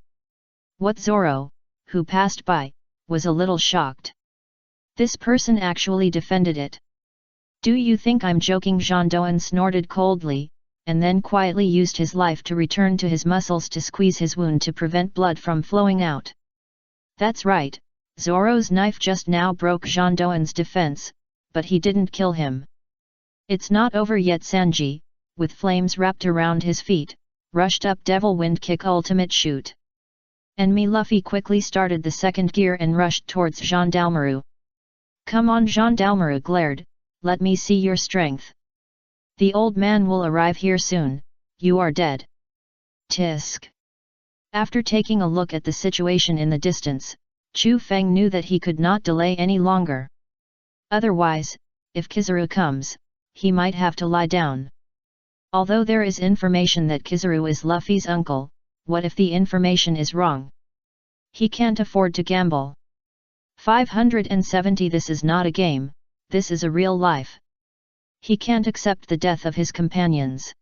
What? Zoro, who passed by, was a little shocked. This person actually defended it. Do you think I'm joking? Jean Doan snorted coldly, and then quietly used his life to return to his muscles to squeeze his wound to prevent blood from flowing out. That's right, Zoro's knife just now broke Jean Doan's defense, but he didn't kill him. It's not over yet. Sanji, with flames wrapped around his feet, rushed up Devil Wind Kick Ultimate Shoot. Enemy Luffy quickly started the second gear and rushed towards Gendarmerie. Come on, Gendarmerie glared, let me see your strength. The old man will arrive here soon, you are dead. Tisk. After taking a look at the situation in the distance, Chu Feng knew that he could not delay any longer. Otherwise, if Kizaru comes, he might have to lie down. Although there is information that Kizaru is Luffy's uncle, what if the information is wrong? He can't afford to gamble. 570 This is not a game, this is a real life. He can't accept the death of his companions.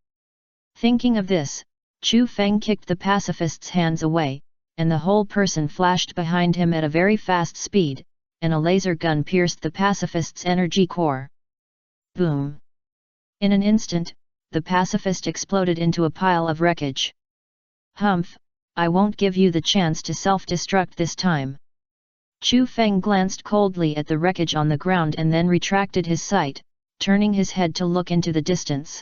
Thinking of this, Chu Feng kicked the pacifist's hands away, and the whole person flashed behind him at a very fast speed, and a laser gun pierced the pacifist's energy core. Boom! In an instant, the pacifist exploded into a pile of wreckage. Humph, I won't give you the chance to self-destruct this time. Chu Feng glanced coldly at the wreckage on the ground and then retracted his sight, turning his head to look into the distance.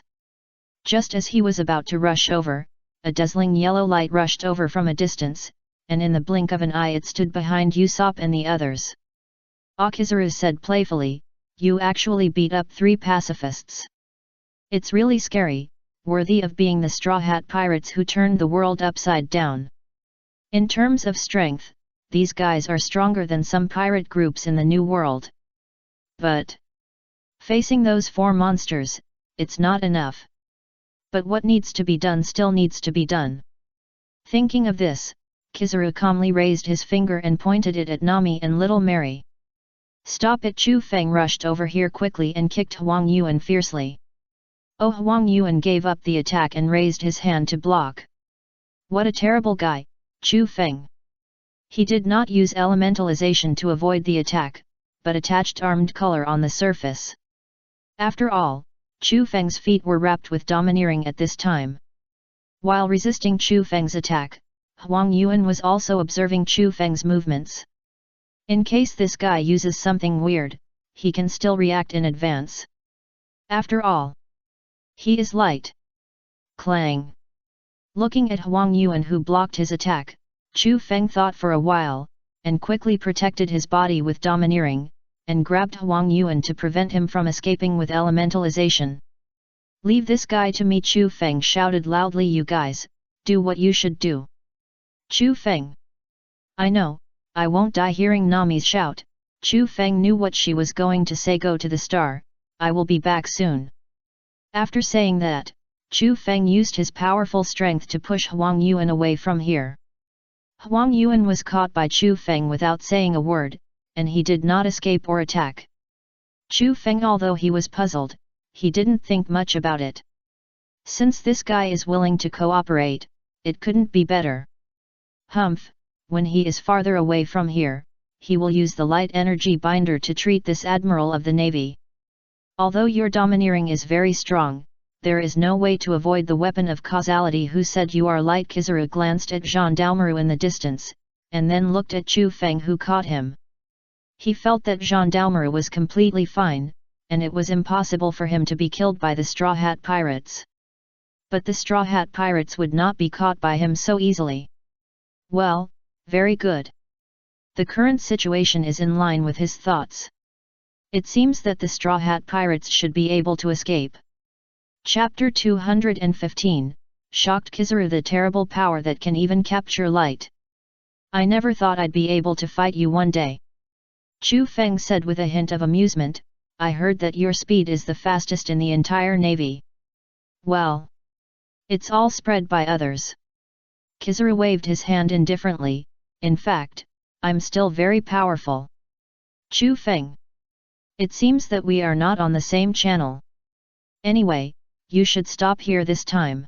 Just as he was about to rush over, a dazzling yellow light rushed over from a distance, and in the blink of an eye it stood behind Usopp and the others. Kizaru said playfully, you actually beat up 3 pacifists. It's really scary, worthy of being the Straw Hat Pirates who turned the world upside down. In terms of strength, these guys are stronger than some pirate groups in the New World. But facing those 4 monsters, it's not enough. But what needs to be done still needs to be done. Thinking of this, Kizaru calmly raised his finger and pointed it at Nami and Little Mary. Stop it! Chu Feng rushed over here quickly and kicked Huang Yuan fiercely. Oh, Huang Yuan gave up the attack and raised his hand to block. What a terrible guy, Chu Feng. He did not use elementalization to avoid the attack, but attached armed color on the surface. After all, Chu Feng's feet were wrapped with domineering at this time. While resisting Chu Feng's attack, Huang Yuan was also observing Chu Feng's movements. In case this guy uses something weird, he can still react in advance. After all, he is light. Clang! Looking at Huang Yuan who blocked his attack, Chu Feng thought for a while, and quickly protected his body with domineering, and grabbed Huang Yuan to prevent him from escaping with elementalization. Leave this guy to me! Chu Feng shouted loudly. You guys, do what you should do. Chu Feng. I know, I won't die. Hearing Nami's shout, Chu Feng knew what she was going to say. Go to the star, I will be back soon. After saying that, Chu Feng used his powerful strength to push Huang Yuan away from here. Huang Yuan was caught by Chu Feng without saying a word, and he did not escape or attack. Chu Feng, although he was puzzled, he didn't think much about it. Since this guy is willing to cooperate, it couldn't be better. Humph, when he is farther away from here, he will use the light energy binder to treat this admiral of the navy. Although your domineering is very strong, there is no way to avoid the weapon of causality. Who said you are light? Kizaru glanced at Gendarmerie in the distance, and then looked at Chu Feng who caught him. He felt that Gendarmerie was completely fine, and it was impossible for him to be killed by the Straw Hat Pirates. But the Straw Hat Pirates would not be caught by him so easily. Well, very good. The current situation is in line with his thoughts. It seems that the Straw Hat Pirates should be able to escape. Chapter 215, Shocked Kizaru. The terrible power that can even capture light. I never thought I'd be able to fight you one day. Chu Feng said with a hint of amusement, I heard that your speed is the fastest in the entire navy. Well, it's all spread by others. Kizaru waved his hand indifferently. In fact, I'm still very powerful. Chu Feng. It seems that we are not on the same channel. Anyway, you should stop here this time.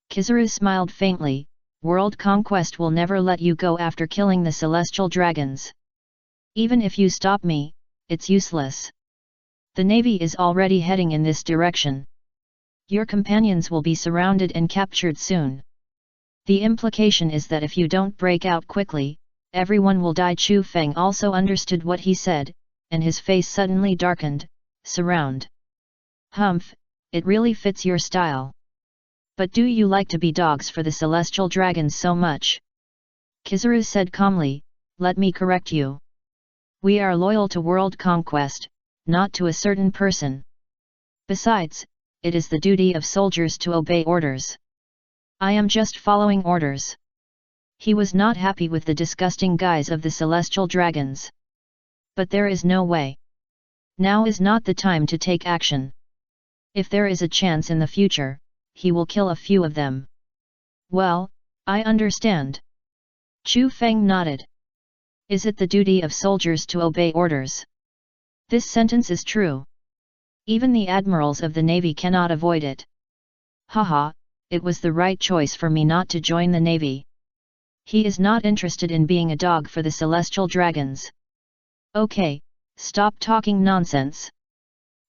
Kizaru smiled faintly. World conquest will never let you go after killing the celestial dragons. Even if you stop me, it's useless. The navy is already heading in this direction. Your companions will be surrounded and captured soon. The implication is that if you don't break out quickly, everyone will die. Chu Feng also understood what he said, and his face suddenly darkened. Surround. Humph, it really fits your style. But do you like to be dogs for the celestial dragons so much? Kizaru said calmly, let me correct you. We are loyal to world conquest, not to a certain person. Besides, it is the duty of soldiers to obey orders. I am just following orders. He was not happy with the disgusting guise of the celestial dragons. But there is no way. Now is not the time to take action. If there is a chance in the future, he will kill a few of them. Well, I understand. Chu Feng nodded. Is it the duty of soldiers to obey orders? This sentence is true. Even the admirals of the navy cannot avoid it. Haha, it was the right choice for me not to join the navy. He is not interested in being a dog for the celestial dragons. Okay, stop talking nonsense.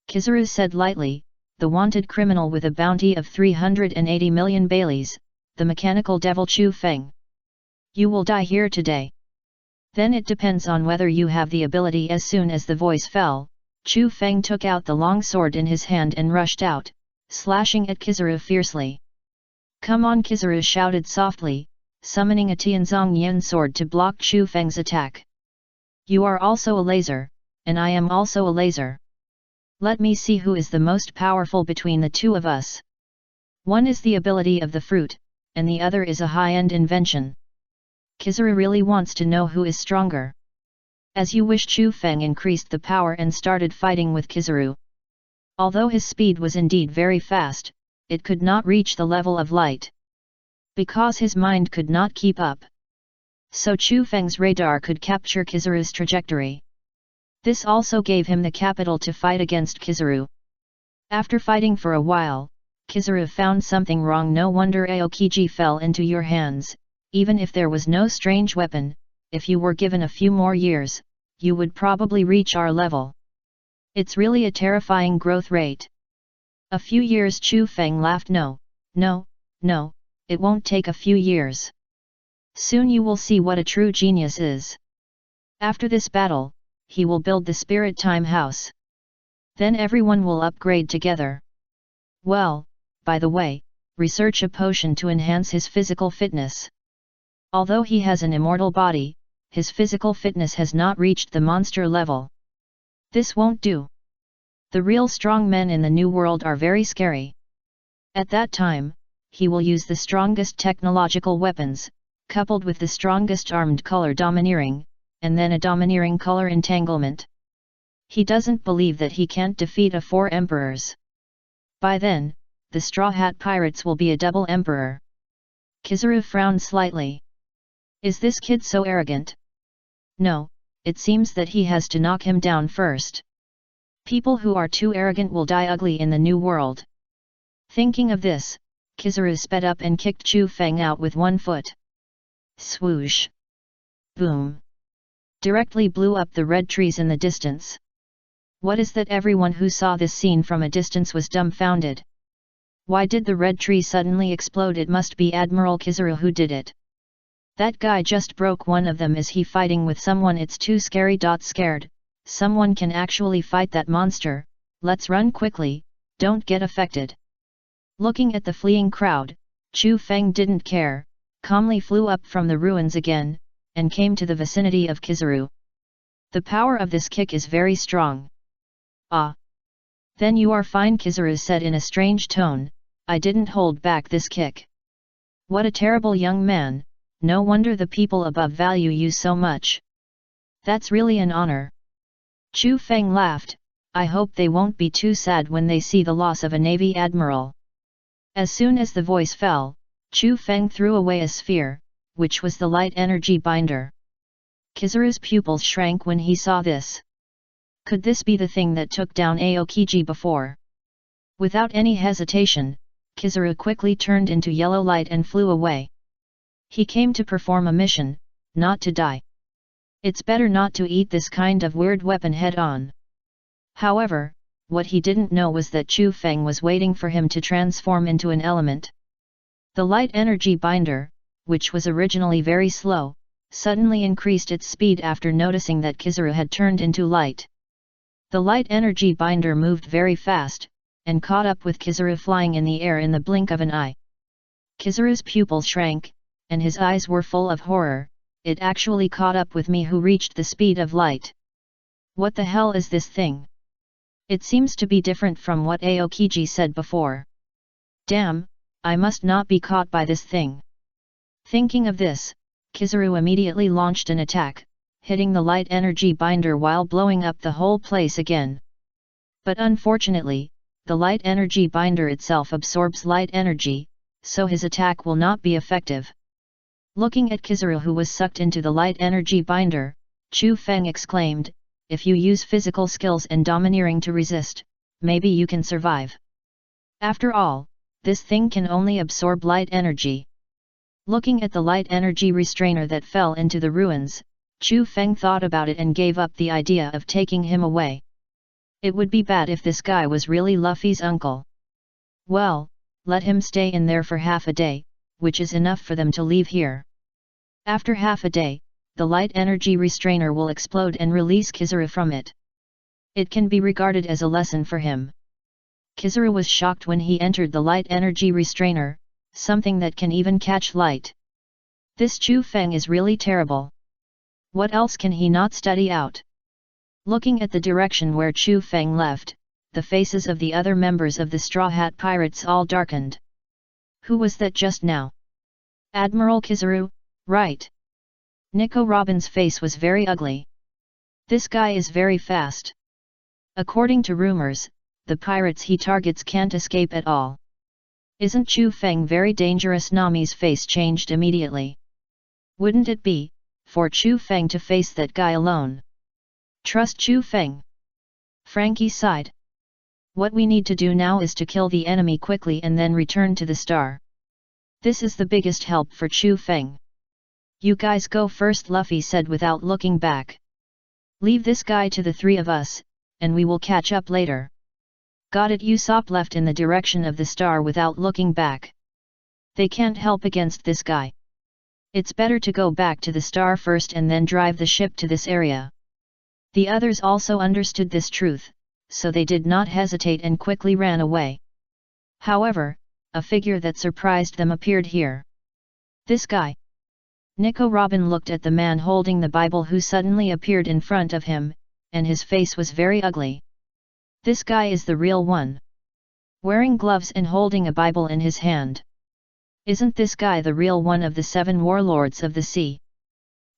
Kizaru said lightly, the wanted criminal with a bounty of 380 million baileys, the mechanical devil Chu Feng. You will die here today. Then it depends on whether you have the ability. As soon as the voice fell, Chu Feng took out the long sword in his hand and rushed out, slashing at Kizaru fiercely. Come on, Kizaru shouted softly, summoning a Tianzong Yin sword to block Chu Feng's attack. You are also a laser, and I am also a laser. Let me see who is the most powerful between the two of us. One is the ability of the fruit, and the other is a high-end invention. Kizaru really wants to know who is stronger. As you wish. Chu Feng increased the power and started fighting with Kizaru. Although his speed was indeed very fast, it could not reach the level of light. Because his mind could not keep up. So Chu Feng's radar could capture Kizaru's trajectory. This also gave him the capital to fight against Kizaru. After fighting for a while, Kizaru found something wrong. No wonder Aokiji fell into your hands. Even if there was no strange weapon, if you were given a few more years, you would probably reach our level. It's really a terrifying growth rate. A few years. Chu Feng laughed. No, it won't take a few years. Soon you will see what a true genius is. After this battle, he will build the Spirit Time House. Then everyone will upgrade together. Well, by the way, research a potion to enhance his physical fitness. Although he has an immortal body, his physical fitness has not reached the monster level. This won't do. The real strong men in the New World are very scary. At that time, he will use the strongest technological weapons, coupled with the strongest armed color domineering, and then a domineering color entanglement. He doesn't believe that he can't defeat 4 emperors. By then, the Straw Hat Pirates will be a double emperor. Kizaru frowned slightly. Is this kid so arrogant? No, it seems that he has to knock him down first. People who are too arrogant will die ugly in the New World. Thinking of this, Kizaru sped up and kicked Chu Feng out with one foot. Swoosh! Boom! Directly blew up the red trees in the distance. What is that? Everyone who saw this scene from a distance was dumbfounded. Why did the red tree suddenly explode? It must be Admiral Kizaru who did it. That guy just broke one of them. Is he fighting with someone? It's too scary. Scared. Someone can actually fight that monster. Let's run quickly, don't get affected. Looking at the fleeing crowd, Chu Feng didn't care, calmly flew up from the ruins again, and came to the vicinity of Kizaru. The power of this kick is very strong. Ah! Then you are fine, Kizaru said in a strange tone. I didn't hold back this kick. What a terrible young man, no wonder the people above value you so much. That's really an honor. Chu Feng laughed. I hope they won't be too sad when they see the loss of a Navy admiral. As soon as the voice fell, Chu Feng threw away a sphere, which was the light energy binder. Kizaru's pupils shrank when he saw this. Could this be the thing that took down Aokiji before? Without any hesitation, Kizaru quickly turned into yellow light and flew away. He came to perform a mission, not to die. It's better not to eat this kind of weird weapon head on. However, what he didn't know was that Chu Feng was waiting for him to transform into an element. The light energy binder, which was originally very slow, suddenly increased its speed after noticing that Kizaru had turned into light. The light energy binder moved very fast, and caught up with Kizaru flying in the air in the blink of an eye. Kizaru's pupils shrank, and his eyes were full of horror. It actually caught up with me who reached the speed of light. What the hell is this thing? It seems to be different from what Aokiji said before. Damn, I must not be caught by this thing. Thinking of this, Kizaru immediately launched an attack, hitting the light energy binder while blowing up the whole place again. But unfortunately, the light energy binder itself absorbs light energy, so his attack will not be effective. Looking at Kizaru who was sucked into the light energy binder, Chu Feng exclaimed, "If you use physical skills and domineering to resist, maybe you can survive. After all, this thing can only absorb light energy." Looking at the light energy restrainer that fell into the ruins, Chu Feng thought about it and gave up the idea of taking him away. It would be bad if this guy was really Luffy's uncle. Well, let him stay in there for half a day, which is enough for them to leave here. After half a day, the light energy restrainer will explode and release Kizaru from it. It can be regarded as a lesson for him. Kizaru was shocked when he entered the light energy restrainer, something that can even catch light. This Chu Feng is really terrible. What else can he not study out? Looking at the direction where Chu Feng left, the faces of the other members of the Straw Hat Pirates all darkened. Who was that just now? Admiral Kizaru, right? Nico Robin's face was very ugly. This guy is very fast. According to rumors, the pirates he targets can't escape at all. Isn't Chu Feng very dangerous? Nami's face changed immediately. Wouldn't it be, for Chu Feng to face that guy alone? Trust Chu Feng. Frankie sighed. What we need to do now is to kill the enemy quickly and then return to the star. This is the biggest help for Chu Feng. You guys go first, Luffy said without looking back. Leave this guy to the three of us, and we will catch up later. Got it. Usopp left in the direction of the star without looking back. They can't help against this guy. It's better to go back to the star first and then drive the ship to this area. The others also understood this truth, so they did not hesitate and quickly ran away. However, a figure that surprised them appeared here. This guy. Nico Robin looked at the man holding the Bible who suddenly appeared in front of him, and his face was very ugly. This guy is the real one. Wearing gloves and holding a Bible in his hand. Isn't this guy the real one of the 7 warlords of the sea?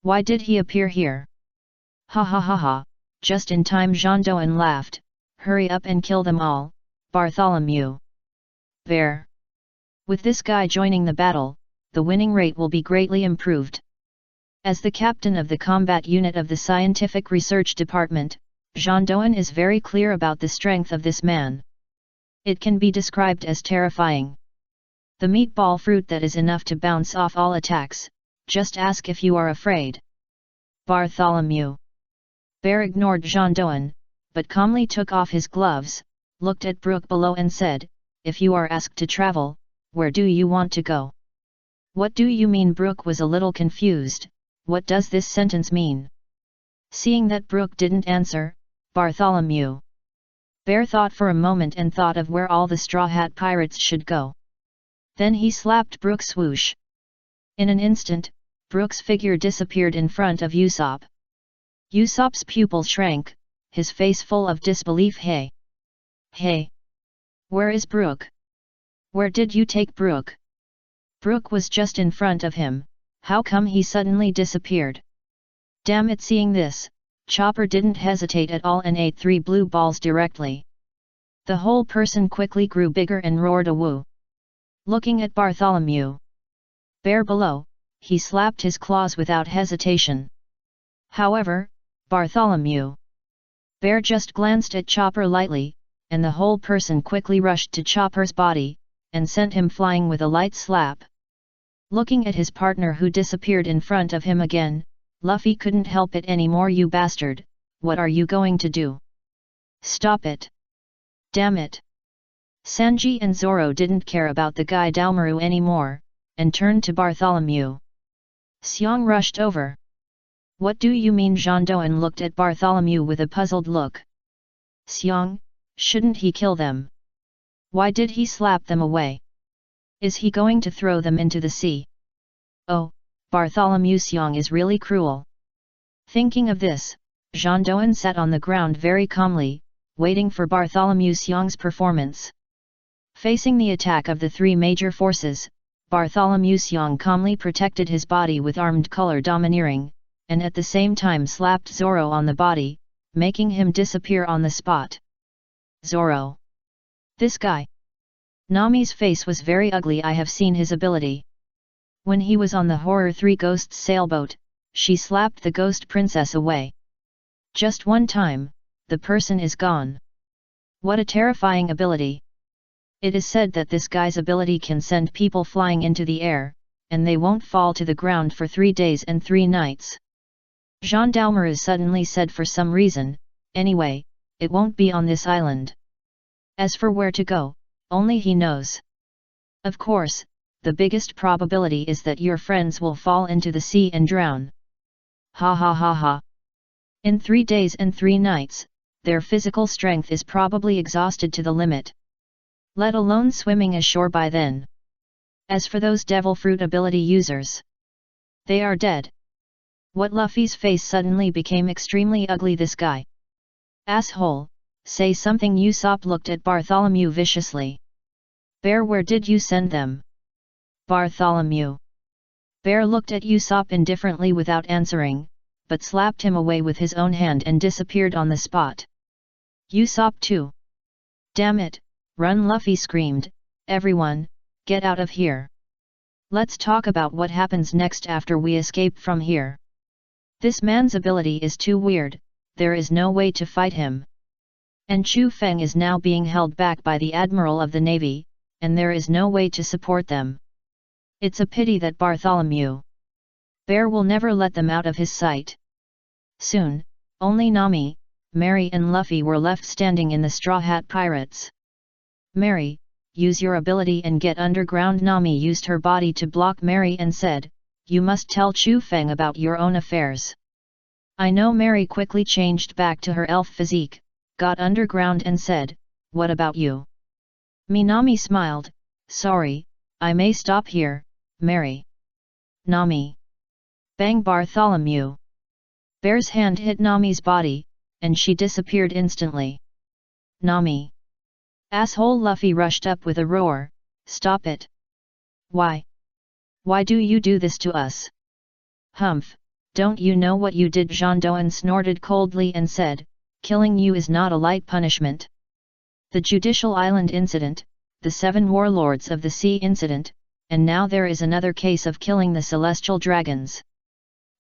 Why did he appear here? Ha ha ha ha, just in time. Jean Doan laughed. Hurry up and kill them all, Bartholomew. There. With this guy joining the battle, the winning rate will be greatly improved. As the captain of the combat unit of the Scientific Research Department, Jean Doan is very clear about the strength of this man. It can be described as terrifying. The meatball fruit that is enough to bounce off all attacks, just ask if you are afraid. Bartholomew. Bear ignored Jean Doan, but calmly took off his gloves, looked at Brook below and said, "If you are asked to travel, where do you want to go?" What do you mean? Brook was a little confused. What does this sentence mean? Seeing that Brook didn't answer, Bartholomew Bear thought for a moment and thought of where all the Straw Hat Pirates should go. Then he slapped Brook's swoosh. In an instant, Brook's figure disappeared in front of Usopp. Usopp's pupils shrank, his face full of disbelief. Hey! Hey! Where is Brook? Where did you take Brook? Brook was just in front of him, how come he suddenly disappeared? Damn it! Seeing this, Chopper didn't hesitate at all and ate 3 blue balls directly. The whole person quickly grew bigger and roared a woo. Looking at Bartholomew Bear below, he slapped his claws without hesitation. However, Bartholomew Bear just glanced at Chopper lightly, and the whole person quickly rushed to Chopper's body, and sent him flying with a light slap. Looking at his partner who disappeared in front of him again, Luffy couldn't help it anymore. You bastard, what are you going to do? Stop it! Damn it! Sanji and Zoro didn't care about the guy Dalmaru anymore, and turned to Bartholomew. Xiong rushed over. What do you mean? Jean Doan looked at Bartholomew with a puzzled look. Xiang, shouldn't he kill them? Why did he slap them away? Is he going to throw them into the sea? Oh, Bartholomew Xiang is really cruel. Thinking of this, Jean Doan sat on the ground very calmly, waiting for Bartholomew Xiang's performance. Facing the attack of the three major forces, Bartholomew Xiang calmly protected his body with armed color domineering, and at the same time slapped Zoro on the body, making him disappear on the spot. Zoro. This guy. Nami's face was very ugly. I have seen his ability. When he was on the Horror 3 Ghosts sailboat, she slapped the ghost princess away. Just one time, the person is gone. What a terrifying ability. It is said that this guy's ability can send people flying into the air, and they won't fall to the ground for 3 days and 3 nights. Jean Dalmaru suddenly said for some reason, anyway, it won't be on this island. As for where to go, only he knows. Of course, the biggest probability is that your friends will fall into the sea and drown. Ha ha ha ha. In 3 days and 3 nights, their physical strength is probably exhausted to the limit. Let alone swimming ashore by then. As for those devil fruit ability users, they are dead. What? Luffy's face suddenly became extremely ugly. This guy. Asshole, say something. Usopp looked at Bartholomew viciously. Bear, where did you send them? Bartholomew. Bear looked at Usopp indifferently without answering, but slapped him away with his own hand and disappeared on the spot. Usopp too. Damn it, run! Luffy screamed, everyone, get out of here. Let's talk about what happens next after we escape from here. This man's ability is too weird, there is no way to fight him. And Chu Feng is now being held back by the Admiral of the Navy, and there is no way to support them. It's a pity that Bartholomew Bear will never let them out of his sight. Soon, only Nami, Mary and Luffy were left standing in the Straw Hat Pirates. Mary, use your ability and get underground. Nami used her body to block Mary and said, you must tell Chu Feng about your own affairs. I know. Mary quickly changed back to her elf physique, got underground and said, what about you? Me. Nami smiled, sorry, I may stop here, Mary. Nami. Bang! Bartholomew Bear's hand hit Nami's body, and she disappeared instantly. Nami. Asshole! Luffy rushed up with a roar, stop it. Why? Why do you do this to us? Humph, don't you know what you did? Jean Doan snorted coldly and said, killing you is not a light punishment. The Judicial Island incident, the 7 warlords of the sea incident, and now there is another case of killing the celestial dragons.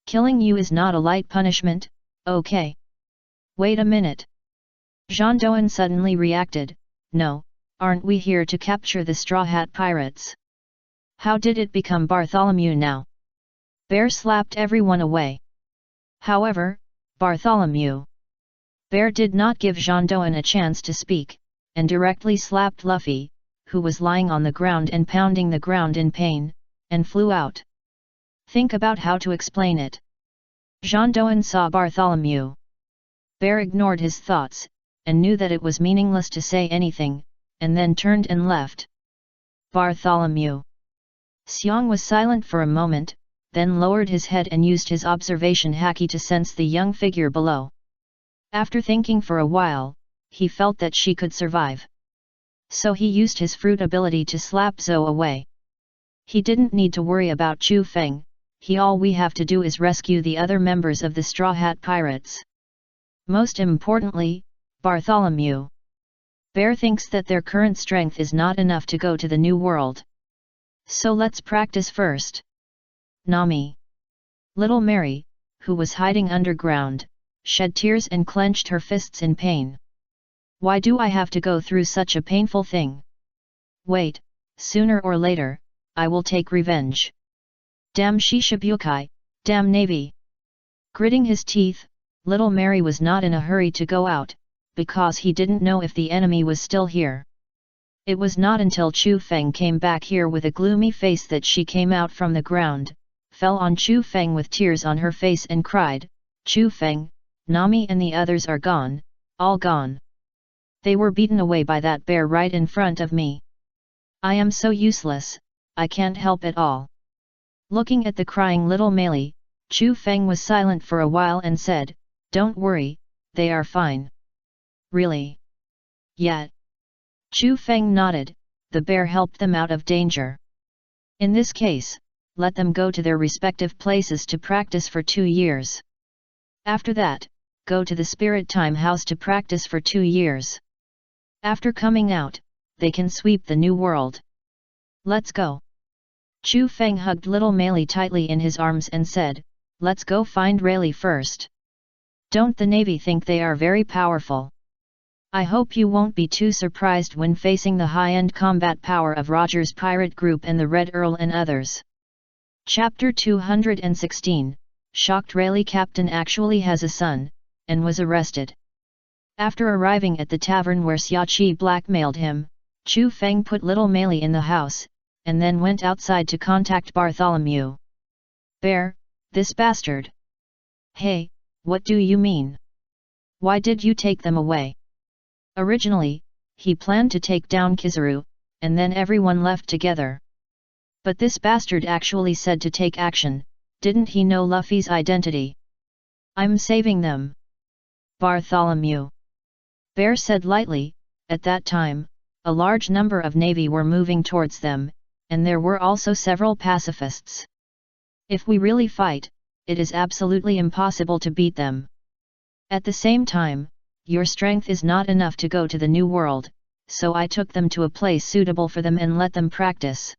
Killing you is not a light punishment, okay. Wait a minute. Jean Doan suddenly reacted, no, aren't we here to capture the Straw Hat Pirates? How did it become Bartholomew now? Bear slapped everyone away. However, Bartholomew Bear did not give Jean Doan a chance to speak, and directly slapped Luffy, who was lying on the ground and pounding the ground in pain, and flew out. Think about how to explain it. Jean Doan saw Bartholomew Bear ignored his thoughts, and knew that it was meaningless to say anything, and then turned and left. Bartholomew Xiang was silent for a moment, then lowered his head and used his observation haki to sense the young figure below. After thinking for a while, he felt that she could survive. So he used his fruit ability to slap Zou away. He didn't need to worry about Chu Feng, all we have to do is rescue the other members of the Straw Hat Pirates. Most importantly, Bartholomew Bear thinks that their current strength is not enough to go to the New World. So let's practice first. Nami. Little Mary, who was hiding underground, shed tears and clenched her fists in pain. Why do I have to go through such a painful thing? Wait, sooner or later, I will take revenge. Damn Shishibukai, damn Navy. Gritting his teeth, little Mary was not in a hurry to go out, because he didn't know if the enemy was still here. It was not until Chu Feng came back here with a gloomy face that she came out from the ground, fell on Chu Feng with tears on her face and cried, "Chu Feng, Nami and the others are gone, all gone. They were beaten away by that bear right in front of me. I am so useless, I can't help it all." Looking at the crying little Meili, Chu Feng was silent for a while and said, "Don't worry, they are fine." "Really? Yet?" Chu Feng nodded. "The bear helped them out of danger. In this case, let them go to their respective places to practice for 2 years. After that, go to the Spirit Time House to practice for 2 years. After coming out, they can sweep the new world. Let's go." Chu Feng hugged little Meili tightly in his arms and said, "Let's go find Rayleigh first. Don't the Navy think they are very powerful? I hope you won't be too surprised when facing the high-end combat power of Roger's pirate group and the Red Earl and others." Chapter 216, Shocked Rayleigh Captain actually has a son, and was arrested. After arriving at the tavern where Xiaoqi blackmailed him, Chu Feng put little Meili in the house, and then went outside to contact Bartholomew. "Bear, this bastard." "Hey, what do you mean? Why did you take them away?" Originally, he planned to take down Kizaru, and then everyone left together. But this bastard actually said to take action. Didn't he know Luffy's identity? "I'm saving them." Bartholomew. Bear said lightly. At that time, a large number of navy were moving towards them, and there were also several pacifists. "If we really fight, it is absolutely impossible to beat them. At the same time, your strength is not enough to go to the new world, so I took them to a place suitable for them and let them practice."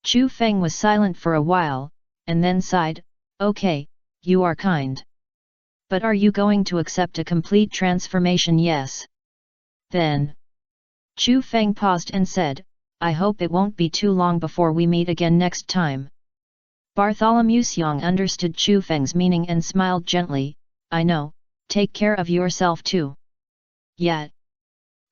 Chu Feng was silent for a while, and then sighed, "Okay, you are kind. But are you going to accept a complete transformation?" "Yes." "Then." Chu Feng paused and said, "I hope it won't be too long before we meet again next time." Bartholomew Xiang understood Chu Feng's meaning and smiled gently, "I know. Take care of yourself too." Yet,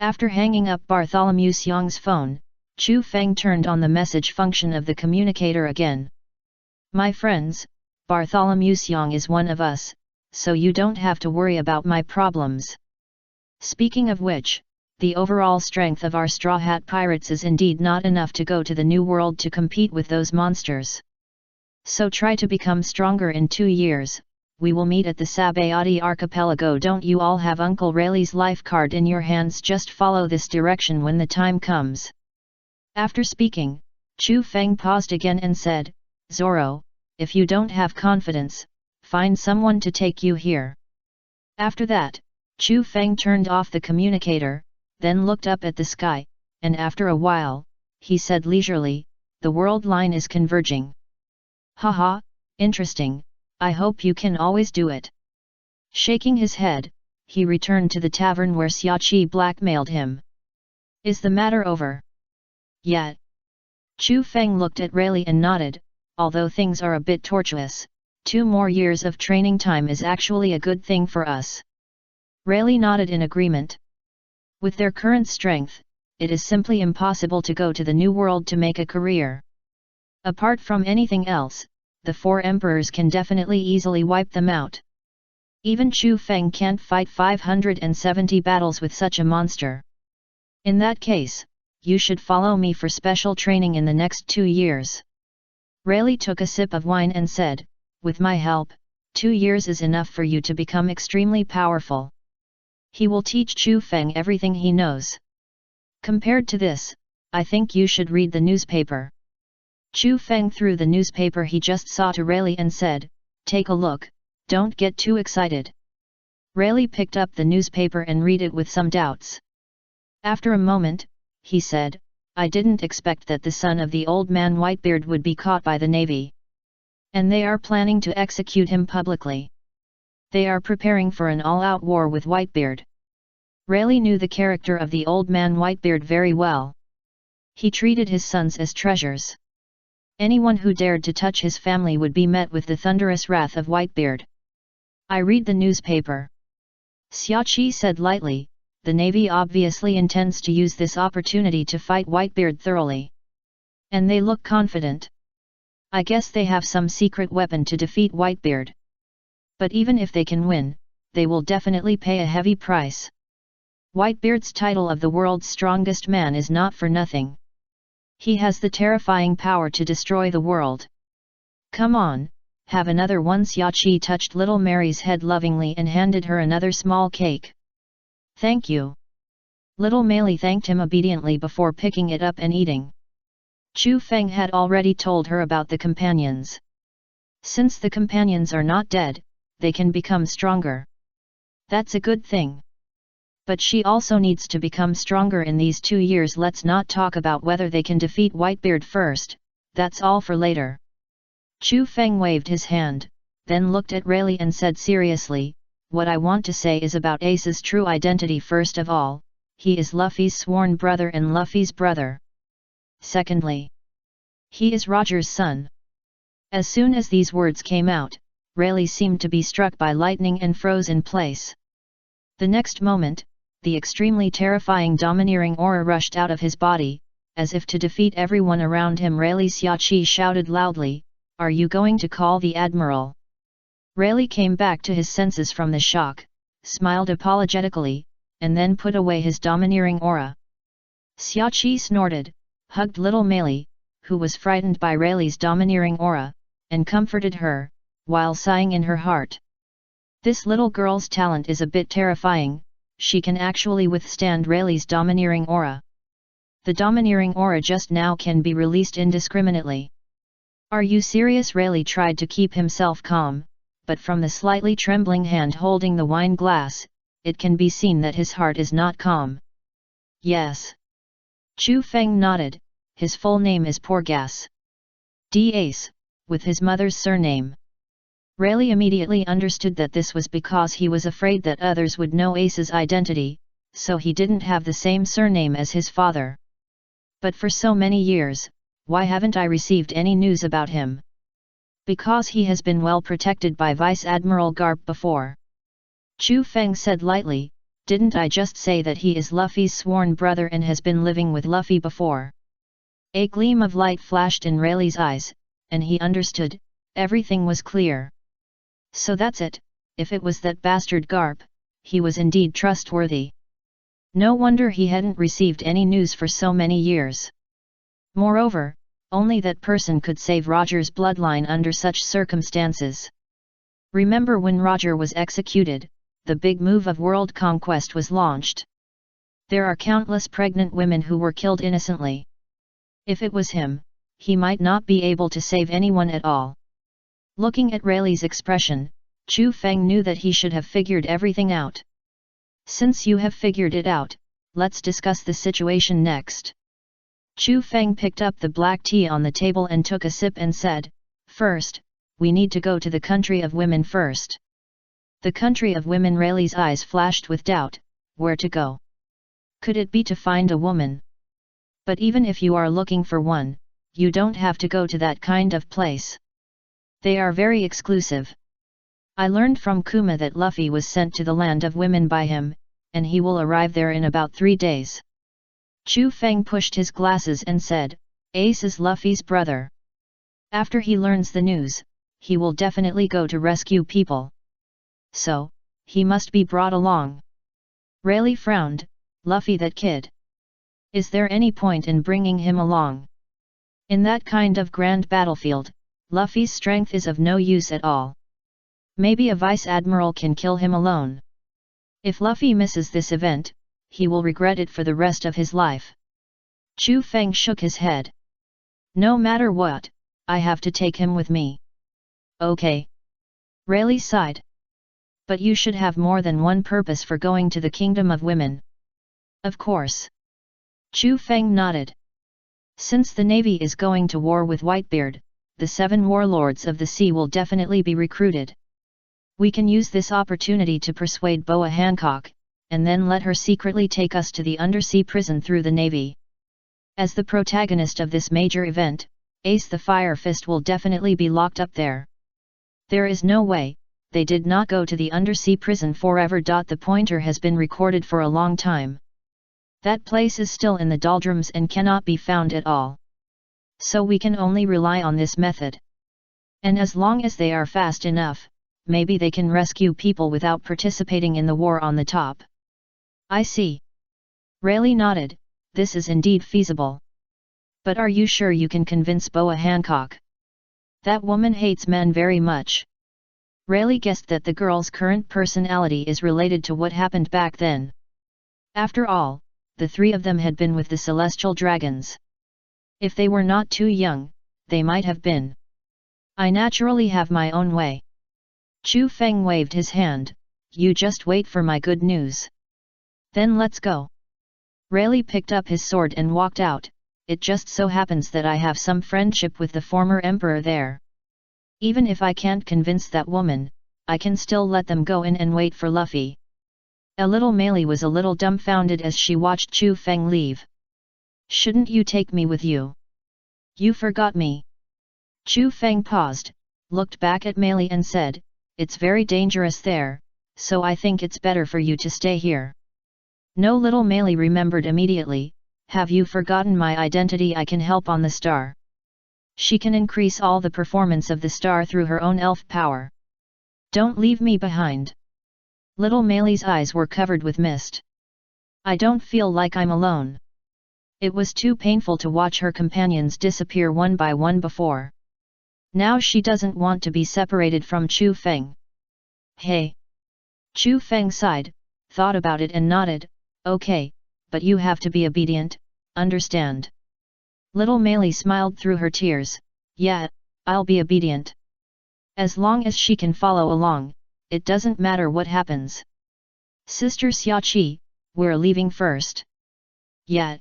after hanging up Bartholomew Xiang's phone, Chu Feng turned on the message function of the communicator again. "My friends, Bartholomew Xiang is one of us, so you don't have to worry about my problems. Speaking of which, the overall strength of our Straw Hat Pirates is indeed not enough to go to the New World to compete with those monsters. So try to become stronger in 2 years. We will meet at the Sabayati Archipelago. Don't you all have Uncle Rayleigh's life card in your hands? Just follow this direction when the time comes." After speaking, Chu Feng paused again and said, "Zoro, if you don't have confidence, find someone to take you here." After that, Chu Feng turned off the communicator, then looked up at the sky, and after a while, he said leisurely, "The world line is converging. Haha, interesting. I hope you can always do it." Shaking his head, he returned to the tavern where Xiaoqi blackmailed him. "Is the matter over?" "Yet." Chu Feng looked at Rayleigh and nodded. "Although things are a bit tortuous, 2 more years of training time is actually a good thing for us." Rayleigh nodded in agreement. With their current strength, it is simply impossible to go to the New World to make a career. Apart from anything else, the 4 emperors can definitely easily wipe them out. Even Chu Feng can't fight 570 battles with such a monster. In that case, you should follow me for special training in the next 2 years. Rayleigh took a sip of wine and said, "With my help, 2 years is enough for you to become extremely powerful. He will teach Chu Feng everything he knows. Compared to this, I think you should read the newspaper." Chu Feng threw the newspaper he just saw to Rayleigh and said, "Take a look, don't get too excited." Rayleigh picked up the newspaper and read it with some doubts. After a moment, he said, "I didn't expect that the son of the old man Whitebeard would be caught by the Navy. And they are planning to execute him publicly. They are preparing for an all-out war with Whitebeard." Rayleigh knew the character of the old man Whitebeard very well. He treated his sons as treasures. Anyone who dared to touch his family would be met with the thunderous wrath of Whitebeard. "I read the newspaper." Xiaoqi said lightly, "The Navy obviously intends to use this opportunity to fight Whitebeard thoroughly. And they look confident. I guess they have some secret weapon to defeat Whitebeard. But even if they can win, they will definitely pay a heavy price. Whitebeard's title of the world's strongest man is not for nothing. He has the terrifying power to destroy the world. Come on, have another one. Xiaoqi touched little Mary's head lovingly and handed her another small cake. Thank you. Little Meili thanked him obediently before picking it up and eating. Chu Feng had already told her about the companions. Since the companions are not dead, they can become stronger. That's a good thing. But she also needs to become stronger in these 2 years. Let's not talk about whether they can defeat Whitebeard first, that's all for later. Chu Feng waved his hand, then looked at Rayleigh and said seriously, what I want to say is about Ace's true identity. First of all, he is Luffy's sworn brother and Luffy's brother. Secondly, he is Roger's son. As soon as these words came out, Rayleigh seemed to be struck by lightning and froze in place. The next moment, the extremely terrifying domineering aura rushed out of his body, as if to defeat everyone around him. Rayleigh, Xiaoqi shouted loudly, are you going to call the Admiral? Rayleigh came back to his senses from the shock, smiled apologetically, and then put away his domineering aura. Xiaoqi snorted, hugged little Meili, who was frightened by Rayleigh's domineering aura, and comforted her, while sighing in her heart. This little girl's talent is a bit terrifying, she can actually withstand Rayleigh's domineering aura. The domineering aura just now can be released indiscriminately. Are you serious? Rayleigh tried to keep himself calm, but from the slightly trembling hand holding the wine glass, it can be seen that his heart is not calm. Yes. Chu Feng nodded, his full name is Porgas Ace, with his mother's surname. Rayleigh immediately understood that this was because he was afraid that others would know Ace's identity, so he didn't have the same surname as his father. But for so many years, why haven't I received any news about him? Because he has been well protected by Vice Admiral Garp before. Chu Feng said lightly, didn't I just say that he is Luffy's sworn brother and has been living with Luffy before? A gleam of light flashed in Rayleigh's eyes, and he understood, everything was clear. So that's it, if it was that bastard Garp, he was indeed trustworthy. No wonder he hadn't received any news for so many years. Moreover, only that person could save Roger's bloodline under such circumstances. Remember when Roger was executed, the big move of world conquest was launched. There are countless pregnant women who were killed innocently. If it was him, he might not be able to save anyone at all. Looking at Rayleigh's expression, Chu Feng knew that he should have figured everything out. Since you have figured it out, let's discuss the situation next. Chu Feng picked up the black tea on the table and took a sip and said, first, we need to go to the country of women first. The country of women. Rayleigh's eyes flashed with doubt, where to go? Could it be to find a woman? But even if you are looking for one, you don't have to go to that kind of place. They are very exclusive. I learned from Kuma that Luffy was sent to the land of women by him, and he will arrive there in about 3 days. Chu Feng pushed his glasses and said, Ace is Luffy's brother. After he learns the news, he will definitely go to rescue people. So, he must be brought along. Rayleigh frowned, Luffy that kid. Is there any point in bringing him along? In that kind of grand battlefield, Luffy's strength is of no use at all. Maybe a vice admiral can kill him alone. If Luffy misses this event, he will regret it for the rest of his life. Chu Feng shook his head. No matter what, I have to take him with me. Okay. Rayleigh sighed. But you should have more than one purpose for going to the Kingdom of Women. Of course. Chu Feng nodded. Since the Navy is going to war with Whitebeard, the 7 warlords of the sea will definitely be recruited. We can use this opportunity to persuade Boa Hancock, and then let her secretly take us to the undersea prison through the Navy. As the protagonist of this major event, Ace the Fire Fist will definitely be locked up there. There is no way, they did not go to the undersea prison forever. The pointer has been recorded for a long time. That place is still in the doldrums and cannot be found at all. So we can only rely on this method. And as long as they are fast enough, maybe they can rescue people without participating in the war on the top. I see. Rayleigh nodded, this is indeed feasible. But are you sure you can convince Boa Hancock? That woman hates men very much. Rayleigh guessed that the girl's current personality is related to what happened back then. After all, the three of them had been with the celestial dragons. If they were not too young, they might have been. I naturally have my own way. Chu Feng waved his hand, you just wait for my good news. Then let's go. Rayleigh picked up his sword and walked out. It just so happens that I have some friendship with the former emperor there. Even if I can't convince that woman, I can still let them go in and wait for Luffy. A little Meili was a little dumbfounded as she watched Chu Feng leave. Shouldn't you take me with you? You forgot me. Chu Feng paused, looked back at Meili and said, it's very dangerous there, so I think it's better for you to stay here. No, little Meili remembered immediately, have you forgotten my identity? I can help on the star. She can increase all the performance of the star through her own elf power. Don't leave me behind. Little Meili's eyes were covered with mist. I don't feel like I'm alone. It was too painful to watch her companions disappear one by one before. Now she doesn't want to be separated from Chu Feng. Hey! Chu Feng sighed, thought about it and nodded, okay, but you have to be obedient, understand? Little Meili smiled through her tears, yeah, I'll be obedient. As long as she can follow along, it doesn't matter what happens. Sister Xiaoqi, we're leaving first. Yeah.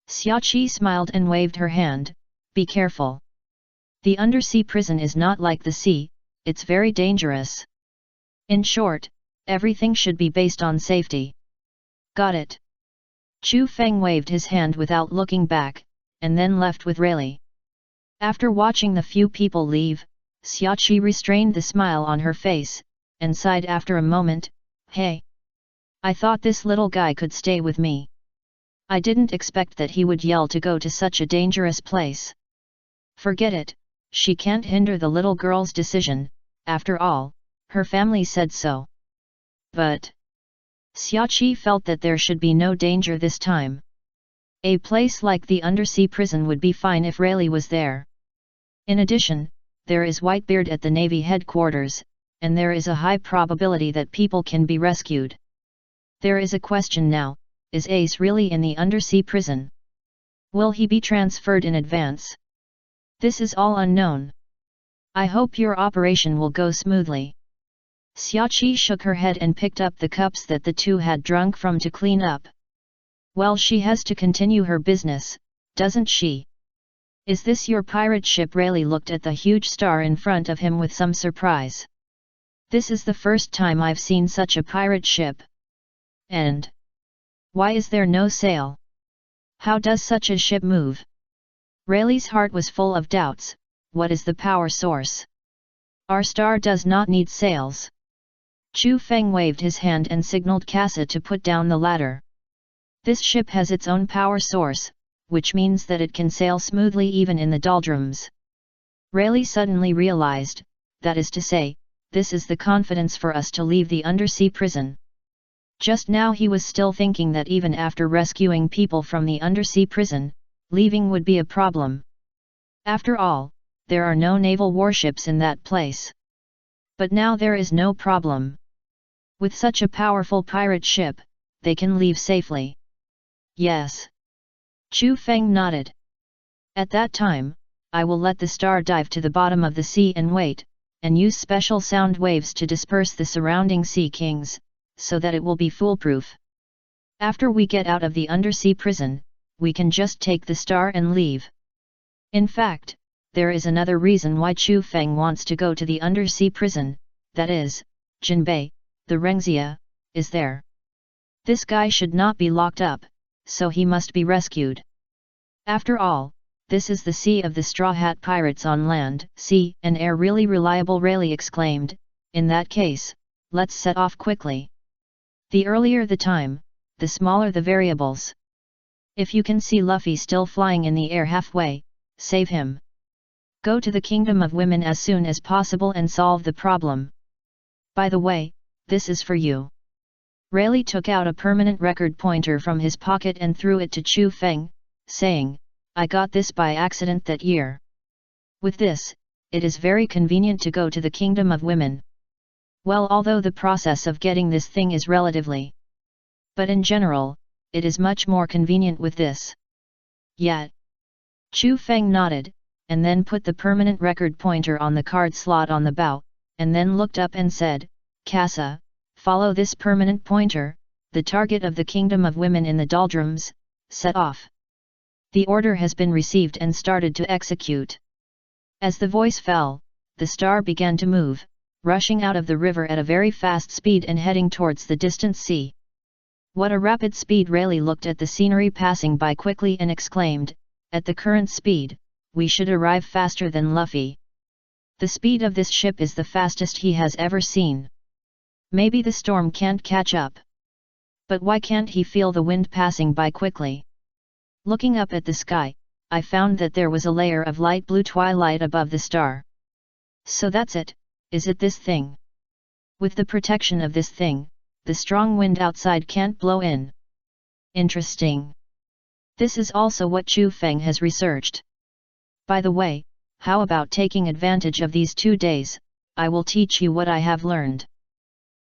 Xiaoqi smiled and waved her hand, be careful. The undersea prison is not like the sea, it's very dangerous. In short, everything should be based on safety. Got it. Chu Feng waved his hand without looking back, and then left with Rayleigh. After watching the few people leave, Xiaoqi restrained the smile on her face, and sighed after a moment, hey! I thought this little guy could stay with me. I didn't expect that he would yell to go to such a dangerous place. Forget it, she can't hinder the little girl's decision, after all, her family said so. But Xiaoqi felt that there should be no danger this time. A place like the undersea prison would be fine if Rayleigh was there. In addition, there is Whitebeard at the Navy headquarters, and there is a high probability that people can be rescued. There is a question now, is Ace really in the undersea prison? Will he be transferred in advance? This is all unknown. I hope your operation will go smoothly. Xiaoqi shook her head and picked up the cups that the two had drunk from to clean up. Well, she has to continue her business, doesn't she? Is this your pirate ship? Rayleigh looked at the huge star in front of him with some surprise. This is the first time I've seen such a pirate ship. And why is there no sail? How does such a ship move? Rayleigh's heart was full of doubts. What is the power source? Our star does not need sails. Chu Feng waved his hand and signaled Casa to put down the ladder. This ship has its own power source, which means that it can sail smoothly even in the doldrums. Rayleigh suddenly realized, that is to say, this is the confidence for us to leave the undersea prison. Just now he was still thinking that even after rescuing people from the undersea prison, leaving would be a problem. After all, there are no naval warships in that place. But now there is no problem. With such a powerful pirate ship, they can leave safely. Yes. Chu Feng nodded. At that time, I will let the star dive to the bottom of the sea and wait, and use special sound waves to disperse the surrounding sea kings, so that it will be foolproof. After we get out of the undersea prison, we can just take the star and leave. In fact, there is another reason why Chu Feng wants to go to the undersea prison, that is, Jinbei, the Rengzia, is there. This guy should not be locked up, so he must be rescued. After all, this is the sea of the Straw Hat Pirates on land, sea and air really reliable, Rayleigh exclaimed. In that case, let's set off quickly. The earlier the time, the smaller the variables. If you can see Luffy still flying in the air halfway, save him. Go to the kingdom of women as soon as possible and solve the problem. By the way, this is for you. Rayleigh took out a permanent record pointer from his pocket and threw it to Chu Feng, saying, I got this by accident that year. With this, it is very convenient to go to the kingdom of women. Well, although the process of getting this thing is relatively, but in general, it is much more convenient with this. Yet. Chu Feng nodded, and then put the permanent record pointer on the card slot on the bow, and then looked up and said, Casa, follow this permanent pointer, the target of the kingdom of women in the doldrums, set off. The order has been received and started to execute. As the voice fell, the star began to move, rushing out of the river at a very fast speed and heading towards the distant sea. What a rapid speed! Rayleigh looked at the scenery passing by quickly and exclaimed, at the current speed, we should arrive faster than Luffy. The speed of this ship is the fastest he has ever seen. Maybe the storm can't catch up. But why can't he feel the wind passing by quickly? Looking up at the sky, I found that there was a layer of light blue twilight above the star. So that's it, is it this thing? With the protection of this thing, the strong wind outside can't blow in. Interesting. This is also what Chu Feng has researched. By the way, how about taking advantage of these 2 days, I will teach you what I have learned.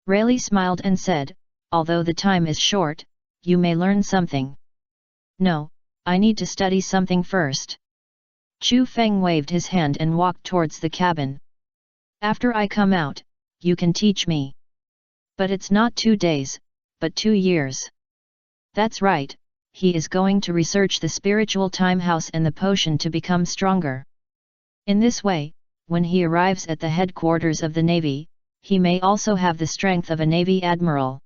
Rayleigh smiled and said, although the time is short, you may learn something. No, I need to study something first. Chu Feng waved his hand and walked towards the cabin. After I come out, you can teach me. But it's not 2 days, but 2 years. That's right, he is going to research the spiritual time house and the potion to become stronger. In this way, when he arrives at the headquarters of the Navy, he may also have the strength of a Navy admiral.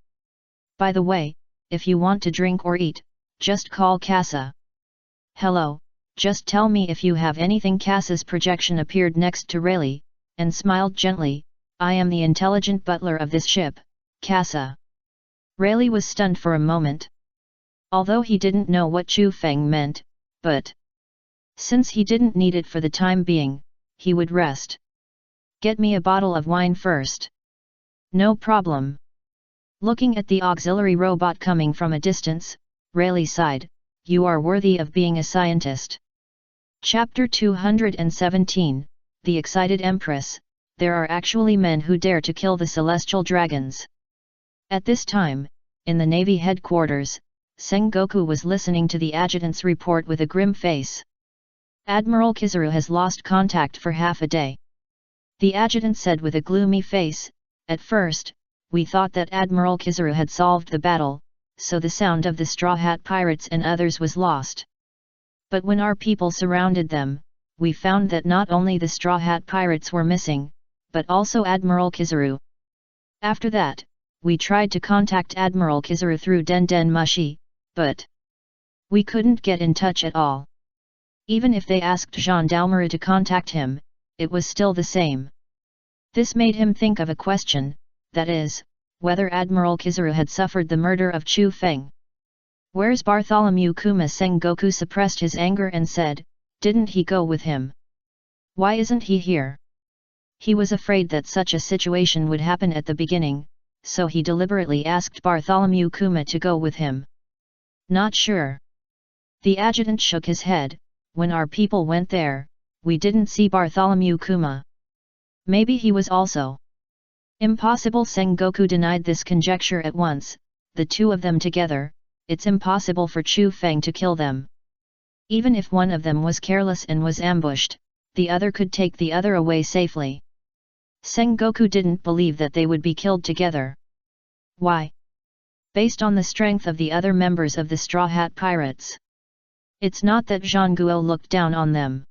By the way, if you want to drink or eat, just call Casa. Hello, just tell me if you have anything. Casa's projection appeared next to Rayleigh, and smiled gently, I am the intelligent butler of this ship, Casa. Rayleigh was stunned for a moment. Although he didn't know what Chu Feng meant, but since he didn't need it for the time being, he would rest. Get me a bottle of wine first. No problem. Looking at the auxiliary robot coming from a distance, Rayleigh sighed, you are worthy of being a scientist. Chapter 217, The Excited Empress. There are actually men who dare to kill the celestial dragons. At this time, in the Navy headquarters, Sengoku was listening to the adjutant's report with a grim face. Admiral Kizaru has lost contact for half a day. The adjutant said with a gloomy face, at first, we thought that Admiral Kizaru had solved the battle, so the sound of the Straw Hat Pirates and others was lost. But when our people surrounded them, we found that not only the Straw Hat Pirates were missing, but also Admiral Kizaru. After that, we tried to contact Admiral Kizaru through Den Den Mushi, but we couldn't get in touch at all. Even if they asked Gendarmerie to contact him, it was still the same. This made him think of a question, that is, whether Admiral Kizaru had suffered the murder of Chu Feng. Where's Bartholomew Kuma? Sengoku suppressed his anger and said, didn't he go with him? Why isn't he here? He was afraid that such a situation would happen at the beginning, so he deliberately asked Bartholomew Kuma to go with him. Not sure. The adjutant shook his head, when our people went there, we didn't see Bartholomew Kuma. Maybe he was also. Impossible. Sengoku denied this conjecture at once, the two of them together, it's impossible for Chu Feng to kill them. Even if one of them was careless and was ambushed, the other could take the other away safely. Sengoku didn't believe that they would be killed together. Why? Based on the strength of the other members of the Straw Hat Pirates. It's not that Zhang Guo looked down on them.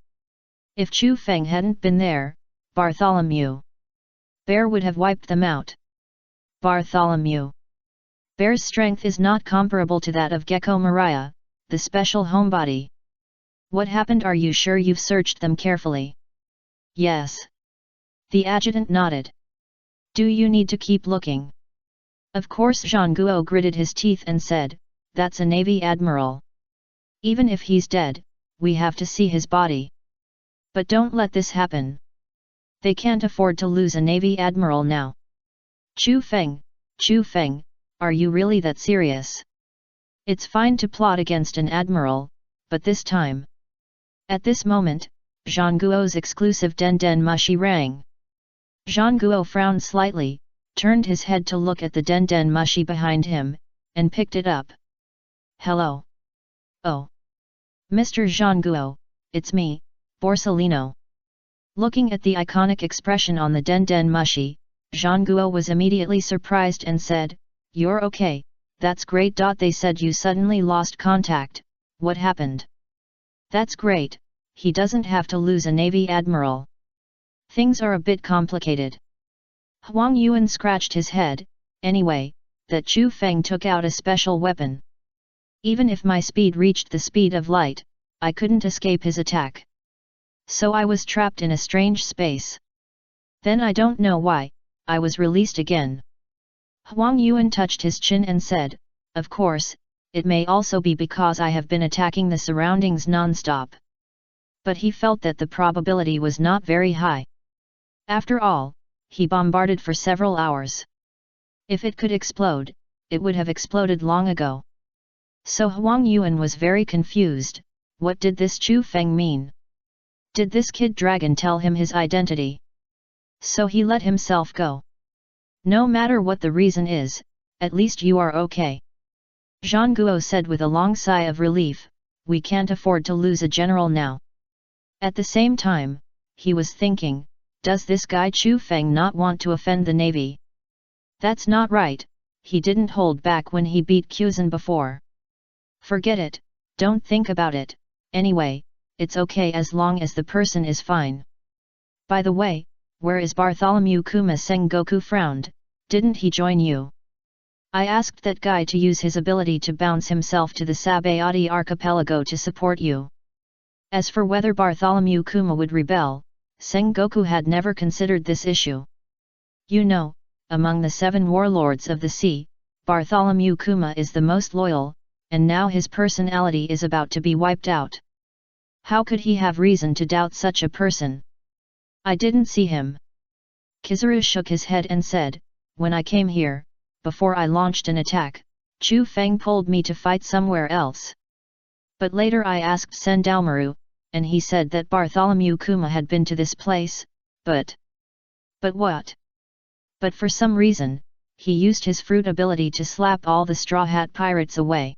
If Chu Feng hadn't been there, Bartholomew Bear would have wiped them out. Bartholomew Bear's strength is not comparable to that of Gecko Maria, the special homebody. What happened? Are you sure you've searched them carefully? Yes. The adjutant nodded. Do you need to keep looking? Of course. Zhang Guo gritted his teeth and said, that's a Navy admiral. Even if he's dead, we have to see his body. But don't let this happen. They can't afford to lose a Navy admiral now. Chu Feng, are you really that serious? It's fine to plot against an admiral, but this time. At this moment, Zhang Guo's exclusive Den Den Mushi rang. Zhang Guo frowned slightly, turned his head to look at the Den Den Mushi behind him, and picked it up. Hello. Oh. Mr. Zhang Guo, it's me, Borsellino. Looking at the iconic expression on the Den Den Mushi, Zhang Guo was immediately surprised and said, "You're okay, that's great. They said you suddenly lost contact, what happened?" "That's great, he doesn't have to lose a Navy admiral. Things are a bit complicated." Huang Yuan scratched his head. "Anyway, that Chu Feng took out a special weapon. Even if my speed reached the speed of light, I couldn't escape his attack. So I was trapped in a strange space. Then I don't know why, I was released again." Huang Yuan touched his chin and said, "Of course, it may also be because I have been attacking the surroundings non-stop." But he felt that the probability was not very high. After all, he bombarded for several hours. If it could explode, it would have exploded long ago. So Huang Yuan was very confused. What did this Chu Feng mean? Did this kid dragon tell him his identity? So he let himself go. "No matter what the reason is, at least you are okay," Zhang Guo said with a long sigh of relief. "We can't afford to lose a general now." At the same time, he was thinking, does this guy Chu Feng not want to offend the Navy? That's not right, he didn't hold back when he beat Quzhen before. Forget it, don't think about it, anyway, it's okay as long as the person is fine. By the way, where is Bartholomew Kuma? Sengoku frowned, didn't he join you? I asked that guy to use his ability to bounce himself to the Sabayati archipelago to support you. As for whether Bartholomew Kuma would rebel, Sengoku had never considered this issue. You know, among the 7 warlords of the sea, Bartholomew Kuma is the most loyal, and now his personality is about to be wiped out. How could he have reason to doubt such a person? I didn't see him. Kizaru shook his head and said, when I came here, before I launched an attack, Chu Feng pulled me to fight somewhere else. But later I asked Sendaomaru, and he said that Bartholomew Kuma had been to this place, but what? But for some reason, he used his fruit ability to slap all the Straw Hat pirates away.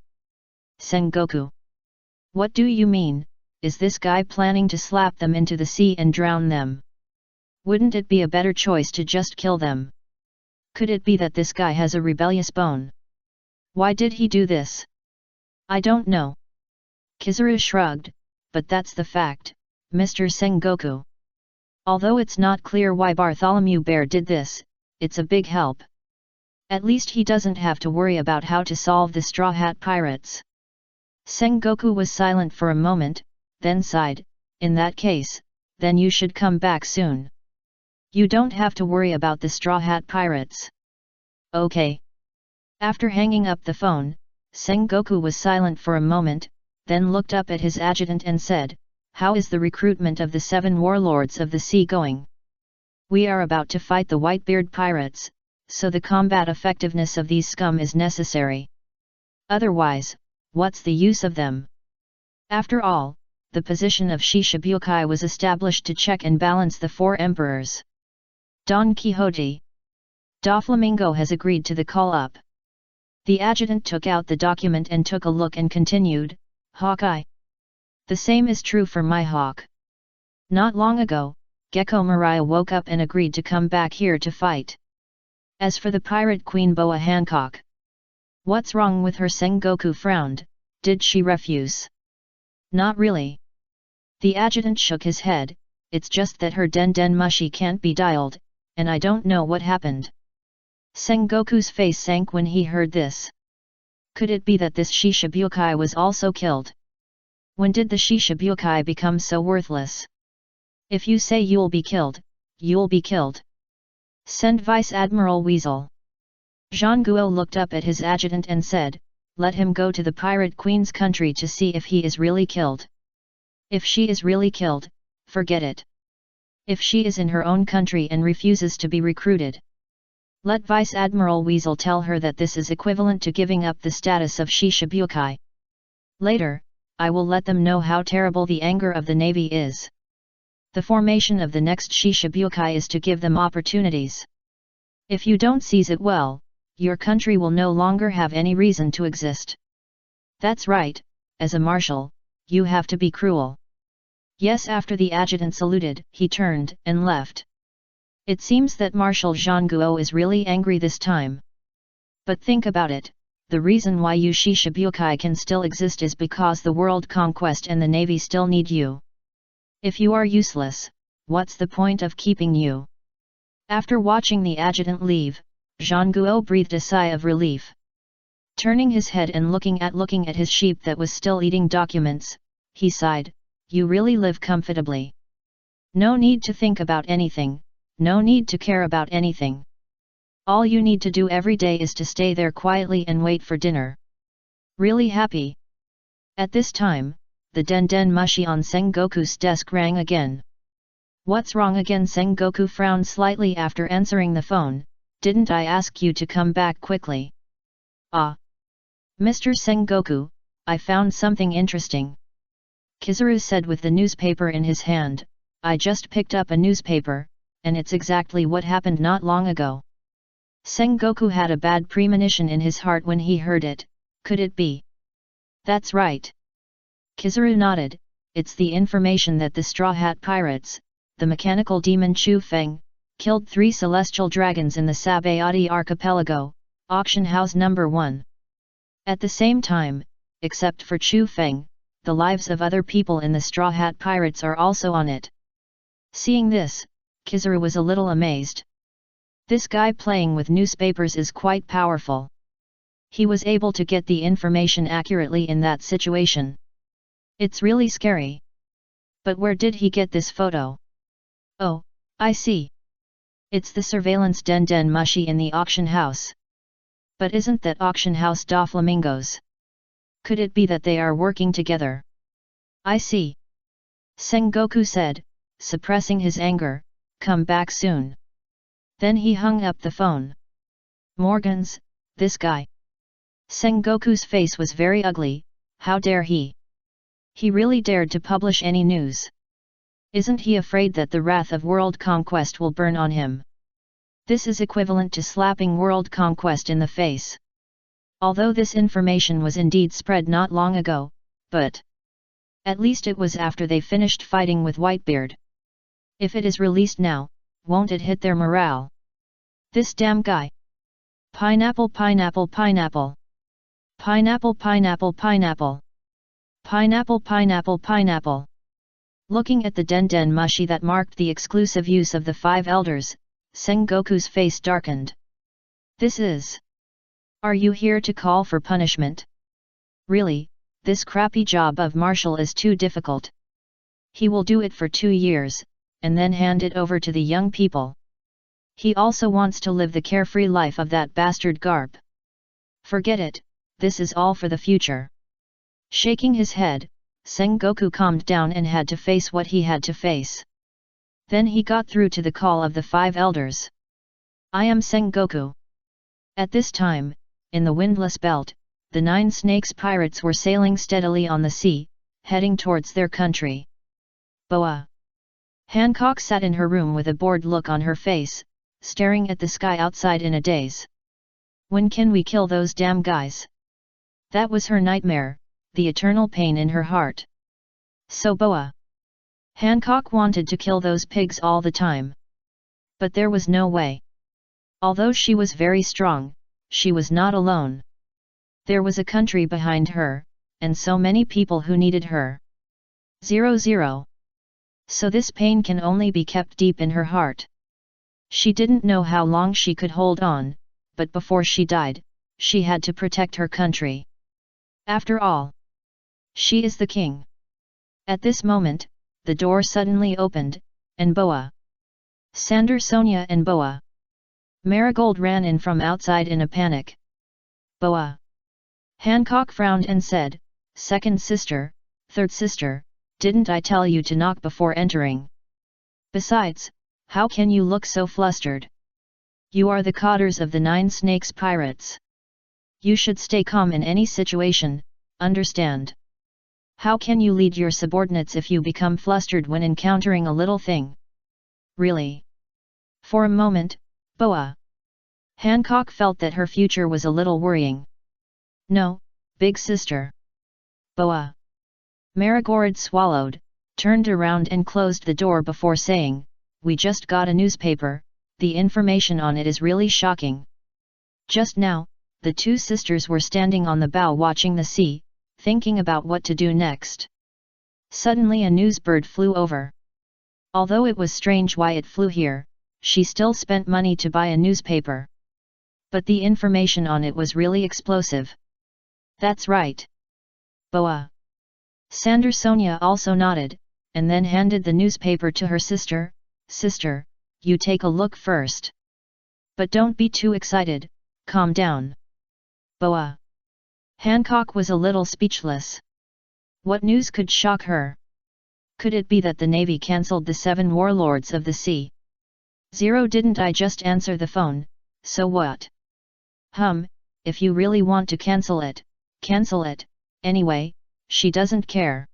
Sengoku. What do you mean, is this guy planning to slap them into the sea and drown them? Wouldn't it be a better choice to just kill them? Could it be that this guy has a rebellious bone? Why did he do this? I don't know. Kizaru shrugged, but that's the fact, Mr. Sengoku. Although it's not clear why Bartholomew Bear did this, it's a big help. At least he doesn't have to worry about how to solve the Straw Hat pirates. Sengoku was silent for a moment, then sighed, in that case, then you should come back soon. You don't have to worry about the Straw Hat pirates. Okay. After hanging up the phone, Sengoku was silent for a moment, then looked up at his adjutant and said, how is the recruitment of the 7 warlords of the sea going? We are about to fight the Whitebeard pirates, so the combat effectiveness of these scum is necessary. Otherwise, what's the use of them? After all, the position of Shishibukai was established to check and balance the 4 emperors. Don Quixote. Doflamingo has agreed to the call-up. The adjutant took out the document and took a look and continued, Hawkeye. The same is true for my hawk. Not long ago, Gecko Mariah woke up and agreed to come back here to fight. As for the pirate queen Boa Hancock. What's wrong with her? Sengoku frowned, did she refuse? Not really. The adjutant shook his head, it's just that her Den Den Mushi can't be dialed, and I don't know what happened. Sengoku's face sank when he heard this. Could it be that this Shishibukai was also killed? When did the Shishibukai become so worthless? If you say you'll be killed, you'll be killed. Send Vice Admiral Weasel. Zhang Guo looked up at his adjutant and said, let him go to the Pirate Queen's country to see if he is really killed. If she is really killed, forget it. If she is in her own country and refuses to be recruited, let Vice Admiral Weasel tell her that this is equivalent to giving up the status of Shishibukai. Later, I will let them know how terrible the anger of the Navy is. The formation of the next Shishibukai is to give them opportunities. If you don't seize it well, your country will no longer have any reason to exist. That's right, as a marshal, you have to be cruel. Yes, after the adjutant saluted, he turned and left. It seems that Marshal Zhang Guo is really angry this time. But think about it. The reason why you Shishibukai can still exist is because the world conquest and the Navy still need you. If you are useless, what's the point of keeping you? After watching the adjutant leave, Zhang Guo breathed a sigh of relief. Turning his head and looking at his sheep that was still eating documents, he sighed, "You really live comfortably. No need to think about anything, no need to care about anything. All you need to do every day is to stay there quietly and wait for dinner. Really happy." At this time, the Den Mushi on Sengoku's desk rang again. "What's wrong again?" Sengoku frowned slightly after answering the phone. "Didn't I ask you to come back quickly?" "Ah. Mr. Sengoku, I found something interesting," Kizaru said with the newspaper in his hand. "I just picked up a newspaper, and it's exactly what happened not long ago." Sengoku had a bad premonition in his heart when he heard it. Could it be? "That's right." Kizaru nodded. "It's the information that the Straw Hat Pirates, the mechanical demon Chu Feng, killed 3 celestial dragons in the Sabayati archipelago, auction house number 1. At the same time, except for Chu Feng, the lives of other people in the Straw Hat Pirates are also on it." Seeing this, Kizaru was a little amazed. This guy playing with newspapers is quite powerful. He was able to get the information accurately in that situation. It's really scary. But where did he get this photo? Oh, I see. It's the surveillance Den Mushi in the auction house. But isn't that auction house Doflamingos? Could it be that they are working together? I see. Sengoku said, suppressing his anger, "Come back soon." Then he hung up the phone. Morgans, this guy. Sengoku's face was very ugly. How dare he? He really dared to publish any news. Isn't he afraid that the wrath of world conquest will burn on him? This is equivalent to slapping world conquest in the face. Although this information was indeed spread not long ago, but at least it was after they finished fighting with Whitebeard. If it is released now, won't it hit their morale? This damn guy. Pineapple, pineapple, pineapple. Pineapple, pineapple, pineapple. Pineapple, pineapple, pineapple. Looking at the Den Mushi that marked the exclusive use of the 5 elders, Sengoku's face darkened. This is... Are you here to call for punishment? Really, this crappy job of marshal is too difficult. He will do it for 2 years, and then hand it over to the young people. He also wants to live the carefree life of that bastard Garp. Forget it, this is all for the future. Shaking his head, Sengoku calmed down and had to face what he had to face. Then he got through to the call of the 5 elders. "I am Sengoku." At this time, in the windless belt, the 9 snakes pirates were sailing steadily on the sea, heading towards their country. Boa. Hancock sat in her room with a bored look on her face, staring at the sky outside in a daze. When can we kill those damn guys? That was her nightmare, the eternal pain in her heart. So Boa. Hancock wanted to kill those pigs all the time. But there was no way. Although she was very strong, she was not alone. There was a country behind her, and so many people who needed her. 00. So this pain can only be kept deep in her heart. She didn't know how long she could hold on, but before she died, she had to protect her country. After all, she is the king. At this moment, the door suddenly opened, and Boa. Sander, Sonia and Boa. Marigold ran in from outside in a panic. Boa. Hancock frowned and said, "Second sister, third sister, Didn't I tell you to knock before entering? Besides, how can you look so flustered? You are the cotters of the 9 Snakes pirates. You should stay calm in any situation, understand? How can you lead your subordinates if you become flustered when encountering a little thing? Really? For a moment, Boa Hancock felt that her future was a little worrying. No, big sister. Boa Marigold swallowed, turned around and closed the door before saying, "We just got a newspaper, the information on it is really shocking." Just now, the 2 sisters were standing on the bow watching the sea, thinking about what to do next. Suddenly a newsbird flew over. Although it was strange why it flew here, she still spent money to buy a newspaper. But the information on it was really explosive. That's right. Boa Sandersonia also nodded, and then handed the newspaper to her sister. "Sister, you take a look first. But don't be too excited, calm down." Boa Hancock was a little speechless. What news could shock her? Could it be that the Navy cancelled the 7 warlords of the sea? "0 Didn't I just answer the phone, so what?" If you really want to cancel it, cancel it, anyway, she doesn't care.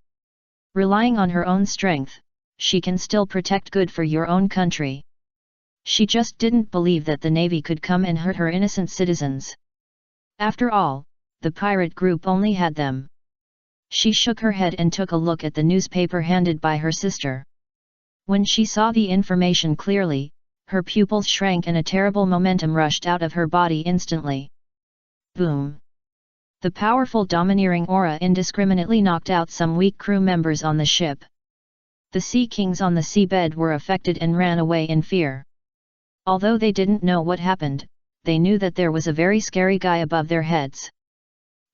Relying on her own strength, she can still protect good for your own country. She just didn't believe that the Navy could come and hurt her innocent citizens. After all, the pirate group only had them. She shook her head and took a look at the newspaper handed by her sister. When she saw the information clearly, her pupils shrank and a terrible momentum rushed out of her body instantly. Boom! The powerful domineering aura indiscriminately knocked out some weak crew members on the ship. The sea kings on the seabed were affected and ran away in fear. Although they didn't know what happened, they knew that there was a very scary guy above their heads.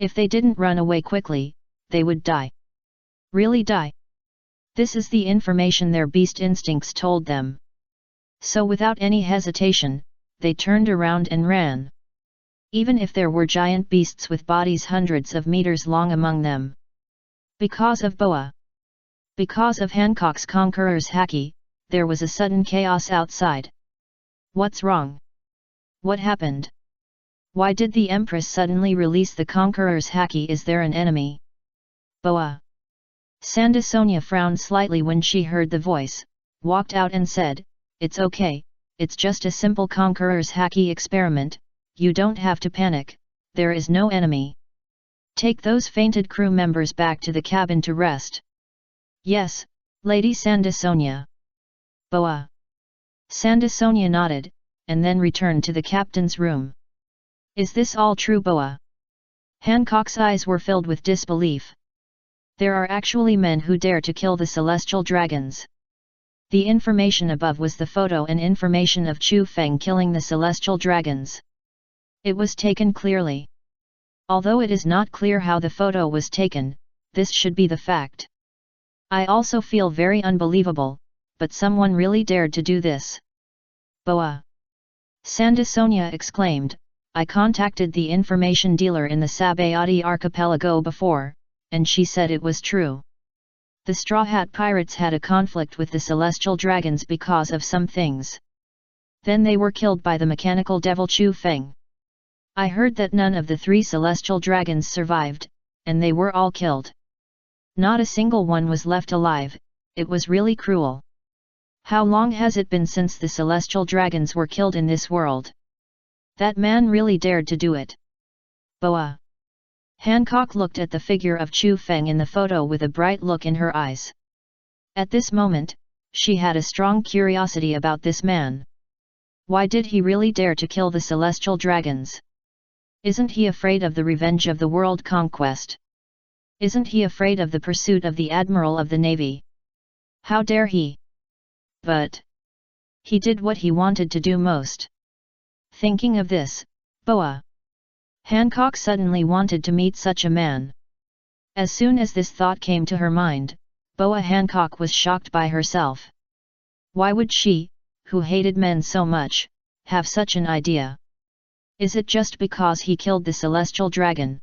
If they didn't run away quickly, they would die. Really die. This is the information their beast instincts told them. So without any hesitation, they turned around and ran. Even if there were giant beasts with bodies hundreds of meters long among them. Because of Boa. Because of Hancock's conqueror's haki, there was a sudden chaos outside. What's wrong? What happened? Why did the Empress suddenly release the conqueror's haki? Is there an enemy? Boa Sandersonia frowned slightly when she heard the voice, walked out and said, "It's okay, it's just a simple conqueror's haki experiment, you don't have to panic, there is no enemy. Take those fainted crew members back to the cabin to rest." "Yes, Lady Sandersonia." Boa Sandersonia nodded, and then returned to the captain's room. "Is this all true, Boa?" Hancock's eyes were filled with disbelief. There are actually men who dare to kill the celestial dragons. The information above was the photo and information of Chu Feng killing the celestial dragons. It was taken clearly. Although it is not clear how the photo was taken, this should be the fact. I also feel very unbelievable, but someone really dared to do this. Boa Sandersonia exclaimed, "I contacted the information dealer in the Sabayati archipelago before, and she said it was true. The Straw Hat Pirates had a conflict with the Celestial Dragons because of some things. Then they were killed by the mechanical devil Chu Feng. I heard that none of the 3 Celestial Dragons survived, and they were all killed. Not a single one was left alive, it was really cruel. How long has it been since the Celestial Dragons were killed in this world? That man really dared to do it." Boa Hancock looked at the figure of Chu Feng in the photo with a bright look in her eyes. At this moment, she had a strong curiosity about this man. Why did he really dare to kill the Celestial Dragons? Isn't he afraid of the revenge of the world conquest? Isn't he afraid of the pursuit of the Admiral of the Navy? How dare he? But he did what he wanted to do most. Thinking of this, Boa Hancock suddenly wanted to meet such a man. As soon as this thought came to her mind, Boa Hancock was shocked by herself. Why would she, who hated men so much, have such an idea? Is it just because he killed the Celestial Dragon?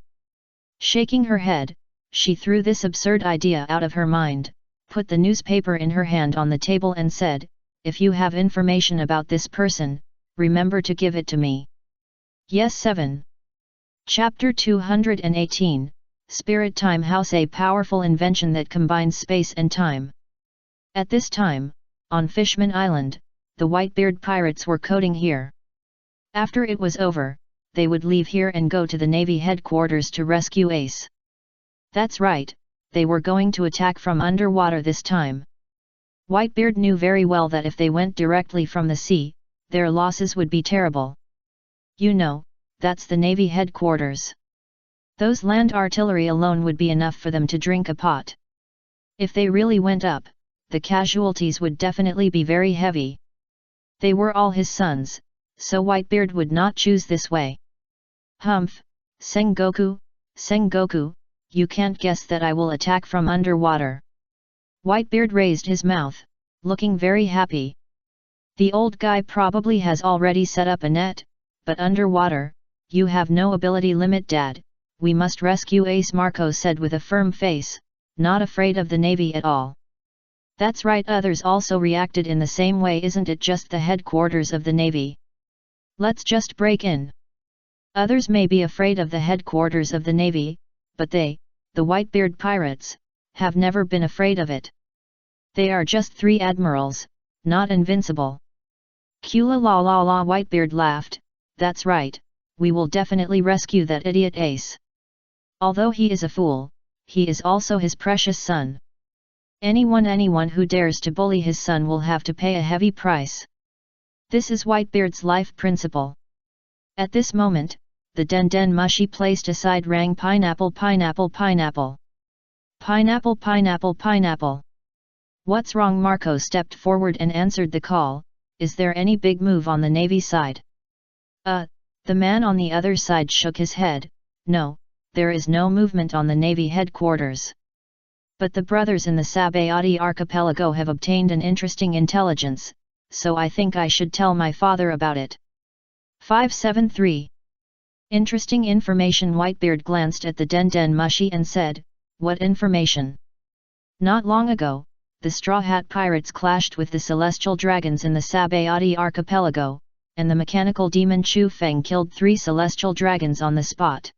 Shaking her head, she threw this absurd idea out of her mind, put the newspaper in her hand on the table and said, "If you have information about this person, remember to give it to me." Yes. 7. Chapter 218, Spirit Time House, a powerful invention that combines space and time. At this time, on Fishman Island, the Whitebeard pirates were coasting here. After it was over, they would leave here and go to the Navy headquarters to rescue Ace. That's right, they were going to attack from underwater this time. Whitebeard knew very well that if they went directly from the sea, their losses would be terrible. You know, that's the Navy headquarters. Those land artillery alone would be enough for them to drink a pot. If they really went up, the casualties would definitely be very heavy. They were all his sons, so Whitebeard would not choose this way. Humph, Sengoku, you can't guess that I will attack from underwater. Whitebeard raised his mouth, looking very happy. The old guy probably has already set up a net, but underwater, you have no ability limit, Dad. We must rescue Ace, Marco said with a firm face, not afraid of the Navy at all. That's right, others also reacted in the same way. Isn't it just the headquarters of the Navy? Let's just break in. Others may be afraid of the headquarters of the Navy, but they, the Whitebeard pirates, have never been afraid of it. They are just 3 admirals, not invincible. Kula la la la, Whitebeard laughed. That's right, we will definitely rescue that idiot Ace. Although he is a fool, he is also his precious son. Anyone who dares to bully his son will have to pay a heavy price. This is Whitebeard's life principle. At this moment, the Den Mushi placed aside rang pineapple. What's wrong? Marco stepped forward and answered the call. Is there any big move on the Navy side? The man on the other side shook his head. No, there is no movement on the Navy headquarters. But the brothers in the Sabayati archipelago have obtained an interesting intelligence, so I think I should tell my father about it. 573. Interesting information. Whitebeard glanced at the Den Mushi and said, "What information?" Not long ago, the Straw Hat Pirates clashed with the Celestial Dragons in the Sabayati archipelago, and the mechanical demon Chu Feng killed 3 Celestial Dragons on the spot.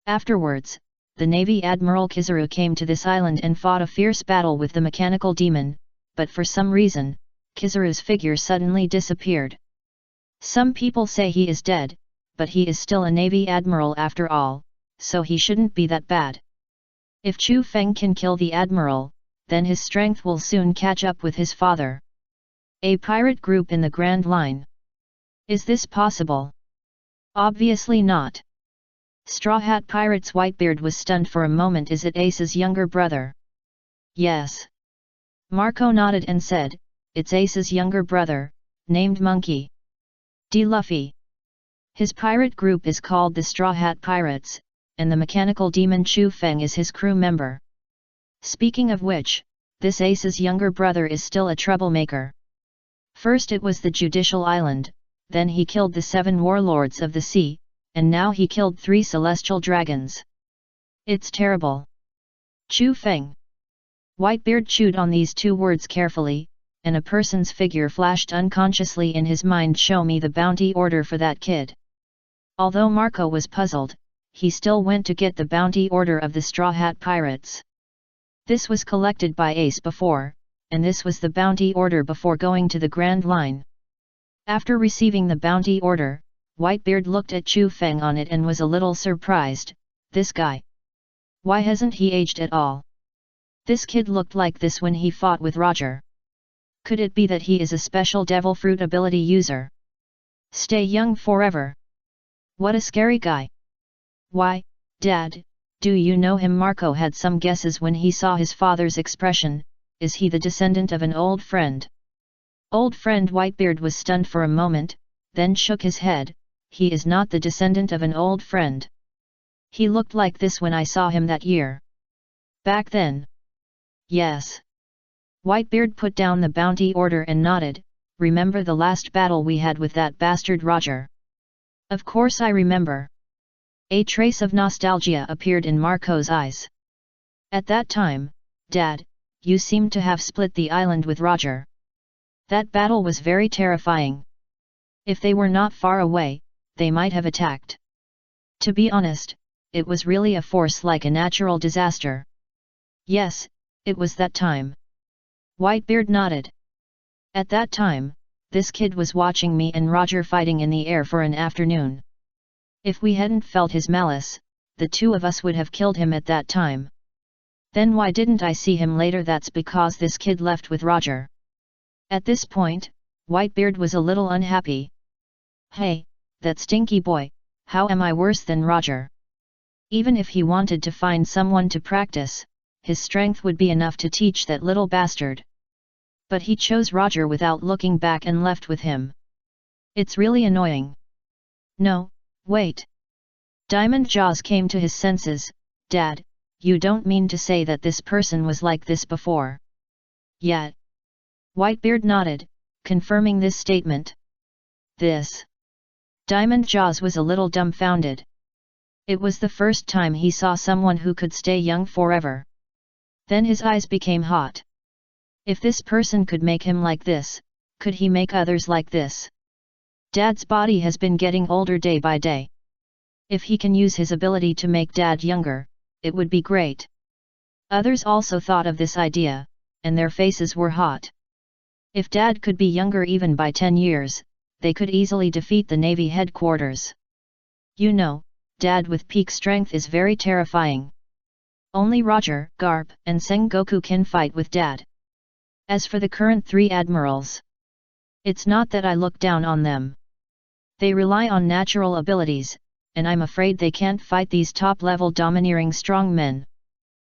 Afterwards, the Navy Admiral Kizaru came to this island and fought a fierce battle with the mechanical demon, but for some reason, Kizaru's figure suddenly disappeared. Some people say he is dead, but he is still a Navy Admiral after all, so he shouldn't be that bad. If Chu Feng can kill the Admiral, then his strength will soon catch up with his father. A pirate group in the Grand Line. Is this possible? Obviously not. Straw Hat Pirates. Whitebeard was stunned for a moment. Is it Ace's younger brother? Yes. Marco nodded and said, it's Ace's younger brother, named Monkey D. Luffy. His pirate group is called the Straw Hat Pirates, and the mechanical demon Chu Feng is his crew member. Speaking of which, this Ace's younger brother is still a troublemaker. First it was the Judicial Island, then he killed the 7 warlords of the sea, and now he killed 3 celestial dragons. It's terrible. Chu Feng. Whitebeard chewed on these 2 words carefully, and a person's figure flashed unconsciously in his mind. Show me the bounty order for that kid. Although Marco was puzzled, he still went to get the bounty order of the Straw Hat Pirates. This was collected by Ace before, and this was the bounty order before going to the Grand Line. After receiving the bounty order, Whitebeard looked at Chu Feng on it and was a little surprised. This guy. Why hasn't he aged at all? This kid looked like this when he fought with Roger. Could it be that he is a special devil fruit ability user? Stay young forever. What a scary guy. Why, Dad, do you know him? Marco had some guesses when he saw his father's expression. Is he the descendant of an old friend? Old friend? Whitebeard was stunned for a moment, then shook his head. He is not the descendant of an old friend. He looked like this when I saw him that year. Back then? Yes. Whitebeard put down the bounty order and nodded. Remember the last battle we had with that bastard Roger? Of course I remember. A trace of nostalgia appeared in Marco's eyes. At that time, Dad, you seemed to have split the island with Roger. That battle was very terrifying. If they were not far away, they might have attacked. To be honest, it was really a force like a natural disaster. Yes, it was that time. Whitebeard nodded. At that time, this kid was watching me and Roger fighting in the air for an afternoon. If we hadn't felt his malice, the two of us would have killed him at that time. Then why didn't I see him later? That's because this kid left with Roger. At this point, Whitebeard was a little unhappy. Hey, that stinky boy, how am I worse than Roger? Even if he wanted to find someone to practice, his strength would be enough to teach that little bastard. But he chose Roger without looking back and left with him. It's really annoying. No, wait. Diamond Jaws came to his senses. Dad, you don't mean to say that this person was like this before? Yet. Whitebeard nodded, confirming this statement. This. Diamond Jaws was a little dumbfounded. It was the first time he saw someone who could stay young forever. Then his eyes became hot. If this person could make him like this, could he make others like this? Dad's body has been getting older day by day. If he can use his ability to make Dad younger, it would be great. Others also thought of this idea, and their faces were hot. If Dad could be younger even by 10 years, they could easily defeat the Navy headquarters. You know, Dad with peak strength is very terrifying. Only Roger, Garp, and Sengoku can fight with Dad. As for the current 3 admirals, it's not that I look down on them. They rely on natural abilities, and I'm afraid they can't fight these top-level domineering strong men.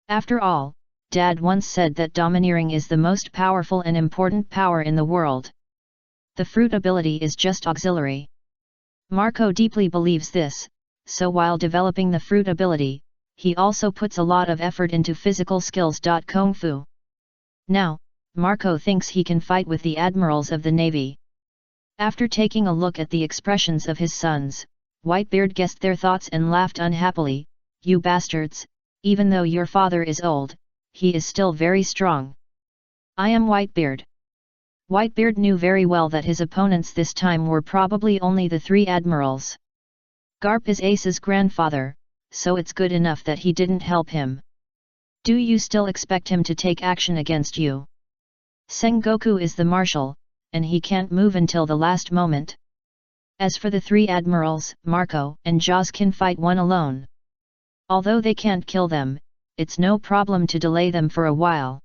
After all, Dad once said that domineering is the most powerful and important power in the world. The fruit ability is just auxiliary. Marco deeply believes this, so while developing the fruit ability, he also puts a lot of effort into physical skills. Kung Fu. Now, Marco thinks he can fight with the admirals of the Navy. After taking a look at the expressions of his sons, Whitebeard guessed their thoughts and laughed unhappily. You bastards, even though your father is old, he is still very strong. I am Whitebeard. Whitebeard knew very well that his opponents this time were probably only the 3 admirals. Garp is Ace's grandfather, so it's good enough that he didn't help him. Do you still expect him to take action against you? Sengoku is the marshal, and he can't move until the last moment. As for the 3 admirals, Marco and Jaws can fight one alone. Although they can't kill them, it's no problem to delay them for a while.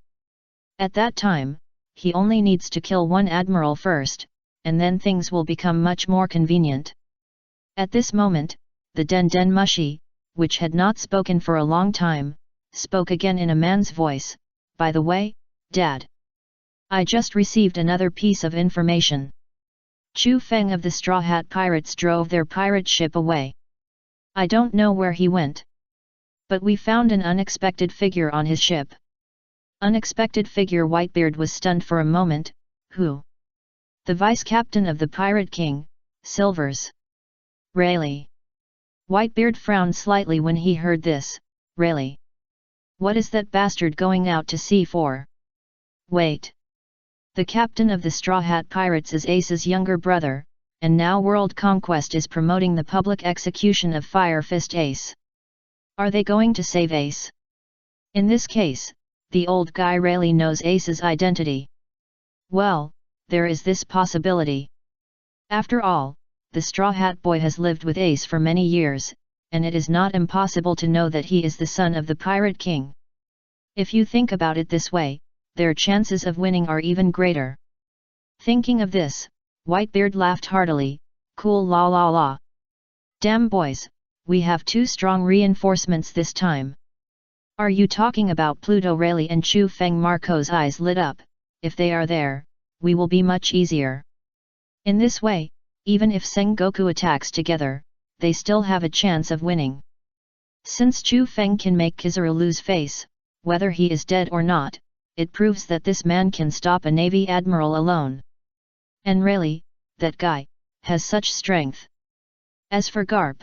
At that time, he only needs to kill one admiral first, and then things will become much more convenient. At this moment, the Den Den Mushi, which had not spoken for a long time, spoke again in a man's voice. By the way, Dad, I just received another piece of information. Chu Feng of the Straw Hat Pirates drove their pirate ship away. I don't know where he went. But we found an unexpected figure on his ship. Unexpected figure. Whitebeard was stunned for a moment. Who? The vice captain of the Pirate King, Silvers. Really? Whitebeard frowned slightly when he heard this. Really? What is that bastard going out to sea for? Wait. The captain of the Straw Hat Pirates is Ace's younger brother, and now World Conquest is promoting the public execution of Fire Fist Ace. Are they going to save Ace? In this case, the old guy really knows Ace's identity. Well, there is this possibility. After all, the Straw Hat Boy has lived with Ace for many years, and it is not impossible to know that he is the son of the Pirate King. If you think about it this way, their chances of winning are even greater. Thinking of this, Whitebeard laughed heartily. Cool, la la la. Damn boys, we have 2 strong reinforcements this time. Are you talking about Pluto Rayleigh and Chu Feng? Marco's eyes lit up. If they are there, we will be much easier. In this way, even if Sengoku attacks together, they still have a chance of winning. Since Chu Feng can make Kizaru lose face, whether he is dead or not, it proves that this man can stop a Navy admiral alone. And Rayleigh, that guy, has such strength. As for Garp,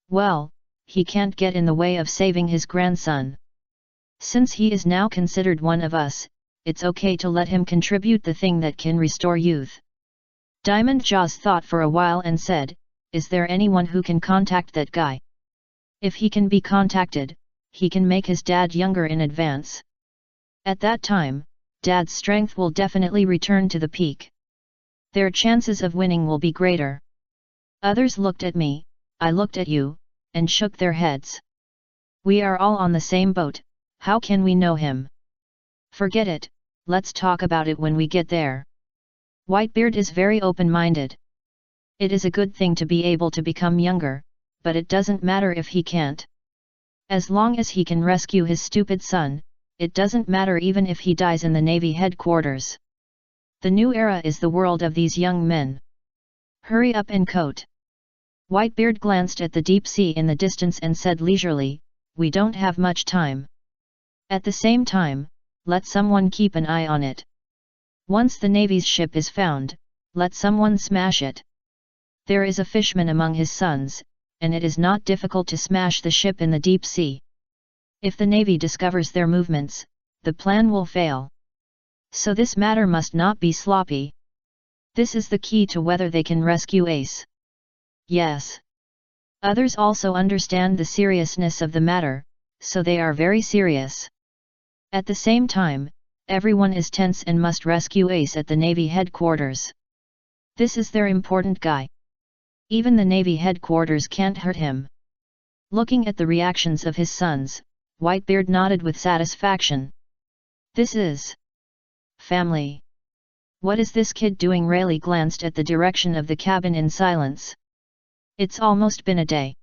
well, he can't get in the way of saving his grandson. Since he is now considered one of us, it's okay to let him contribute the thing that can restore youth. Diamond Jaws thought for a while and said, is there anyone who can contact that guy? If he can be contacted, he can make his dad younger in advance. At that time, Dad's strength will definitely return to the peak. Their chances of winning will be greater. Others looked at me, I looked at you, and shook their heads. We are all on the same boat, how can we know him? Forget it, let's talk about it when we get there. Whitebeard is very open-minded. It is a good thing to be able to become younger, but it doesn't matter if he can't. As long as he can rescue his stupid son, it doesn't matter even if he dies in the Navy headquarters. The new era is the world of these young men. Hurry up and coat. Whitebeard glanced at the deep sea in the distance and said leisurely, we don't have much time. At the same time, let someone keep an eye on it. Once the Navy's ship is found, let someone smash it. There is a fishman among his sons, and it is not difficult to smash the ship in the deep sea. If the Navy discovers their movements, the plan will fail. So this matter must not be sloppy. This is the key to whether they can rescue Ace. Yes. Others also understand the seriousness of the matter, so they are very serious. At the same time, everyone is tense and must rescue Ace at the Navy headquarters. This is their important guy. Even the Navy headquarters can't hurt him. Looking at the reactions of his sons, Whitebeard nodded with satisfaction. This is family. What is this kid doing? Rayleigh glanced at the direction of the cabin in silence. It's almost been a day.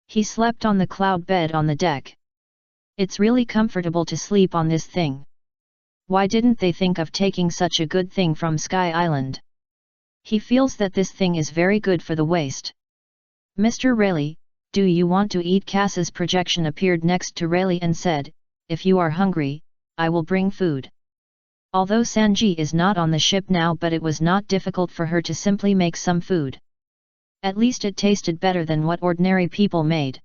He slept on the cloud bed on the deck. It's really comfortable to sleep on this thing. Why didn't they think of taking such a good thing from Sky Island? He feels that this thing is very good for the waist. Mr. Rayleigh, do you want to eat? Cass's projection appeared next to Rayleigh and said, if you are hungry, I will bring food. Although Sanji is not on the ship now, but it was not difficult for her to simply make some food. At least it tasted better than what ordinary people made.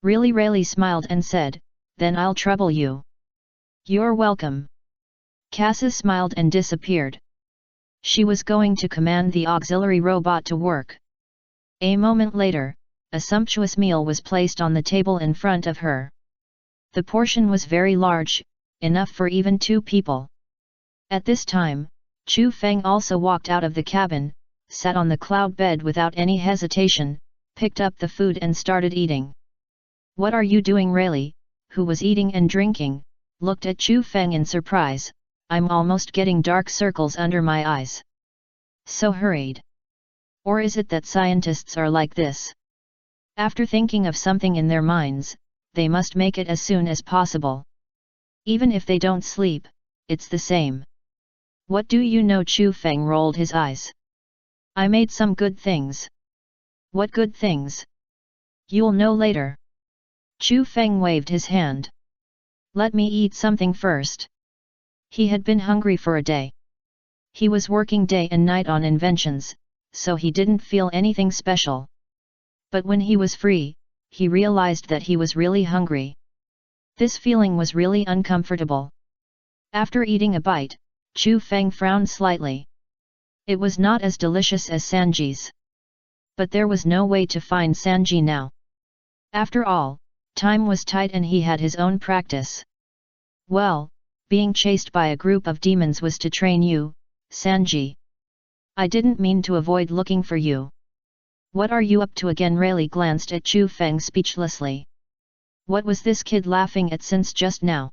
Really? Rayleigh smiled and said, then I'll trouble you. You're welcome. Cass smiled and disappeared. She was going to command the auxiliary robot to work. A moment later, a sumptuous meal was placed on the table in front of her. The portion was very large, enough for even 2 people. At this time, Chu Feng also walked out of the cabin, sat on the cloud bed without any hesitation, picked up the food and started eating. What are you doing? Rayleigh, who was eating and drinking, looked at Chu Feng in surprise. I'm almost getting dark circles under my eyes. So hurried. Or is it that scientists are like this? After thinking of something in their minds, they must make it as soon as possible. Even if they don't sleep, it's the same. What do you know? Chu Feng rolled his eyes. I made some good things. What good things? You'll know later. Chu Feng waved his hand. Let me eat something first. He had been hungry for a day. He was working day and night on inventions, so he didn't feel anything special. But when he was free, he realized that he was really hungry. This feeling was really uncomfortable. After eating a bite, Chu Feng frowned slightly. It was not as delicious as Sanji's. But there was no way to find Sanji now. After all, time was tight and he had his own practice. Well, being chased by a group of demons was to train you, Sanji. I didn't mean to avoid looking for you. What are you up to again? Rayleigh glanced at Chu Feng speechlessly. What was this kid laughing at since just now?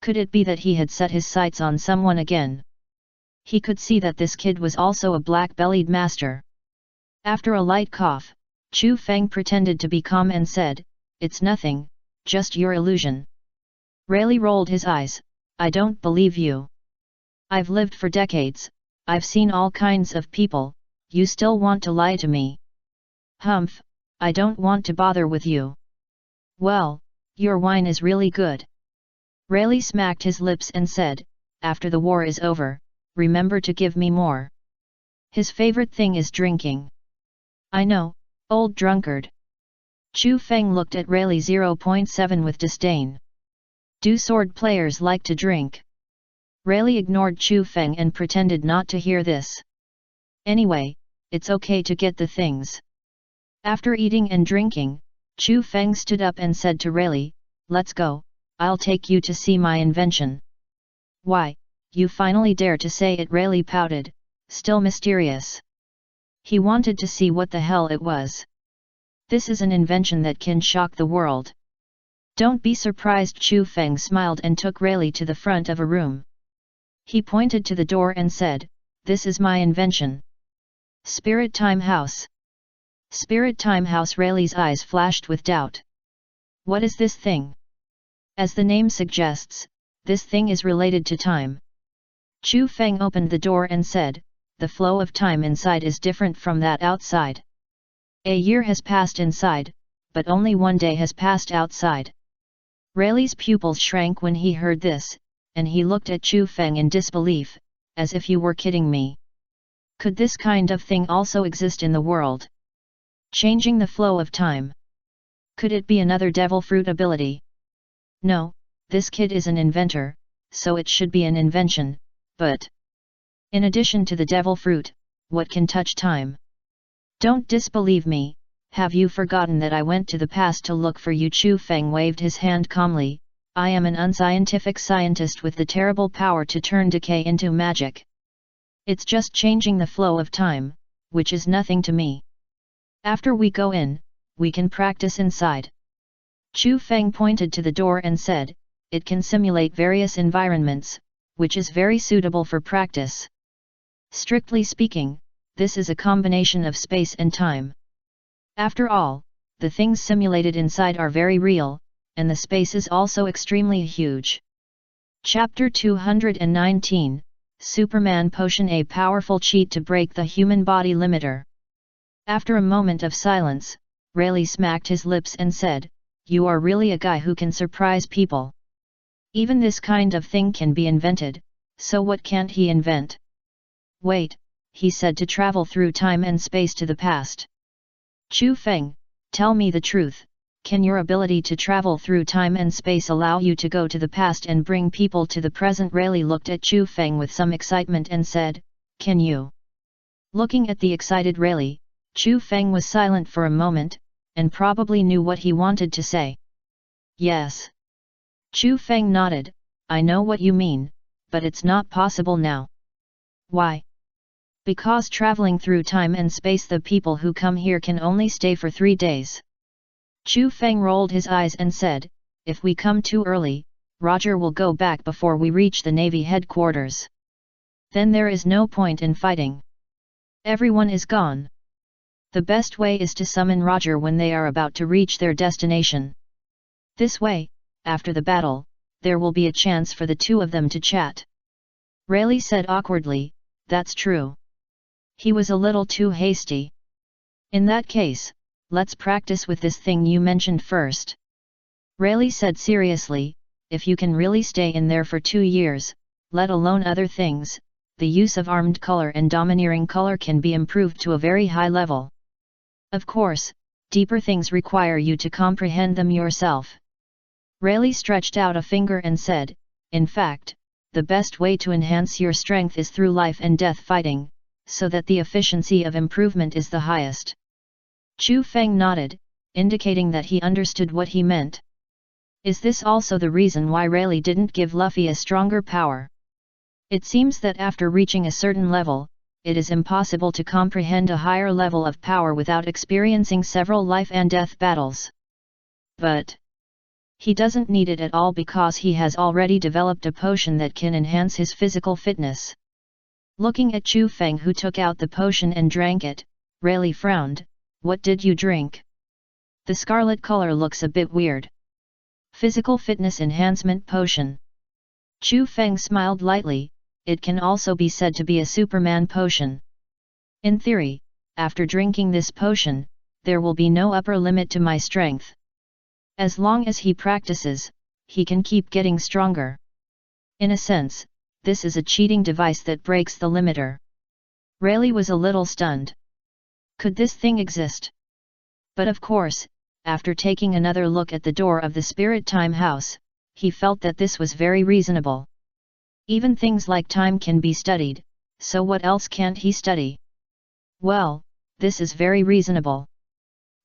Could it be that he had set his sights on someone again? He could see that this kid was also a black-bellied master. After a light cough, Chu Feng pretended to be calm and said, it's nothing, just your illusion. Rayleigh rolled his eyes. I don't believe you. I've lived for decades, I've seen all kinds of people, you still want to lie to me? Humph, I don't want to bother with you. Well, your wine is really good. Rayleigh smacked his lips and said, after the war is over, remember to give me more. His favorite thing is drinking. I know, old drunkard. Chu Feng looked at Rayleigh 0.7 with disdain. Do sword players like to drink? Rayleigh ignored Chu Feng and pretended not to hear this. Anyway, it's okay to get the things. After eating and drinking, Chu Feng stood up and said to Rayleigh, "Let's go, I'll take you to see my invention." "Why, you finally dare to say it?" Rayleigh pouted, still mysterious. He wanted to see what the hell it was. "This is an invention that can shock the world." "Don't be surprised." Chu Feng smiled and took Rayleigh to the front of a room. He pointed to the door and said, "This is my invention. Spirit Time House." Spirit Time House. Rayleigh's eyes flashed with doubt. What is this thing? As the name suggests, this thing is related to time. Chu Feng opened the door and said, "The flow of time inside is different from that outside. A year has passed inside, but only one day has passed outside." Rayleigh's pupils shrank when he heard this, and he looked at Chu Feng in disbelief, as if "You were kidding me. Could this kind of thing also exist in the world? Changing the flow of time. Could it be another devil fruit ability?" "No, this kid is an inventor, so it should be an invention, but in addition to the devil fruit, what can touch time?" "Don't disbelieve me, have you forgotten that I went to the past to look for you?" Chu Feng waved his hand calmly. "I am an unscientific scientist with the terrible power to turn decay into magic. It's just changing the flow of time, which is nothing to me. After we go in, we can practice inside." Chu Feng pointed to the door and said, "It can simulate various environments, which is very suitable for practice. Strictly speaking, this is a combination of space and time. After all, the things simulated inside are very real, and the space is also extremely huge." Chapter 219, Superman Potion, a powerful cheat to break the human body limiter. After a moment of silence, Rayleigh smacked his lips and said, "You are really a guy who can surprise people. Even this kind of thing can be invented, so what can't he invent?" "Wait," he said, "to travel through time and space to the past. Chu Feng, tell me the truth, can your ability to travel through time and space allow you to go to the past and bring people to the present?" Rayleigh looked at Chu Feng with some excitement and said, "Can you?" Looking at the excited Rayleigh, Chu Feng was silent for a moment, and probably knew what he wanted to say. "Yes." Chu Feng nodded, "I know what you mean, but it's not possible now." "Why?" "Because traveling through time and space, the people who come here can only stay for 3 days. Chu Feng rolled his eyes and said, "If we come too early, Roger will go back before we reach the Navy headquarters. Then there is no point in fighting. Everyone is gone. The best way is to summon Roger when they are about to reach their destination. This way, after the battle, there will be a chance for the two of them to chat." Rayleigh said awkwardly, "That's true. He was a little too hasty. In that case, let's practice with this thing you mentioned first." Rayleigh said seriously, "If you can really stay in there for 2 years, let alone other things, the use of armed color and domineering color can be improved to a very high level. Of course, deeper things require you to comprehend them yourself." Rayleigh stretched out a finger and said, "In fact, the best way to enhance your strength is through life and death fighting, so that the efficiency of improvement is the highest." Chu Feng nodded, indicating that he understood what he meant. Is this also the reason why Rayleigh didn't give Luffy a stronger power? It seems that after reaching a certain level, it is impossible to comprehend a higher level of power without experiencing several life and death battles. But he doesn't need it at all because he has already developed a potion that can enhance his physical fitness. Looking at Chu Feng, who took out the potion and drank it, Rayleigh frowned. "What did you drink? The scarlet color looks a bit weird." "Physical fitness enhancement potion." Chu Feng smiled lightly. "It can also be said to be a Superman potion. In theory, after drinking this potion, there will be no upper limit to my strength. As long as he practices, he can keep getting stronger. In a sense, this is a cheating device that breaks the limiter." Rayleigh was a little stunned. Could this thing exist? But of course, after taking another look at the door of the Spirit Time House, he felt that this was very reasonable. Even things like time can be studied, so what else can't he study? Well, this is very reasonable.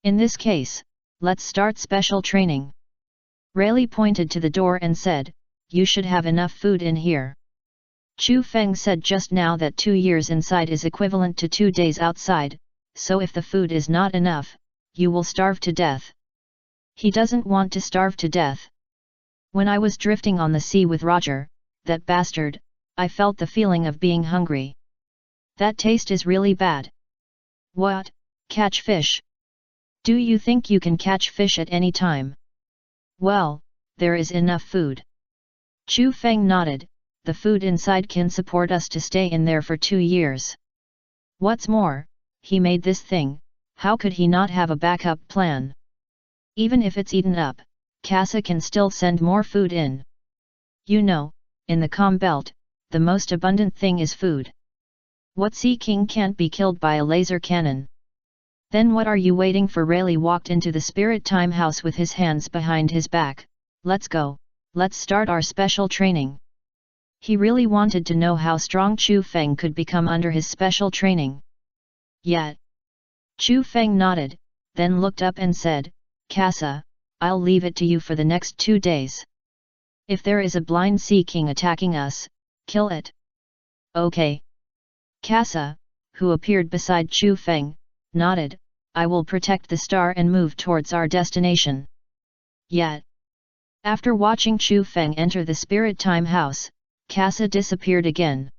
In this case, let's start special training. Rayleigh pointed to the door and said, "You should have enough food in here." Chu Feng said just now that 2 years inside is equivalent to 2 days outside, so if the food is not enough, you will starve to death. He doesn't want to starve to death. When I was drifting on the sea with Roger, that bastard, I felt the feeling of being hungry. That taste is really bad. What, catch fish? Do you think you can catch fish at any time? Well, there is enough food. Chu Feng nodded, the food inside can support us to stay in there for 2 years. What's more, he made this thing, how could he not have a backup plan? Even if it's eaten up, Casa can still send more food in. You know, in the Calm Belt, the most abundant thing is food. What Sea King can't be killed by a laser cannon? Then what are you waiting for? Rayleigh walked into the Spirit Time House with his hands behind his back. Let's go, let's start our special training. He really wanted to know how strong Chu Feng could become under his special training. Yet. Chu Feng nodded, then looked up and said, "Casa, I'll leave it to you for the next 2 days. If there is a blind Sea King attacking us, kill it." Okay. Casa, who appeared beside Chu Feng, nodded, "I will protect the star and move towards our destination." Yet. After watching Chu Feng enter the Spirit Time House, Casa disappeared again.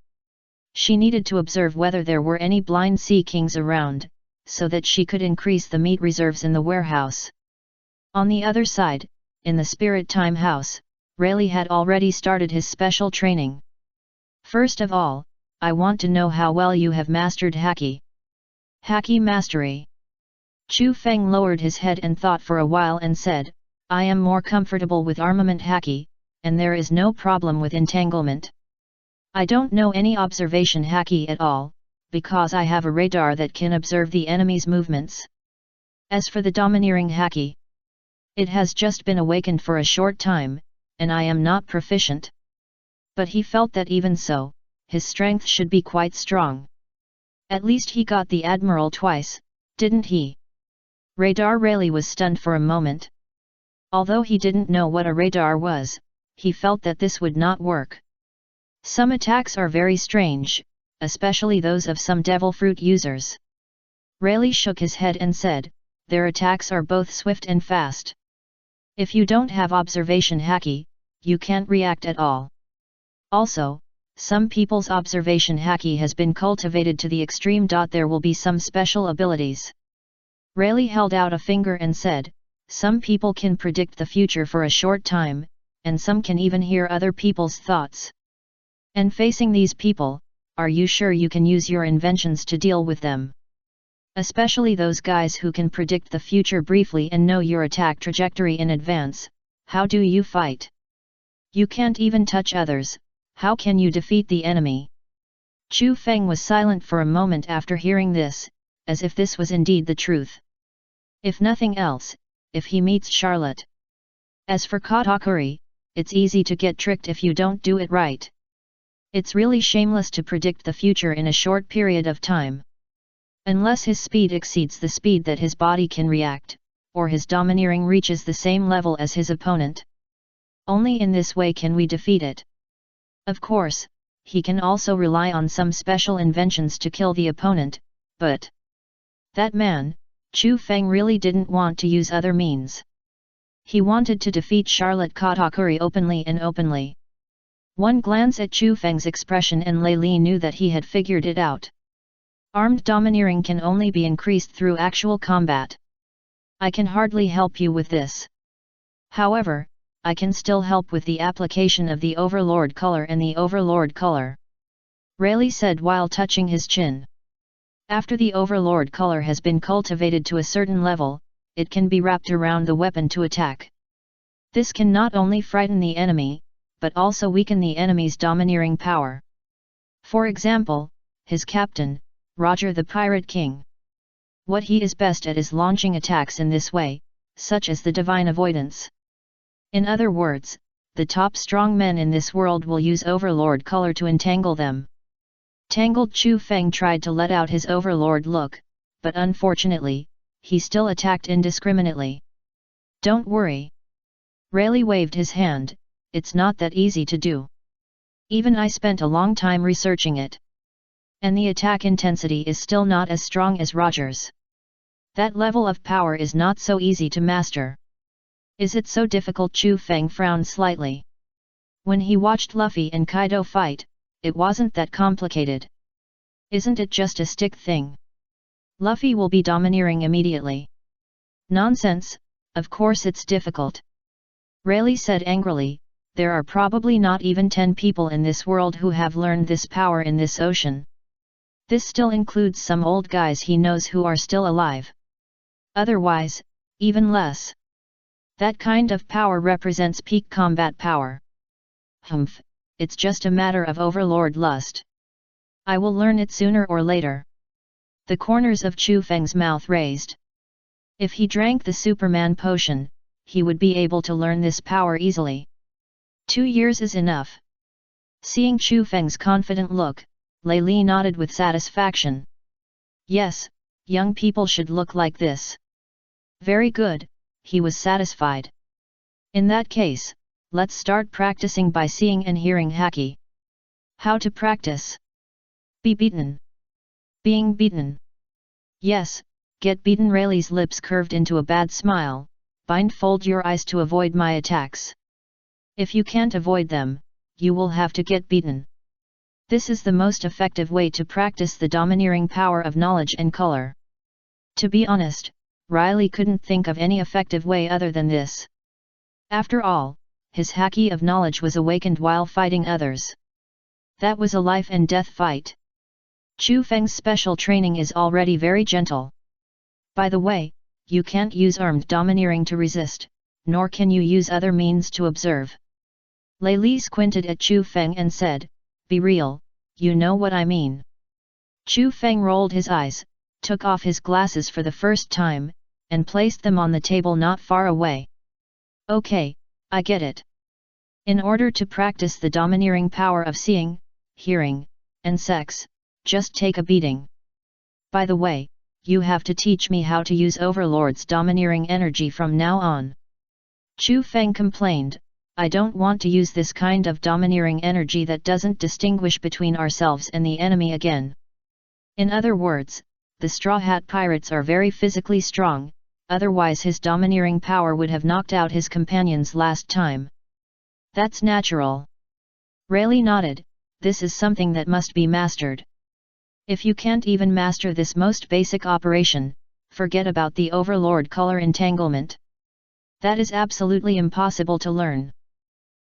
She needed to observe whether there were any blind Sea Kings around, so that she could increase the meat reserves in the warehouse. On the other side, in the Spirit Time House, Rayleigh had already started his special training. "First of all, I want to know how well you have mastered Haki." Haki mastery. Chu Feng lowered his head and thought for a while and said, "I am more comfortable with armament Haki, and there is no problem with entanglement. I don't know any observation Haki at all, because I have a radar that can observe the enemy's movements. As for the domineering Haki, it has just been awakened for a short time, and I am not proficient." But he felt that even so, his strength should be quite strong. At least he got the Admiral twice, didn't he? Radar. Rayleigh was stunned for a moment. Although he didn't know what a radar was, he felt that this would not work. Some attacks are very strange, especially those of some devil fruit users. Rayleigh shook his head and said, "Their attacks are both swift and fast. If you don't have observation Haki, you can't react at all. Also, some people's observation Haki has been cultivated to the extreme. There will be some special abilities." Rayleigh held out a finger and said, "Some people can predict the future for a short time, and some can even hear other people's thoughts. And facing these people, are you sure you can use your inventions to deal with them? Especially those guys who can predict the future briefly and know your attack trajectory in advance. How do you fight? You can't even touch others, how can you defeat the enemy?" Chu Feng was silent for a moment after hearing this, as if this was indeed the truth. If nothing else, if he meets Charlotte. As for Katakuri, it's easy to get tricked if you don't do it right. It's really shameless to predict the future in a short period of time. Unless his speed exceeds the speed that his body can react, or his domineering reaches the same level as his opponent. Only in this way can we defeat it. Of course, he can also rely on some special inventions to kill the opponent, but that man, Chu Feng, really didn't want to use other means. He wanted to defeat Charlotte Katakuri openly and openly. One glance at Chu Feng's expression and Rayleigh knew that he had figured it out. Armed domineering can only be increased through actual combat. I can hardly help you with this. However, I can still help with the application of the Overlord color and the Overlord color. Rayleigh said while touching his chin. After the Overlord color has been cultivated to a certain level, it can be wrapped around the weapon to attack. This can not only frighten the enemy, but also weaken the enemy's domineering power. For example, his captain, Roger the Pirate King. What he is best at is launching attacks in this way, such as the divine avoidance. In other words, the top strong men in this world will use overlord color to entangle them. Tangled Chu Feng tried to let out his overlord look, but unfortunately, he still attacked indiscriminately. Don't worry. Rayleigh waved his hand, it's not that easy to do. Even I spent a long time researching it. And the attack intensity is still not as strong as Roger's. That level of power is not so easy to master. Is it so difficult? Chu Feng frowned slightly. When he watched Luffy and Kaido fight, it wasn't that complicated. Isn't it just a stick thing? Luffy will be domineering immediately. Nonsense, of course it's difficult. Rayleigh said angrily, there are probably not even 10 people in this world who have learned this power in this ocean. This still includes some old guys he knows who are still alive. Otherwise, even less. That kind of power represents peak combat power. Humph, it's just a matter of overlord lust. I will learn it sooner or later. The corners of Chu Feng's mouth raised. If he drank the Superman potion, he would be able to learn this power easily. 2 years is enough. Seeing Chu Feng's confident look, Lei nodded with satisfaction. Yes, young people should look like this. Very good, he was satisfied. In that case, let's start practicing by seeing and hearing haki. How to practice? Be beaten. Being beaten. Yes, get beaten. Rayleigh's lips curved into a bad smile. Blindfold your eyes to avoid my attacks. If you can't avoid them, you will have to get beaten. This is the most effective way to practice the domineering power of knowledge and color. To be honest, Riley couldn't think of any effective way other than this. After all, his haki of knowledge was awakened while fighting others. That was a life and death fight. Chu Feng's special training is already very gentle. By the way, you can't use armed domineering to resist, nor can you use other means to observe. Lei squinted at Chu Feng and said, be real, you know what I mean. Chu Feng rolled his eyes, took off his glasses for the first time, and placed them on the table not far away. Okay, I get it. In order to practice the domineering power of seeing, hearing, and sex, just take a beating. By the way, you have to teach me how to use Overlord's domineering energy from now on. Chu Feng complained, I don't want to use this kind of domineering energy that doesn't distinguish between ourselves and the enemy again. In other words, the Straw Hat Pirates are very physically strong, otherwise his domineering power would have knocked out his companions last time. That's natural. Rayleigh nodded, this is something that must be mastered. If you can't even master this most basic operation, forget about the Overlord color entanglement. That is absolutely impossible to learn.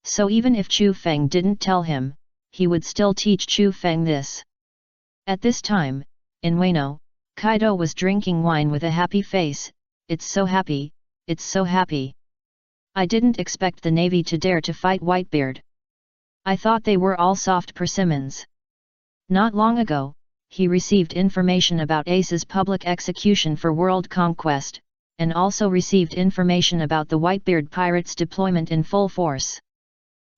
So even if Chu Feng didn't tell him, he would still teach Chu Feng this. At this time, in Wano, Kaido was drinking wine with a happy face. It's so happy, it's so happy. I didn't expect the Navy to dare to fight Whitebeard. I thought they were all soft persimmons. Not long ago, he received information about Ace's public execution for world conquest, and also received information about the Whitebeard pirates' deployment in full force.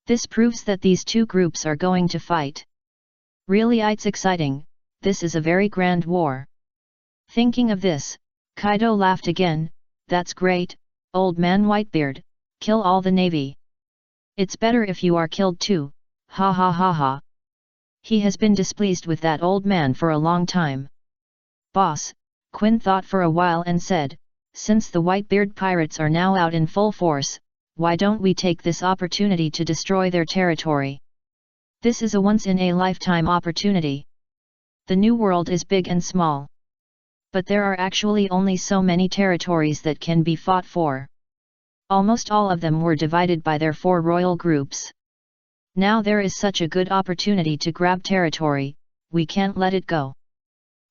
This proves that these two groups are going to fight. Really, it's exciting. This is a very grand war. Thinking of this, Kaido laughed again. That's great, old man Whitebeard, kill all the Navy. It's better if you are killed too, ha ha ha ha. He has been displeased with that old man for a long time. Boss, Quinn thought for a while and said, since the Whitebeard pirates are now out in full force, why don't we take this opportunity to destroy their territory? This is a once-in-a-lifetime opportunity. The New World is big and small. But there are actually only so many territories that can be fought for. Almost all of them were divided by their 4 royal groups. Now there is such a good opportunity to grab territory, we can't let it go.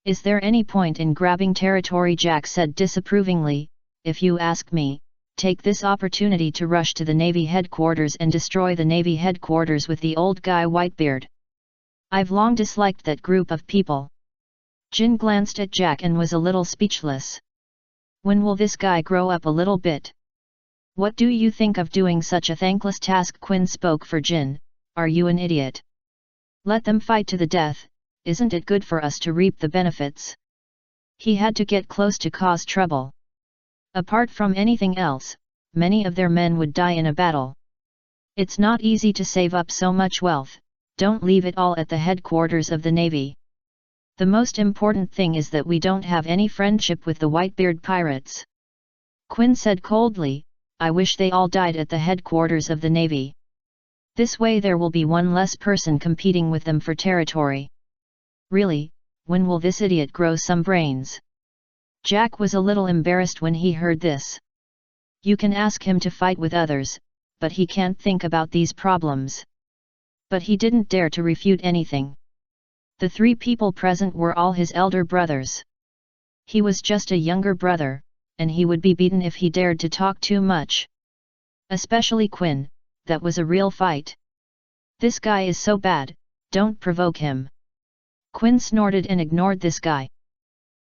Is there any point in grabbing territory? Jack said disapprovingly, if you ask me, take this opportunity to rush to the Navy headquarters and destroy the Navy headquarters with the old guy Whitebeard. I've long disliked that group of people. Jin glanced at Jack and was a little speechless. When will this guy grow up a little bit? What do you think of doing such a thankless task? Quinn spoke for Jin. Are you an idiot? Let them fight to the death, isn't it good for us to reap the benefits? He had to get close to cause trouble. Apart from anything else, many of their men would die in a battle. It's not easy to save up so much wealth, don't leave it all at the headquarters of the Navy. The most important thing is that we don't have any friendship with the Whitebeard pirates. Quinn said coldly, I wish they all died at the headquarters of the Navy. This way there will be one less person competing with them for territory. Really, when will this idiot grow some brains? Jack was a little embarrassed when he heard this. You can ask him to fight with others, but he can't think about these problems. But he didn't dare to refute anything. The 3 people present were all his elder brothers. He was just a younger brother, and he would be beaten if he dared to talk too much. Especially Quinn, that was a real fight. This guy is so bad, don't provoke him. Quinn snorted and ignored this guy.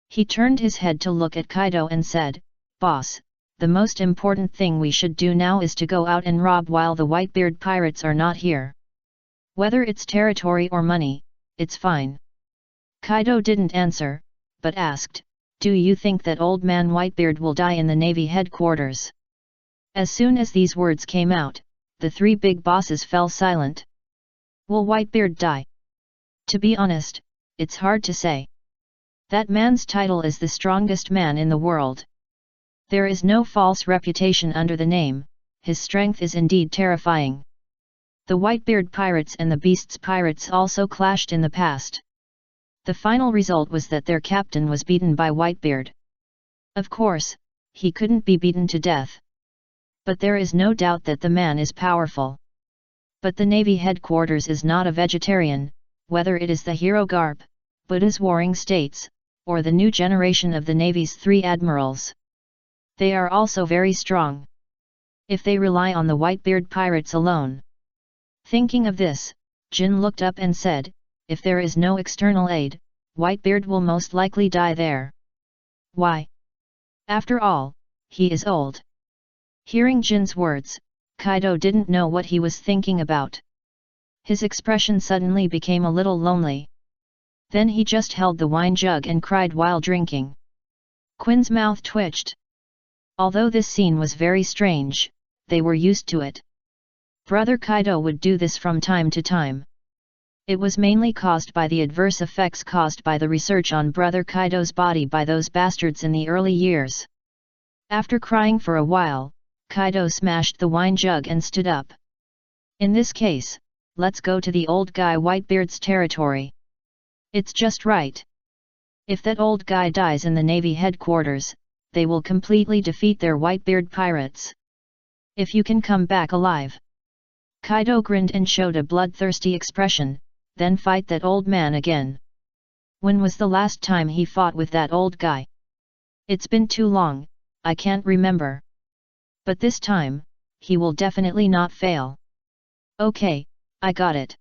He turned his head to look at Kaido and said, Boss, the most important thing we should do now is to go out and rob while the Whitebeard pirates are not here. Whether it's territory or money, it's fine. Kaido didn't answer, but asked, Do you think that old man Whitebeard will die in the Navy headquarters? As soon as these words came out, the 3 big bosses fell silent. Will Whitebeard die? To be honest, it's hard to say. That man's title is the strongest man in the world. There is no false reputation under the name, his strength is indeed terrifying. The Whitebeard pirates and the Beasts pirates also clashed in the past. The final result was that their captain was beaten by Whitebeard. Of course, he couldn't be beaten to death. But there is no doubt that the man is powerful. But the Navy headquarters is not a vegetarian, whether it is the Hero Garp, Buddha's Warring States, or the new generation of the Navy's 3 admirals. They are also very strong. If they rely on the Whitebeard pirates alone. Thinking of this, Jin looked up and said, If there is no external aid, Whitebeard will most likely die there. Why? After all, he is old. Hearing Jin's words, Kaido didn't know what he was thinking about. His expression suddenly became a little lonely. Then he just held the wine jug and cried while drinking. Quinn's mouth twitched. Although this scene was very strange, they were used to it. Brother Kaido would do this from time to time. It was mainly caused by the adverse effects caused by the research on Brother Kaido's body by those bastards in the early years. After crying for a while, Kaido smashed the wine jug and stood up. In this case, let's go to the old guy Whitebeard's territory. It's just right. If that old guy dies in the Navy headquarters, they will completely defeat their Whitebeard pirates. If you can come back alive. Kaido grinned and showed a bloodthirsty expression, then fight that old man again. When was the last time he fought with that old guy? It's been too long, I can't remember. But this time, he will definitely not fail. Okay, I got it.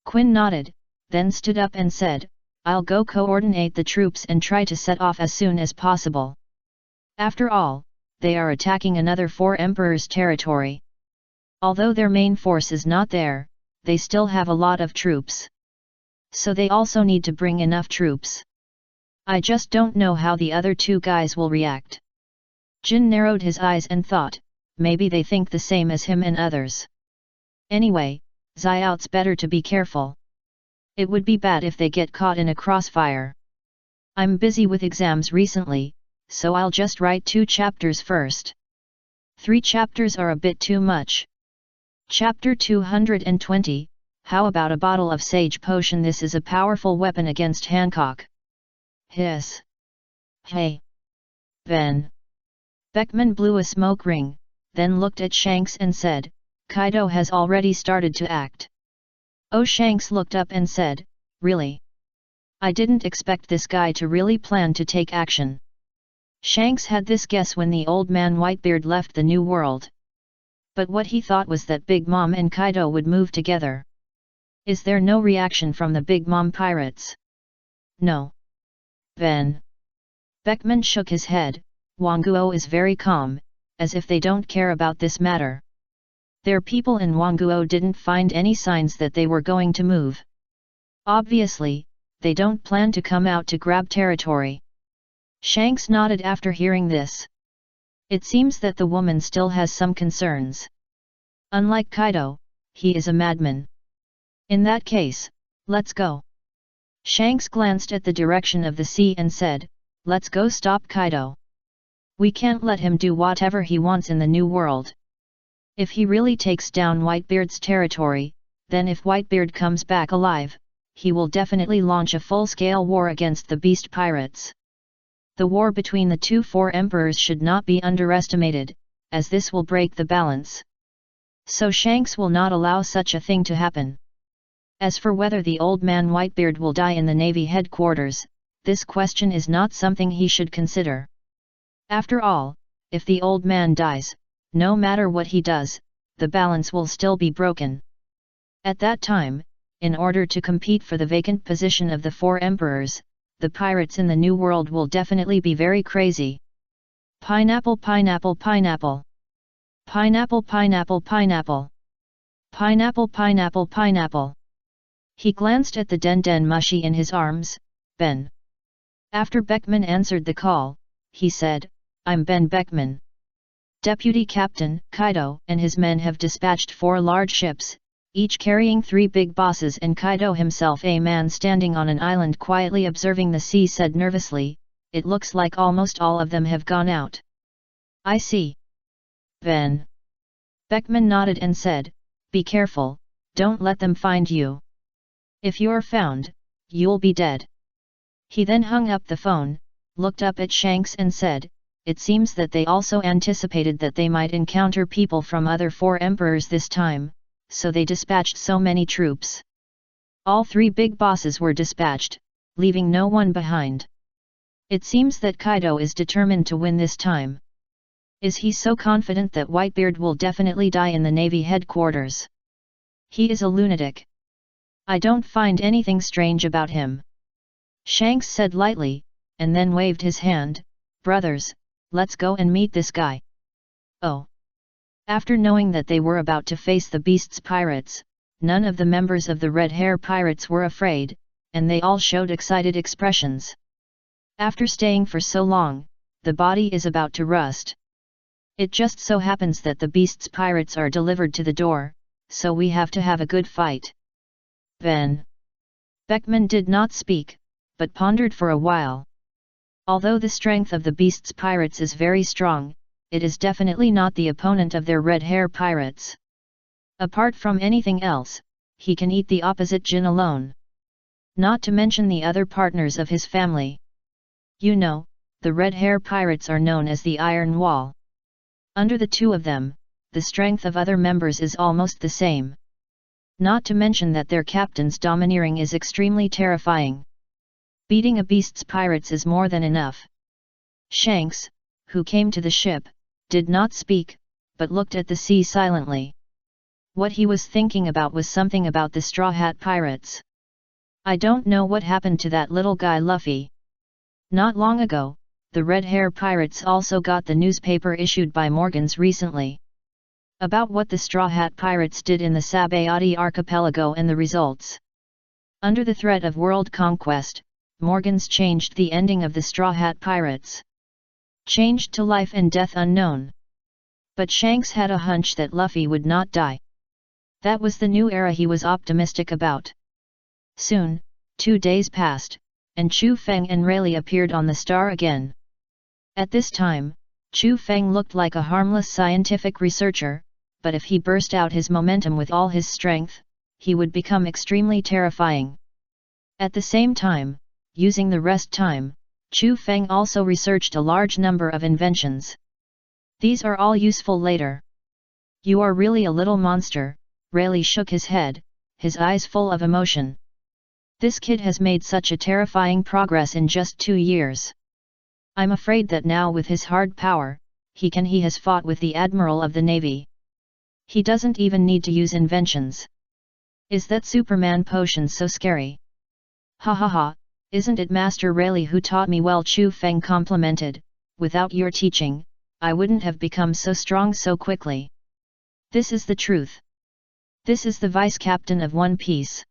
Quinn nodded, then stood up and said, I'll go coordinate the troops and try to set off as soon as possible. After all, they are attacking another 4 emperors' territory. Although their main force is not there, they still have a lot of troops. So they also need to bring enough troops. I just don't know how the other 2 guys will react. Jin narrowed his eyes and thought, maybe they think the same as him and others. Anyway, Ziout's better to be careful. It would be bad if they get caught in a crossfire. I'm busy with exams recently, so I'll just write 2 chapters first. 3 chapters are a bit too much. Chapter 220, How about a bottle of sage potion? This is a powerful weapon against Hancock. Hiss. Hey. Ben. Beckman blew a smoke ring, then looked at Shanks and said, Kaido has already started to act. Oh, Shanks looked up and said, Really? I didn't expect this guy to really plan to take action. Shanks had this guess when the old man Whitebeard left the New World. But what he thought was that Big Mom and Kaido would move together. Is there no reaction from the Big Mom pirates? No. Ben. Beckman shook his head, Wanguo is very calm, as if they don't care about this matter. Their people in Wangguo didn't find any signs that they were going to move. Obviously, they don't plan to come out to grab territory. Shanks nodded after hearing this. It seems that the woman still has some concerns. Unlike Kaido, he is a madman. In that case, let's go. Shanks glanced at the direction of the sea and said, let's go stop Kaido. We can't let him do whatever he wants in the new world. If he really takes down Whitebeard's territory, then if Whitebeard comes back alive, he will definitely launch a full-scale war against the beast pirates. The war between the two four emperors should not be underestimated, as this will break the balance. So Shanks will not allow such a thing to happen. As for whether the old man Whitebeard will die in the Navy headquarters, this question is not something he should consider. After all, if the old man dies, no matter what he does, the balance will still be broken. At that time, in order to compete for the vacant position of the four emperors, the pirates in the New World will definitely be very crazy. Pineapple, pineapple, pineapple. Pineapple, pineapple, pineapple. Pineapple, pineapple, pineapple. He glanced at the Den Mushi in his arms. Ben. After Beckman answered the call, he said, I'm Ben Beckman. Deputy Captain Kaido and his men have dispatched 4 large ships, each carrying 3 big bosses, and Kaido himself, a man standing on an island quietly observing the sea, said nervously, it looks like almost all of them have gone out. I see. Ben. Beckman nodded and said, be careful, don't let them find you. If you're found, you'll be dead. He then hung up the phone, looked up at Shanks and said, it seems that they also anticipated that they might encounter people from other 4 emperors this time, so they dispatched so many troops. All 3 big bosses were dispatched, leaving no one behind. It seems that Kaido is determined to win this time. Is he so confident that Whitebeard will definitely die in the Navy headquarters? He is a lunatic. I don't find anything strange about him. Shanks said lightly, and then waved his hand, brothers, let's go and meet this guy. Oh. After knowing that they were about to face the beast's pirates, none of the members of the Red Hair Pirates were afraid, and they all showed excited expressions. After staying for so long, the body is about to rust. It just so happens that the beast's pirates are delivered to the door, so we have to have a good fight. Ben. Beckman did not speak, but pondered for a while. Although the strength of the beast's pirates is very strong, it is definitely not the opponent of their Red Hair Pirates. Apart from anything else, he can eat the opposite Jin alone. Not to mention the other partners of his family. You know, the Red Hair Pirates are known as the Iron Wall. Under the 2 of them, the strength of other members is almost the same. Not to mention that their captain's domineering is extremely terrifying. Beating a beast's pirates is more than enough. Shanks, who came to the ship, did not speak, but looked at the sea silently. What he was thinking about was something about the Straw Hat Pirates. I don't know what happened to that little guy Luffy. Not long ago, the Red Hair Pirates also got the newspaper issued by Morgans recently. About what the Straw Hat Pirates did in the Sabayati archipelago and the results. Under the threat of world conquest, Morgans changed the ending of the Straw Hat Pirates. Changed to life and death unknown. But Shanks had a hunch that Luffy would not die. That was the new era he was optimistic about. Soon, 2 days passed, and Chu Feng and Rayleigh appeared on the star again. At this time, Chu Feng looked like a harmless scientific researcher, but if he burst out his momentum with all his strength, he would become extremely terrifying. At the same time, using the rest time, Chu Feng also researched a large number of inventions. These are all useful later. You are really a little monster, Rayleigh shook his head, his eyes full of emotion. This kid has made such a terrifying progress in just 2 years. I'm afraid that now with his hard power, he has fought with the Admiral of the Navy. He doesn't even need to use inventions. Is that Superman potion so scary? Ha ha ha, isn't it Master Rayleigh who taught me well? Chu Feng complimented, without your teaching, I wouldn't have become so strong so quickly. This is the truth. This is the vice captain of One Piece.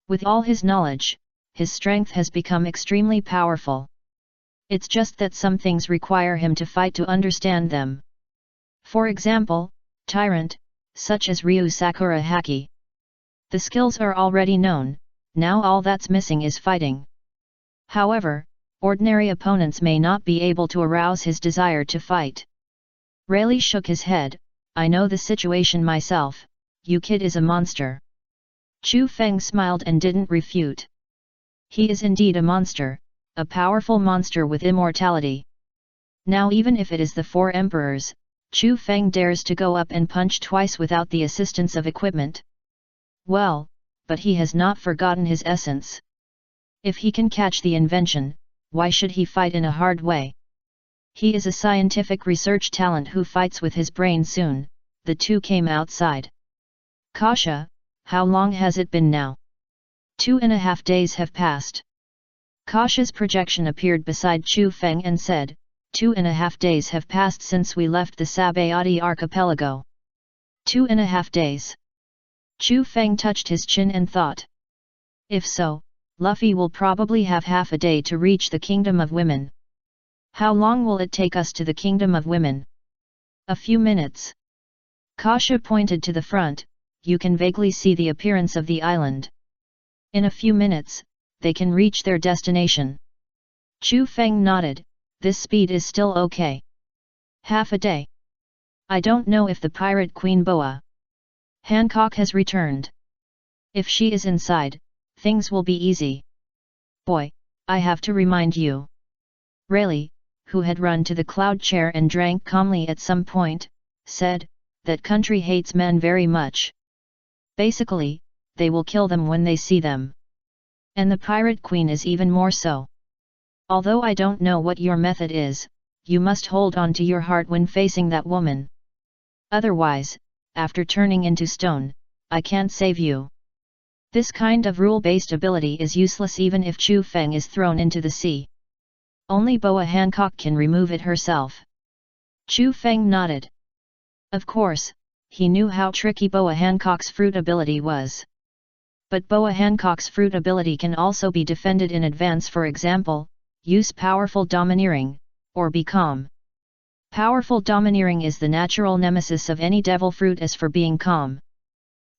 With all his knowledge, his strength has become extremely powerful. It's just that some things require him to fight to understand them. For example, Tyrant, such as Ryu Sakura Haki. The skills are already known, now all that's missing is fighting. However, ordinary opponents may not be able to arouse his desire to fight. Rayleigh shook his head. I know the situation myself, you kid is a monster. Chu Feng smiled and didn't refute. He is indeed a monster, a powerful monster with immortality. Now even if it is the four emperors, Chu Feng dares to go up and punch twice without the assistance of equipment. Well, but he has not forgotten his essence. If he can catch the invention, why should he fight in a hard way? He is a scientific research talent who fights with his brain soon. The two came outside. Kasha, how long has it been now? 2.5 days have passed. Kasha's projection appeared beside Chu Feng and said, 2.5 days have passed since we left the Sabayati archipelago. 2.5 days. Chu Feng touched his chin and thought. If so, Luffy will probably have half a day to reach the Kingdom of Women. How long will it take us to the Kingdom of Women? A few minutes. Kasha pointed to the front. You can vaguely see the appearance of the island. In a few minutes, they can reach their destination. Chu Feng nodded. This speed is still okay. Half a day. I don't know if the pirate Queen Boa Hancock has returned. If she is inside, things will be easy. Boy, I have to remind you. Rayleigh, who had run to the cloud chair and drank calmly at some point, said, that country hates men very much. Basically, they will kill them when they see them. And the pirate queen is even more so. Although I don't know what your method is, you must hold on to your heart when facing that woman. Otherwise, after turning into stone, I can't save you. This kind of rule-based ability is useless even if Chu Feng is thrown into the sea. Only Boa Hancock can remove it herself. Chu Feng nodded. Of course, he knew how tricky Boa Hancock's fruit ability was. But Boa Hancock's fruit ability can also be defended in advance, for example, use powerful domineering, or be calm. Powerful domineering is the natural nemesis of any devil fruit as for being calm.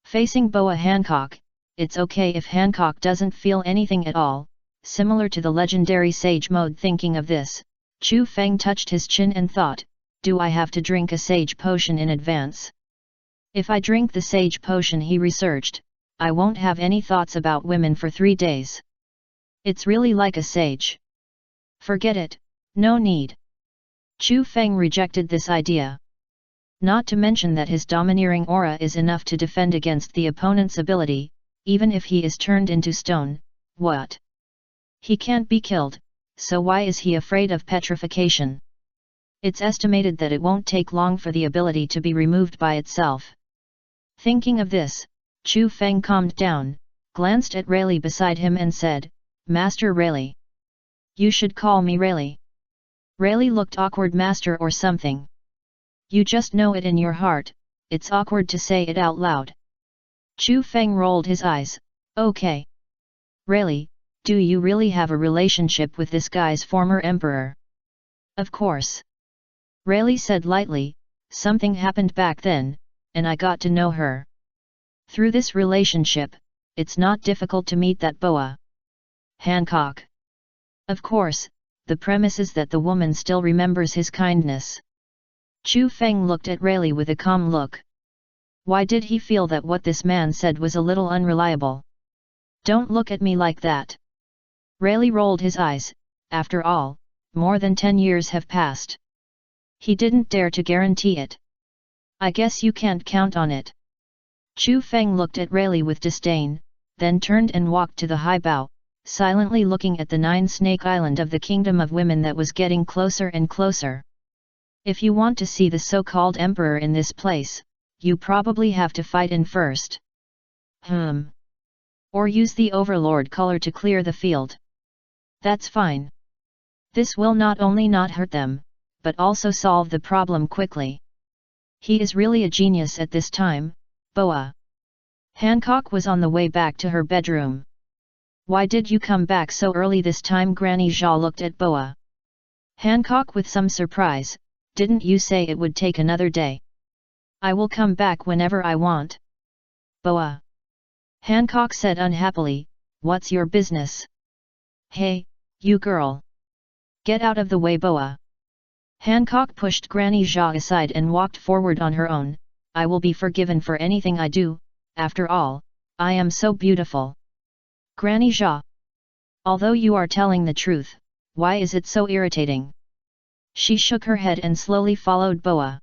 Facing Boa Hancock, it's okay if Hancock doesn't feel anything at all, similar to the legendary sage mode. Thinking of this, Chu Feng touched his chin and thought, do I have to drink a sage potion in advance? If I drink the sage potion, he researched, I won't have any thoughts about women for 3 days. It's really like a sage. Forget it, no need. Chu Feng rejected this idea. Not to mention that his domineering aura is enough to defend against the opponent's ability, even if he is turned into stone. What? He can't be killed, so why is he afraid of petrification? It's estimated that it won't take long for the ability to be removed by itself. Thinking of this, Chu Feng calmed down, glanced at Rayleigh beside him and said, Master Rayleigh. You should call me Rayleigh. Rayleigh looked awkward. Master or something. You just know it in your heart, it's awkward to say it out loud. Chu Feng rolled his eyes. Okay. Rayleigh, do you really have a relationship with this guy's former emperor? Of course. Rayleigh said lightly, something happened back then, and I got to know her. Through this relationship, it's not difficult to meet that Boa Hancock. Of course, the premise is that the woman still remembers his kindness. Chu Feng looked at Rayleigh with a calm look. Why did he feel that what this man said was a little unreliable? Don't look at me like that. Rayleigh rolled his eyes. After all, more than 10 years have passed. He didn't dare to guarantee it. I guess you can't count on it. Chu Feng looked at Rayleigh with disdain, then turned and walked to the high bow, silently looking at the 9-snake island of the Kingdom of Women that was getting closer and closer. If you want to see the so-called emperor in this place, you probably have to fight in first. Or use the overlord color to clear the field. That's fine. This will not only not hurt them, but also solve the problem quickly. He is really a genius at this time, Boa. Hancock was on the way back to her bedroom. Why did you come back so early this time? Granny Zha looked at Boa. Hancock with some surprise, didn't you say it would take another day? I will come back whenever I want. Boa. Hancock said unhappily, what's your business? Hey, you girl. Get out of the way, Boa. Hancock pushed Granny Zha aside and walked forward on her own. I will be forgiven for anything I do, after all, I am so beautiful. Granny Zha. Although you are telling the truth, why is it so irritating? She shook her head and slowly followed Boa.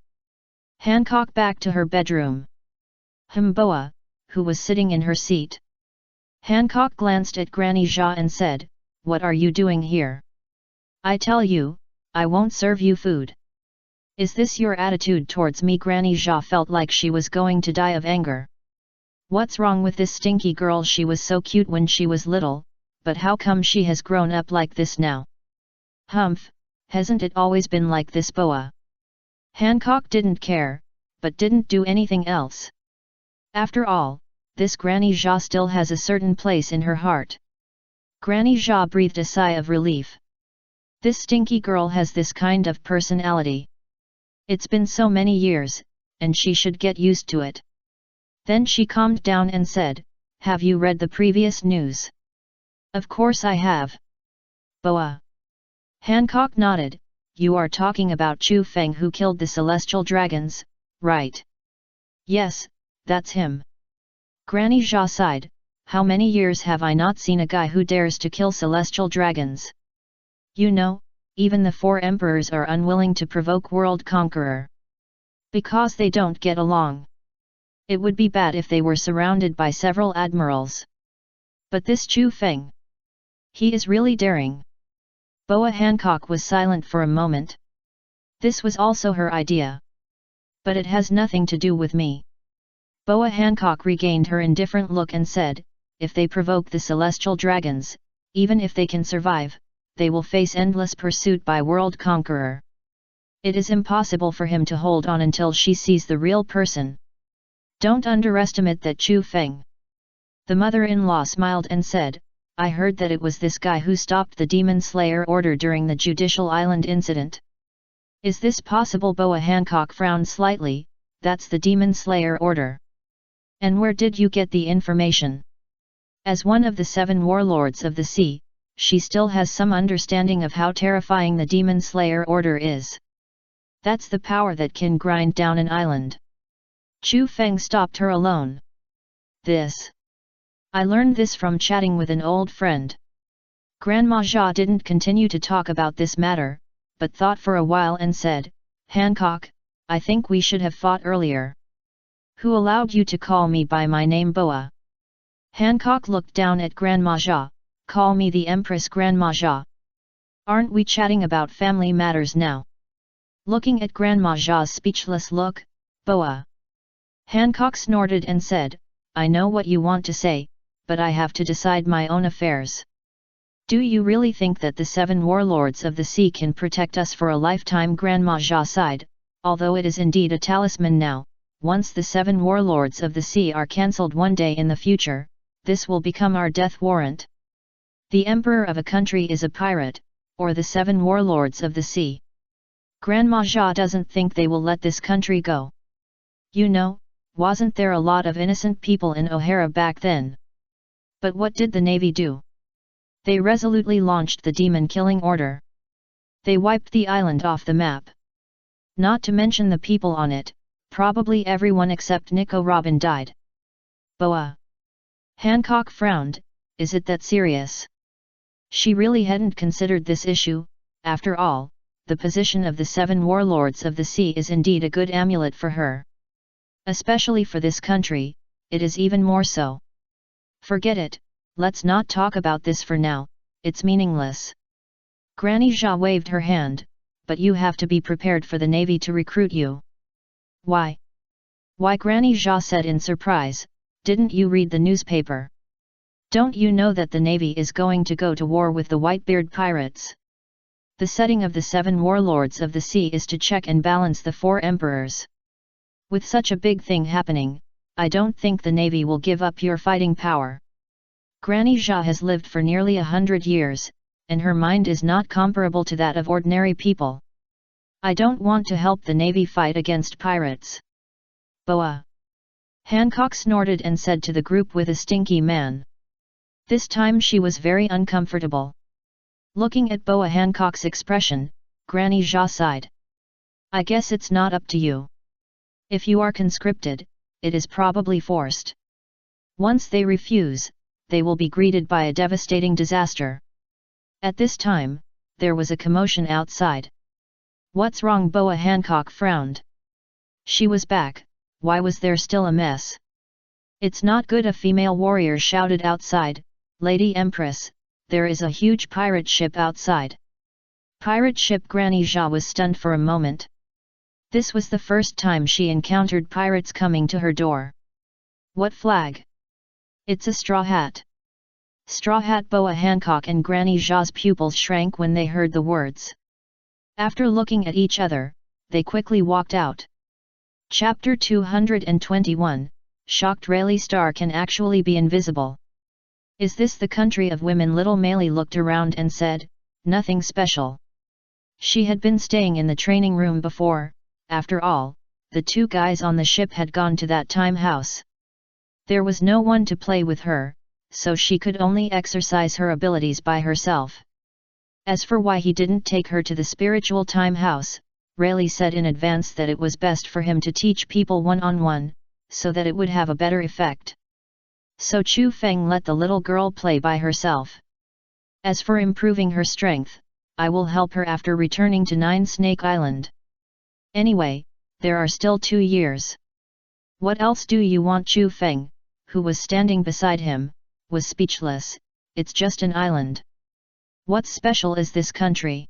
Hancock back to her bedroom. Boa, who was sitting in her seat. Hancock glanced at Granny Zha and said, what are you doing here? I tell you, I won't serve you food. Is this your attitude towards me? Granny Zha felt like she was going to die of anger. What's wrong with this stinky girl? She was so cute when she was little, but how come she has grown up like this now? Humph, hasn't it always been like this, Boa? Hancock didn't care, but didn't do anything else. After all, this Granny Zha still has a certain place in her heart. Granny Zha breathed a sigh of relief. This stinky girl has this kind of personality. It's been so many years, and she should get used to it. Then she calmed down and said, have you read the previous news? Of course I have. Boa. Hancock nodded, you are talking about Chu Feng who killed the celestial dragons, right? Yes, that's him. Granny Zha sighed, how many years have I not seen a guy who dares to kill celestial dragons? You know, even the 4 emperors are unwilling to provoke world conqueror. Because they don't get along. It would be bad if they were surrounded by several admirals. But this Chu Feng. He is really daring. Boa. Hancock was silent for a moment. This was also her idea. But it has nothing to do with me. Boa. Hancock regained her indifferent look and said, if they provoke the celestial dragons, even if they can survive, they will face endless pursuit by world conqueror. It is impossible for him to hold on until she sees the real person. Don't underestimate that Chu Feng. The mother-in-law smiled and said, I heard that it was this guy who stopped the Demon Slayer order during the Judicial Island incident. Is this possible? Boa. Hancock frowned slightly, that's the Demon Slayer order. And where did you get the information? As one of the 7 warlords of the sea, she still has some understanding of how terrifying the Demon Slayer order is. That's the power that can grind down an island. Chu Feng stopped her alone. I learned this from chatting with an old friend. Grandma Zha didn't continue to talk about this matter, but thought for a while and said, Hancock, I think we should have fought earlier. Who allowed you to call me by my name, Boa? Hancock looked down at Grandma Zha, call me the Empress, Grandma Zha. Aren't we chatting about family matters now? Looking at Grandma Zha's speechless look, Boa. Hancock snorted and said, I know what you want to say, but I have to decide my own affairs. Do you really think that the 7 warlords of the sea can protect us for a lifetime? Grandma Zha sighed, although it is indeed a talisman now, once the 7 warlords of the sea are cancelled one day in the future, this will become our death warrant. The emperor of a country is a pirate, or the 7 warlords of the sea. Grandma Zha doesn't think they will let this country go. You know, wasn't there a lot of innocent people in O'Hara back then? But what did the Navy do? They resolutely launched the demon-killing order. They wiped the island off the map. Not to mention the people on it, probably everyone except Nico Robin died. Boa. Hancock frowned, is it that serious? She really hadn't considered this issue, after all, the position of the 7 warlords of the sea is indeed a good amulet for her. Especially for this country, it is even more so. Forget it, let's not talk about this for now, it's meaningless. Granny Zha waved her hand, but you have to be prepared for the Navy to recruit you. Why? Why, Granny Zha said in surprise, didn't you read the newspaper? Don't you know that the Navy is going to go to war with the Whitebeard pirates? The setting of the 7 warlords of the sea is to check and balance the 4 emperors. With such a big thing happening, I don't think the navy will give up your fighting power. Granny Zha has lived for nearly 100 years, and her mind is not comparable to that of ordinary people. I don't want to help the navy fight against pirates. Boa. Hancock snorted and said to the group with a stinky man. This time she was very uncomfortable. Looking at Boa Hancock's expression, Granny Zha sighed. I guess it's not up to you. If you are conscripted, it is probably forced. Once they refuse, they will be greeted by a devastating disaster. At this time, there was a commotion outside. What's wrong? Boa Hancock frowned. She was back, why was there still a mess? It's not good, a female warrior shouted outside. Lady Empress, there is a huge pirate ship outside. Pirate ship? Granny Zha was stunned for a moment. This was the first time she encountered pirates coming to her door. What flag? It's a straw hat. Straw hat? Boa Hancock and Granny Zha's pupils shrank when they heard the words. After looking at each other, they quickly walked out. Chapter 221, Shocked Rayleigh Star can actually be invisible. Is this the country of women? Little Meili looked around and said, nothing special. She had been staying in the training room before. After all, the 2 guys on the ship had gone to that time house. There was no one to play with her, so she could only exercise her abilities by herself. As for why he didn't take her to the spiritual time house, Rayleigh said in advance that it was best for him to teach people one-on-one, so that it would have a better effect. So Chu Feng let the little girl play by herself. As for improving her strength, I will help her after returning to Nine Snake Island. Anyway, there are still 2 years. What else do you want? Chu Feng, who was standing beside him, was speechless. It's just an island. What's special is this country?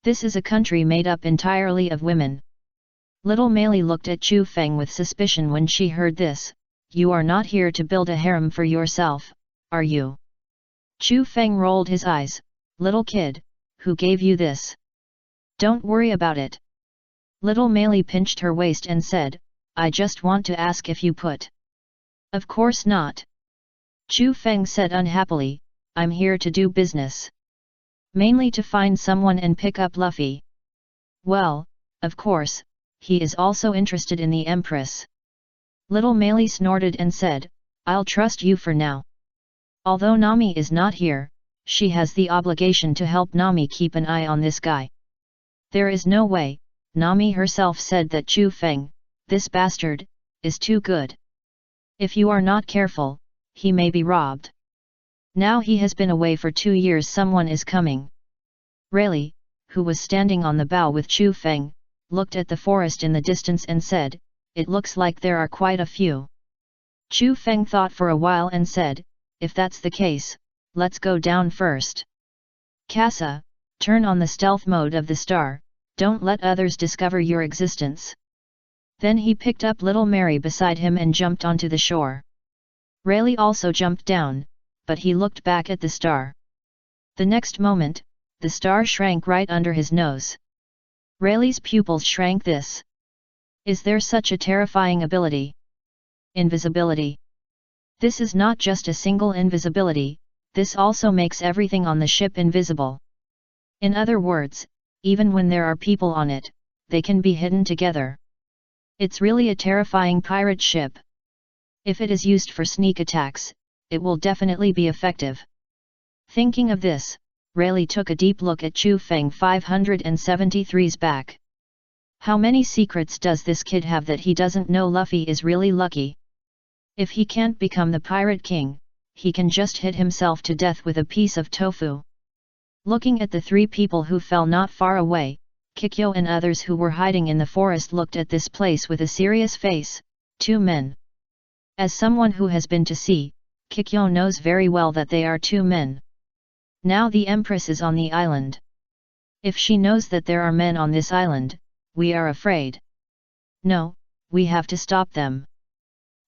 This is a country made up entirely of women. Little Meili looked at Chu Feng with suspicion when she heard this. You are not here to build a harem for yourself, are you? Chu Feng rolled his eyes. Little kid, who gave you this? Don't worry about it. Little Meili pinched her waist and said, I just want to ask if you put. Of course not. Chu Feng said unhappily, I'm here to do business. Mainly to find someone and pick up Luffy. Well, of course, he is also interested in the Empress. Little Meili snorted and said, I'll trust you for now. Although Nami is not here, she has the obligation to help Nami keep an eye on this guy. There is no way, Nami herself said that Chu Feng, this bastard, is too good. If you are not careful, he may be robbed. Now he has been away for 2 years. Someone is coming. Rayleigh, who was standing on the bow with Chu Feng, looked at the forest in the distance and said, it looks like there are quite a few. Chu Feng thought for a while and said, if that's the case, let's go down first. Casa, turn on the stealth mode of the star, don't let others discover your existence. Then he picked up little Mary beside him and jumped onto the shore. Rayleigh also jumped down, but he looked back at the star. The next moment, the star shrank right under his nose. Rayleigh's pupils shrank. This. Is there such a terrifying ability? Invisibility. This is not just a single invisibility, this also makes everything on the ship invisible. In other words, even when there are people on it, they can be hidden together. It's really a terrifying pirate ship. If it is used for sneak attacks, it will definitely be effective. Thinking of this, Rayleigh took a deep look at Chu Feng 573's back. How many secrets does this kid have that he doesn't know? Luffy is really lucky. If he can't become the Pirate King, he can just hit himself to death with a piece of tofu. Looking at the 3 people who fell not far away, Kikyo and others who were hiding in the forest looked at this place with a serious face. 2 men. As someone who has been to sea, Kikyo knows very well that they are 2 men. Now the Empress is on the island. If she knows that there are men on this island, we are afraid. No, we have to stop them.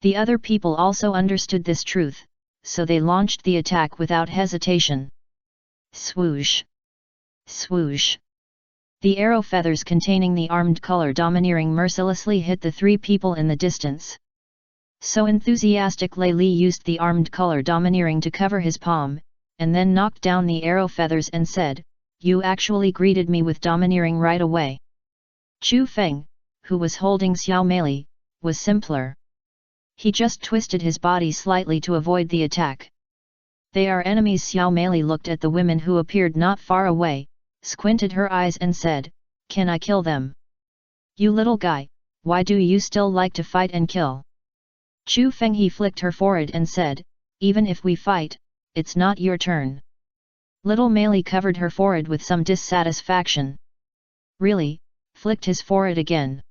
The other people also understood this truth, so they launched the attack without hesitation. Swoosh! Swoosh! The arrow feathers containing the armed color domineering mercilessly hit the three people in the distance. So enthusiastic Lei Li used the armed color domineering to cover his palm, and then knocked down the arrow feathers and said, "You actually greeted me with domineering right away." Chu Feng, who was holding Xiao Meili, was simpler. He just twisted his body slightly to avoid the attack. "They are enemies." Xiao Meili looked at the women who appeared not far away, squinted her eyes and said, "Can I kill them?" "You little guy, why do you still like to fight and kill?" Chu Fenghe flicked her forehead and said, "Even if we fight, it's not your turn." Little Meili covered her forehead with some dissatisfaction. "Really?" flicked his forehead again.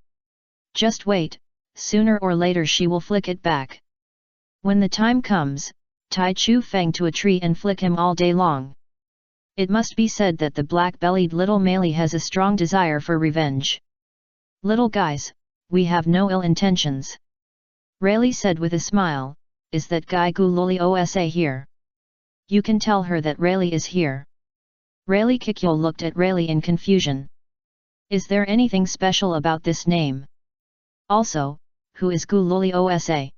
"Just wait, sooner or later she will flick it back. When the time comes, tie Chu Feng to a tree and flick him all day long." It must be said that the black-bellied little Meili has a strong desire for revenge. "Little guys, we have no ill intentions," Rayleigh said with a smile. "Is that guy Guloli Osa here?" "You can tell her that Rayleigh is here." Rayleigh Kikyo looked at Rayleigh in confusion. "Is there anything special about this name? Also, who is Guloli Osa?"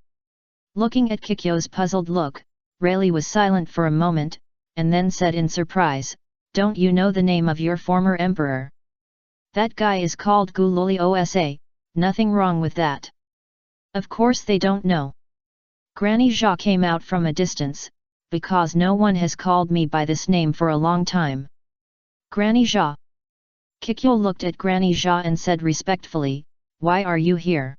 Looking at Kikyo's puzzled look, Rayleigh was silent for a moment, and then said in surprise, "Don't you know the name of your former emperor? That guy is called Guloli Osa, nothing wrong with that." "Of course they don't know." Granny Zha came out from a distance, "Because no one has called me by this name for a long time." "Granny Zha?" Kikyo looked at Granny Zha and said respectfully, "Why are you here?"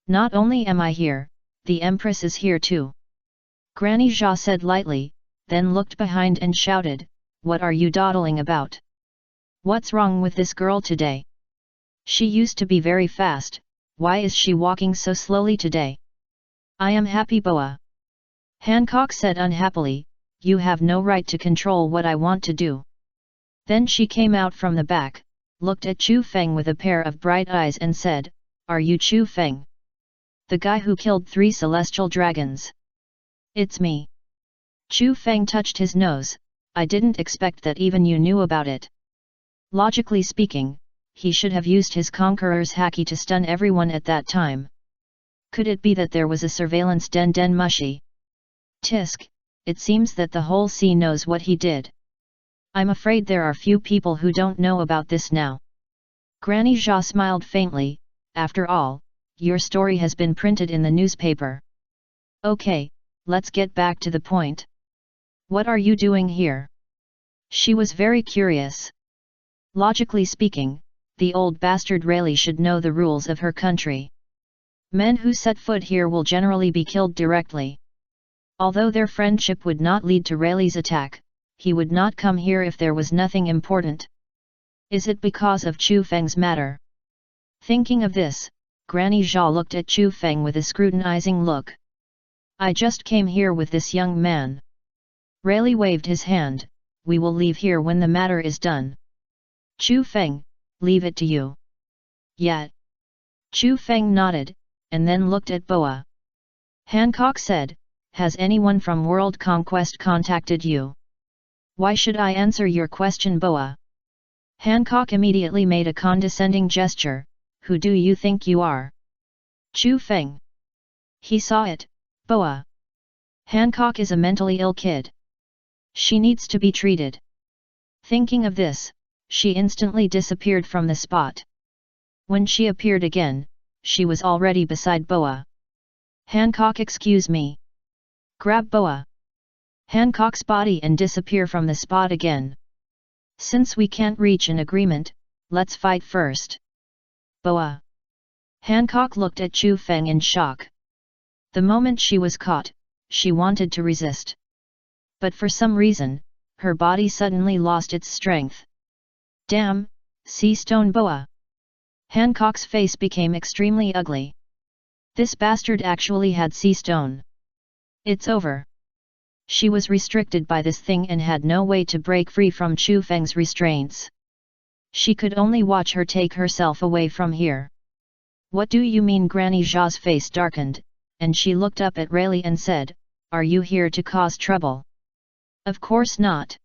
"Not only am I here, the Empress is here too." Granny Zha said lightly, then looked behind and shouted, "What are you dawdling about? What's wrong with this girl today? She used to be very fast, why is she walking so slowly today?" "I am happy, Boa." Hancock said unhappily, "You have no right to control what I want to do." Then she came out from the back, looked at Chu Feng with a pair of bright eyes and said, "Are you Chu Feng? The guy who killed 3 celestial dragons?" "It's me." Chu Feng touched his nose, "I didn't expect that even you knew about it." Logically speaking, he should have used his Conqueror's haki to stun everyone at that time. Could it be that there was a surveillance den mushi? Tisk, it seems that the whole sea knows what he did. I'm afraid there are few people who don't know about this now. Granny Zha smiled faintly, "After all, your story has been printed in the newspaper. Okay, let's get back to the point. What are you doing here?" She was very curious. Logically speaking, the old bastard Rayleigh should know the rules of her country. Men who set foot here will generally be killed directly. Although their friendship would not lead to Rayleigh's attack, he would not come here if there was nothing important. Is it because of Chu Feng's matter? Thinking of this, Granny Zha looked at Chu Feng with a scrutinizing look. "I just came here with this young man." Rayleigh waved his hand, "We will leave here when the matter is done." "Chu Feng, leave it to you." "Yeah." Chu Feng nodded, and then looked at Boa. Hancock said, "Has anyone from World Conquest contacted you?" "Why should I answer your question, Boa?" Hancock immediately made a condescending gesture, "Who do you think you are?" "Chu Feng." He saw it, Boa. Hancock is a mentally ill kid. She needs to be treated. Thinking of this, she instantly disappeared from the spot. When she appeared again, she was already beside Boa. "Hancock, excuse me." Grab Boa. Hancock's body and disappear from the spot again. "Since we can't reach an agreement, let's fight first." "Boa." Hancock looked at Chu Feng in shock. The moment she was caught, she wanted to resist. But for some reason, her body suddenly lost its strength. "Damn, sea stone Boa." Hancock's face became extremely ugly. This bastard actually had sea stone. It's over. She was restricted by this thing and had no way to break free from Chu Feng's restraints. She could only watch her take herself away from here. "What do you mean?" Granny Zha's face darkened, and she looked up at Rayleigh and said, "Are you here to cause trouble?" "Of course not.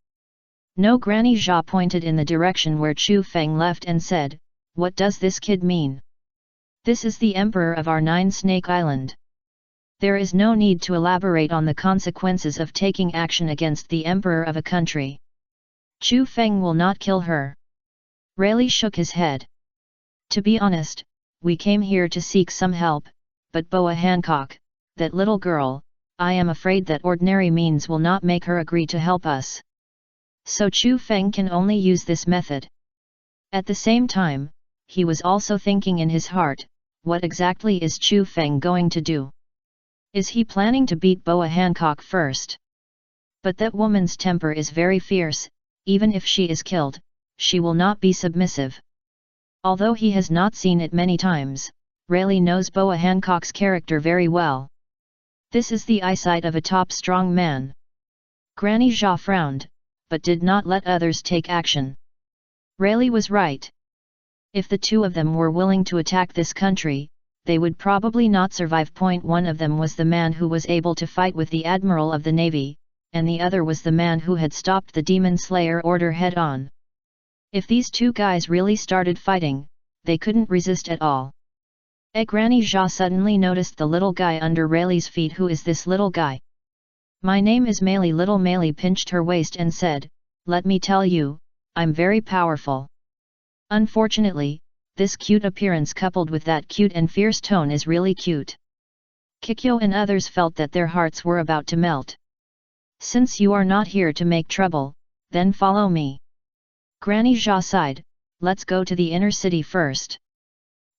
No. Granny Jia pointed in the direction where Chu Feng left and said, "What does this kid mean? This is the emperor of our 9-snake island. There is no need to elaborate on the consequences of taking action against the emperor of a country. Chu Feng will not kill her." Rayleigh shook his head. "To be honest, we came here to seek some help, but Boa Hancock, that little girl, I am afraid that ordinary means will not make her agree to help us. So Chu Feng can only use this method." At the same time, he was also thinking in his heart, what exactly is Chu Feng going to do? Is he planning to beat Boa Hancock first? But that woman's temper is very fierce, even if she is killed, she will not be submissive. Although he has not seen it many times, Rayleigh knows Boa Hancock's character very well. This is the eyesight of a top strong man. Granny Jia frowned, but did not let others take action. Rayleigh was right. If the two of them were willing to attack this country, they would probably not survive. One of them was the man who was able to fight with the Admiral of the Navy, and the other was the man who had stopped the Demon Slayer order head-on. If these two guys really started fighting, they couldn't resist at all. Granny Jia suddenly noticed the little guy under Rayleigh's feet. "Who is this little guy?" "My name is Meili." Little Meili pinched her waist and said, "Let me tell you, I'm very powerful." Unfortunately, this cute appearance coupled with that cute and fierce tone is really cute. Kikyo and others felt that their hearts were about to melt. "Since you are not here to make trouble, then follow me." Granny Jia sighed, "Let's go to the inner city first."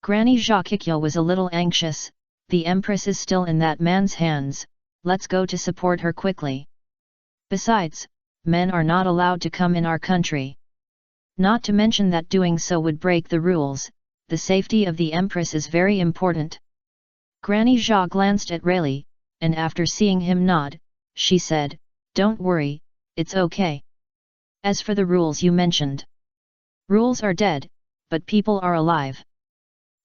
Granny Jia Kikyo was a little anxious, the Empress is still in that man's hands, let's go to support her quickly. Besides, men are not allowed to come in our country. Not to mention that doing so would break the rules, the safety of the Empress is very important. Granny Jia glanced at Rayleigh, and after seeing him nod, she said, "Don't worry, it's okay. As for the rules you mentioned, rules are dead, but people are alive."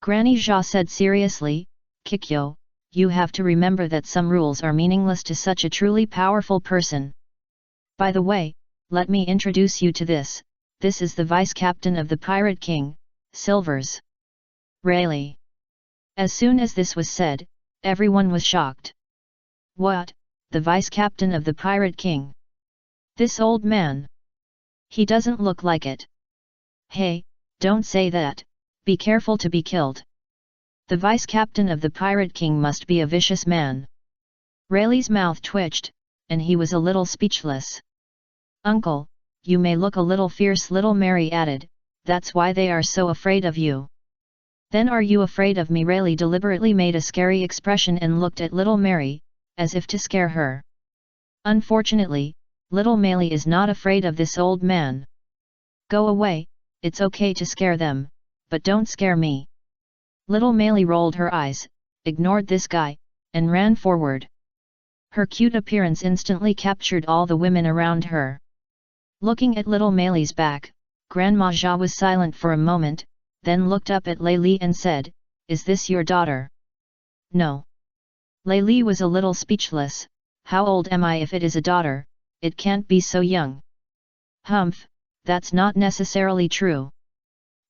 Granny Jia said seriously, "Kikyo, you have to remember that some rules are meaningless to such a truly powerful person. By the way, let me introduce you to this is the vice-captain of the Pirate King, Silvers. Rayleigh." As soon as this was said, everyone was shocked. "What, the vice-captain of the Pirate King? This old man? He doesn't look like it." "Hey, don't say that, be careful to be killed. The vice-captain of the Pirate King must be a vicious man." Rayleigh's mouth twitched, and he was a little speechless. "Uncle, you may look a little fierce," little Mary added, "that's why they are so afraid of you." "Then are you afraid of me?" Rayleigh deliberately made a scary expression and looked at little Mary, as if to scare her. Unfortunately, little Meili is not afraid of this old man. "Go away, it's okay to scare them, but don't scare me." Little Meili rolled her eyes, ignored this guy, and ran forward. Her cute appearance instantly captured all the women around her. Looking at little Meili's back, Grandma Jia was silent for a moment, then looked up at Lei Li and said, "Is this your daughter?" "No." Lei Li was a little speechless. "How old am I if it is a daughter? It can't be so young." "Humph, that's not necessarily true."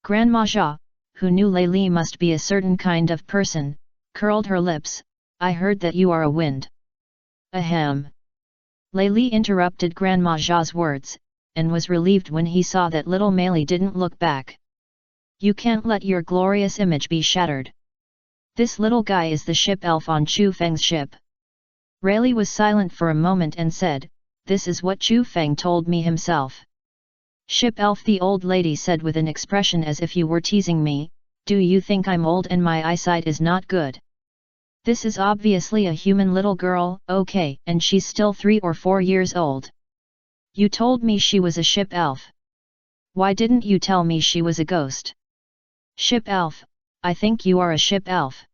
Grandma Jia, who knew Lei Li must be a certain kind of person, curled her lips. "I heard that you are a wind." "Ahem." Lei Li interrupted Grandma Jia's words, and was relieved when he saw that little Meili didn't look back. "You can't let your glorious image be shattered. This little guy is the ship elf on Chu Feng's ship." Rayleigh was silent for a moment and said, "This is what Chu Feng told me himself." "Ship elf," the old lady said with an expression as if you were teasing me. "Do you think I'm old and my eyesight is not good? This is obviously a human little girl, okay, and she's still 3 or 4 years old. You told me she was a ship elf. Why didn't you tell me she was a ghost?" "Ship elf, I think you are a ship elf."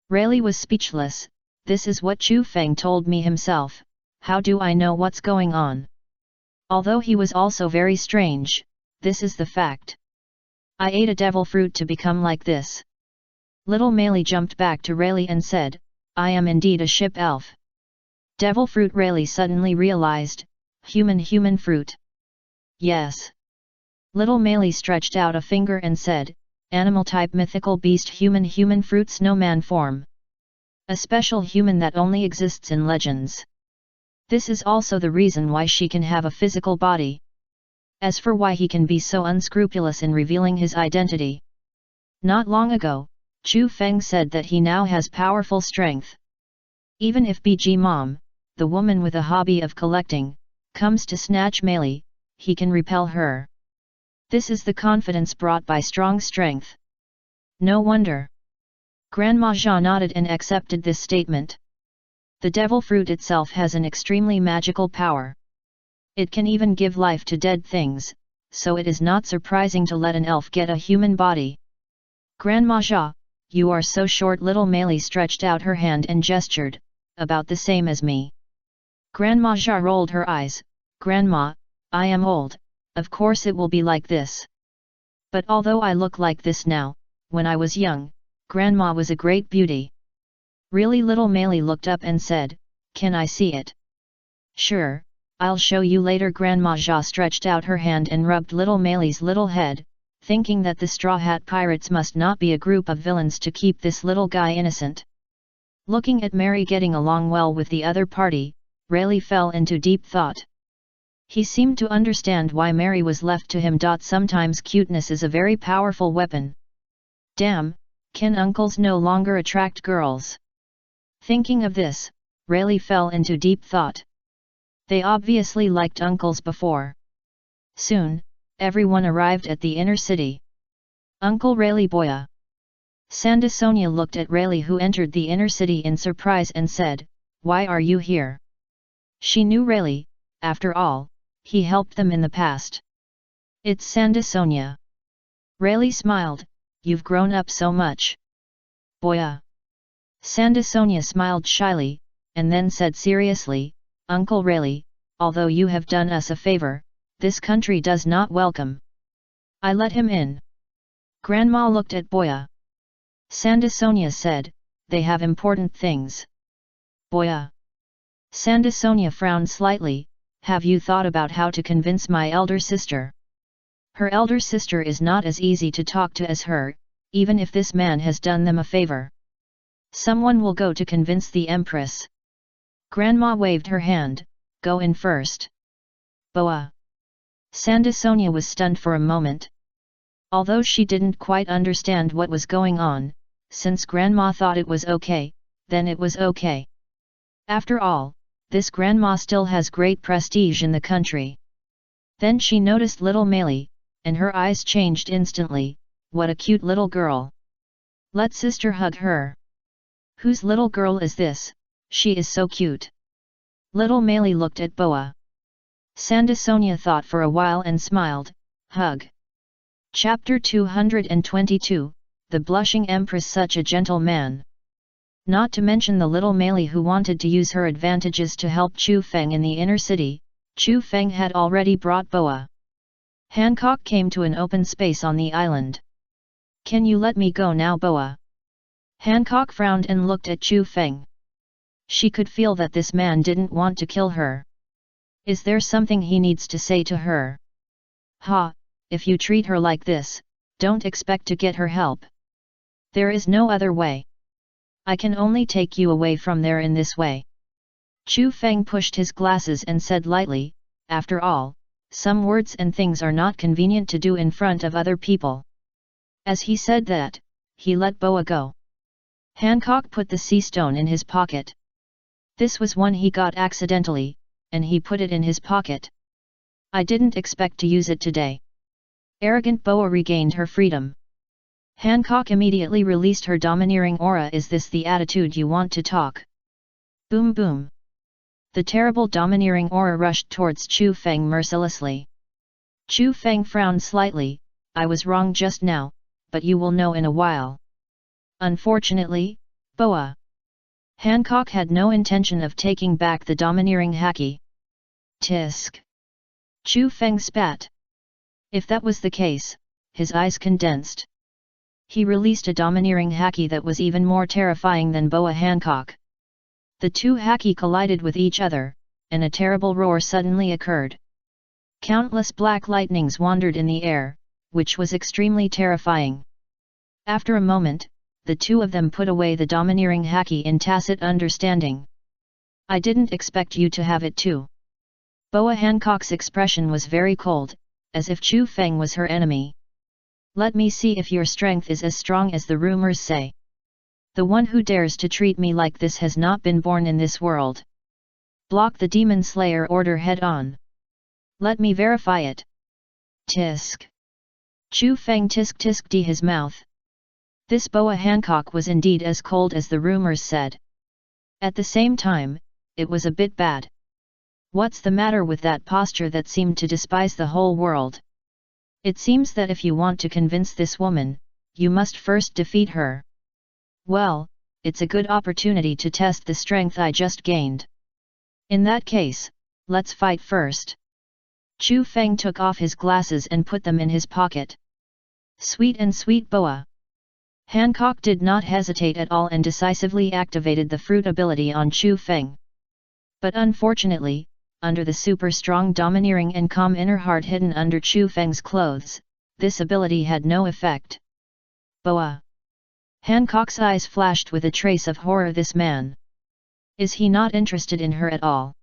Rayleigh was speechless. "This is what Chu Feng told me himself, how do I know what's going on?" Although he was also very strange, this is the fact. "I ate a devil fruit to become like this." Little Meili jumped back to Rayleigh and said, "I am indeed a ship elf." Devil fruit, Rayleigh suddenly realized, human fruit. Yes. Little Meili stretched out a finger and said, animal type mythical beast human fruit snowman form. A special human that only exists in legends. This is also the reason why she can have a physical body. As for why he can be so unscrupulous in revealing his identity. Not long ago, Chu Feng said that he now has powerful strength. Even if BG Mom, the woman with a hobby of collecting, comes to snatch Meili, he can repel her. This is the confidence brought by strong strength. No wonder. Grandma Jia nodded and accepted this statement. The devil fruit itself has an extremely magical power. It can even give life to dead things, so it is not surprising to let an elf get a human body. Grandma Jia, you are so short. Little Meili stretched out her hand and gestured, about the same as me. Grandma Jia rolled her eyes, Grandma, I am old, of course it will be like this. But although I look like this now, when I was young, Grandma was a great beauty. Really? Little Meili looked up and said, can I see it? Sure, I'll show you later. Grandma Jia stretched out her hand and rubbed Little Meili's little head, thinking that the Straw Hat Pirates must not be a group of villains to keep this little guy innocent. Looking at Mary getting along well with the other party, Rayleigh fell into deep thought. He seemed to understand why Mary was left to him. Sometimes cuteness is a very powerful weapon. Damn, can uncles no longer attract girls? Thinking of this, Rayleigh fell into deep thought. They obviously liked uncles before. Soon, everyone arrived at the inner city. Uncle Rayleigh Boya. Sanda Sonia looked at Rayleigh, who entered the inner city in surprise, and said, why are you here? She knew Rayleigh, after all, he helped them in the past. It's Sanda Sonia. Rayleigh smiled, you've grown up so much. Boya. Sanda Sonia smiled shyly, and then said seriously, Uncle Rayleigh, although you have done us a favor, this country does not welcome. I let him in. Grandma looked at Boya. Sanda Sonia said, they have important things. Boya. Sanda Sonia frowned slightly, have you thought about how to convince my elder sister? Her elder sister is not as easy to talk to as her, even if this man has done them a favor. Someone will go to convince the Empress. Grandma waved her hand, go in first. Boa. Sanda Sonia was stunned for a moment. Although she didn't quite understand what was going on, since Grandma thought it was okay, then it was okay. After all, this Grandma still has great prestige in the country. Then she noticed Little Meili, and her eyes changed instantly, what a cute little girl. Let sister hug her. Whose little girl is this? She is so cute. Little Meili looked at Boa. Sanda Sonia thought for a while and smiled, hug. Chapter 222, The Blushing Empress. Such a gentle man. Not to mention the Little Meili who wanted to use her advantages to help Chu Feng in the inner city. Chu Feng had already brought Boa. Hancock came to an open space on the island. Can you let me go now, Boa? Hancock frowned and looked at Chu Feng. She could feel that this man didn't want to kill her. Is there something he needs to say to her? Ha, if you treat her like this, don't expect to get her help. There is no other way. I can only take you away from there in this way. Chu Feng pushed his glasses and said lightly, after all, some words and things are not convenient to do in front of other people. As he said that, he let Boa go. Hancock put the sea stone in his pocket. This was one he got accidentally, and he put it in his pocket. I didn't expect to use it today. Arrogant Boa regained her freedom. Hancock immediately released her domineering aura. Is this the attitude you want to talk? Boom boom. The terrible domineering aura rushed towards Chu Feng mercilessly. Chu Feng frowned slightly, I was wrong just now, but you will know in a while. Unfortunately, Boa. Hancock had no intention of taking back the domineering haki. Tisk. Chu Feng spat. If that was the case, his eyes condensed. He released a domineering haki that was even more terrifying than Boa Hancock. The two haki collided with each other, and a terrible roar suddenly occurred. Countless black lightnings wandered in the air, which was extremely terrifying. After a moment, the two of them put away the domineering Haki in tacit understanding. I didn't expect you to have it too. Boa Hancock's expression was very cold, as if Chu Feng was her enemy. Let me see if your strength is as strong as the rumors say. The one who dares to treat me like this has not been born in this world. Block the demon slayer order head on. Let me verify it. Tisk. Chu Feng tisk-tisked his mouth. This Boa Hancock was indeed as cold as the rumors said. At the same time, it was a bit bad. What's the matter with that posture that seemed to despise the whole world? It seems that if you want to convince this woman, you must first defeat her. Well, it's a good opportunity to test the strength I just gained. In that case, let's fight first. Chu Feng took off his glasses and put them in his pocket. Sweet and sweet Boa Hancock did not hesitate at all and decisively activated the fruit ability on Chu Feng. But unfortunately, under the super strong domineering and calm inner heart hidden under Chu Feng's clothes, this ability had no effect. Boa Hancock's eyes flashed with a trace of horror. This man. Is he not interested in her at all?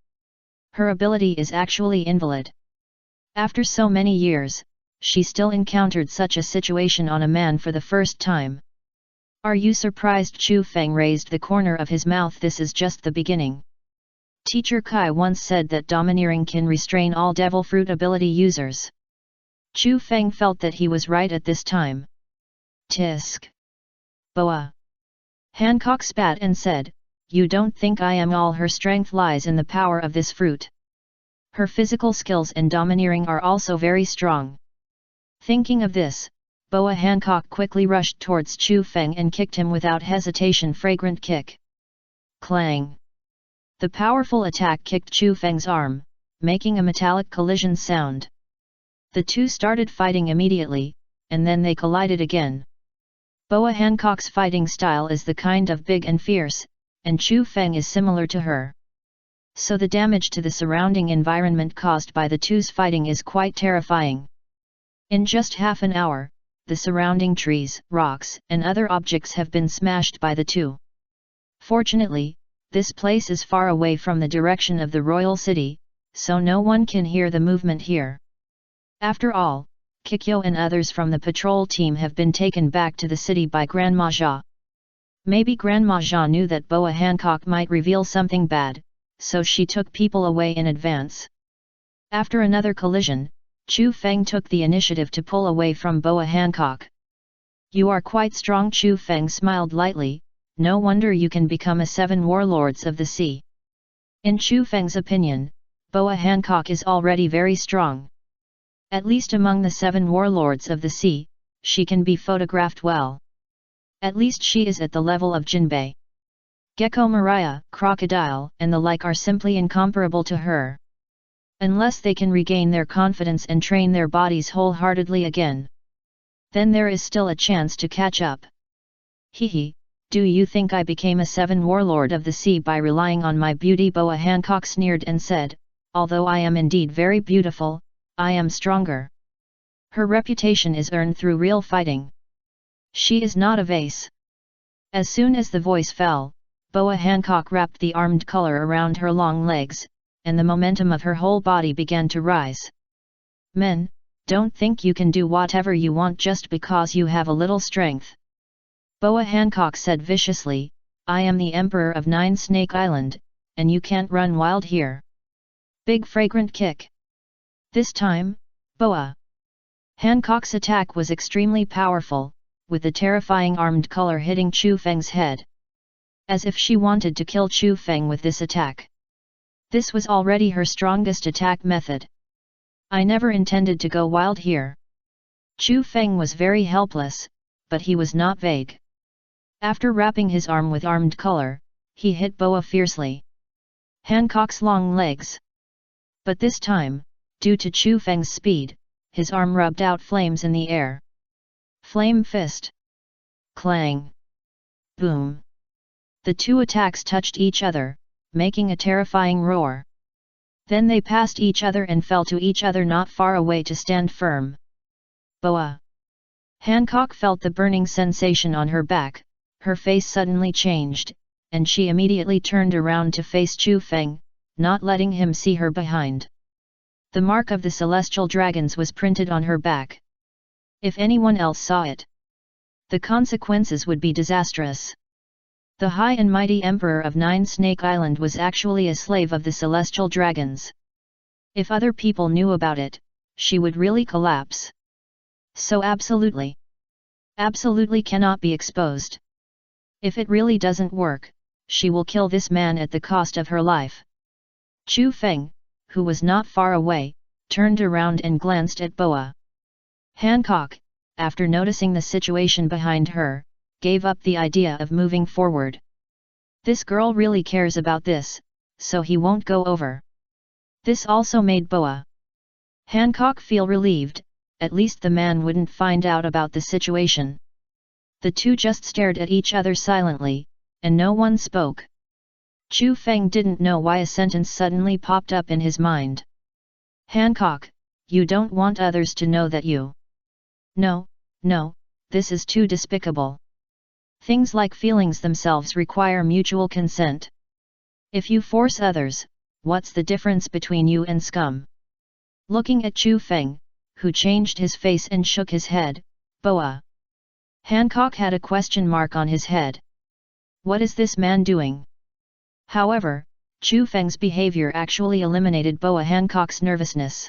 Her ability is actually invalid. After so many years, she still encountered such a situation on a man for the first time. Are you surprised? Chu Feng raised the corner of his mouth. This is just the beginning. Teacher Kai once said that domineering can restrain all devil fruit ability users. Chu Feng felt that he was right at this time. Tisk. Boa Hancock spat and said, you don't think I am all her strength lies in the power of this fruit. Her physical skills and domineering are also very strong. Thinking of this, Boa Hancock quickly rushed towards Chu Feng and kicked him without hesitation. Fragrant kick. Clang. The powerful attack kicked Chu Feng's arm, making a metallic collision sound. The two started fighting immediately, and then they collided again. Boa Hancock's fighting style is the kind of big and fierce, and Chu Feng is similar to her. So the damage to the surrounding environment caused by the two's fighting is quite terrifying. In just half an hour, the surrounding trees, rocks, and other objects have been smashed by the two. Fortunately, this place is far away from the direction of the royal city, so no one can hear the movement here. After all, Kikyo and others from the patrol team have been taken back to the city by Grandma Jia. Maybe Grandma Jia knew that Boa Hancock might reveal something bad, so she took people away in advance. After another collision, Chu Feng took the initiative to pull away from Boa Hancock. You are quite strong. Chu Feng smiled lightly, no wonder you can become a 7 warlords of the sea. In Chu Feng's opinion, Boa Hancock is already very strong. At least among the 7 warlords of the sea, she can be photographed well. At least she is at the level of Jinbei. Gecko Maria, Crocodile, and the like are simply incomparable to her. Unless they can regain their confidence and train their bodies wholeheartedly again, then there is still a chance to catch up. Hehe, do you think I became a 7 warlord of the sea by relying on my beauty? Boa Hancock sneered and said, although I am indeed very beautiful, I am stronger. Her reputation is earned through real fighting. She is not a vase. As soon as the voice fell, Boa Hancock wrapped the armed collar around her long legs, and the momentum of her whole body began to rise. Men, don't think you can do whatever you want just because you have a little strength. Boa Hancock said viciously, I am the Emperor of 9 Snake Island, and you can't run wild here. Big fragrant kick. This time, Boa Hancock's attack was extremely powerful, with the terrifying armed collar hitting Chu Feng's head. As if she wanted to kill Chu Feng with this attack. This was already her strongest attack method. I never intended to go wild here. Chu Feng was very helpless, but he was not vague. After wrapping his arm with armed collar, he hit Boa fiercely. Hancock's long legs. But this time, due to Chu Feng's speed, his arm rubbed out flames in the air. Flame fist. Clang. Boom. The two attacks touched each other, making a terrifying roar. Then they passed each other and fell to each other not far away to stand firm. Boa! Hancock felt the burning sensation on her back, her face suddenly changed, and she immediately turned around to face Chu Feng, not letting him see her behind. The mark of the celestial dragons was printed on her back. If anyone else saw it, the consequences would be disastrous. The high and mighty emperor of Nine Snake Island was actually a slave of the celestial dragons. If other people knew about it, she would really collapse. So absolutely cannot be exposed. If it really doesn't work, she will kill this man at the cost of her life. Chu Feng, who was not far away, turned around and glanced at Boa. Hancock, after noticing the situation behind her, gave up the idea of moving forward. This girl really cares about this, so he won't go over. This also made Boa Hancock feel relieved, at least the man wouldn't find out about the situation. The two just stared at each other silently, and no one spoke. Chu Feng didn't know why a sentence suddenly popped up in his mind. Hancock, you don't want others to know that you... No, this is too despicable. Things like feelings themselves require mutual consent. If you force others, what's the difference between you and scum? Looking at Chu Feng, who changed his face and shook his head, Boa Hancock had a question mark on his head. What is this man doing? However, Chu Feng's behavior actually eliminated Boa Hancock's nervousness.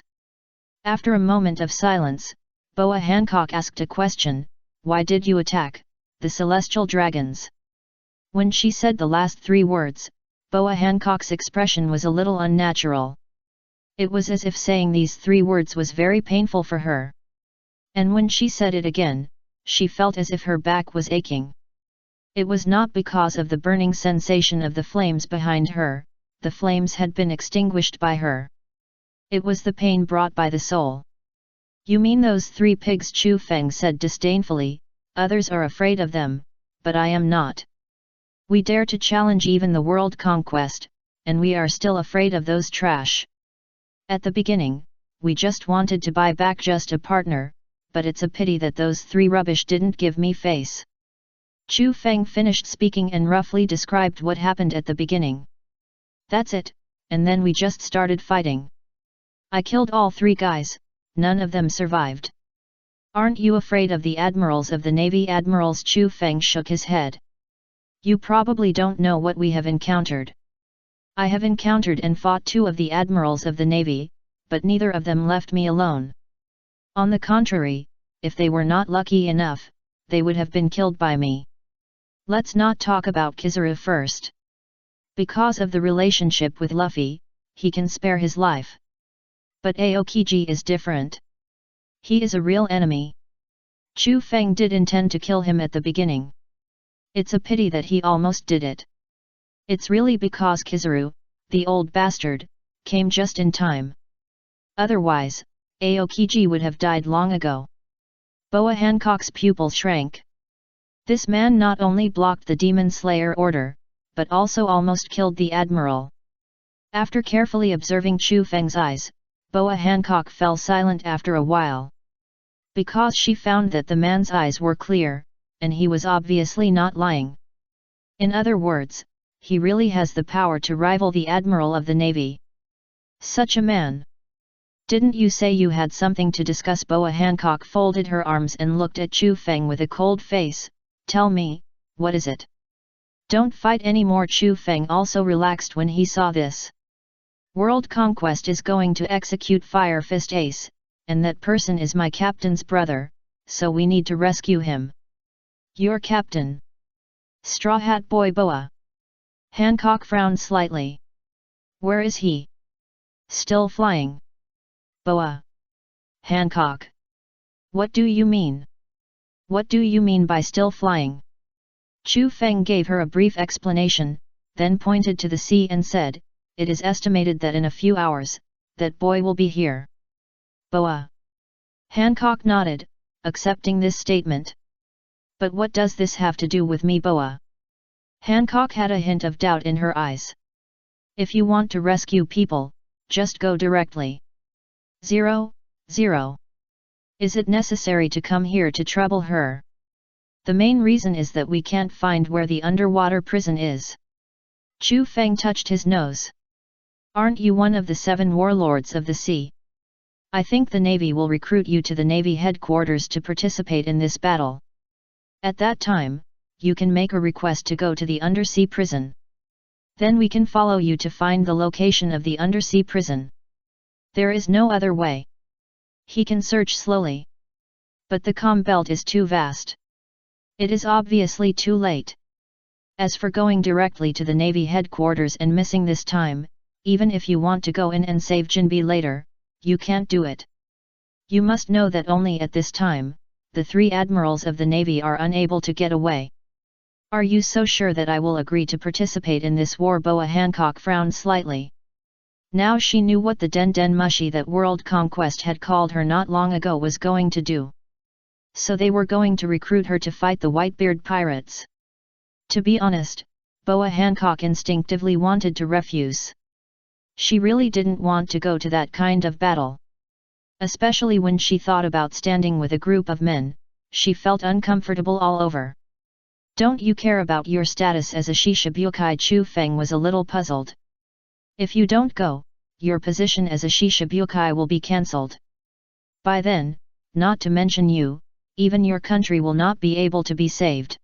After a moment of silence, Boa Hancock asked a question: why did you attack the celestial dragons? When she said the last three words, Boa Hancock's expression was a little unnatural. It was as if saying these three words was very painful for her. And when she said it again, she felt as if her back was aching. It was not because of the burning sensation of the flames behind her, the flames had been extinguished by her. It was the pain brought by the soul. You mean those three pigs? Chu Feng said disdainfully, others are afraid of them, but I am not. We dare to challenge even the world conquest, and we are still afraid of those trash. At the beginning, we just wanted to buy back just a partner, but it's a pity that those three rubbish didn't give me face. Chu Feng finished speaking and roughly described what happened at the beginning. That's it, and then we just started fighting. I killed all three guys, none of them survived. Aren't you afraid of the admirals of the Navy? Admirals? Chu Feng shook his head. You probably don't know what we have encountered. I have encountered and fought two of the admirals of the Navy, but neither of them left me alone. On the contrary, if they were not lucky enough, they would have been killed by me. Let's not talk about Kizaru first. Because of the relationship with Luffy, he can spare his life. But Aokiji is different. He is a real enemy. Chu Feng did intend to kill him at the beginning. It's a pity that he almost did it. It's really because Kizaru, the old bastard, came just in time. Otherwise, Aokiji would have died long ago. Boa Hancock's pupils shrank. This man not only blocked the Demon Slayer order, but also almost killed the admiral. After carefully observing Chu Feng's eyes, Boa Hancock fell silent after a while. Because she found that the man's eyes were clear, and he was obviously not lying. In other words, he really has the power to rival the Admiral of the Navy. Such a man. Didn't you say you had something to discuss? Boa Hancock folded her arms and looked at Chu Feng with a cold face. Tell me, what is it? Don't fight anymore. Chu Feng also relaxed when he saw this. World Conquest is going to execute Fire Fist Ace, and that person is my captain's brother, so we need to rescue him. Your captain? Straw Hat Boy Boa Hancock frowned slightly. Where is he? Still flying. Boa Hancock. What do you mean? What do you mean by still flying? Chu Feng gave her a brief explanation, then pointed to the sea and said, it is estimated that in a few hours, that boy will be here. Boa Hancock nodded, accepting this statement. But what does this have to do with me? Boa Hancock had a hint of doubt in her eyes. If you want to rescue people, just go directly. 0, 0. Is it necessary to come here to trouble her? The main reason is that we can't find where the underwater prison is. Chu Feng touched his nose. Aren't you one of the 7 warlords of the sea? I think the Navy will recruit you to the Navy headquarters to participate in this battle. At that time, you can make a request to go to the undersea prison. Then we can follow you to find the location of the undersea prison. There is no other way. He can search slowly. But the comm belt is too vast. It is obviously too late. As for going directly to the Navy headquarters and missing this time, even if you want to go in and save Jinbi later, you can't do it. You must know that only at this time, the 3 admirals of the Navy are unable to get away. Are you so sure that I will agree to participate in this war? Boa Hancock frowned slightly. Now she knew what the Den Den Mushi that World Conquest had called her not long ago was going to do. So they were going to recruit her to fight the Whitebeard pirates. To be honest, Boa Hancock instinctively wanted to refuse. She really didn't want to go to that kind of battle. Especially when she thought about standing with a group of men, she felt uncomfortable all over. Don't you care about your status as a Shishibukai? Chu Feng was a little puzzled. If you don't go, your position as a Shishibukai will be cancelled. By then, not to mention you, even your country will not be able to be saved.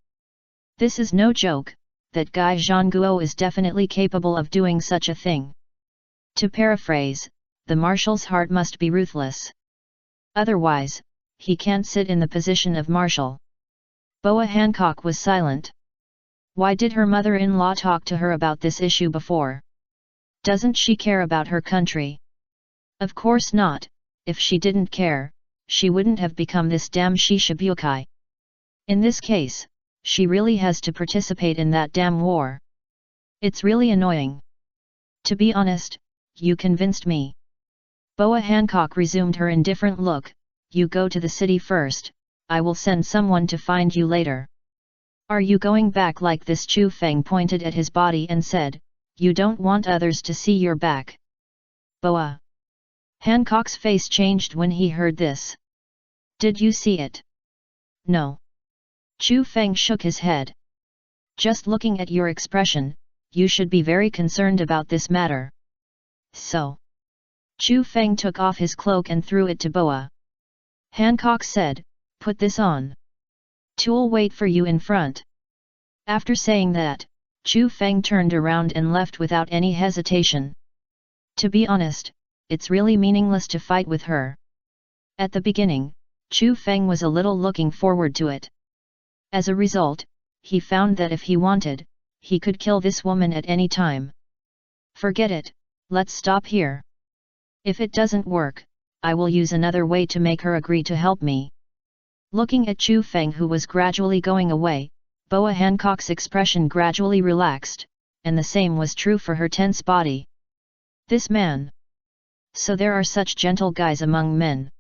This is no joke, that guy Zhangguo is definitely capable of doing such a thing. To paraphrase, the marshal's heart must be ruthless. Otherwise, he can't sit in the position of marshal. Boa Hancock was silent. Why did her mother-in-law talk to her about this issue before? Doesn't she care about her country? Of course not. If she didn't care, she wouldn't have become this damn Shishibukai. In this case, she really has to participate in that damn war. It's really annoying. To be honest, you convinced me. Boa Hancock resumed her indifferent look. You go to the city first, I will send someone to find you later. Are you going back like this? Chu Feng pointed at his body and said, you don't want others to see your back. Boa Hancock's face changed when he heard this. Did you see it? No. Chu Feng shook his head. Just looking at your expression, you should be very concerned about this matter. So. Chu Feng took off his cloak and threw it to Boa Hancock said, put this on. Tool wait for you in front. After saying that, Chu Feng turned around and left without any hesitation. To be honest, it's really meaningless to fight with her. At the beginning, Chu Feng was a little looking forward to it. As a result, he found that if he wanted, he could kill this woman at any time. Forget it, let's stop here. If it doesn't work, I will use another way to make her agree to help me. Looking at Chu Feng, who was gradually going away, Boa Hancock's expression gradually relaxed, and the same was true for her tense body. This man. So there are such gentle guys among men.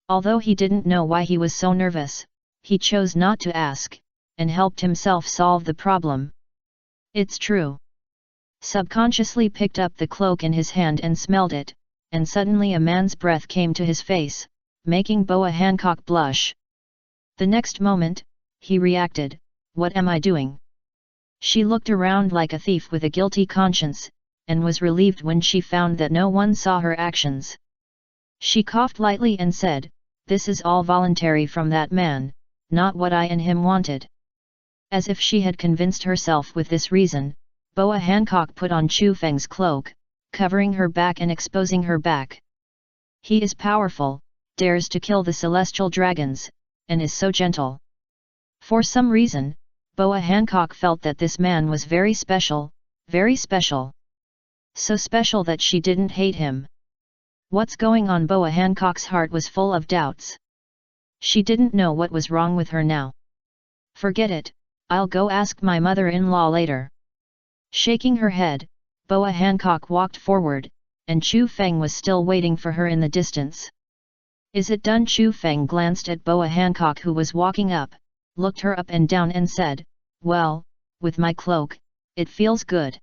Although he didn't know why he was so nervous, he chose not to ask, and helped himself solve the problem. It's true. Subconsciously picked up the cloak in his hand and smelled it, and suddenly a man's breath came to his face, making Boa Hancock blush. The next moment, he reacted, what am I doing? She looked around like a thief with a guilty conscience, and was relieved when she found that no one saw her actions. She coughed lightly and said, this is all voluntary from that man, not what I and him wanted. As if she had convinced herself with this reason, Boa Hancock put on Chu Feng's cloak, covering her back and exposing her back. He is powerful, dares to kill the celestial dragons, and is so gentle. For some reason, Boa Hancock felt that this man was very special, very special. So special that she didn't hate him. What's going on? Boa Hancock's heart was full of doubts. She didn't know what was wrong with her now. Forget it, I'll go ask my mother-in-law later. Shaking her head, Boa Hancock walked forward, and Chu Feng was still waiting for her in the distance. Is it done? Chu Feng glanced at Boa Hancock, who was walking up, looked her up and down and said, well, with my cloak, it feels good.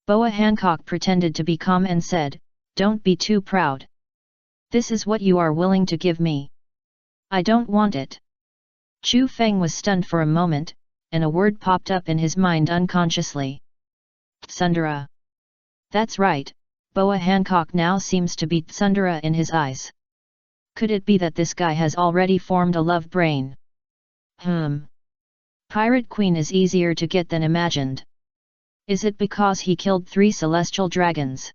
Boa Hancock pretended to be calm and said, Don't be too proud. This is what you are willing to give me. I don't want it. Chu Feng was stunned for a moment, and a word popped up in his mind unconsciously. Tsundere. That's right, Boa Hancock now seems to be tsundere in his eyes. Could it be that this guy has already formed a love brain? Pirate Queen is easier to get than imagined. Is it because he killed 3 celestial dragons?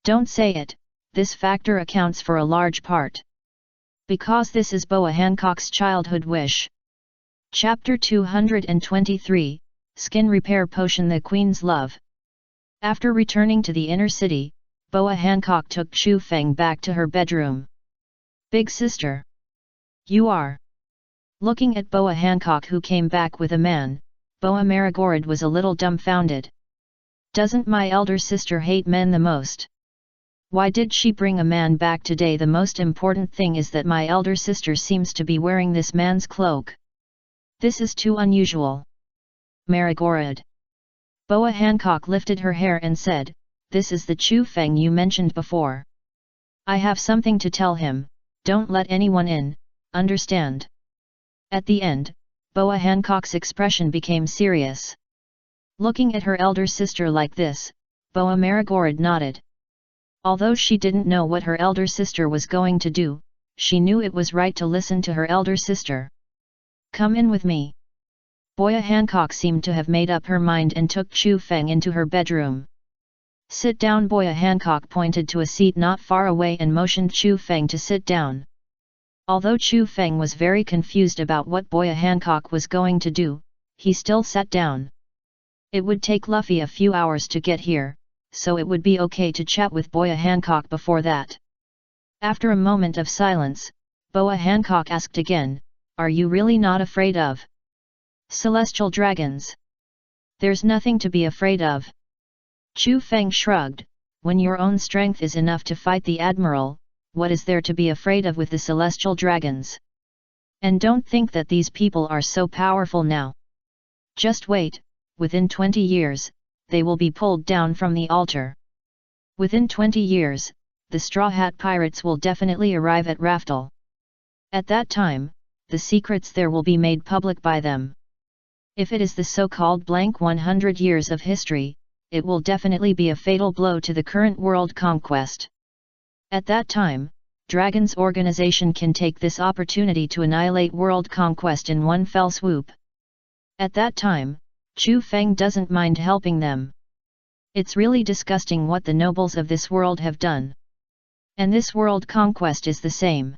Don't say it, this factor accounts for a large part. Because this is Boa Hancock's childhood wish. Chapter 223, Skin Repair Potion. The Queen's Love. After returning to the inner city, Boa Hancock took Chu Feng back to her bedroom. Big sister. You are. Looking at Boa Hancock, who came back with a man, Boa Marigold was a little dumbfounded. Doesn't my elder sister hate men the most? Why did she bring a man back today? The most important thing is that my elder sister seems to be wearing this man's cloak. This is too unusual. Marigold. Boa Hancock lifted her hair and said, this is the Chu Feng you mentioned before. I have something to tell him, don't let anyone in, understand? At the end, Boa Hancock's expression became serious. Looking at her elder sister like this, Boa Marigold nodded. Although she didn't know what her elder sister was going to do, she knew it was right to listen to her elder sister. Come in with me. Boa Hancock seemed to have made up her mind and took Chu Feng into her bedroom. Sit down. Boa Hancock pointed to a seat not far away and motioned Chu Feng to sit down. Although Chu Feng was very confused about what Boa Hancock was going to do, he still sat down. It would take Luffy a few hours to get here, so it would be okay to chat with Boa Hancock before that. After a moment of silence, Boa Hancock asked again, are you really not afraid of celestial dragons? There's nothing to be afraid of. Chu Feng shrugged, when your own strength is enough to fight the Admiral, what is there to be afraid of with the celestial dragons? And don't think that these people are so powerful now. Just wait, within 20 years, they will be pulled down from the altar. Within 20 years, the Straw Hat Pirates will definitely arrive at Raftel. At that time, the secrets there will be made public by them. If it is the so-called blank 100 years of history, it will definitely be a fatal blow to the current world conquest. At that time, Dragon's organization can take this opportunity to annihilate world conquest in one fell swoop. At that time, Chu Feng doesn't mind helping them. It's really disgusting what the nobles of this world have done. And this world conquest is the same.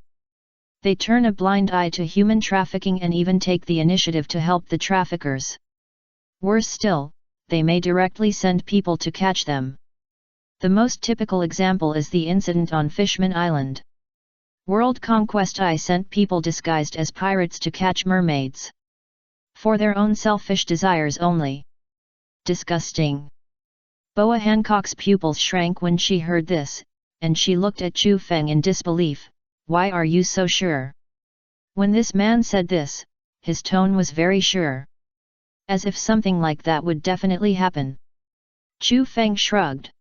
They turn a blind eye to human trafficking and even take the initiative to help the traffickers. Worse still, they may directly send people to catch them. The most typical example is the incident on Fishman Island. World Conquest I sent people disguised as pirates to catch mermaids. For their own selfish desires only. Disgusting. Boa Hancock's pupils shrank when she heard this, and she looked at Chu Feng in disbelief. Why are you so sure? When this man said this, his tone was very sure. As if something like that would definitely happen. Chu Feng shrugged.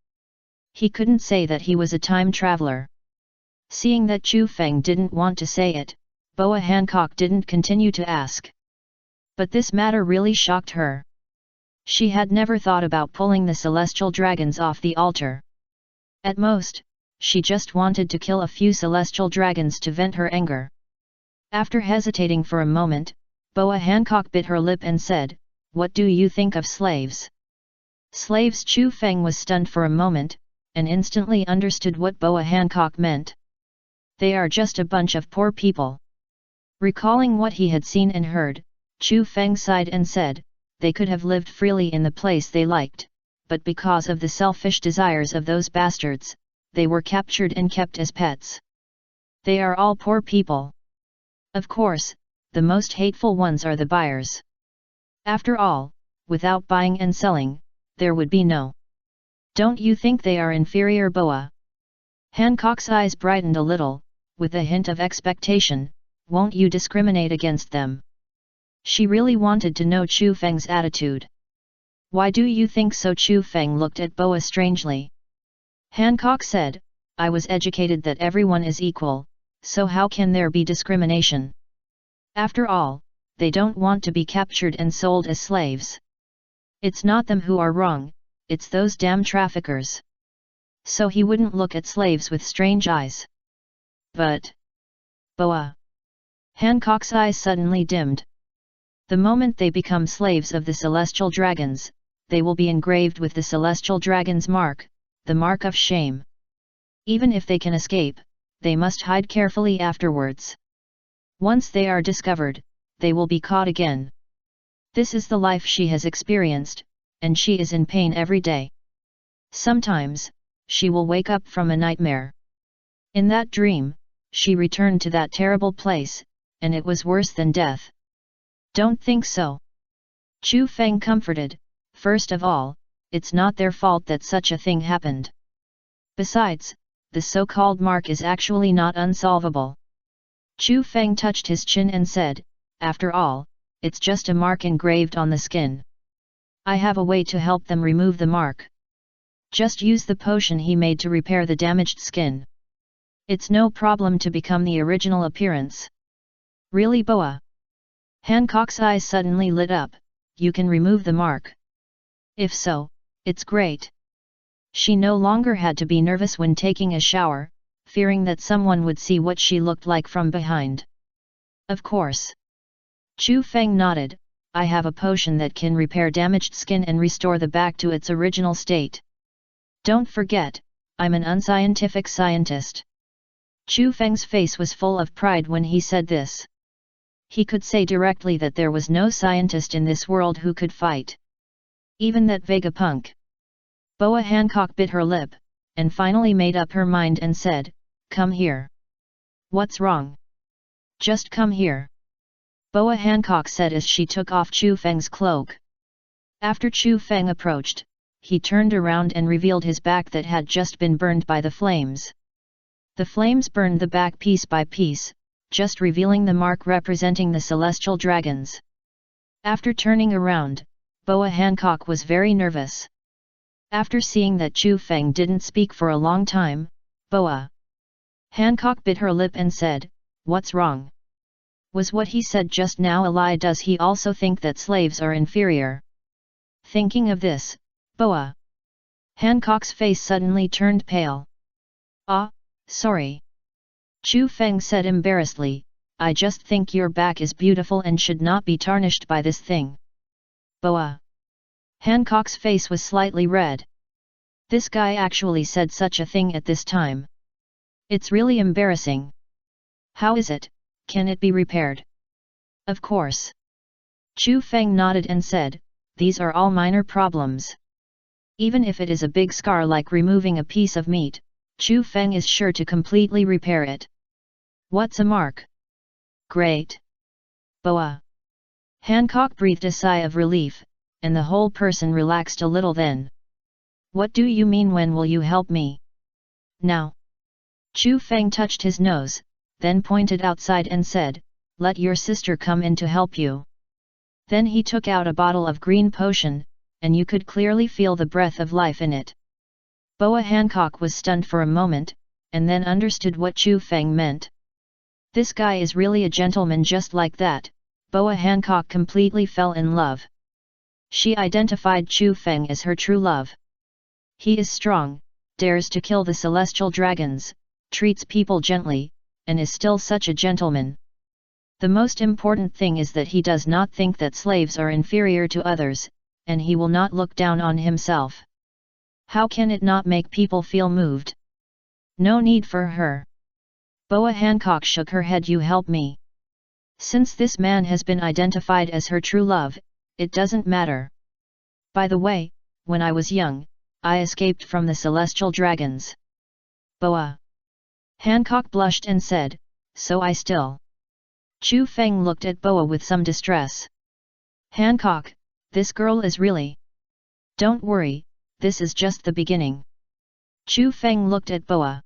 He couldn't say that he was a time traveler. Seeing that Chu Feng didn't want to say it, Boa Hancock didn't continue to ask. But this matter really shocked her. She had never thought about pulling the celestial dragons off the altar. At most, she just wanted to kill a few celestial dragons to vent her anger. After hesitating for a moment, Boa Hancock bit her lip and said, "What do you think of slaves?" Slaves. Chu Feng was stunned for a moment, and instantly understood what Boa Hancock meant. They are just a bunch of poor people. Recalling what he had seen and heard, Chu Feng sighed and said, they could have lived freely in the place they liked, but because of the selfish desires of those bastards, they were captured and kept as pets. They are all poor people. Of course, the most hateful ones are the buyers. After all, without buying and selling, there would be no. Don't you think they are inferior? Boa Hancock's eyes brightened a little, with a hint of expectation. Won't you discriminate against them? She really wanted to know Chu Feng's attitude. Why do you think so? Chu Feng looked at Boa strangely. Hancock said, I was educated that everyone is equal, so how can there be discrimination? After all, they don't want to be captured and sold as slaves. It's not them who are wrong, it's those damn traffickers. So he wouldn't look at slaves with strange eyes. But... Boa. Hancock's eyes suddenly dimmed. The moment they become slaves of the celestial dragons, they will be engraved with the celestial dragon's mark, the mark of shame. Even if they can escape, they must hide carefully afterwards. Once they are discovered, they will be caught again. This is the life she has experienced, and she is in pain every day. Sometimes, she will wake up from a nightmare. In that dream, she returned to that terrible place, and it was worse than death. Don't think so. Chu Feng comforted. First of all, it's not their fault that such a thing happened. Besides, the so-called mark is actually not unsolvable. Chu Feng touched his chin and said, after all, it's just a mark engraved on the skin. I have a way to help them remove the mark. Just use the potion he made to repair the damaged skin. It's no problem to become the original appearance. Really, Boa? Hancock's eyes suddenly lit up. You can remove the mark. If so, it's great. She no longer had to be nervous when taking a shower, fearing that someone would see what she looked like from behind. Of course. Chu Feng nodded. I have a potion that can repair damaged skin and restore the back to its original state. Don't forget, I'm an unscientific scientist. Chu Feng's face was full of pride when he said this. He could say directly that there was no scientist in this world who could fight. Even that Vegapunk. Boa Hancock bit her lip, and finally made up her mind and said, come here. What's wrong? Just come here. Boa Hancock said as she took off Chu Feng's cloak. After Chu Feng approached, he turned around and revealed his back that had just been burned by the flames. The flames burned the back piece by piece, just revealing the mark representing the celestial dragons. After turning around, Boa Hancock was very nervous. After seeing that Chu Feng didn't speak for a long time, Boa Hancock bit her lip and said, what's wrong? Was what he said just now a lie? Does he also think that slaves are inferior? Thinking of this, Boa Hancock's face suddenly turned pale. Ah, sorry. Chu Feng said embarrassedly, I just think your back is beautiful and should not be tarnished by this thing. Boa Hancock's face was slightly red. This guy actually said such a thing at this time. It's really embarrassing. How is it? Can it be repaired? Of course. Chu Feng nodded and said, these are all minor problems. Even if it is a big scar like removing a piece of meat, Chu Feng is sure to completely repair it. What's a mark? Great. Boa Hancock breathed a sigh of relief, and the whole person relaxed a little then. What do you mean, when will you help me? Now. Chu Feng touched his nose, then pointed outside and said, let your sister come in to help you. Then he took out a bottle of green potion, and you could clearly feel the breath of life in it. Boa Hancock was stunned for a moment, and then understood what Chu Feng meant. This guy is really a gentleman. Just like that, Boa Hancock completely fell in love. She identified Chu Feng as her true love. He is strong, dares to kill the celestial dragons, treats people gently, and is still such a gentleman. The most important thing is that he does not think that slaves are inferior to others, and he will not look down on himself. How can it not make people feel moved? No need for her. Boa Hancock shook her head. You help me. Since this man has been identified as her true love, it doesn't matter. By the way, when I was young, I escaped from the celestial dragons. Boa Hancock blushed and said, so I still. Chu Feng looked at Boa with some distress. Hancock, this girl is really... Don't worry, this is just the beginning. Chu Feng looked at Boa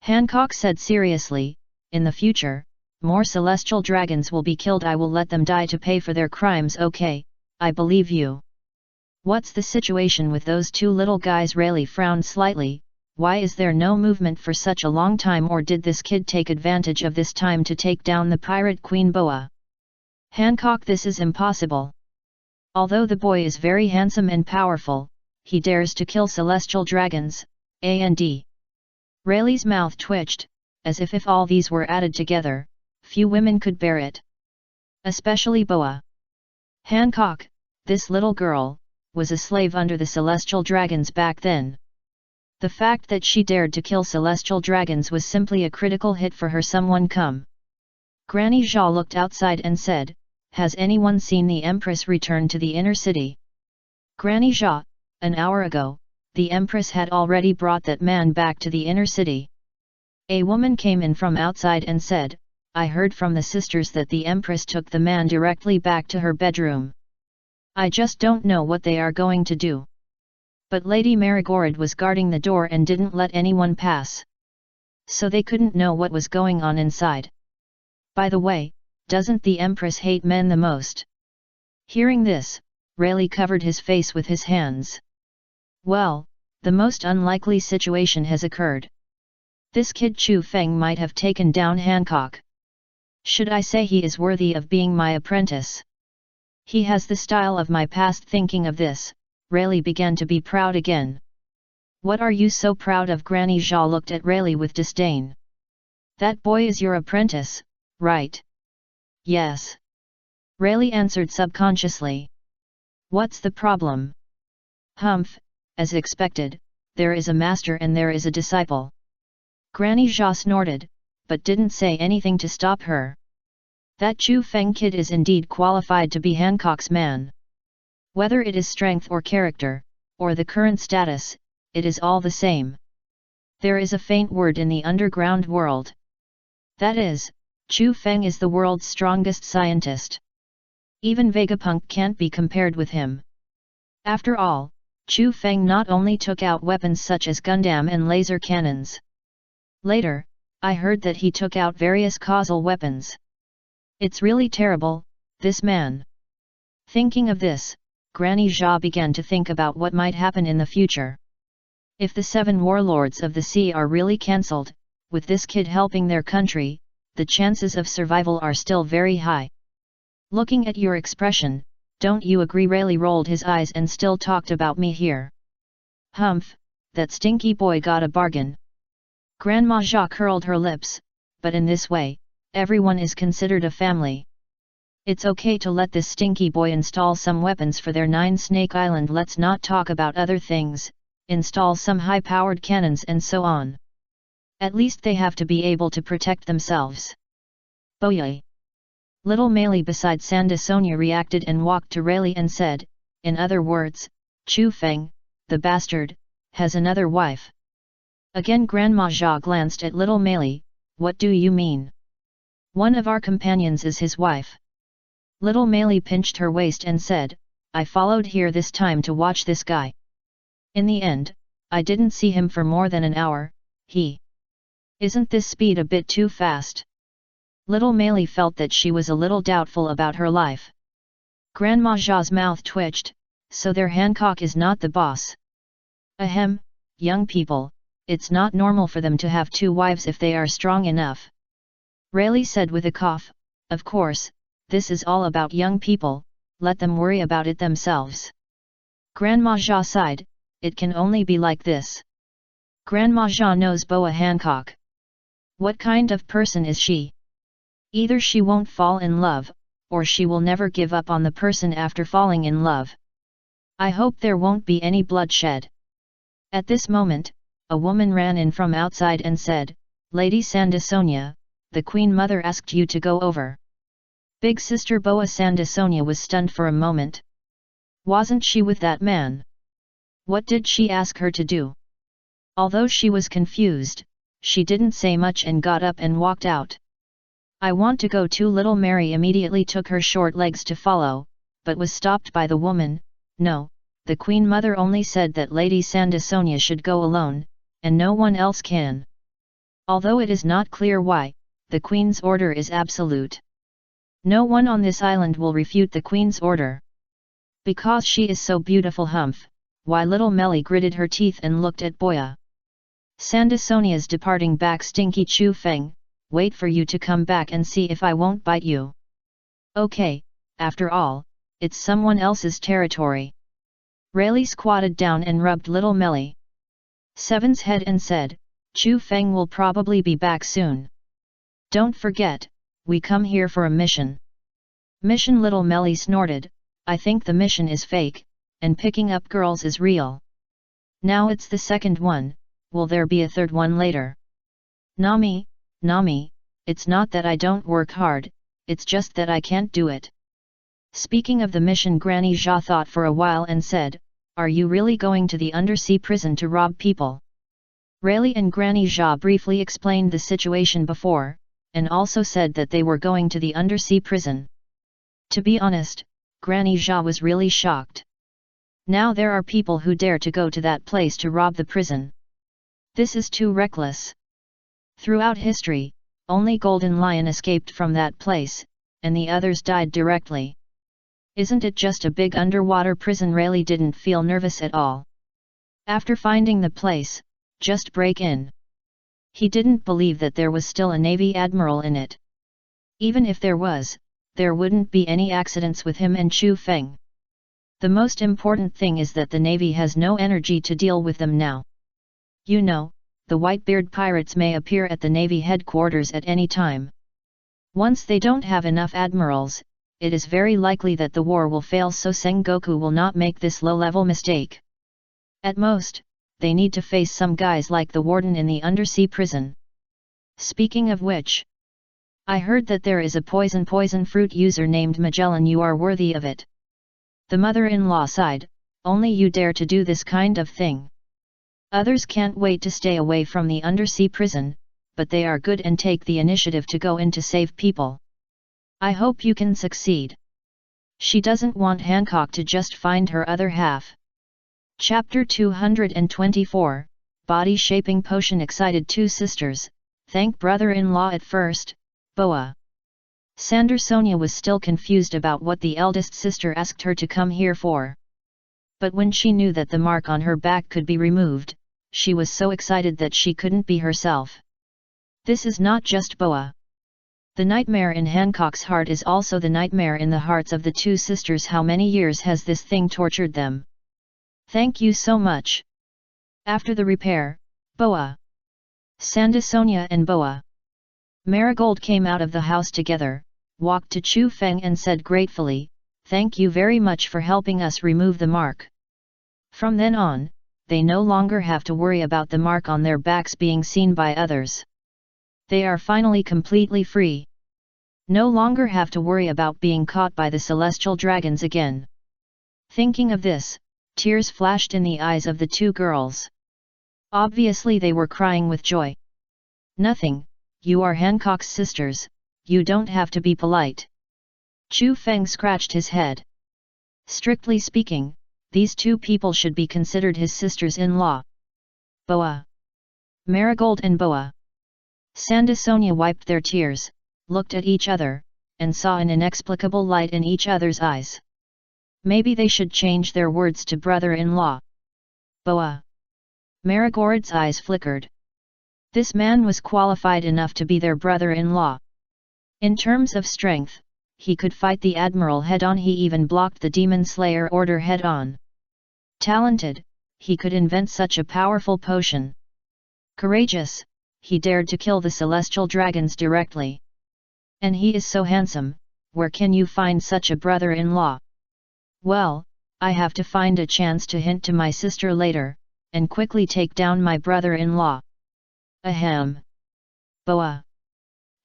Hancock said seriously, in the future, more celestial dragons will be killed. I will let them die to pay for their crimes. Okay, I believe you. What's the situation with those two little guys? Rayleigh frowned slightly, why is there no movement for such a long time, or did this kid take advantage of this time to take down the pirate Queen Boa? Hancock, this is impossible. Although the boy is very handsome and powerful, he dares to kill celestial dragons, and Rayleigh's mouth twitched, as if all these were added together, few women could bear it. Especially Boa. Hancock, this little girl, was a slave under the celestial dragons back then. The fact that she dared to kill celestial dragons was simply a critical hit for her. Someone come. Granny Zha looked outside and said, has anyone seen the Empress return to the inner city? Granny Zha, an hour ago, the Empress had already brought that man back to the inner city. A woman came in from outside and said, I heard from the sisters that the Empress took the man directly back to her bedroom. I just don't know what they are going to do. But Lady Marigorod was guarding the door and didn't let anyone pass. So they couldn't know what was going on inside. By the way, doesn't the Empress hate men the most? Hearing this, Rayleigh covered his face with his hands. Well, the most unlikely situation has occurred. This kid Chu Feng might have taken down Hancock. Should I say he is worthy of being my apprentice? He has the style of my past. Thinking of this, Rayleigh began to be proud again. What are you so proud of? Granny Zha looked at Rayleigh with disdain. That boy is your apprentice, right? Yes. Rayleigh answered subconsciously. What's the problem? Humph, as expected, there is a master and there is a disciple. Granny Zha snorted, but didn't say anything to stop her. That Chu Feng kid is indeed qualified to be Hancock's man. Whether it is strength or character, or the current status, it is all the same. There is a faint word in the underground world. That is, Chu Feng is the world's strongest scientist. Even Vegapunk can't be compared with him. After all, Chu Feng not only took out weapons such as Gundam and laser cannons. Later, I heard that he took out various causal weapons. It's really terrible, this man. Thinking of this, Granny Zha began to think about what might happen in the future. If the 7 warlords of the sea are really cancelled, with this kid helping their country, the chances of survival are still very high. Looking at your expression, don't you agree? Rayleigh rolled his eyes and still talked about me here. Humph, that stinky boy got a bargain. Grandma Zha curled her lips, but in this way, everyone is considered a family. It's okay to let this stinky boy install some weapons for their 9 Snake Island. Let's not talk about other things, install some high-powered cannons and so on. At least they have to be able to protect themselves. Boye. Little Meili beside Sanda Sonia reacted and walked to Rayleigh and said, in other words, Chu Feng, the bastard, has another wife. Again Grandma Zha glanced at Little Meili. What do you mean? One of our companions is his wife. Little Meili pinched her waist and said, I followed here this time to watch this guy. In the end, I didn't see him for more than an hour. Isn't this speed a bit too fast? Little Meili felt that she was a little doubtful about her life. Grandma Zha's mouth twitched, so their Hancock is not the boss. Ahem, young people, it's not normal for them to have 2 wives if they are strong enough. Rayleigh said with a cough, of course, this is all about young people, let them worry about it themselves. Grandma Zha sighed, it can only be like this. Grandma Zha knows Boa Hancock. What kind of person is she? Either she won't fall in love, or she will never give up on the person after falling in love. I hope there won't be any bloodshed. At this moment, a woman ran in from outside and said, Lady Sanda Sonia, the Queen Mother asked you to go over. Big Sister Boa Sanda Sonia was stunned for a moment. Wasn't she with that man? What did she ask her to do? Although she was confused, she didn't say much and got up and walked out. I want to go too. Little Mary immediately took her short legs to follow, but was stopped by the woman. No, the Queen Mother only said that Lady Sanda Sonia should go alone, and no one else can. Although it is not clear why, the Queen's order is absolute. No one on this island will refute the Queen's order. Because she is so beautiful. Humph, why? Little Meili gritted her teeth and looked at Boya. Sandisonia's departing back stinky Chu Feng, wait for you to come back and see if I won't bite you. Okay, after all, it's someone else's territory. Rayleigh squatted down and rubbed little Melly Seven's head and said, Chu Feng will probably be back soon. Don't forget, we come here for a mission. Mission? Little Melly snorted, I think the mission is fake, and picking up girls is real. Now it's the second one, will there be a third one later? Nami, it's not that I don't work hard, it's just that I can't do it. Speaking of the mission, Granny Jia thought for a while and said, are you really going to the undersea prison to rob people? Rayleigh and Granny Jia briefly explained the situation before, and also said that they were going to the undersea prison. To be honest, Granny Jia was really shocked. Now there are people who dare to go to that place to rob the prison. This is too reckless. Throughout history, only Golden Lion escaped from that place, and the others died directly. Isn't it just a big underwater prison? Rayleigh didn't feel nervous at all. After finding the place, just break in. He didn't believe that there was still a Navy admiral in it. Even if there was, there wouldn't be any accidents with him and Chu Feng. The most important thing is that the Navy has no energy to deal with them now. You know, the Whitebeard pirates may appear at the Navy headquarters at any time. Once they don't have enough admirals, it is very likely that the war will fail, so Sengoku will not make this low-level mistake. At most, they need to face some guys like the warden in the undersea prison. Speaking of which, I heard that there is a poison fruit user named Magellan. You are worthy of it. The mother-in-law sighed, only you dare to do this kind of thing. Others can't wait to stay away from the undersea prison, but they are good and take the initiative to go in to save people. I hope you can succeed. She doesn't want Hancock to just find her other half. Chapter 224, Body Shaping Potion. Excited two sisters, thank brother-in-law at first, Boa. Sandersonia was still confused about what the eldest sister asked her to come here for. But when she knew that the mark on her back could be removed, she was so excited that she couldn't be herself. This is not just Boa. The nightmare in Hancock's heart is also the nightmare in the hearts of the two sisters. How many years has this thing tortured them? Thank you so much. After the repair, Boa. Sandersonia and Boa Marigold came out of the house together, walked to Chu Feng and said gratefully, thank you very much for helping us remove the mark. From then on, they no longer have to worry about the mark on their backs being seen by others. They are finally completely free. No longer have to worry about being caught by the celestial dragons again. Thinking of this, tears flashed in the eyes of the two girls. Obviously they were crying with joy. Nothing, you are Hancock's sisters, you don't have to be polite. Chu Feng scratched his head. Strictly speaking, these two people should be considered his sisters-in-law. Boa. Marigold and Boa Sandersonia wiped their tears, looked at each other, and saw an inexplicable light in each other's eyes. Maybe they should change their words to brother-in-law. Boa Marigold's eyes flickered. This man was qualified enough to be their brother-in-law. In terms of strength, he could fight the Admiral head-on. He even blocked the Demon Slayer order head-on. Talented, he could invent such a powerful potion. Courageous, he dared to kill the celestial dragons directly. And he is so handsome, where can you find such a brother-in-law? Well, I have to find a chance to hint to my sister later, and quickly take down my brother-in-law. Ahem. Boa.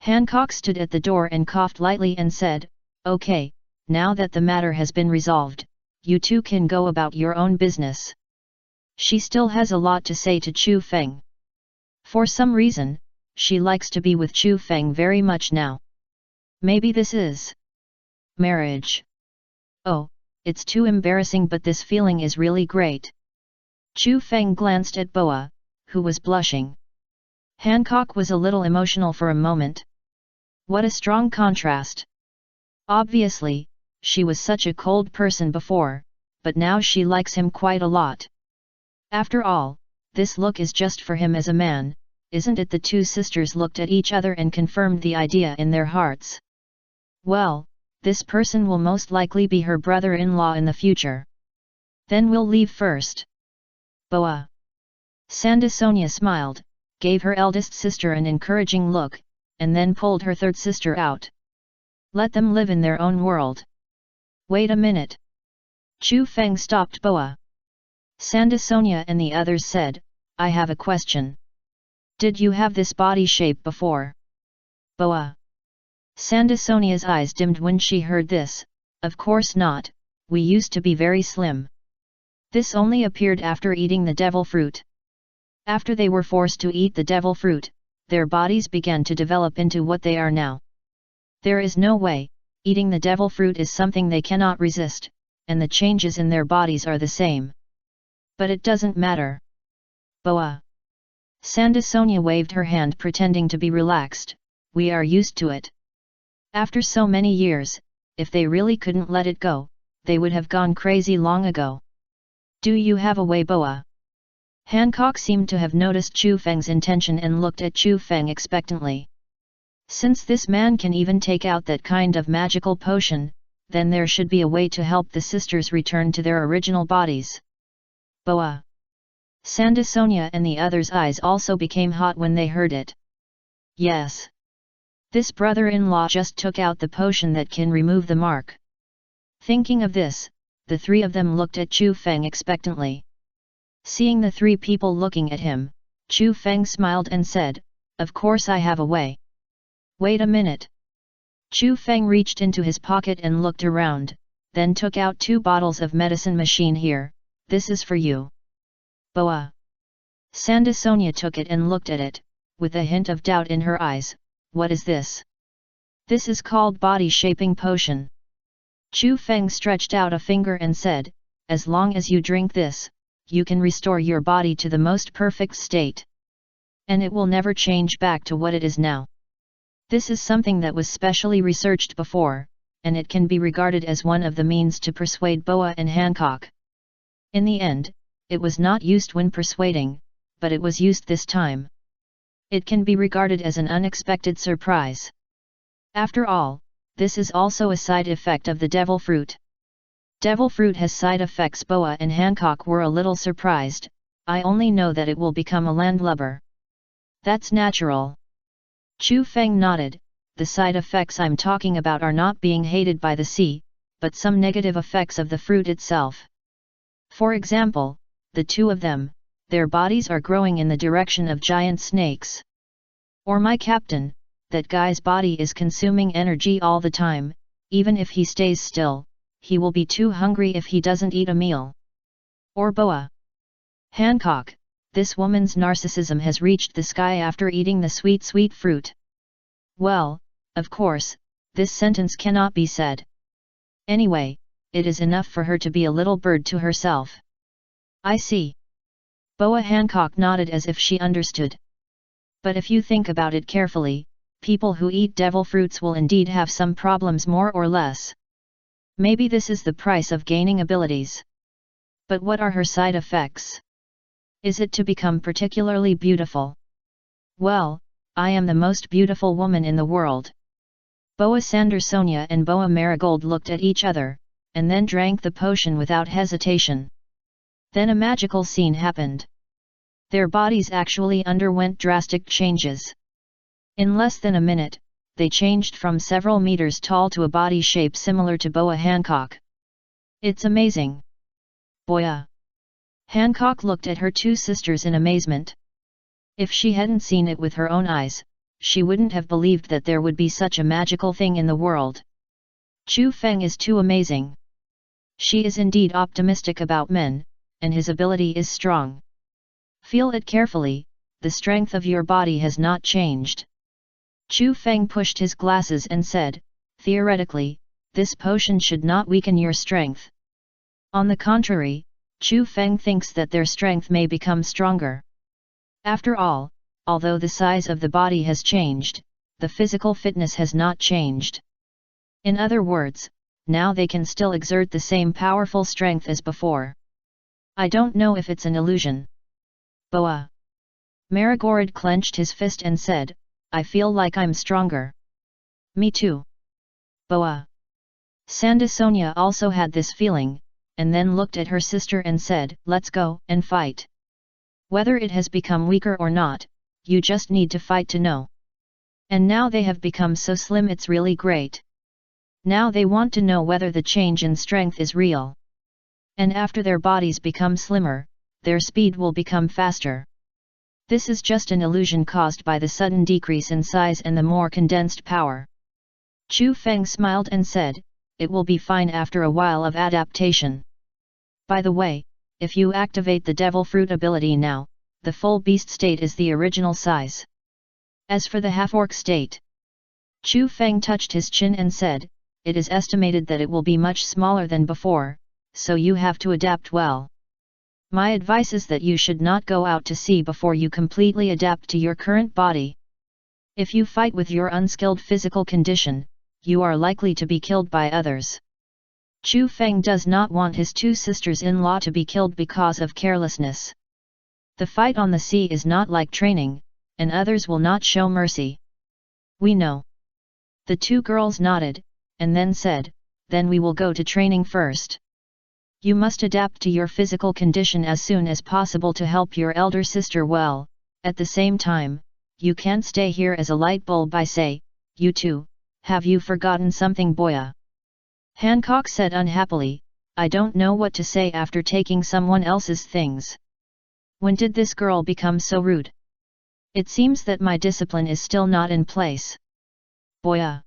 Hancock stood at the door and coughed lightly and said, okay, now that the matter has been resolved, you two can go about your own business. She still has a lot to say to Chu Feng. For some reason, she likes to be with Chu Feng very much now. Maybe this is marriage. Oh, it's too embarrassing, but this feeling is really great. Chu Feng glanced at Boa, who was blushing. Hancock was a little emotional for a moment. What a strong contrast. Obviously, she was such a cold person before, but now she likes him quite a lot. After all, this look is just for him as a man, isn't it? The two sisters looked at each other and confirmed the idea in their hearts. Well, this person will most likely be her brother-in-law in the future. Then we'll leave first. Boa. Sandasonia smiled, gave her eldest sister an encouraging look, and then pulled her third sister out. Let them live in their own world. Wait a minute. Chu Feng stopped Boa. Sandasonia and the others said, I have a question. Did you have this body shape before? Boa. Sandasonia's eyes dimmed when she heard this. Of course not, we used to be very slim. This only appeared after eating the devil fruit. After they were forced to eat the devil fruit, their bodies began to develop into what they are now. There is no way, eating the devil fruit is something they cannot resist, and the changes in their bodies are the same. But it doesn't matter. Boa. Sandasonia waved her hand pretending to be relaxed, we are used to it. After so many years, if they really couldn't let it go, they would have gone crazy long ago. Do you have a way, Boa? Hancock seemed to have noticed Chu Feng's intention and looked at Chu Feng expectantly. Since this man can even take out that kind of magical potion, then there should be a way to help the sisters return to their original bodies. Boa. Sandasonia and the others' eyes also became hot when they heard it. Yes. This brother-in-law just took out the potion that can remove the mark. Thinking of this, the three of them looked at Chu Feng expectantly. Seeing the three people looking at him, Chu Feng smiled and said, Of course I have a way. Wait a minute. Chu Feng reached into his pocket and looked around, then took out 2 bottles of medicine machine here, this is for you. Boa. Sandasonia took it and looked at it, with a hint of doubt in her eyes, what is this? This is called body shaping potion. Chu Feng stretched out a finger and said, as long as you drink this, you can restore your body to the most perfect state. And it will never change back to what it is now. This is something that was specially researched before, and it can be regarded as one of the means to persuade Boa and Hancock. In the end, it was not used when persuading, but it was used this time. It can be regarded as an unexpected surprise. After all, this is also a side effect of the devil fruit. Devil fruit has side effects. Boa and Hancock were a little surprised, I only know that it will become a landlubber. That's natural. Chu Feng nodded, the side effects I'm talking about are not being hated by the sea, but some negative effects of the fruit itself. For example, the two of them, their bodies are growing in the direction of giant snakes. Or my captain, that guy's body is consuming energy all the time, even if he stays still, he will be too hungry if he doesn't eat a meal. Or Boa. Hancock, this woman's narcissism has reached the sky after eating the sweet fruit. Well, of course, this sentence cannot be said. Anyway, it is enough for her to be a little bird to herself. I see. Boa Hancock nodded as if she understood. But if you think about it carefully, people who eat devil fruits will indeed have some problems more or less. Maybe this is the price of gaining abilities. But what are her side effects? Is it to become particularly beautiful? Well, I am the most beautiful woman in the world. Boa Sandersonia and Boa Marigold looked at each other, and then drank the potion without hesitation. Then a magical scene happened. Their bodies actually underwent drastic changes. In less than a minute, they changed from several meters tall to a body shape similar to Boa Hancock. It's amazing. Boya. Hancock looked at her two sisters in amazement. If she hadn't seen it with her own eyes, she wouldn't have believed that there would be such a magical thing in the world. Chu Feng is too amazing. She is indeed optimistic about men, and his ability is strong. Feel it carefully, the strength of your body has not changed. Chu Feng pushed his glasses and said, theoretically, this potion should not weaken your strength. On the contrary, Chu Feng thinks that their strength may become stronger. After all, although the size of the body has changed, the physical fitness has not changed. In other words, now they can still exert the same powerful strength as before. I don't know if it's an illusion. Boa. Marigorod clenched his fist and said, I feel like I'm stronger. Me too. Boa. Sandasonia also had this feeling, and then looked at her sister and said, let's go and fight. Whether it has become weaker or not, you just need to fight to know. And now they have become so slim, it's really great. Now they want to know whether the change in strength is real. And after their bodies become slimmer, their speed will become faster. This is just an illusion caused by the sudden decrease in size and the more condensed power. Chu Feng smiled and said, it will be fine after a while of adaptation. By the way, if you activate the Devil Fruit ability now, the full beast state is the original size. As for the half-orc state, Chu Feng touched his chin and said, it is estimated that it will be much smaller than before, so you have to adapt well. My advice is that you should not go out to sea before you completely adapt to your current body. If you fight with your unskilled physical condition, you are likely to be killed by others. Chu Feng does not want his two sisters-in-law to be killed because of carelessness. The fight on the sea is not like training, and others will not show mercy. We know. The two girls nodded, and then said, then we will go to training first. You must adapt to your physical condition as soon as possible to help your elder sister well. At the same time, you can't stay here as a light bulb. I say, you two, have you forgotten something, Boya? Hancock said unhappily, I don't know what to say after taking someone else's things. When did this girl become so rude? It seems that my discipline is still not in place. Boya.